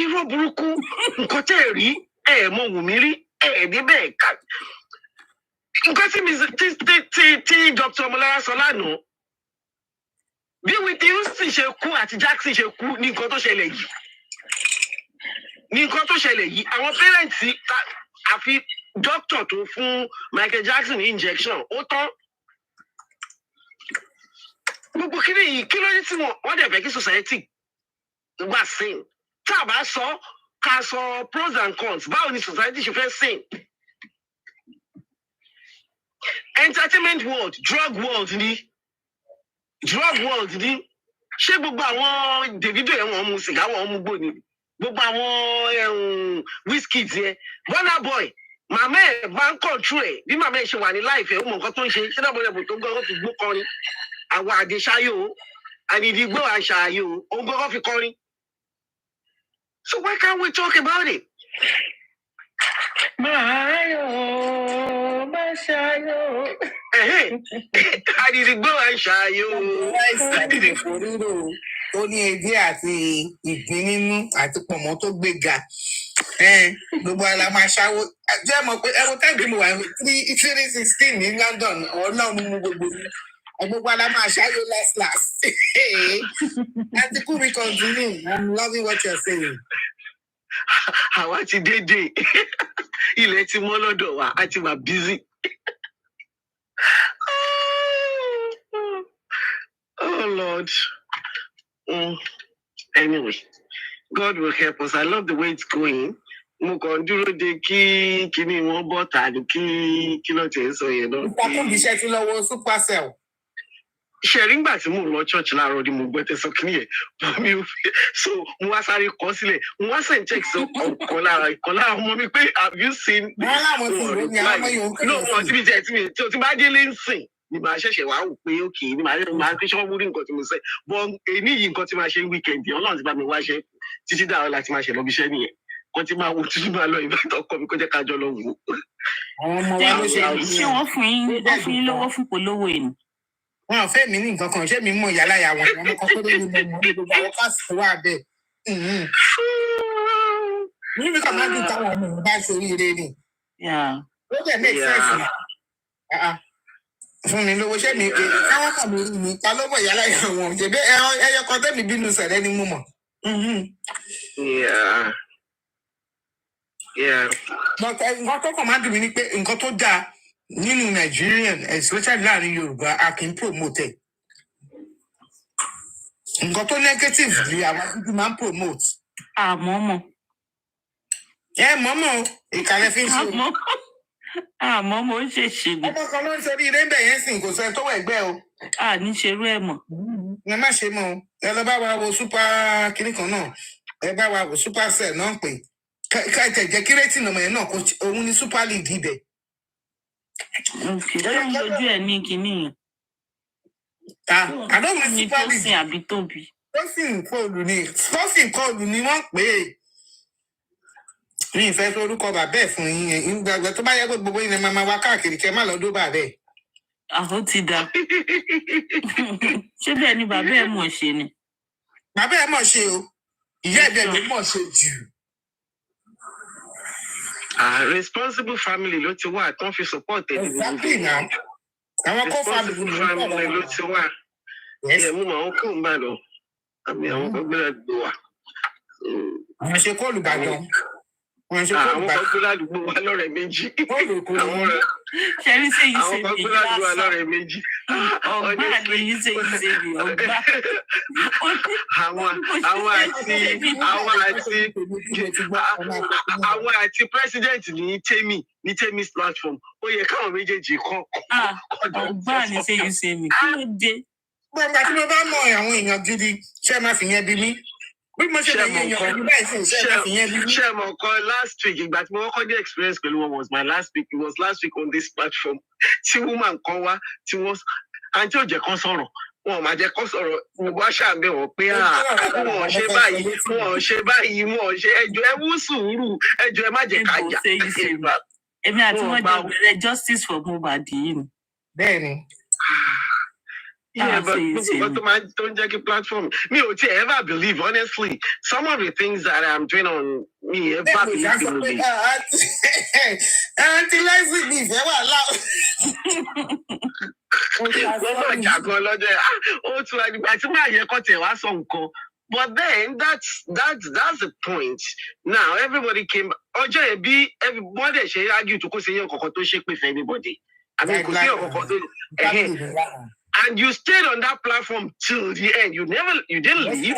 irọ́ burúkú nǹkan tẹ́ ẹ̀ rí ẹ̀ mọ̀ wù mí rí ẹ̀ débẹ̀ ká nǹkan tí Dr. Ọmọlára sọ lánàá bí Whitney Houston ṣe kú àti Jackson ṣe kú ní nǹkan tó ṣẹlẹ̀ yìí àwọn pẹ́rẹ́ǹtì àfi dókítà tó fún Michael Jackson ní injection ó tán gbogbo kí ni yìí kí ló dé tí wọ́n dẹ̀ fẹ́ kí society wà sane tá a bá sọ ká sọ pros and cons báwo ni society ṣe fẹ́ sane entertainment world drug world ni ṣé gbogbo àwọn Davido yẹn wọ́n mu sìgá wọ́n mu gbó ni gbogbo àwọn Wizkid yẹn Burna Boy màmá ẹ̀ bá ń control ẹ̀ bí màmá ẹ̀ ṣe wà ní láìfẹ́ ó mọ nǹkan tó ń ṣe ṣé dábọ̀ lẹ́bùn tó gbọ́ ó fi gbó kọrin àwọn àdéṣáyò àdìdígbò àṣàyò ó gbọ́ fi kọrin. So why can't we talk about it? Máyọ̀, máṣáyọ̀. Àdìdígbò àṣàyò. Ó ní ebi àti ìgbín nínú àti pọ̀mọ́ tó gbéga. Gbogbo ala máa ṣáwó. Jẹ́ mọ̀ pé ẹ̀wọ̀n tẹ́gbẹ́ mi wà ní 316 ní London, ọlọ́run mú gbogbo ní. Gbogbo ala máa ṣáyó last. Àti kú mi continue. I'm loving what you're saying. Àwa ti dédé. Ilẹ̀ ti mọ́ lọ́dọ̀ wa, a ti wà busy. Oh Lord. Anyway, God will help us. I love the way it's going. Mo kàn dúró de kí kíní wọn bọ́ tàbí kí ló ti ń sọ yẹn náà. Ìtàkùn iṣẹ́ ti lọ́wọ́ Supercell. Ṣẹ̀rí ńgbà tí mò ń lọ church láàárọ̀ ni mo gbọ́ tẹ̀sán kí nìyẹn so mo wá sáré kọ sílẹ̀ mo wá send check sí ọ̀kan lára ọmọ mi pé have you seen this? No wọ́n ti bí jẹ́ tí o ti bá délé ń sìn ni màá ṣẹ̀ṣẹ̀ wá wò pé òkè ni màá fi ṣọ́wọ́ múrí nǹkan tí mo sẹ́ bọ́ èyí yìí nǹkan tí màá ṣe ń weekend Ọlọ́run ti bá mi wáṣẹ́ títí dáhùn láti máa ṣe lọ́bí iṣẹ́ nìyẹn wọ́n ti máa wo títí máa lọ ìbátan ọkọ mi kó jẹ́ ká jọ lọ wò. Ṣé wọ́n fún yín lọ́wọ́ fún polówó yìí? Wọn ò fẹ́ mi ní nǹkan kan ṣé mi mọ̀ ìyá láyà wọn ọmọ kan péré ni mo mọ̀ ní gbogbo àwọn káàsì wà bẹ́ẹ̀. Níbi kan máa ń dùn táwọn ọmọ mi bá ṣoríire ni. Ó dẹ̀ make sense. Fún mi lówó ṣé mi káwọn kà mí rí mi ta ló mọ̀ ìyá láyà wọn ṣèbí ẹyọ kan tẹ́mi bínú sẹ̀rẹ̀ ni mo mọ̀. Nǹkan tó kàn máa ń dùn mí ni pé nǹkan tó dáa nínú Nigerian especially láàrin Yorùbá a kì í promote nǹkan tó negative ni àwọn dúdú máa ń promote. Mọ́mọ́. Mọ́mọ́ ìkàlẹ̀ fi ń ṣe. Mọ́mọ́ ń ṣe ṣe ni. Ọmọ kan ló ń sọ bí rẹ́ńbẹ̀ yẹn sìn kò sẹ́ni tó wẹ̀ gbẹ́ o. Ní ṣerú ẹ̀ mọ̀. Ẹ má ṣe mọ́ o. Ẹ lọ bá wa wo super kiri kan náà. Ẹ bá wa wo super cell náà pé. Ká ìtẹ̀jẹ́ kírẹ́tì nàmọ̀ yẹn náà òun ni super league ibẹ̀. Ṣé ń lójú ẹ̀ ní kinní yẹn? Àdóhùn ní super league. Tósìn àbí tóbi. Tósìn kọlù ni wọ́n pè é. Mi ìfẹ́ tó orúkọ bàbá ẹ̀ fún yín gbàgbọ́ tó bá yẹ kó gbogbo yín máa wá káàkiri kẹ́ má lọ dó bàbá ẹ̀. Àhó ti dà. Ṣé bẹ́ẹ̀ ni bàbá ẹ̀ mọ̀ ṣe ni? Bàbá ẹ̀ mọ̀ ṣe o. Ìyá ẹ̀dẹ̀ ló mọ̀ ṣe jù. Responsible family ló ti wà tán fi support ẹ̀. Exactly now. Àwọn kó family ló ti wà. Mú àwọn kó ń bà lọ. Àmì àwọn kan gbéra gbé wa. Àwọn ṣe kóòlù Ìbàdàn. Àwọn kan gbé ládùúgbò wa lọ́rẹ̀ méjì. Ṣẹ́rí ṣe yìí ṣe àwọn kan gbé ládùúgbò wa lọ́rẹ̀ méjì. Ọgbà ni yìí ṣe yìí ṣe ni ọgbà. Àwọn àti president ní Temi's platform. Ó yẹ káwọn méjèèjì kọ́. Ọgbà ni ṣe yìí ṣe ni. Kí ló dé? Gbọ́dọ̀ tí mo bá mọ àwọn èèyàn gidi, ṣé máa fi yẹn bí mi? Bí mo ṣe lè yẹn yàn ní báyìí sí ṣé máa fi yẹn bí mi? Ṣé mo kọ last week ìgbà tí mo kọ́kọ́ dé experience pẹ̀lú wọn was my last week. It was last week on this platform. Tí woman kan wá tí wọ́n àǹtí ò jẹ́ kán sọ̀rọ̀. Wọn ò máa jẹ́ kán sọ̀rọ̀. Gbogbo àṣà ń bẹ̀ wọ́n pé wọ́n ṣe báyìí, wọ́n ṣe ẹjọ́ ẹ wú sùúrù, ẹjọ́ ẹ má jẹ́ ká jà. Èmi àti wọn jọ bẹ̀rẹ̀ justice for Mohbad yìí ni. Bẹ́ẹ̀ni. Yeah, but don't check a platform. Me, I ever believe, honestly, some of the things that I'm doing on me, ever believe. Until I see this, but then that's the point. Now everybody came. Everybody should argue to say anybody. I mean, and you stayed on that platform till the end. You didn't leave.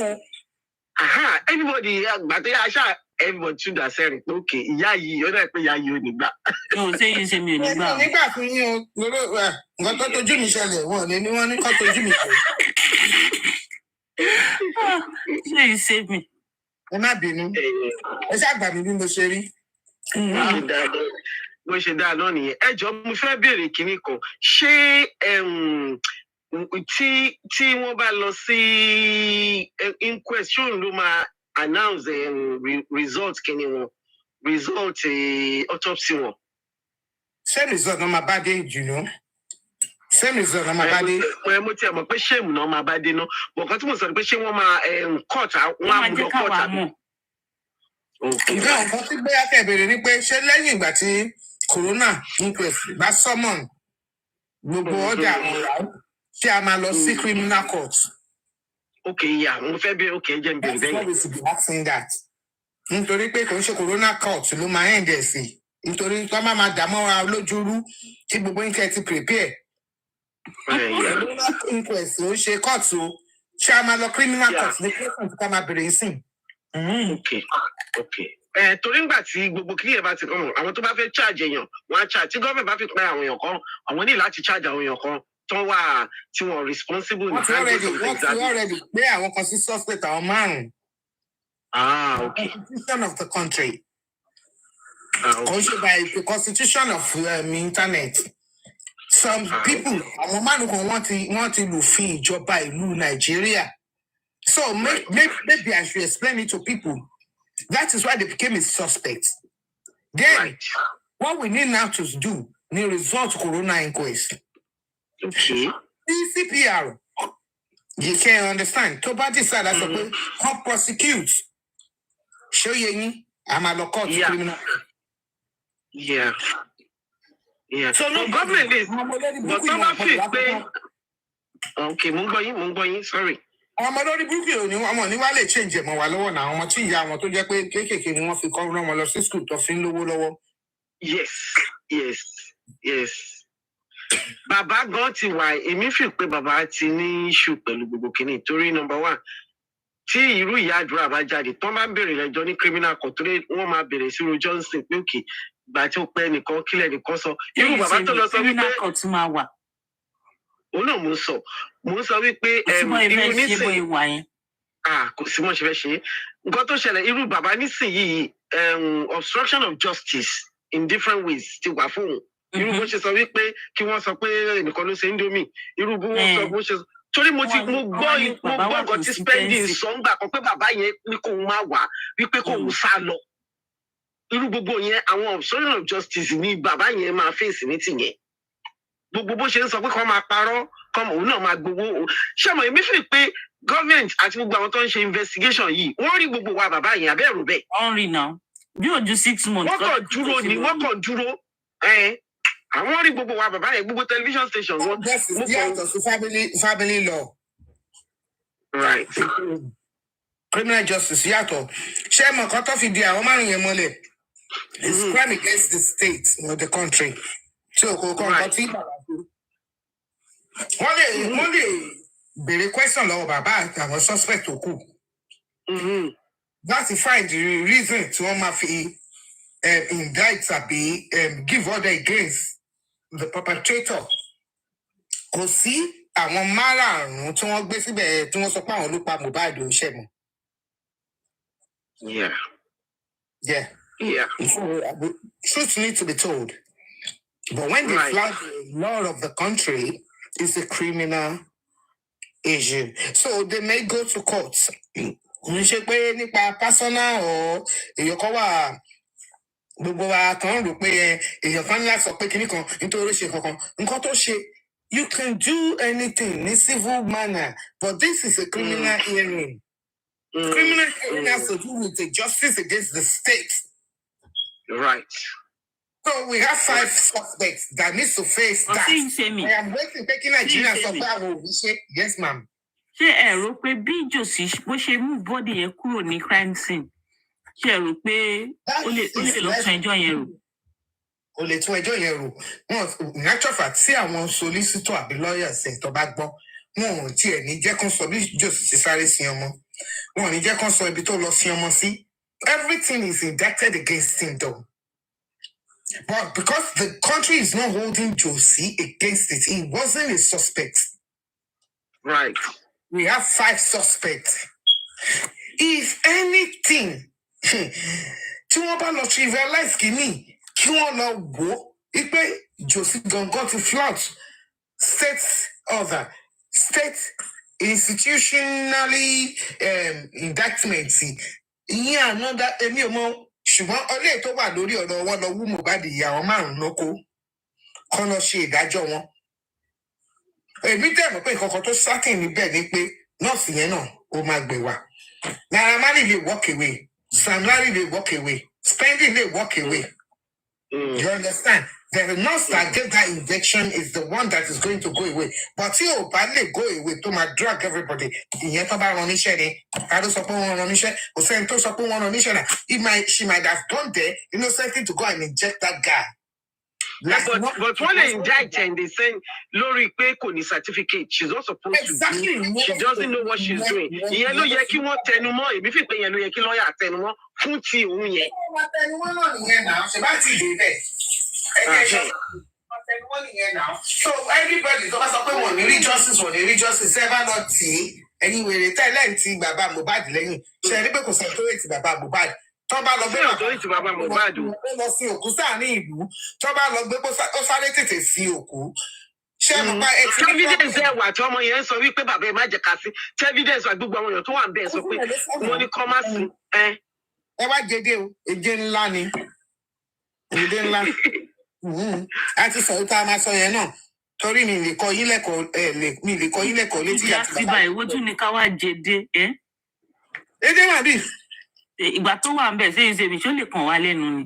Everybody should have said, okay, you're not paying. No, say you say me. You save me. I'm not being. It's not being the sherry. Bó ṣe dáa náà nìyẹn. Ẹ jọ̀ọ́ mo fẹ́ béèrè kinní kan. Ṣé tí wọ́n bá lọ sí inquest ṣóun ló máa announce result kinní wọn, result autopsy wọn? Same result náà máa bá dé jù náà. Same result náà máa bá dé. Mo tiẹ̀ mọ̀ pé shame náà máa bá dé náà. Bọ̀kan tí mo sọ ni pé ṣé wọ́n máa court wọ́n á mú lọ court àbí? Ìgbà nǹkan tí gbé akẹ́bẹ̀rẹ̀ ni pé ṣé lẹ́yìn ìgbà tí corona inquest bá summon gbogbo ọjà àwọn ọ̀rá tí a máa lọ sí criminal court. Okay, yeah, mo fẹ́ bẹ̀rẹ̀ okay jẹ́ n bẹ̀rẹ̀ bẹ́ẹ̀. That's why we should be asking that. Nítorí pé kò ń ṣe corona court ló máa end ẹ̀ sí. Nítorí tó máa dààmú ara lójúrú tí gbogbo nǹkan ti prepare. Corona inquest ló ń ṣe court o. Ṣé a máa lọ criminal court ní question tí ká máa bẹ̀rẹ̀ sí? Okay. Torí ńgbà tí gbogbo kílíẹ̀ bá ti kọ́ mọ̀, àwọn tó bá fẹ́ charge èèyàn, wọ́n á charge. Tí gọ́ọ̀mẹ̀ bá fi pẹ́ àwọn èèyàn kan, àwọn ní láti charge àwọn èèyàn kan tó wà tí wọ́n responsible. Wọ́n ti already pé àwọn kan sí suspect àwọn márùn-ún. Okay. Constitution of the country. By the constitution of internet. Some people, àwọn márùn-ún kan wọ́n ti lùfin ìjọba ìlú Nàìjíríà. So maybe I should explain it to people. That is why they became a suspect. Then, what we need now to do, the result corona inquest. Okay. CPR. You can understand. To body side, that's a come prosecute. Show you, I'm a court criminal. Yeah. So no government is. But somebody okay, Mungoyin, sorry. Àwọn ọmọ lórí burúkú ni wọn ní wá lè change ẹ̀mọ́ wa lọ́wọ́ náà àwọn tí ìyá wọn tó jẹ́ pé kéékèèké ni wọ́n fi kọ́ rán wọn lọ sí school tó fi ń lówó lọ́wọ́. Yes. Yes. Bàbá gan ti wà, èmi fi pé bàbá ti ní issue pẹ̀lú gbogbo kìíní torí number one. Tí irú ìyá àdúrà bá jáde, tán bá ń bèrè lẹ́jọ́ ní criminal court torí wọ́n máa bèrè sí irú Johnson pé òkè ìgbà tí ó pẹ́ nìkan kílẹ̀ nìkan sọ. Irú bàbá tó lọ sọ wípé òun náà mo ń sọ wípé irú nísìnyí kò sí mọ̀ ṣe fẹ́ ṣe. Nǹkan tó ṣẹlẹ̀ irú bàbá nísìnyí obstruction of justice in different ways ti wà fún òun. Irú bó ṣe sọ wípé kí wọ́n sọ pé ẹnìkan ló ṣe Indomie. Irú bó wọ́n sọ bó ṣe torí mo gbọ́ nǹkan tí spending sọ ń gbà kan pé bàbá yẹn ní kóun má wá wípé kóun sá lọ. Irú gbogbo yẹn àwọn obstruction of justice ni bàbá yẹn máa fèsì ní tìyẹn. Gbogbo bó ṣe ń sọ pé kọ́ máa parọ́ kọ́ òun náà máa gbowó. Ṣé mo èmi fi pé government àti gbogbo àwọn tó ń ṣe investigation yìí wọ́n rí gbogbo wa bàbá yẹn abẹ́rù bẹ́ẹ̀. wọ́n rí náà bí ojú 6 months. wọ́n kàn dúró àwọn rí gbogbo wa bàbá yẹn gbogbo television station wọn. yàtọ̀ sí family law. Right. Criminal justice yàtọ̀. Ṣé mọ̀ kan tó fi di àwọn márùn yẹn mọ́lẹ̀? It's crime against the state or the country. So kò kọ́ nǹkan tí wọ́n lè béèrè question lọ́wọ́ bàbá àti àwọn suspect tó kù. That's to find the reason tí wọ́n máa fi indict àbí give order against the perpetrator. Kò sí àwọn márààrún tí wọ́n gbé síbẹ̀ tí wọ́n sọ pé àwọn ló pa Mohbad ò ṣe mọ́. Yeah. Truth needs to be told. But when they flag the law of the country, it's a criminal issue. So they may go to court. Ní ṣe pé nípa personal or èèyàn kan wà gbogbo wa kan rò pé èèyàn kan ní láti sọ pé kíní kan nítorí ṣe kankan. Nǹkan tó ṣe, you can do anything in civil manner, but this is a criminal hearing. Criminal hearing has to do with the justice against the state. Right. So we have 5 suspects that need to face that. I am waiting, taking Nigeria so far. Yes, ma'am. Ṣé ẹ rò pé bí Josi bó ṣe mú bọ́dì yẹn kúrò ní crime scene? Ṣé ẹ rò pé ó lè lọ tún ẹjọ́ yẹn rò? Ó lè tún ẹjọ́ yẹn rò. Wọ́n in actual fact tí àwọn solicitor àbí lawyers ẹ̀ tó bá gbọ́, wọn ò tiẹ̀ ní jẹ́ kán sọ bí Josi ti sáré sin ọmọ. Wọn ò ní jẹ́ kán sọ ibi tó lọ sin ọmọ sí. Everything is indicted against him though. But because the country is not holding Josi against it, he wasn't a suspect. Right. We have 5 suspects. If anything, tí wọ́n bá lọ trivialize kìíní, kí wọ́n lọ wò pé Josi gangan ti flout state institutionally indictment. Ìyẹn another èmi ò mọ̀. Ṣùgbọ́n ọlẹ́ tó wà lórí ọ̀rọ̀ wọn lọ wú Mohbad ìyàwó 5 lóko kọ́ lọ ṣe ìdájọ́ wọn. Èmi dẹ̀ mọ̀ pé ìkọ̀kọ̀ tó certain níbẹ̀ ni pé nọ́ọ̀sì yẹn náà ó máa gbé wa. Naira Marley lè walk away, Sam Larry lè walk away, Spending lè walk away. You understand? The nurse that gave that injection is the one that is going to go away. But tí ò bá lè go away tó máa drag everybody. Ìyẹn tó bá rán níṣẹ́ ni. Kádó sọ pé wọ́n rán níṣẹ́. Kò sẹ́ni tó sọ pé wọ́n rán níṣẹ́ náà. She might have gone there innocently to go and inject that guy. But when they inject and they say Lori pé kò ní certificate, she's not supposed to do. She doesn't know what she's doing. Ìyẹn ló yẹ kí wọ́n tẹnumọ́. Èmi fi pé ìyẹn ló yẹ kí lọ́ọ̀yà tẹnumọ́ fún ti òun yẹn. Tẹnumọ́ náà nìyẹn náà. Ṣé bá ti dé bẹ́ẹ̀? So everybody tó bá sọ pé wọ́n ní rí justice ẹ bá lọ tì í ẹ̀yin wèrè tẹ́lẹ̀ ti bàbá Mohbad lẹ́yìn ṣe rí pé kò sọ tó ètì bàbá Mohbad tó bá lọ gbé bàbá Mohbad ó lọ sí òkú sáàrin ìlú tó bá lọ gbé ó sáré tètè sí òkú ṣé mo pa ẹtì. Evidence ẹ wà tí ọmọ yẹn sọ wípé bàbá ẹ má jẹ ká sí evidence wà gbogbo àwọn èèyàn tó wà ń bẹ̀ sọ pé wọ́n ní kọ́ má sí. Ẹ wá jẹjẹ o èjè ńlá ni èdè ńlá. A ti sọ ìta máa sọ yẹn náà torí mi lè kọ yín lẹ́kọ̀ọ́ létí àti bàbá. Ìgbà ìwójú ni ká wá jẹdé. Èdè mà bí. Ìgbà tó wà ń bẹ̀ ṣé ìṣe mi ṣó lè kàn wá lẹ́nu ni.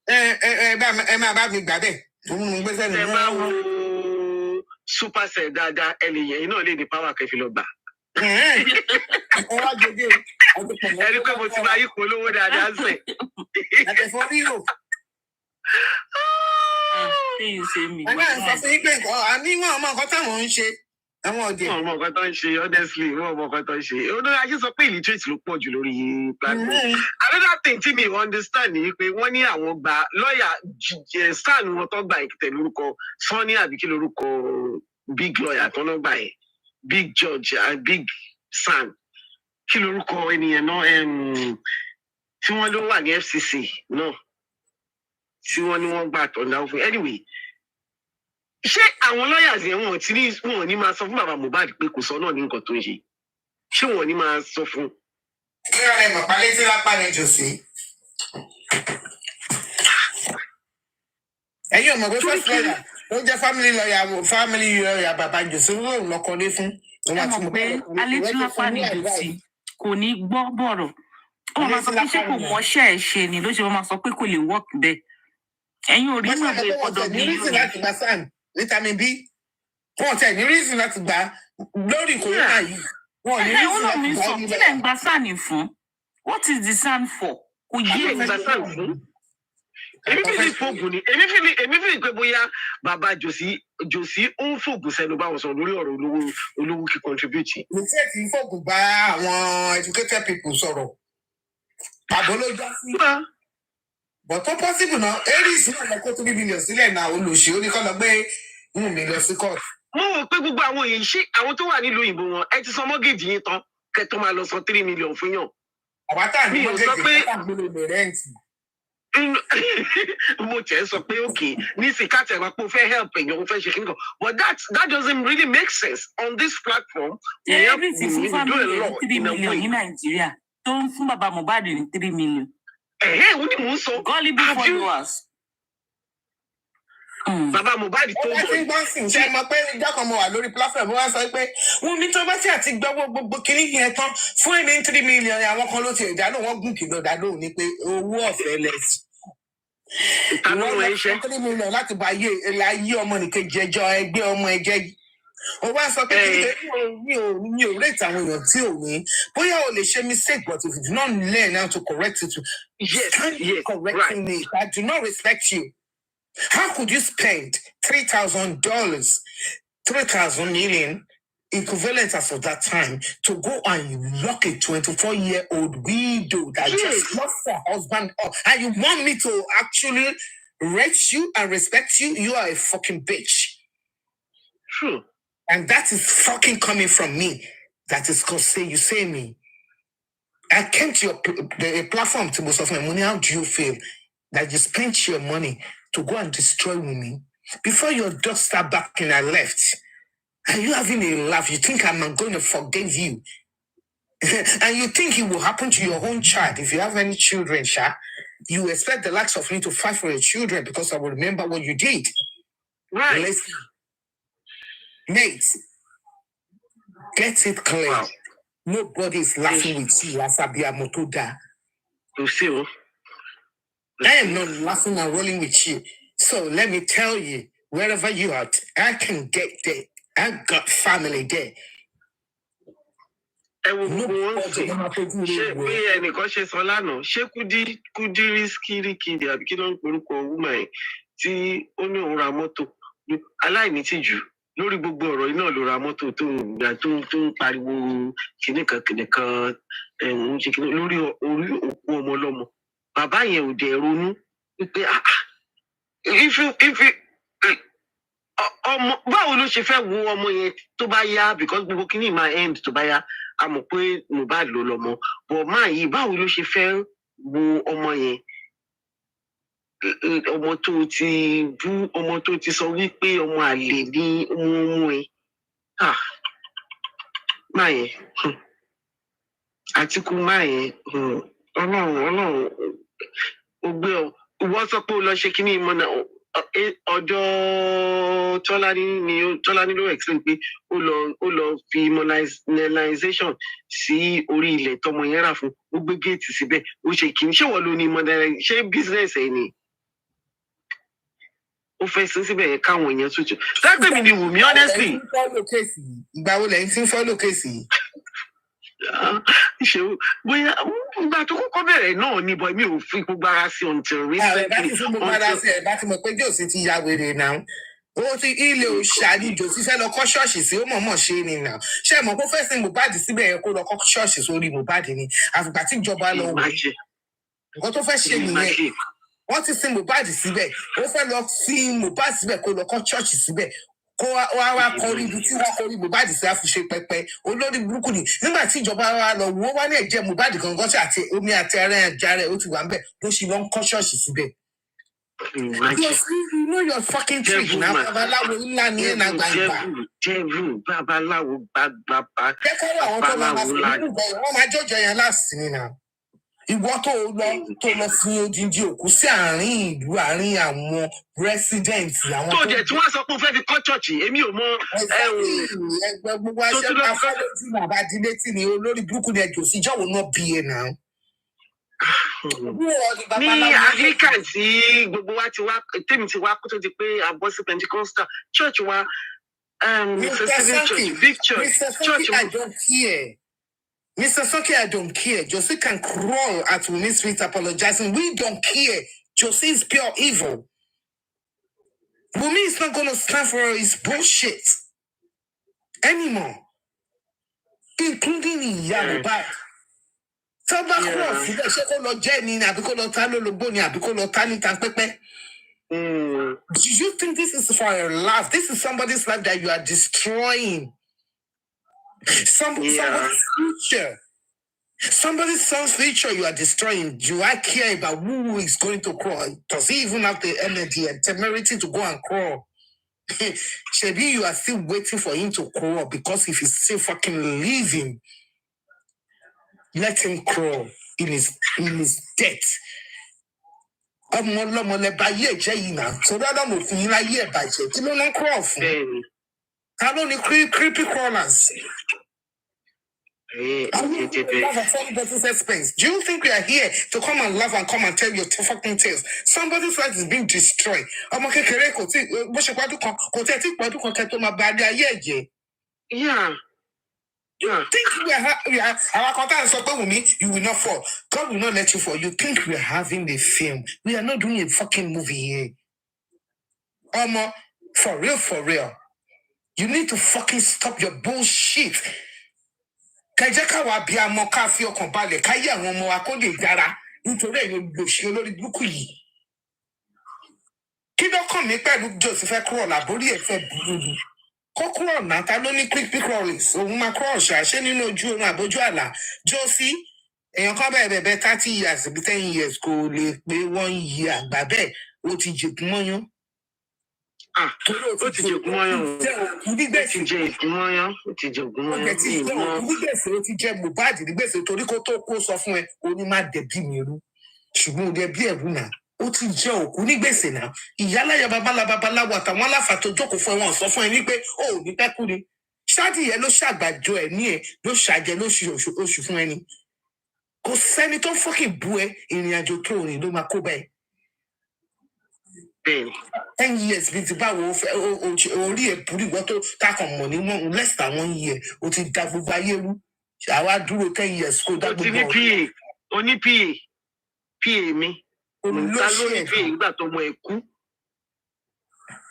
Ẹ máa bá mi gbà bẹ́ẹ̀. Ẹ bá wo Supercell dáadáa ẹnìyẹn iná lè ní power kẹfì lọ gbà. Ẹ wá jẹjẹ o. Ẹ rí pé mo ti máa yí polówó dáadáa sẹ̀. Àtẹ̀fọ́ rírò. you say me? I sọ fún yín pé àní wọn ọmọ nǹkan táwọn ń ṣe. Àwọn ọdẹ. Wọn ọmọ nǹkan tó ń ṣe, honestly, wọn ọmọ nǹkan tó ń ṣe. Olórí sọ pé illiterate ló pọ̀ jù lórí platform. Another thing tí mi understand ni pé wọ́n ní àwọn gba lọ́ọ̀yà Stan wọn tó gba ìkìtẹ̀ lórúkọ Sunny àbí kí lórúkọ big lawyer tó lọ́ gbà yẹn, big judge and big San. Kí lórúkọ ènìyàn náà tí wọ́n ló wà ní FCC náà tí wọ́n ní wọ́n gbà tọ̀ náà fún. Anyway, ṣé àwọn lawyers yẹn wọn ò ní máa sọ fún bàbá Mohbad pé kò sọ náà ní nǹkan tó ń ṣe? Ṣé wọn ò ní máa sọ fún? Kíra ẹ̀ mọ̀ pálí tí lápá ni jò sí. Ẹ̀yin ọmọ pé first lawyer ló jẹ́ family lawyer bàbá Jòsí ló lọ́kọ́lé fún. Ẹ mọ̀ pé alẹ́ tí lápá ni jò sí kò ní gbọ́ bọ̀rọ̀. Ó máa sọ pé ṣé kò mọṣẹ́ ẹ̀ ṣe ni ló ṣe máa sọ pé kò lè work bẹ́ẹ̀. Ẹ̀yin ò rí mọ̀ pé ọ̀dọ̀ mi yóò vitamin B wọn tẹ ní reason láti gbà lórí corona yìí wọn ní reason láti gbà yìí. Kí lẹ̀ ń gba SAN fún? What is the SAN for? Kò yé mi. Èmi fi pé bóyá bàbá Jòsí ó ń fògùn sẹ́nu báwọn sọ lórí ọ̀rọ̀ olówó kí contribute. Mo fẹ́ kí n fògùn bá àwọn educated people sọ̀rọ̀. Àbọ̀ ló já sí. But tó possible náà, Aries náà lọ kó 3 million sílẹ̀ náà olùṣí ó ní kọ́ lọ gbé mi lọ sí court. Mo rò pé gbogbo àwọn èèyàn ṣé àwọn tó wà nílùú òyìnbó wọn ẹ ti san mọ́gèjì yín tán kẹ́ tó máa lọ san 3 million fún yàn. Àbátà ní mọ́gèjì kọ́tà gbélé lè rẹ́ǹtì. Mo tẹ̀ sọ pé okay nísìnyí káàtì ẹ̀rọ pé o fẹ́ help èèyàn o fẹ́ ṣe kíkan but that doesn't really make sense on this platform. Everything fún family ní 3 million ní Nàìjíríà tó ń fún bàbá Mohbad ní 3 million. Ó ní mò ń sọ. Gullible followers. Bàbá Mohbad tó ń bọ̀. Wọ́n ti ń ṣe mọ̀ pé ìjọ kan mo wà lórí platform wọ́n sọ pé wọ́n ní tó bá tí àti gbọ́wọ́ gbogbo kìíní yẹn tán fún èmi 3 million àwọn kan ló ti ìdáná wọ́n gùn kìlọ̀ dáná ní pé owó ọ̀fẹ́ lẹ́sìn. Ìwọ́n lọ fún 3 million láti bá ayé ọmọ nìkejì ẹjọ́ ẹgbẹ́ ọmọ ẹjẹ́ yìí. Ó wá sọ pé mi ò rate àwọn èèyàn tí ò ní bóyá o lè ṣe mistake but if you do not learn how to correct it correcting me I do not respect you. How could you spend $3,000, 3,000 million equivalent as of that time to go and lock a 24-year-old widow that just lost her husband up and you want me to actually rate you and respect you? You are a fucking bitch. True. And that is fucking coming from me. That is because you say me. I came to the platform to most of my money. How do you feel that you spent your money to go and destroy me before your dust start backing and left? And you having a laugh. You think I'm going to forgive you. And you think it will happen to your own child. If you have any children, Sha, you expect the likes of me to fight for your children because I will remember what you did. Right. Listen. Mate, get it clear. Wow. Nobody is laughing with you, Asabia Motoda. You see, I am not laughing and rolling with you. So let me tell you, wherever you are, I can get there. I got family there. Ẹ wo gbogbo wọn ṣe ṣé bí ẹnìkan ṣe sọ lánàá ṣé Kúdírì Kíríkìdì àbí kí ló ń porúkọ wúmà ẹ tí ó ní òun ra mọ́tò aláìní tìjú lórí gbogbo ọ̀rọ̀ iná ló ra mọ́tò tó ń pariwo kìnìkan ẹ̀hún ṣe kìnìkan lórí òkú ọmọ ọlọ́mọ bàbá yẹn ò dẹ̀ ronú wípé ọmọ báwo ló ṣe fẹ́ wo ọmọ yẹn tó bá yá because gbogbo kìnìún máa end tó bá yá a mọ̀ pé Mohbad ló lọ́mọ bọ̀ máa yìí báwo ló ṣe fẹ́ wo ọmọ yẹn ọmọ tó ti sọ wípé ọmọ àlè ní ọmọ ẹ máa yẹn Àtíkù máa yẹn Ọlọ́run ó gbé ọ ìwọ sọ pé ó lọ ṣe kíní ìmọ̀nà ọjọ́ Tọ́lání ló explain pé ó lọ fi immunization sí orí ilẹ̀ tọmọ yẹn rà fún ó gbé géètì síbẹ̀ ó ṣe kíní ṣé wọ́n ló ní immunization ṣé business ẹ̀ ni ó fẹ́ sí síbẹ̀ yẹn káwọn èèyàn tútù dágbé mi ni Wùmí honestly. Ìgbà wo lẹ́yìn tí ń fọ́lò kéèsì yìí? ṣe bóyá ìgbà tó kọ́kọ́ bẹ̀rẹ̀ náà ni bọ̀ mi ò fi gbogbo ara sí until recently. bá ti fún gbogbo ara sí ẹ̀ bá ti mọ̀ pé jòsí ti ya wèrè náà ó ti ilé òòṣà ni jòsí fẹ́ lọ kọ́ ṣọ́ọ̀ṣì sí ó mọ̀ọ́mọ̀ ṣe ni nà ṣé ẹ mọ̀ pé fẹ́ sin Mohbad síbẹ̀ yẹn kó lọ kọ́ ṣọ́ọ̀ṣì sórí Mohbad ni àfìgbà tí ìjọba lọ wò nǹkan tó fẹ́ ṣe nìyẹn wọ́n ti sin Mohbad síbẹ̀ ó fẹ́ lọ sin Mohbad síbẹ̀ kó lọ kọ́ ṣọ́ọ̀ṣì síbẹ̀ kó wá kọrí ibi tí wọ́n kọrí Mohbad sí àfiṣe pẹpẹ olórí burúkú ni nígbà tí ìjọba wa lọ wò ó wá ní ẹ̀jẹ̀ Mohbad gangan ṣe àti omi àti ara ẹja rẹ̀ ó ti wà ń bẹ̀ ló ṣe lọ ń kọ́ ṣọ́ọ̀ṣì síbẹ̀. You know your fucking trick now. Babaláwo ńlá ni ẹ̀ náà gbàgbà. Jẹ́rù babaláwo gbàgbà. Kẹ́kọ̀ọ́ àwọn tó máa wọ́n máa jọjọ yẹn láti ní náà. Ìwọ tó lọ fi odindi òkú sí àárín ìlú àárín àwọn resident àwọn tó jẹ tí wọ́n sọ pé ó fẹ́ fi kọ́ chọọchì èmi ò mọ ẹgbẹ́ gbogbo aṣẹ afọlójú bàbá dílé tí ni olórí burúkú ni ẹjọ́ sí ìjọwọ náà bí ẹ náà. ní Áfíríkà tí gbogbo wa ti wá tèmi ti wá kó tó di pé a bọ́ sí Pentecostal church wa Mr. Church big church I don't care. Mr. Soki, I don't care. Josie can crawl at Wuni's feet apologizing. We don't care. Josie is pure evil. Wumi is not going to stand for his bullshit anymore, including Yaruba. Tọ́ba cross síbẹ̀ ṣé kó lọ jẹ́ ni àbí kó lọ ta lólobó ni àbí kó lọ ta ní tanpẹ́pẹ́. Do you think this is for your life? This is somebody's life that you are destroying. Somebody's future. Somebody's son's future you are destroying. Do I care about who is going to crawl? Does he even have the energy and temerity to go and crawl? Shebi, you are still waiting for him to crawl because if he's still fucking living, let him crawl in his death. Ọmọ ọlọ́mọ lẹ bá yé ẹ̀jẹ̀ yìí náà. Sọdọ́ Ádámù òfin yín láyé ẹ̀ bàjẹ́. Kí ló ń crawl fún? Ta ló ní creepy crawlers? Do you think we are here to come and laugh and come and tell your fucking tales? Somebody's life is being destroyed. Ọmọ kékeré kò tí bó ṣe pàdún kan kò tí ẹ tí pàdún kan kẹ tó máa bá adé ayé ẹ̀jẹ̀. Think we are our contact is Wumi, you will not fall. God will not let you fall. You think we are having a film. We are not doing a fucking movie here. Omo, for real. You need to fucking stop your bullshit. Kajaka wa bi amo ka fi ọkàn balẹ̀ káyé àwọn ọmọ wa kó lè dára nítorí ẹ̀yin olóṣì olórí burúkú yìí. Kí ló kàn mí pẹ̀lú Joseph kúrò láborí ẹ̀ fẹ́ burú ni? Kó kúrò náà ta ló ní quick crawlers òun máa kúrò ṣàṣẹ nínú ojú oorun àbójú àlà. Josie èèyàn kan bẹ̀rẹ̀ 30 years bí 10 years kò lè pé 1 year àgbà bẹ́ẹ̀ ó ti jẹ̀kún mọ́yán. Ó ti jẹ̀kún mọ́yán. Ó ti jẹ Mohbad nígbèsè torí kó tó kó sọ fún ẹ ó ní má dẹ̀bí mi rú ṣùgbọ́n ó dẹ̀bí ẹ̀rú náà ó ti jẹ òkú nígbèsè náà ìyáláyà babaláwo àtàwọn aláfà tó jókòó fún ẹ wọn sọ fún ẹ wípé ó ò ní pẹ́kú ni ṣáàdì yẹn ló ṣàgbàjọ ẹ ní ẹ ló ṣàjẹ lóṣù fún ẹni kò sẹ́ni tó fọ́kì bú ẹ ìrìn àjò tó rìn ló máa kó bẹ́ẹ̀. 10 years bíi ti báwo orí ẹ̀ burú ìwọ tó takàn mọ̀ ní less than 1 year o ti da gbogbo ayé rú àwa dúró 10 years kó dá gbogbo ọ̀rọ̀. O ní PA mi ta ló ní PA nígbà tó mọ ẹ kú.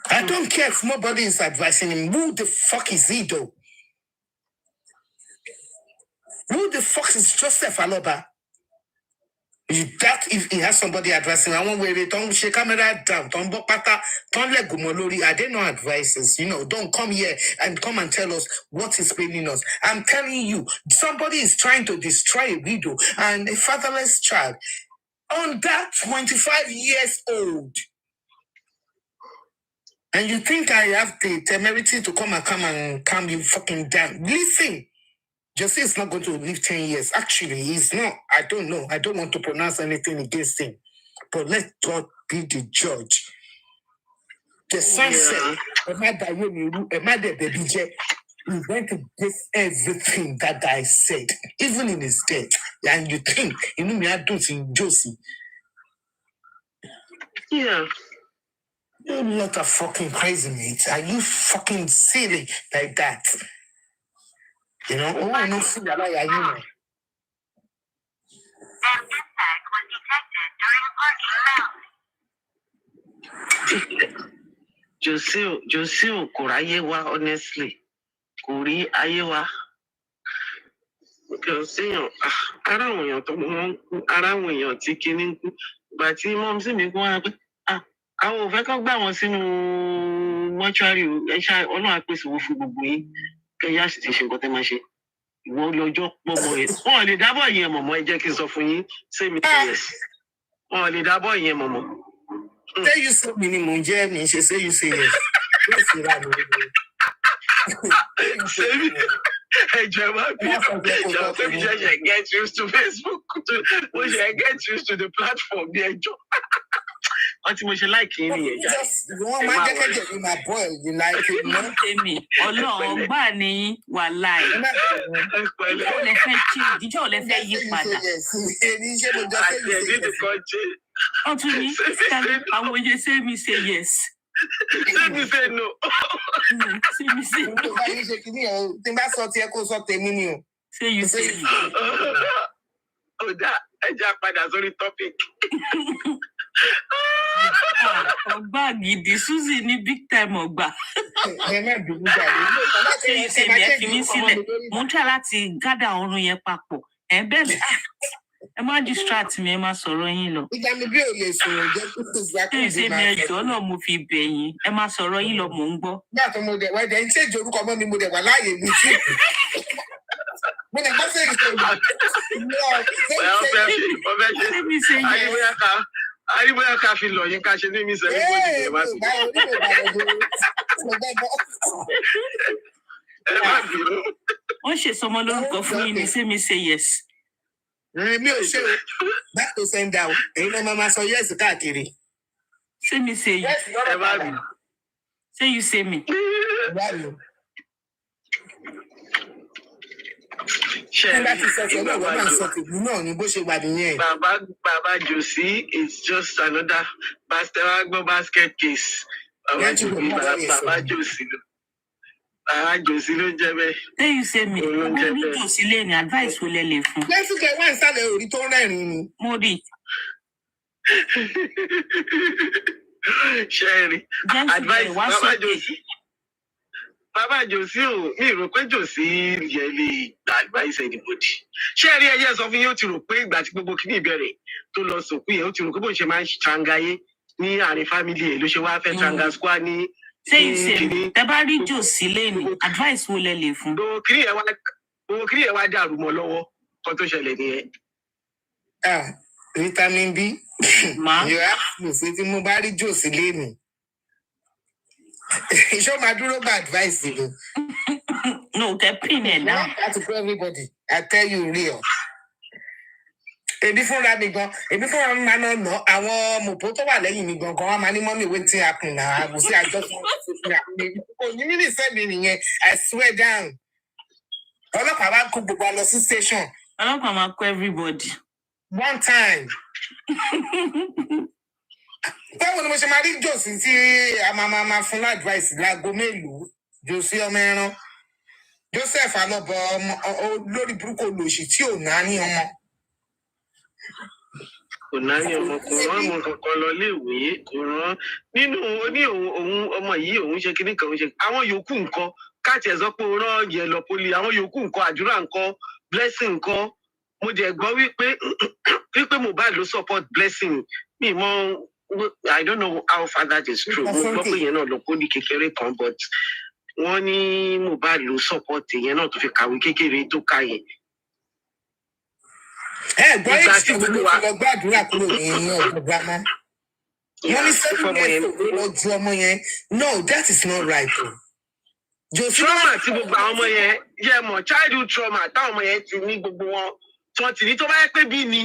I don't care if nobody is advising him. Who the fuck is he though? Who the fuck is Joseph Aloba? That if he has somebody advising, I want where they don't shake camera down, don't let go molori. I didn't know advices. Don't come here and come and tell us what is paining us. I'm telling you, somebody is trying to destroy a widow and a fatherless child on that 25 years old. And you think I have the temerity to come and calm you fucking down? Listen. Josie is not going to live 10 years. Actually, he's not. I don't know. I don't want to pronounce anything against him. But let God be the judge. The son said, he's going to get everything that guy said, even in his death. And you think, me, I don't see Josie. Yeah. You're not a fucking crazy, mate. Are you fucking silly like that? You know, oh, no food, I like you. Josio kò ráyé wá honestly kò rí ayé wá kò séèyàn ara àwọn èèyàn tó wọn kú ara àwọn èèyàn tí kinní ń kú ìgbà tí mọ́mísí mi kú wá pé àwọn ò fẹ́ kán gbà wọ́n sínú mọ́ṣúárì o ẹ ṣá ọlọ́run á pèsè owó fún gbogbo yín kẹ́yà sì ti ṣe nǹkan tẹ́ máa ṣe ìwọ lọ́jọ́ pọ̀ mọ́ ẹ wọn ò lè dábọ̀ yẹn mọ̀mọ́ ẹ jẹ́ kí n sọ fún yín sẹ́mi yes wọn ò lè dábọ̀ yẹn mọ̀mọ́. Say you say minimum, Jeremy. She say you say yes. Sẹ́mi ẹ̀jẹ̀ máa bí ẹ̀jọ̀ pé mi ṣẹ̀ṣẹ̀ get used to Facebook mo ṣe get used to the platform bí ẹjọ́ wọ́n ti mo ṣe láìkí ní ẹ̀já. Wọ́n máa jẹ́ kẹ́jẹ̀ mi máa bọ́ ẹ̀ you like it, no? Tèmi ọlọ́run gbà ní wà láì. Ìjọ́ ò lè fẹ́ change, ìjọ́ ò lè fẹ́ yí padà. Wọ́n tún ní àwọn oye say me say yes. Say me say no. Say me say no. Tí n bá sọ tiẹ̀ kó sọ tèmi ni o. Say you say you. Ọ̀dà ẹja padà sórí topic. Ọgbà gidi Suzy ní big time ọgbà. Ṣé ìṣe mi ẹ fi mí sílẹ̀? Mo ń try láti gádà ọrùn yẹn papọ̀. Ẹ bẹ́ẹ̀ mi ẹ má distract mi ẹ má sọ̀rọ̀ yín lọ. Ìjà mi bí ò lè sọ̀rọ̀ jẹ́ kó tó gbà kó ṣé mi ẹjọ́ náà mo fi bẹ̀ yín ẹ má sọ̀rọ̀ yín lọ mò ń gbọ́. Nígbà tó mo dẹ̀ wá ẹ̀dẹ̀ ń ṣèjì orúkọ mọ́ mi mo dẹ̀ wà láàyè mi tí. Mo dẹ̀ gbọ́ sẹ́yìn sọ̀rọ̀. Àríwá ká fi lọ yín ká ṣe ní mi sẹ́yìn bó ti wá sí. Wọ́n ṣèsọmọ lórúkọ fún yín ní sẹ́mi say yes. Mi ò ṣe o, back to send out, èyí náà máa sọ yes káàkiri. Sẹ́mi say you. Ẹ bá mi. Say you say me. Nígbà tí sọ̀tẹ̀ náà wọ́n máa sọ tèmi náà ni bó ṣe wà nìyẹn. Bàbá Josie is just another basket case. Bàbá Josie ló. Bàbá Josie ló jẹ́ bẹ́ẹ̀. Say you say me. Bàbá ní Josie lè ní advice wo lẹ lè fún. Lẹ́sùn kẹ́ wá ìsàlẹ̀ orí tó rẹ́rìn-ín ni. Mo rí. Ṣẹ́ẹ̀rì. Advice Bàbá Josie ò mi rò pé Josie yẹ lè gba advice anybody. Ṣẹ́ẹ̀rì ẹyẹ sọ fún yín ó ti rò pé ìgbà tí gbogbo kìíní ìbẹ̀rẹ̀ tó lọ sòkú yẹn ó ti rò pé bóun ṣe máa ń ṣàǹgáyé ní àárín family ẹ̀ ló ṣe wá fẹ́ ṣàǹgá square ní. Ṣé ìṣe tẹ bá rí Josie lẹ́nu advice wo lẹ lè fún. Gbogbo kìíní ẹ̀ wá dàrú mọ́ lọ́wọ́ kan tó ṣẹlẹ̀ nìyẹn. Vitamin B. Yóò á lò sí tí mo bá rí Josie lẹ́nu. Show my duro bad advice, you know. No, they're pinning it down. That's for everybody. I tell you real. Before that, before I'm no, àwọn mọ̀pọ̀ tó wà lẹ́yìn mi gan-an, wọ́n máa ní mọ́mí wetin happen now. I will say I just want to happen. You mean say me nìyẹn? I swear down. Ọlọ́pàá wá kó gbogbo lọ sí station. Ọlọ́pàá máa kó everybody. One time. Báwo ni mo ṣe máa rí Josie tí a máa fún advice láago mélòó? Josie ọmọ ẹran. Joseph alọ́bọ lórí burúkú olóṣì tí ò náà ní ọmọ. Kò náà ní ọmọ kò rán ọmọ kankan lọ léèwé kò rán nínú oní òun ọmọ yìí òun ṣe kíní kan òun ṣe àwọn yòókù nǹkan káàtì ẹ̀ sọ pé ó rán yẹ lọ poli àwọn yòókù nǹkan àdúrà nǹkan blessing nǹkan mo jẹ́ gbọ́ wípé Mohbad ló support blessing mi mọ. I don't know how far that is true. Mo gbọ́ pé yẹn náà lọ poli kékeré kan but wọ́n ní Mohbad ló support yẹn náà tó fi kàwé kékeré tó ká yẹn. Gbọ́ èyí tí mo lọ gbàdúrà kúrò ní ọ̀dọ̀ grandma. Wọ́n ní 7 years lọ ju ọmọ yẹn. No, that is not right. Trauma tí gbogbo àwọn ọmọ yẹn yẹ mọ̀ childhood trauma táwọn ọmọ yẹn ti ní gbogbo wọn tí wọ́n ti ní tó bá yẹ pé bí ni.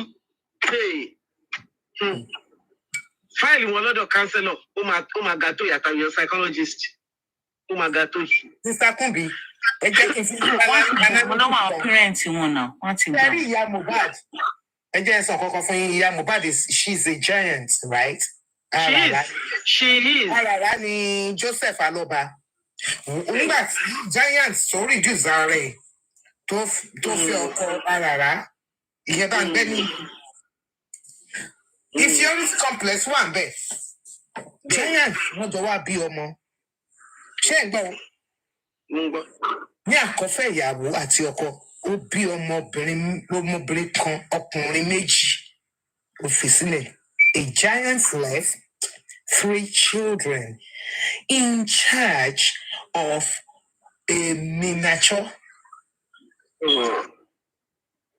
Fáìlì wọn lọ́dọ̀ counselor ó máa ga tó yàtọ̀ your psychologist ó máa ga tó. Sister Kumbi, ẹ jẹ́ kí n fi wọ́n náà wà parent wọn náà wọ́n ti gbà. Ṣé rí ìyá Mohbad? Ẹ jẹ́ sọ kankan fún yín, ìyá Mohbad she's a giant, right? She is. Àràrá ni Joseph Alọ́ba. Nígbà tí giant tó reduce ara rẹ̀, tó fẹ́ ọkọ aràrá ìyẹn bá ń gbẹ́ ní inferiority complex wà ń bẹ̀ giant wọ́n jọ wá bí ọmọ ṣé ń gbọ́ ní àkọ́fẹ́ ìyàwó àti ọkọ ó bí ọmọbìnrin kan ọkùnrin méjì ó fi sílẹ̀ a giant left 3 children in charge of a miniature.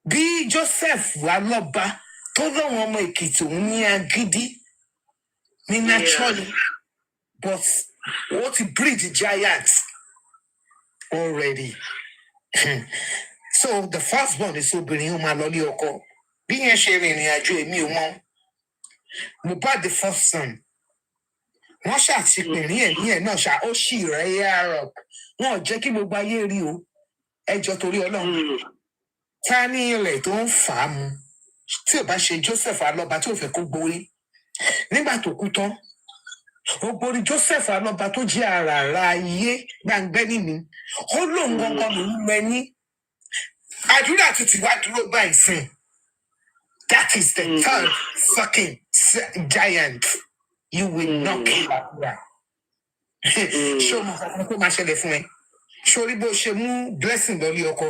Bí Joseph wà lọ́ba tó lọ́wọ́ ọmọ Èkìtì òun ní agídí miniature but what ti breed giant already. So the first one is obìnrin ó máa lọ lé ọkọ bí yẹn ṣe rìnrìn àjò èmi ò mọ̀ Mohbad the first son wọ́n ṣàtìpìnrín ẹ̀mí ẹ̀ náà ṣá ó ṣì rẹ̀ yára wọn ò jẹ́ kí gbogbo ayé rí o ẹjọ́ torí Ọlọ́run ta ní ilẹ̀ tó ń fà á mu tí ò bá ṣe Joseph Alọ́ba tí ò fẹ́ kó gborí nígbà tó kú tán ó borí Joseph Alọ́ba tó jẹ́ àràrà ayé gbàngbẹ́ nínú ó lóun gangan ló ń mẹ́ni àdúrà tó ti wá dúró báyìí sìn that is the third fucking giant you will not kill àdúrà ṣé o mọ̀ kankan tó máa ṣẹlẹ̀ fún ẹ sórí bó ṣe mú blessing lọ lé ọkọ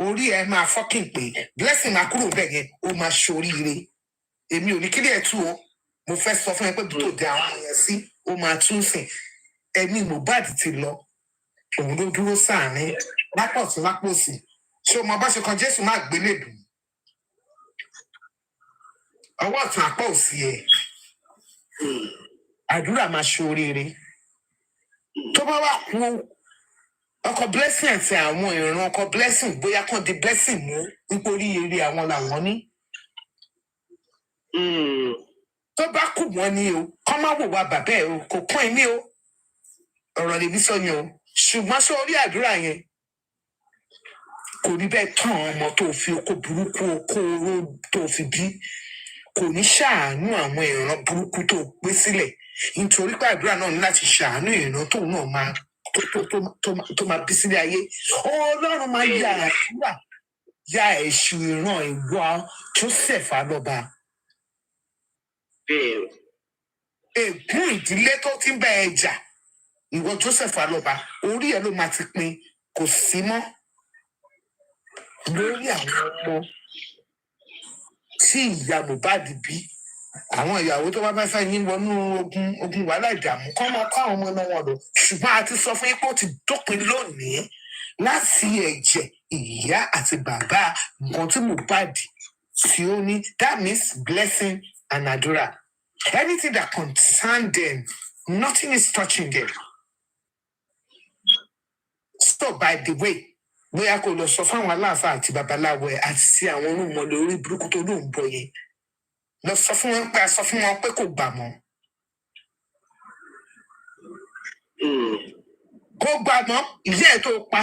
orí ẹ máa fucking pé blessing máa kúrò bẹ́ẹ̀ yẹn ó máa ṣoríire èmi ò ní kílẹ̀ ẹ̀ tú o mo fẹ́ sọ fún ẹ pé tó dé àwọn èèyàn sí ó máa tún sìn ẹni Mohbad ti lọ òun ló dúró sáàrin lápò tí lápò sí ṣé o mọ bá ṣe kan Jésù máa gbélé dùn ọwọ́ ọ̀tún àpò òsì ẹ̀ àdúrà máa ṣoríire tó bá wà kú ọkọ blessing àti àwọn ìran ọkọ blessing bóyá kàn di blessing mú nítorí eré àwọn làwọn ní. tó bá kù wọ́n ní o kọ́ má wò wá bàbá ẹ̀ o kò kún ẹ̀mí o ọ̀rọ̀ lè bí sọ́yìn o ṣùgbọ́n sọ orí àdúrà yẹn kò ní bẹ́ẹ̀ tán ọmọ tó fi oko burúkú oko oró tó fi bí kò ní ṣàánú àwọn ìran burúkú tó gbé sílẹ̀ nítorí pé àdúrà náà ní láti ṣàánú ìran tóun náà máa tó máa bí sílé ayé Ọlọ́run máa ya àdúrà ya èṣù ìran ìwà Joseph Alọ́ba ègún ìdílé tó ti ń bá ẹ jà ìwọ Joseph Alọ́ba orí ẹ ló máa ti pin kò sí mọ́ lórí àwọn ọmọ tí ìyá Mohbad bí àwọn ìyàwó tó bá fẹ́ yín wọnú ogun wàhálà ìdààmú kọ́ máa kọ́ àwọn ọmọ náà wọn lọ ṣùgbọ́n a ti sọ fún yín pé ó ti dópin lónìí láti ẹ̀jẹ̀ ìyá àti bàbá nǹkan tí Mohbad tí ó ní that means blessing and àdúrà anything that concern them nothing is touching them. So by the way bóyá kò lọ sọ fáwọn aláàfáà àti babaláwo ẹ àti sí àwọn olùmọ̀lẹ́ orí burúkú tó lóun bọ yẹn lọ sọ fún wọn pé a sọ fún wọn pé kò gbà mọ́ kò gbà mọ́ ìyá ẹ̀ tó pa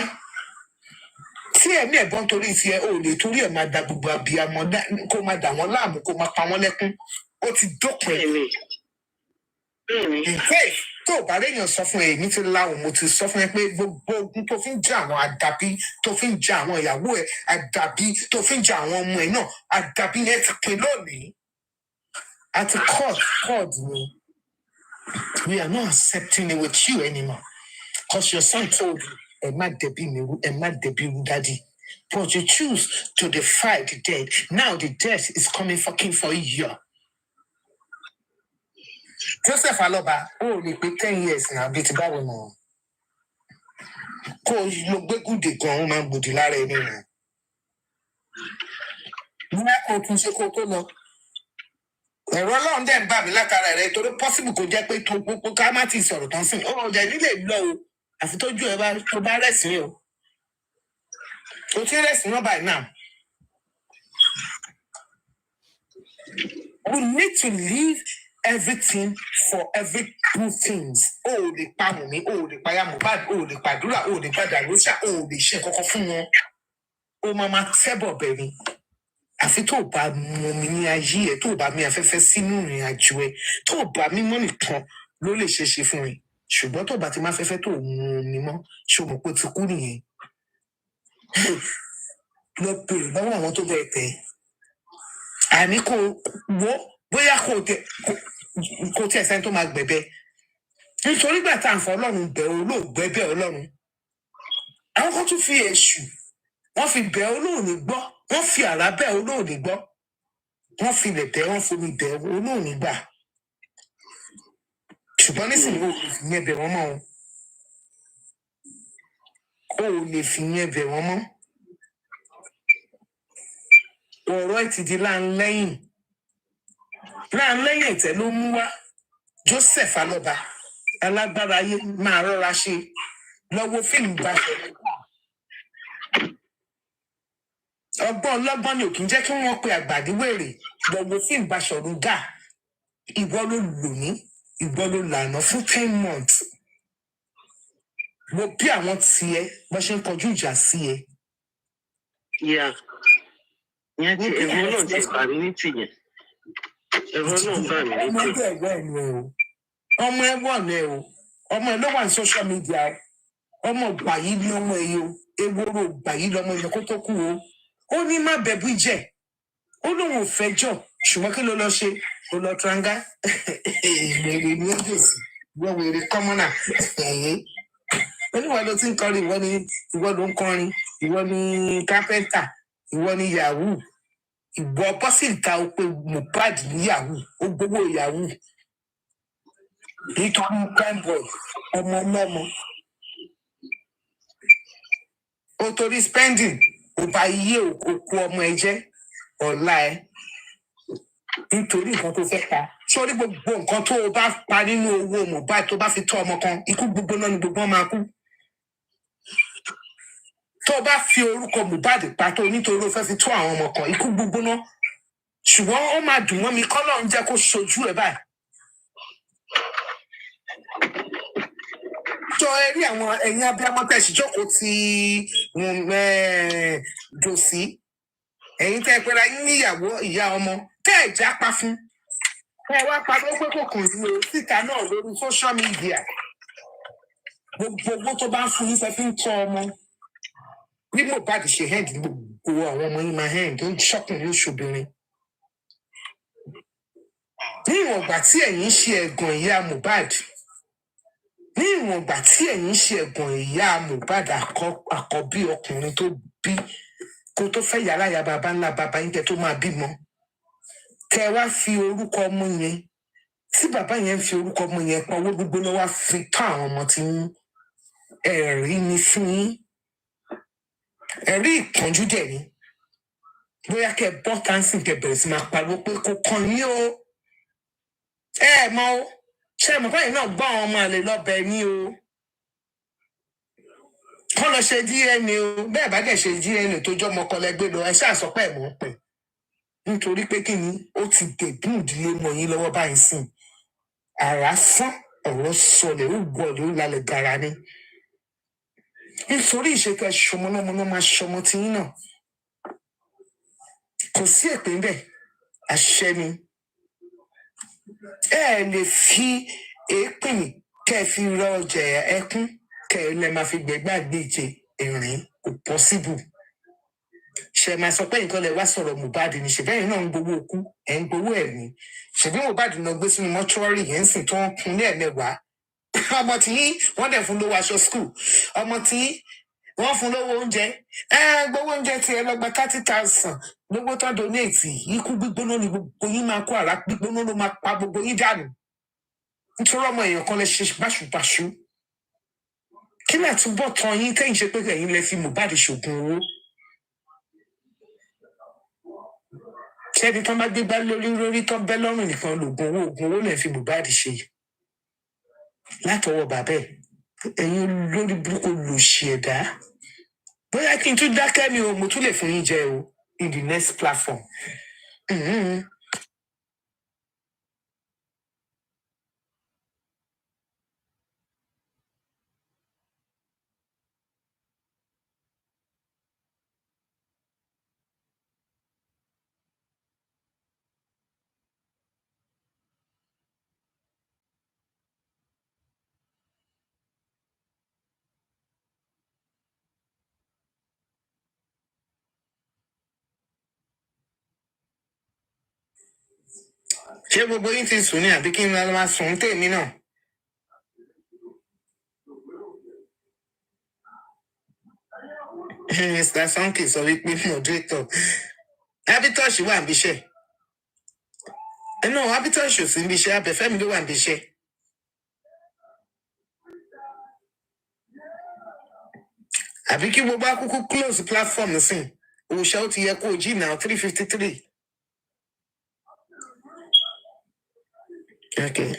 tí ẹ̀mí ẹ̀bọ́n torí tiẹ̀ ò lè torí ẹ̀ máa da gbogbo abiyamọ kó máa dà wọ́n láàmú kó máa pa wọ́n lẹ́kún ó ti dópin ìfẹ́ tó o bá réèyàn sọ fún ẹ èmi ti láwọn mo ti sọ fún ẹ pé gbogbo ogun tó fi ń jà àwọn àdàbí tó fi ń jà àwọn ìyàwó ẹ àdàbí tó fi ń jà àwọn ọmọ ẹ náà àdàbí yẹn ti pin lónìí at the court we are not accepting it with you anymore because your son told you Emma Debi daddy but you choose to defy the dead now the death is coming fucking for you. Joseph Alọ́ba ó lè pé 10 years náà bí ti báwo nà kó ló gbégùdè gan ó máa ń gbòdì lára ẹni nà nígbà kó tún ṣe kó tó lọ ẹ̀rọ Ọlọ́run dẹ̀ ń bà mí látara rẹ̀ torí possible kò jẹ́ pé tó gbogbo ká má ti sọ̀rọ̀ tán sìn ó ọjà nílé lọ o àfi tójú ẹ tó bá rẹ̀sìn o kò tí rẹ̀sìn náà by now. We need to leave everything for every good things. O ò lè pa Wùnmí, o ò lè pa ya Mohbad, o ò lè pa àdúrà, o ò lè pa Dàrúṣà, o ò lè ṣe kankan fún wọn. O máa tẹ́bọ̀ bẹ̀rẹ̀. Àfi tó o bá mú mi ní ayé ẹ̀, tó o bá mi afẹ́fẹ́ sínú ìrìn àjò ẹ̀, tó o bá mi mọ́ nìkan ló lè ṣe fún mi. Ṣùgbọ́n tó o bá ti máa fẹ́fẹ́ tó o mú mi mọ́, ṣé o mọ̀ pé o ti kú nìyẹn? lọ bèrè lọ́wọ́ àwọn tó bẹ̀ tẹ̀ àní kò wo bóyá kò tí ẹ̀sẹ̀ tó máa gbẹ̀bẹ̀ nítorí gbà tá à ń fọ ọlọ́run bẹ̀ olóògbẹ́bẹ̀ ọlọ́run àwọn kan tún fi èṣù wọ́n fi bẹ̀ olóòní gbọ́ wọ́n fi àrá bẹ̀ olóòní gbọ́ wọ́n fi ilẹ̀ bẹ̀ wọ́n fomi bẹ̀ olóòní gbà ṣùgbọ́n nísìnyí o lè fi yẹn bẹ̀ wọ́n mọ́ o ò lè fi yẹn bẹ̀ wọ́n mọ́ ọ̀rọ̀ ẹ̀ ti di láńlẹ́yìn ìtẹ́ ló mú wá Joseph Alọ́ba alágbára ayé máa rọra ṣe lọ́wọ́ fíìmù bá ṣẹlẹ̀ ọgbọ́n ọlọ́gbọ́n ni ò kí ń jẹ́ kí wọ́n pe àgbàdíwèrè lọ́wọ́ fíìmù bá ṣọ̀run gà ìwọ ló lò ní ìwọ ló lànà fún 10 months wo bí àwọn tiẹ̀ bó ṣe ń kọjú ìjà sí ẹ. Ìyẹn tí ẹ̀rọ náà ti parí ní tìyẹn ẹ̀rọ náà bá mi létí. ọmọ ẹ̀wọ̀n ẹ̀ o ọmọ ẹ̀ ló wà ní social media ọmọ ọgbà yìí ní ọmọ ẹ̀ o ewúro ọgbà yìí lọmọ ẹ̀ kó tó kú o ó ní má bẹ̀bú jẹ ó lóun ò fẹjọ́ ṣùgbọ́n kí ló lọ ṣe ó lọ tranga ìrèrè ní ojú sí wọ́n wèrè kọ́mọ́nà ẹ̀yìn oníwà ló ti ń kọrin ìwọ ló ń kọrin ìwọ ni kápẹ́ńtà ìwọ ni yahoo ìwọ bọ́sìta ó pe Mohbad ní yahoo ó gbowó yahoo nítorí prime boy ọmọ ọlọ́mọ ó torí spending ó bá iye òkú ọmọ ẹ jẹ́ ọ̀la ẹ nítorí nǹkan tó fẹ́ pa sórí gbogbo nǹkan tó o bá pa nínú owó Mohbad tó bá fi tọ́ ọmọ kan ikú gbogbo náà ni gbogbo wọn máa kú tó o bá fi orúkọ Mohbad pa tó nítorí o fẹ́ fi tọ́ àwọn ọmọ kan ikú gbogbo náà ṣùgbọ́n ó máa dùn mọ́ mi kọ́lọ́ ń jẹ́ kó ṣojú ẹ̀ báyìí. jọ ẹ rí àwọn ẹ̀yin abiyamọ tẹ̀sí jókòó ti dòsí ẹ̀yin tẹ́ ẹ pẹ́ra yín níyàwó ìyá ọmọ tẹ́ ẹ̀ já pa fún ẹ wá padà pé kò kàn sí o síta náà lórí social media gbogbo owó tó bá ń fún yín fẹ́ fi ń tọ́ ọmọ bí Mohbad ṣe hẹ́ǹdì gbogbo àwọn ọmọ yín máa hẹ́ǹdì ó ń ṣọkùnrin oṣùbìnrin ní ìwọ̀n ìgbà tí ẹ̀yin ṣe ẹ̀gàn ìyá Mohbad ní ìwọ̀n ìgbà tí ẹ̀yin ṣe ẹ̀gàn ìyá Mohbad àkọ́bí ọkùnrin tó bí kó tó fẹ́ yàrá ya bàbá ńlá bàbá yín kẹ́ tó máa bímọ kẹ́ wá fi orúkọ ọmọ yẹn tí bàbá yẹn fi orúkọ ọmọ yẹn pa owó gbígbóná wá fi tán àwọn ọmọ tí ẹ̀rí ni fún yín ẹ̀rí ìpọ́njú dẹ̀ ni bóyá kẹ́ bọ́ táǹsì kẹ́ bẹ̀rẹ̀ sí máa pariwo pé kò kàn yín o mọ o ṣe mọ̀ báyìí náà gbọ́ àwọn ọmọ àlè lọ́bẹ̀ ní o kọ́ lọ ṣe DNA o bẹ́ẹ̀ bá dẹ̀ ṣe DNA tó jọ́ mọ́kànlẹ́gbẹ́ lọ ẹ ṣáà sọ pé ẹ̀ mọ̀ ń pẹ̀ nítorí pé kí ni ó ti dẹ̀bùn ìdílé mọ́ yín lọ́wọ́ báyìí sìn àrá fún ọ̀rọ̀ sọlẹ̀ ó wọlé ó lálẹ́ gara ni nítorí ìṣètò ẹ̀ṣọmọ náà máa ṣọmọ tí yín náà kò sí èpè ń bẹ̀ àṣẹ ni ẹ lè fi èépìn kẹ́ fi rọ ọjà ẹkún kẹ́ lè máa fi gbẹgbàgbèje ẹ̀rín kò pọ́síbù ṣe máa sọ pé nǹkan lè wá sọ̀rọ̀ Mohbad ní ṣe bẹ́ẹ̀ náà ń gbowó okú ẹ̀ ń gbowó ẹ̀mí ṣèbí Mohbad náà gbé sínú mọ́ṣúárì yẹn ń sìn tó ń kun ní ẹ̀mẹ́wàá ọmọ tí wọ́n dẹ̀ fún lówó aṣọ skul ọmọ tí wọ́n fún lówó oúnjẹ gbowó oúnjẹ tí ẹ lọ gba 30,000 gbogbo tó donate ikú gbígbóná ni gbogbo yín máa kó àrá gbígbóná ló máa pa gbogbo yín dànù nítorí ọmọ èèyàn kan lè ṣe báṣubàṣu kí náà túbọ̀ tán yín tẹ́yìn ṣe pé ẹ̀yin lè fi Mohbad ṣògùn owó ṣẹ́ni tán bá gbégbá lórí tán bẹ́ lọ́rùn nìkan lògùn owó lè fi Mohbad ṣe látọwọ́ bàbá ẹ̀ ẹ̀yin lórí burúkú lòṣì ẹ̀dá bóyá kí n tún dákẹ́ mi o mo tún lè fún yín jẹ o in the next platform. Ṣé gbogbo yín ti sùn ní àbí kí n lọ máa sùn tèmi náà? Mr. Sonke sọ wípé moderator. Habitus wà níbi iṣẹ́. No, Habitus ò sí níbi iṣẹ́, Abẹ́fẹ́mi ló wà níbi iṣẹ́. Àbí kí gbogbo akúkú close platform sìn. Òòṣà ó ti yẹ kó jí náà 3:53. Okay.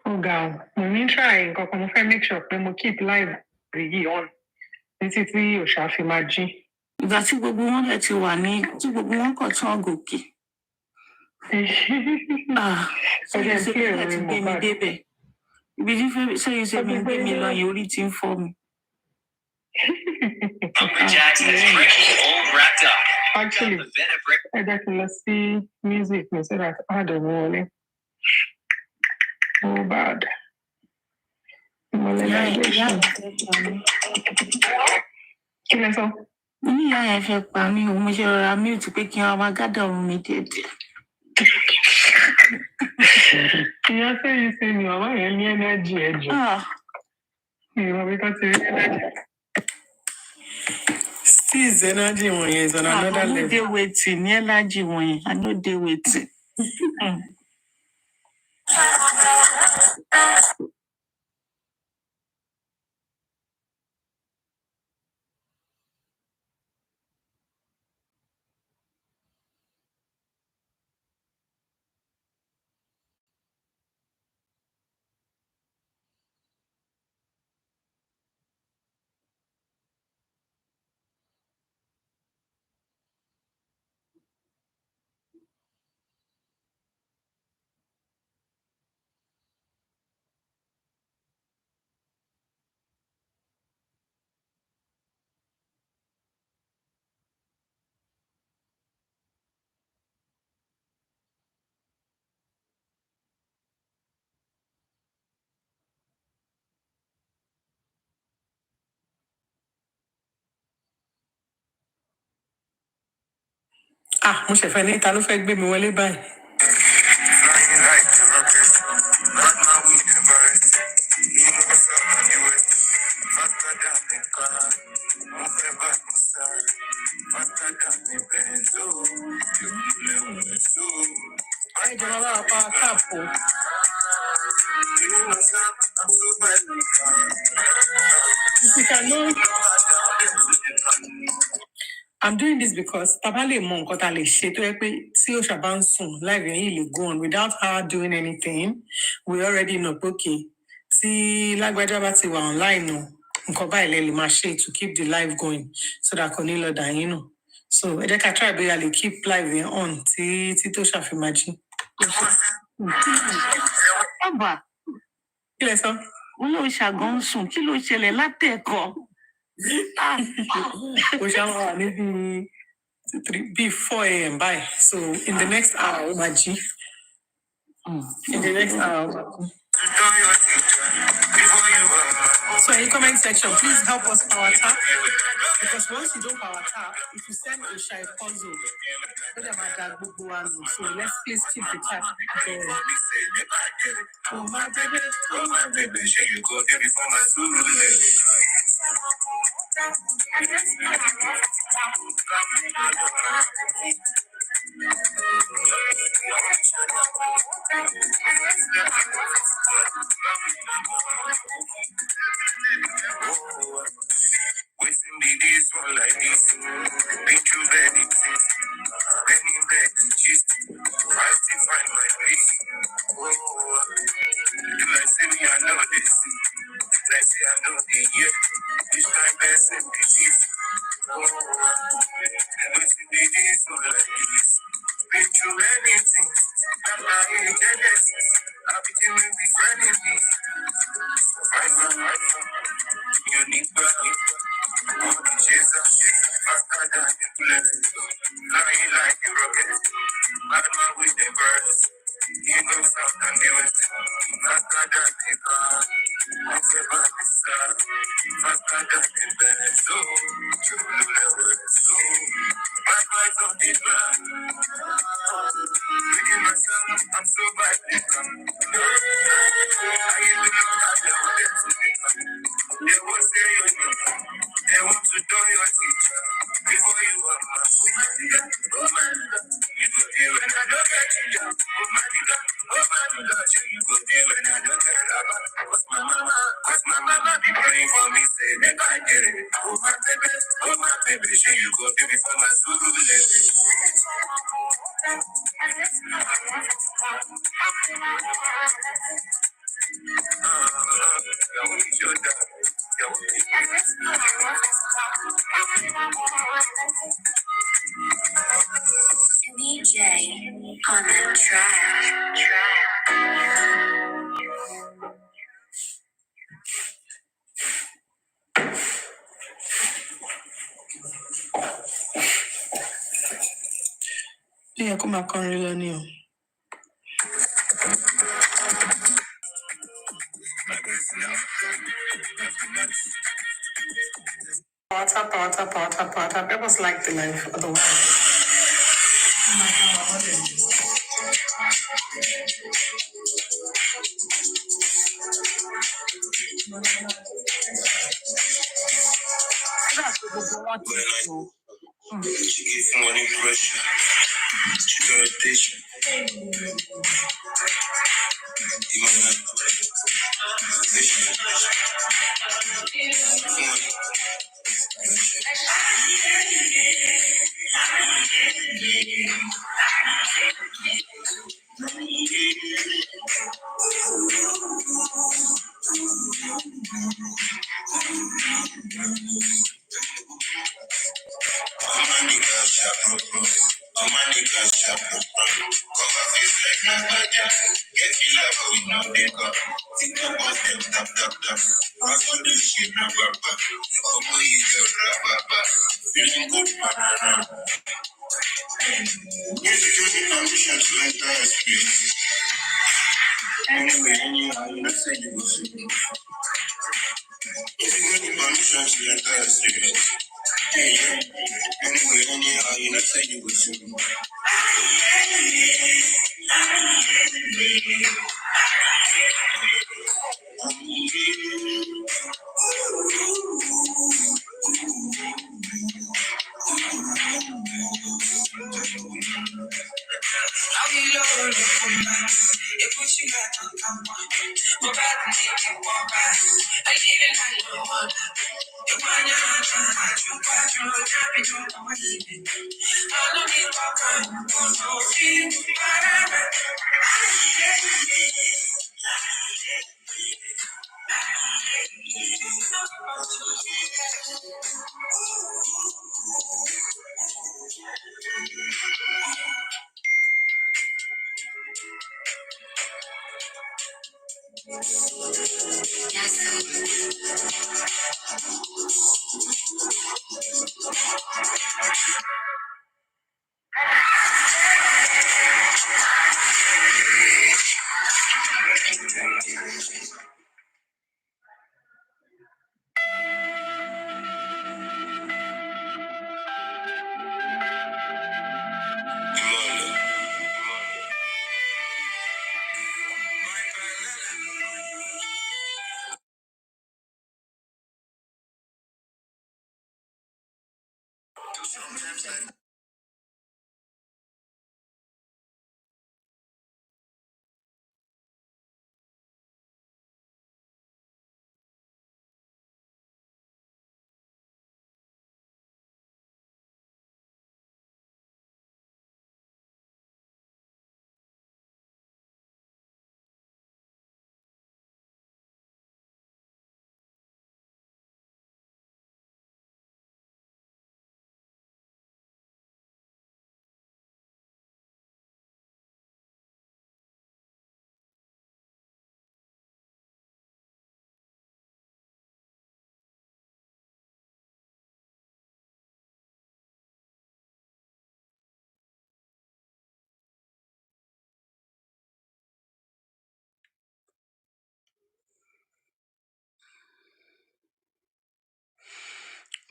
Oh, girl, mo ní try nǹkan kan mo fẹ́ make sure pé mo keep live yìí on títí tí òòṣà fi máa jí. Ìgbà tí gbogbo wọn dẹ̀ ti wà ní tí gbogbo wọn kàn tán gòkè. Ọjọ́ ìpínlẹ̀ Ṣé ti gbé mi débẹ̀? Ibi tí ṣé ṣe mi gbé mi lọ yẹn orí ti ń fọ́ mi. Actually, ẹ jẹ́ kí n lọ sí music mi so that I don't wọlé. Mohbad. Kí lẹ sọ? Ní ìyá yẹn fẹ́ pa mí o, mo ṣe rọra mute pé kí wọ́n máa gádà ọ̀run mi díẹ̀díẹ̀. Ìyá sẹ́yìn ṣe ni màmá yẹn ní energy ẹ̀jọ̀. Ìwọ̀n bí kan ti rí energy. Steve's energy wọ̀nyẹn is on another level. I no dey waiting ní energy wọ̀nyẹn, I no dey waiting. Mo ṣẹ̀fẹ̀ ní ta ló fẹ́ gbé mi wọlé báyìí. I'm doing this because Tabale Monk got a ṣe tó yẹ pé tí Òòṣà bá ń sùn live yẹn yìí lè go on without her doing anything. We already know okay. Tí lágbájá bá ti wà online nù, nǹkan báyìí lè lè máa ṣe to keep the live going so that kò ní lọ dà yín nù. So ẹ jẹ́ ká try bóyá lè keep live yẹn on tí Òòṣà fi máa jí. Bàbá. Kí lẹ sọ? Òòṣà gan sùn, kí ló ṣẹlẹ̀ látẹ̀kọ̀? We shall have maybe 4 a.m. by. So in the next hour, Maji. In the next hour. So So in the comment section, please help us power tap. Because once you don't power tap, if you send a shy puzzle, what about that book one? So let's please keep the tap going. Oh my baby, sure you go there before my school. Wishing me this one like this. Been through many things, many cheese. I still find my place. Oh, do I say me I know this? Like say I know the year. Which my best in the shift. Oh, wishing me this one like this. Been through many things. I'm not in Genesis. I'll be dealing with enemies. Fight. You need Jesus, faster than the bullet, flying like a rocket, madman with the birds, king of south and the west, faster than the car, whatever the sun, faster than the best, so, my eyes on the ground, within myself, I'm so biblical, I ain't looking at the way to become, they won't say your name. They want to know your teacher before you are my woman. You go there when I don't get you. Woman, you go there when I don't get you. Cause my mama be praying for me, say, make I get it. Oh my baby, she you go there before my school lady. DJ on the track. Yeah, come back on real new. Power tap. It was like the life otherwise. She give money pressure. She got a dish.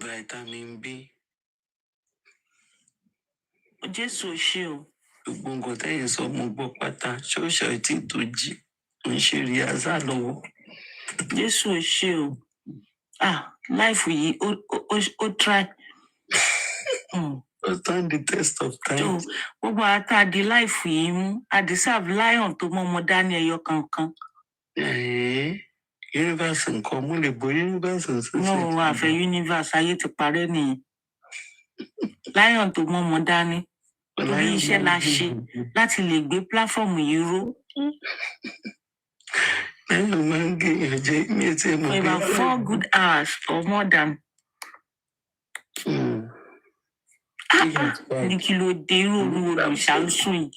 Vitamin B. Jésù ò ṣe o. Gbogbo nǹkan tẹ́yìn sọ mo gbọ́ pátá. Ṣọ́ọ̀ṣì ọtí tó jí. Ń ṣe rí àzá lọ́wọ́. Jésù ò ṣe o. Life yìí ó try. Stand the test of time. Gbogbo ata di life yìí mú. I deserve lion tó mọ́ ọmọ dání ẹyọ kankan. Universe nǹkan mú lè bo universe nsọ́sẹ̀. No, àfẹ́ universe ayé ti parẹ́ nìyẹn. Lion tó mọ́ ọmọ dání. Torí iṣẹ́ la ṣe láti lè gbé platform yìí ró. Lion máa ń gèèyàn jẹ ní etí ẹ̀ mọ̀ For about 4 good hours or more than. Ní kí ló dé irú olùṣàlùsùn yìí?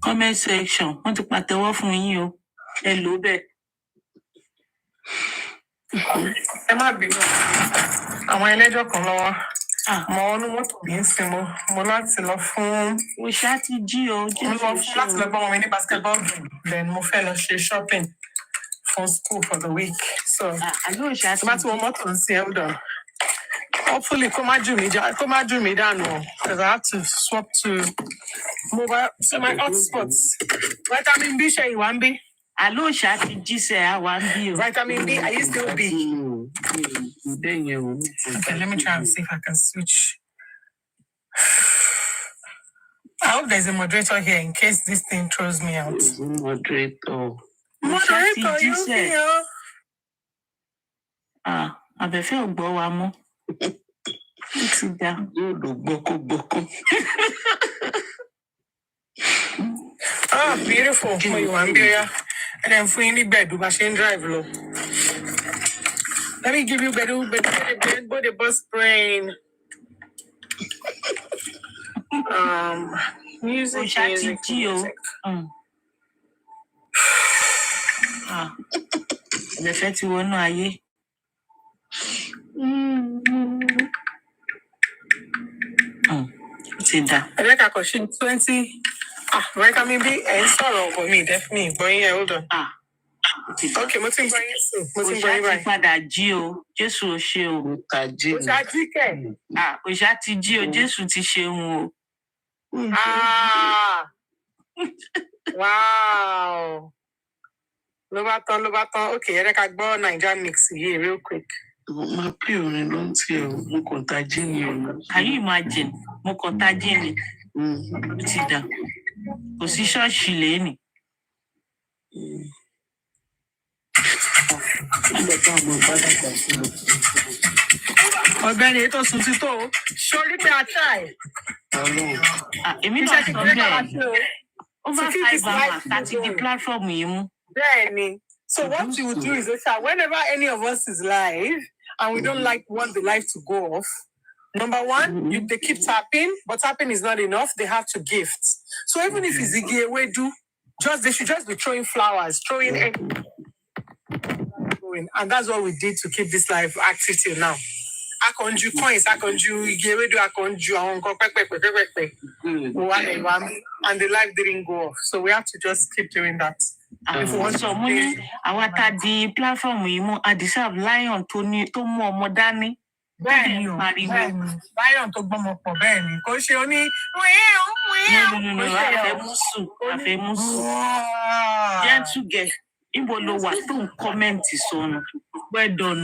Comment section, wọ́n ti pàtẹ́wọ́ fún yín o. Ẹ lò bẹ́ẹ̀. Ẹ má bínú. Àwọn ẹlẹ́jọ́ kan lọ́wọ́. Mo ní mọ́tò bí ń sin mo láti lọ fún. Òṣà ti jí o. Mo lọ fún láti lọ bá wọn ní basketball game. Then mo fẹ́ lọ ṣe shopping for school for the week. So, tí bá ti wọ mọ́tò ń sin hold on. Hopefully, kó má jù mí dànù. Because I have to swap to mobile. So my hotspots. Vitamin B ṣe ìwà ń bí. Àlóòṣà ti jí sẹ́ àwa ń bí o. Vitamin B, are you still B? Okay, let me try and see if I can switch. I hope there's a moderator here in case this thing throws me out. Moderator, you here? Àbẹ̀fẹ́ ò gbọ́ wa mọ́. Ó ti dá. Yóò lò gbọ́kọ́gbọ́kọ́. Beautiful. Mo ìwà ń bí ya. And then fún yín ní gbẹ̀dú bá ṣe ń drive lọ. Let me give you gbẹ̀dú the bus brain. Music. Òṣà ti jí o. Àbẹ̀fẹ́ ti wọnú ayé. Ó ti dá. Ẹ jẹ́ ká kọ̀ ṣe 20. Vitamin B ẹ̀ ń sọ̀rọ̀ ọ̀bọ̀ mi definitely gbọ́ yín ẹ̀ hold on. Okay, mo ti ń gbọ́ yín sùn. Òṣà ti padà jí o. Jésù ò ṣe o. Òṣà jí kẹ̀. Òṣà ti jí o. Jésù ti ṣeun o. Wow. Ló bá tán. Okay, ẹ jẹ́ ká gbọ́ Naija mix yìí real quick. Máa pè orin ló ń tí ẹ̀ mo kàn tají ni o. Can you imagine? Mo kàn tají ni. Ó ti dá. Kò sí ṣọ́ọ̀ṣì lẹ́nìí. Ọ̀gbẹ́ni ètò sùn ti tó. Ṣorí pé a try. Èmi náà sọ bẹ́ẹ̀. Over 5 hours láti di platform yìí mú. Bẹ́ẹ̀ni. So what you would do is, whenever any of us is live and we don't want the live to go off, number one, they keep tapping, but tapping is not enough. They have to gift. So even if it's a giveaway, they should just be throwing flowers, throwing anything. And that's what we did to keep this live active till now. Akonju coins, akonju igeredu, akonju awonko pepe. And the live didn't go off. So we have to just keep doing that. If we want So money, àwa tá di platform yìí mú, I deserve lion tó mú ọmọ dání. Bẹ́ẹ̀ni o, lion tó gbọ́mọ pọ̀ bẹ́ẹ̀ni. Kò ṣe oní. No, àfẹ́mùsù. Gentle girl. Ibo lo wà tó ń kọ́mẹ́ǹtì sọnù. Well done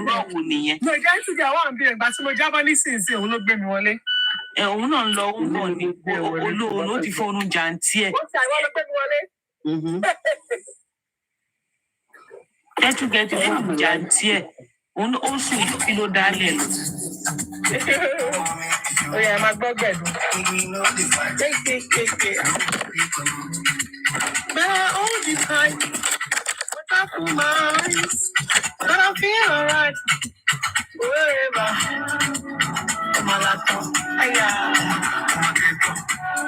náà wò nìyẹn. Mo jẹ́ ti jà wà ń bí ẹ̀gbá tí mo jábọ́ nísinsìnyí òun ló gbé mi wọlé. Òun náà ń lọ ó ń bọ̀ ní olóòrùn ó ti fọnú jàǹtí ẹ̀. Ó ti àwọn ló gbé mi wọlé. Gẹ́tùgẹ́tù fọnú jàǹtí ẹ̀. Ó sùn kí ló dálẹ̀ lọ. Ó yẹ máa gbọ́ gbẹ̀dùn. Better all the time. Without my eyes. But I feel alright. Wherever. Malato. Aya.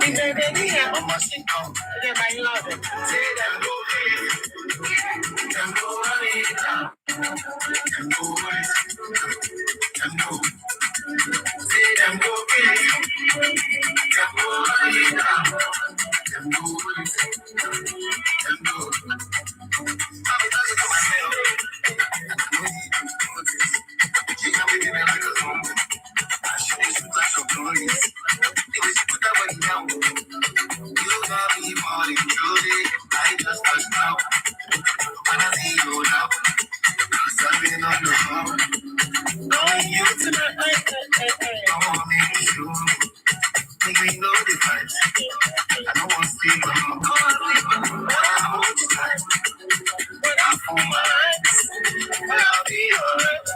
If they didn't hear how much it comes, they're my love. Say them go them go run it down. Them go run it. Them go. Say them go them go run it down. Them go run it. Them go. I just touched now. When I see you now, something on the phone. Knowing you tonight, I want to make you. Make me know the vibes. I don't want to sleep alone. When I hold you tight, when I pull my eyes, I'll be alright.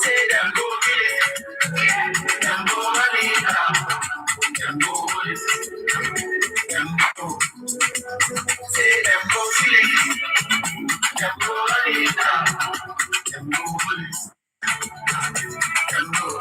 Say them go get it, them go run it down, them go hold it, them go. Say them go feel it, them go run it down, them go hold it, them go.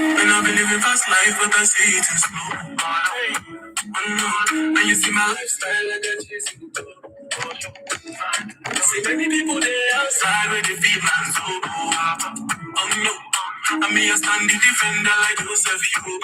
And I've been living fast life, but I say it is slow. And you see my lifestyle, I got chasing the door. I see many people there outside where they feel man so no. I mean, I stand the defender like Joseph you.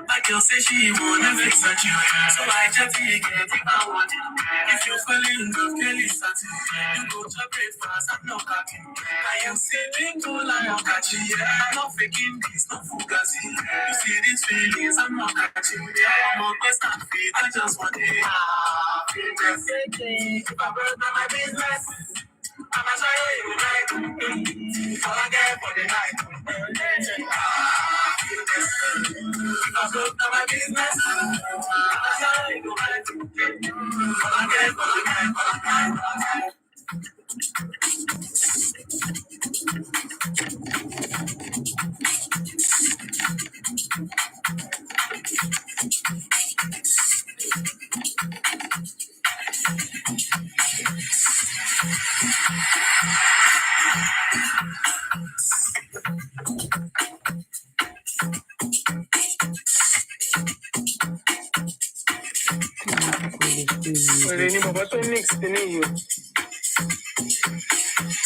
My girl say she wanna fix at you, so I just take it if I want it. If you're feeling good, Kelly satin, you go to breakfast, I'm not cutting. I am sitting tall, I am catching. I'm not faking this, no fugazi. You see these feelings, I'm not catching. I'm on best and fit, I just want it. If I burn down my business, I'ma show you right. All I get for the night. If I broke down my business, I'ma show you right. All I get for the night. Wèrè ni bàbá tó mix ní yìí o.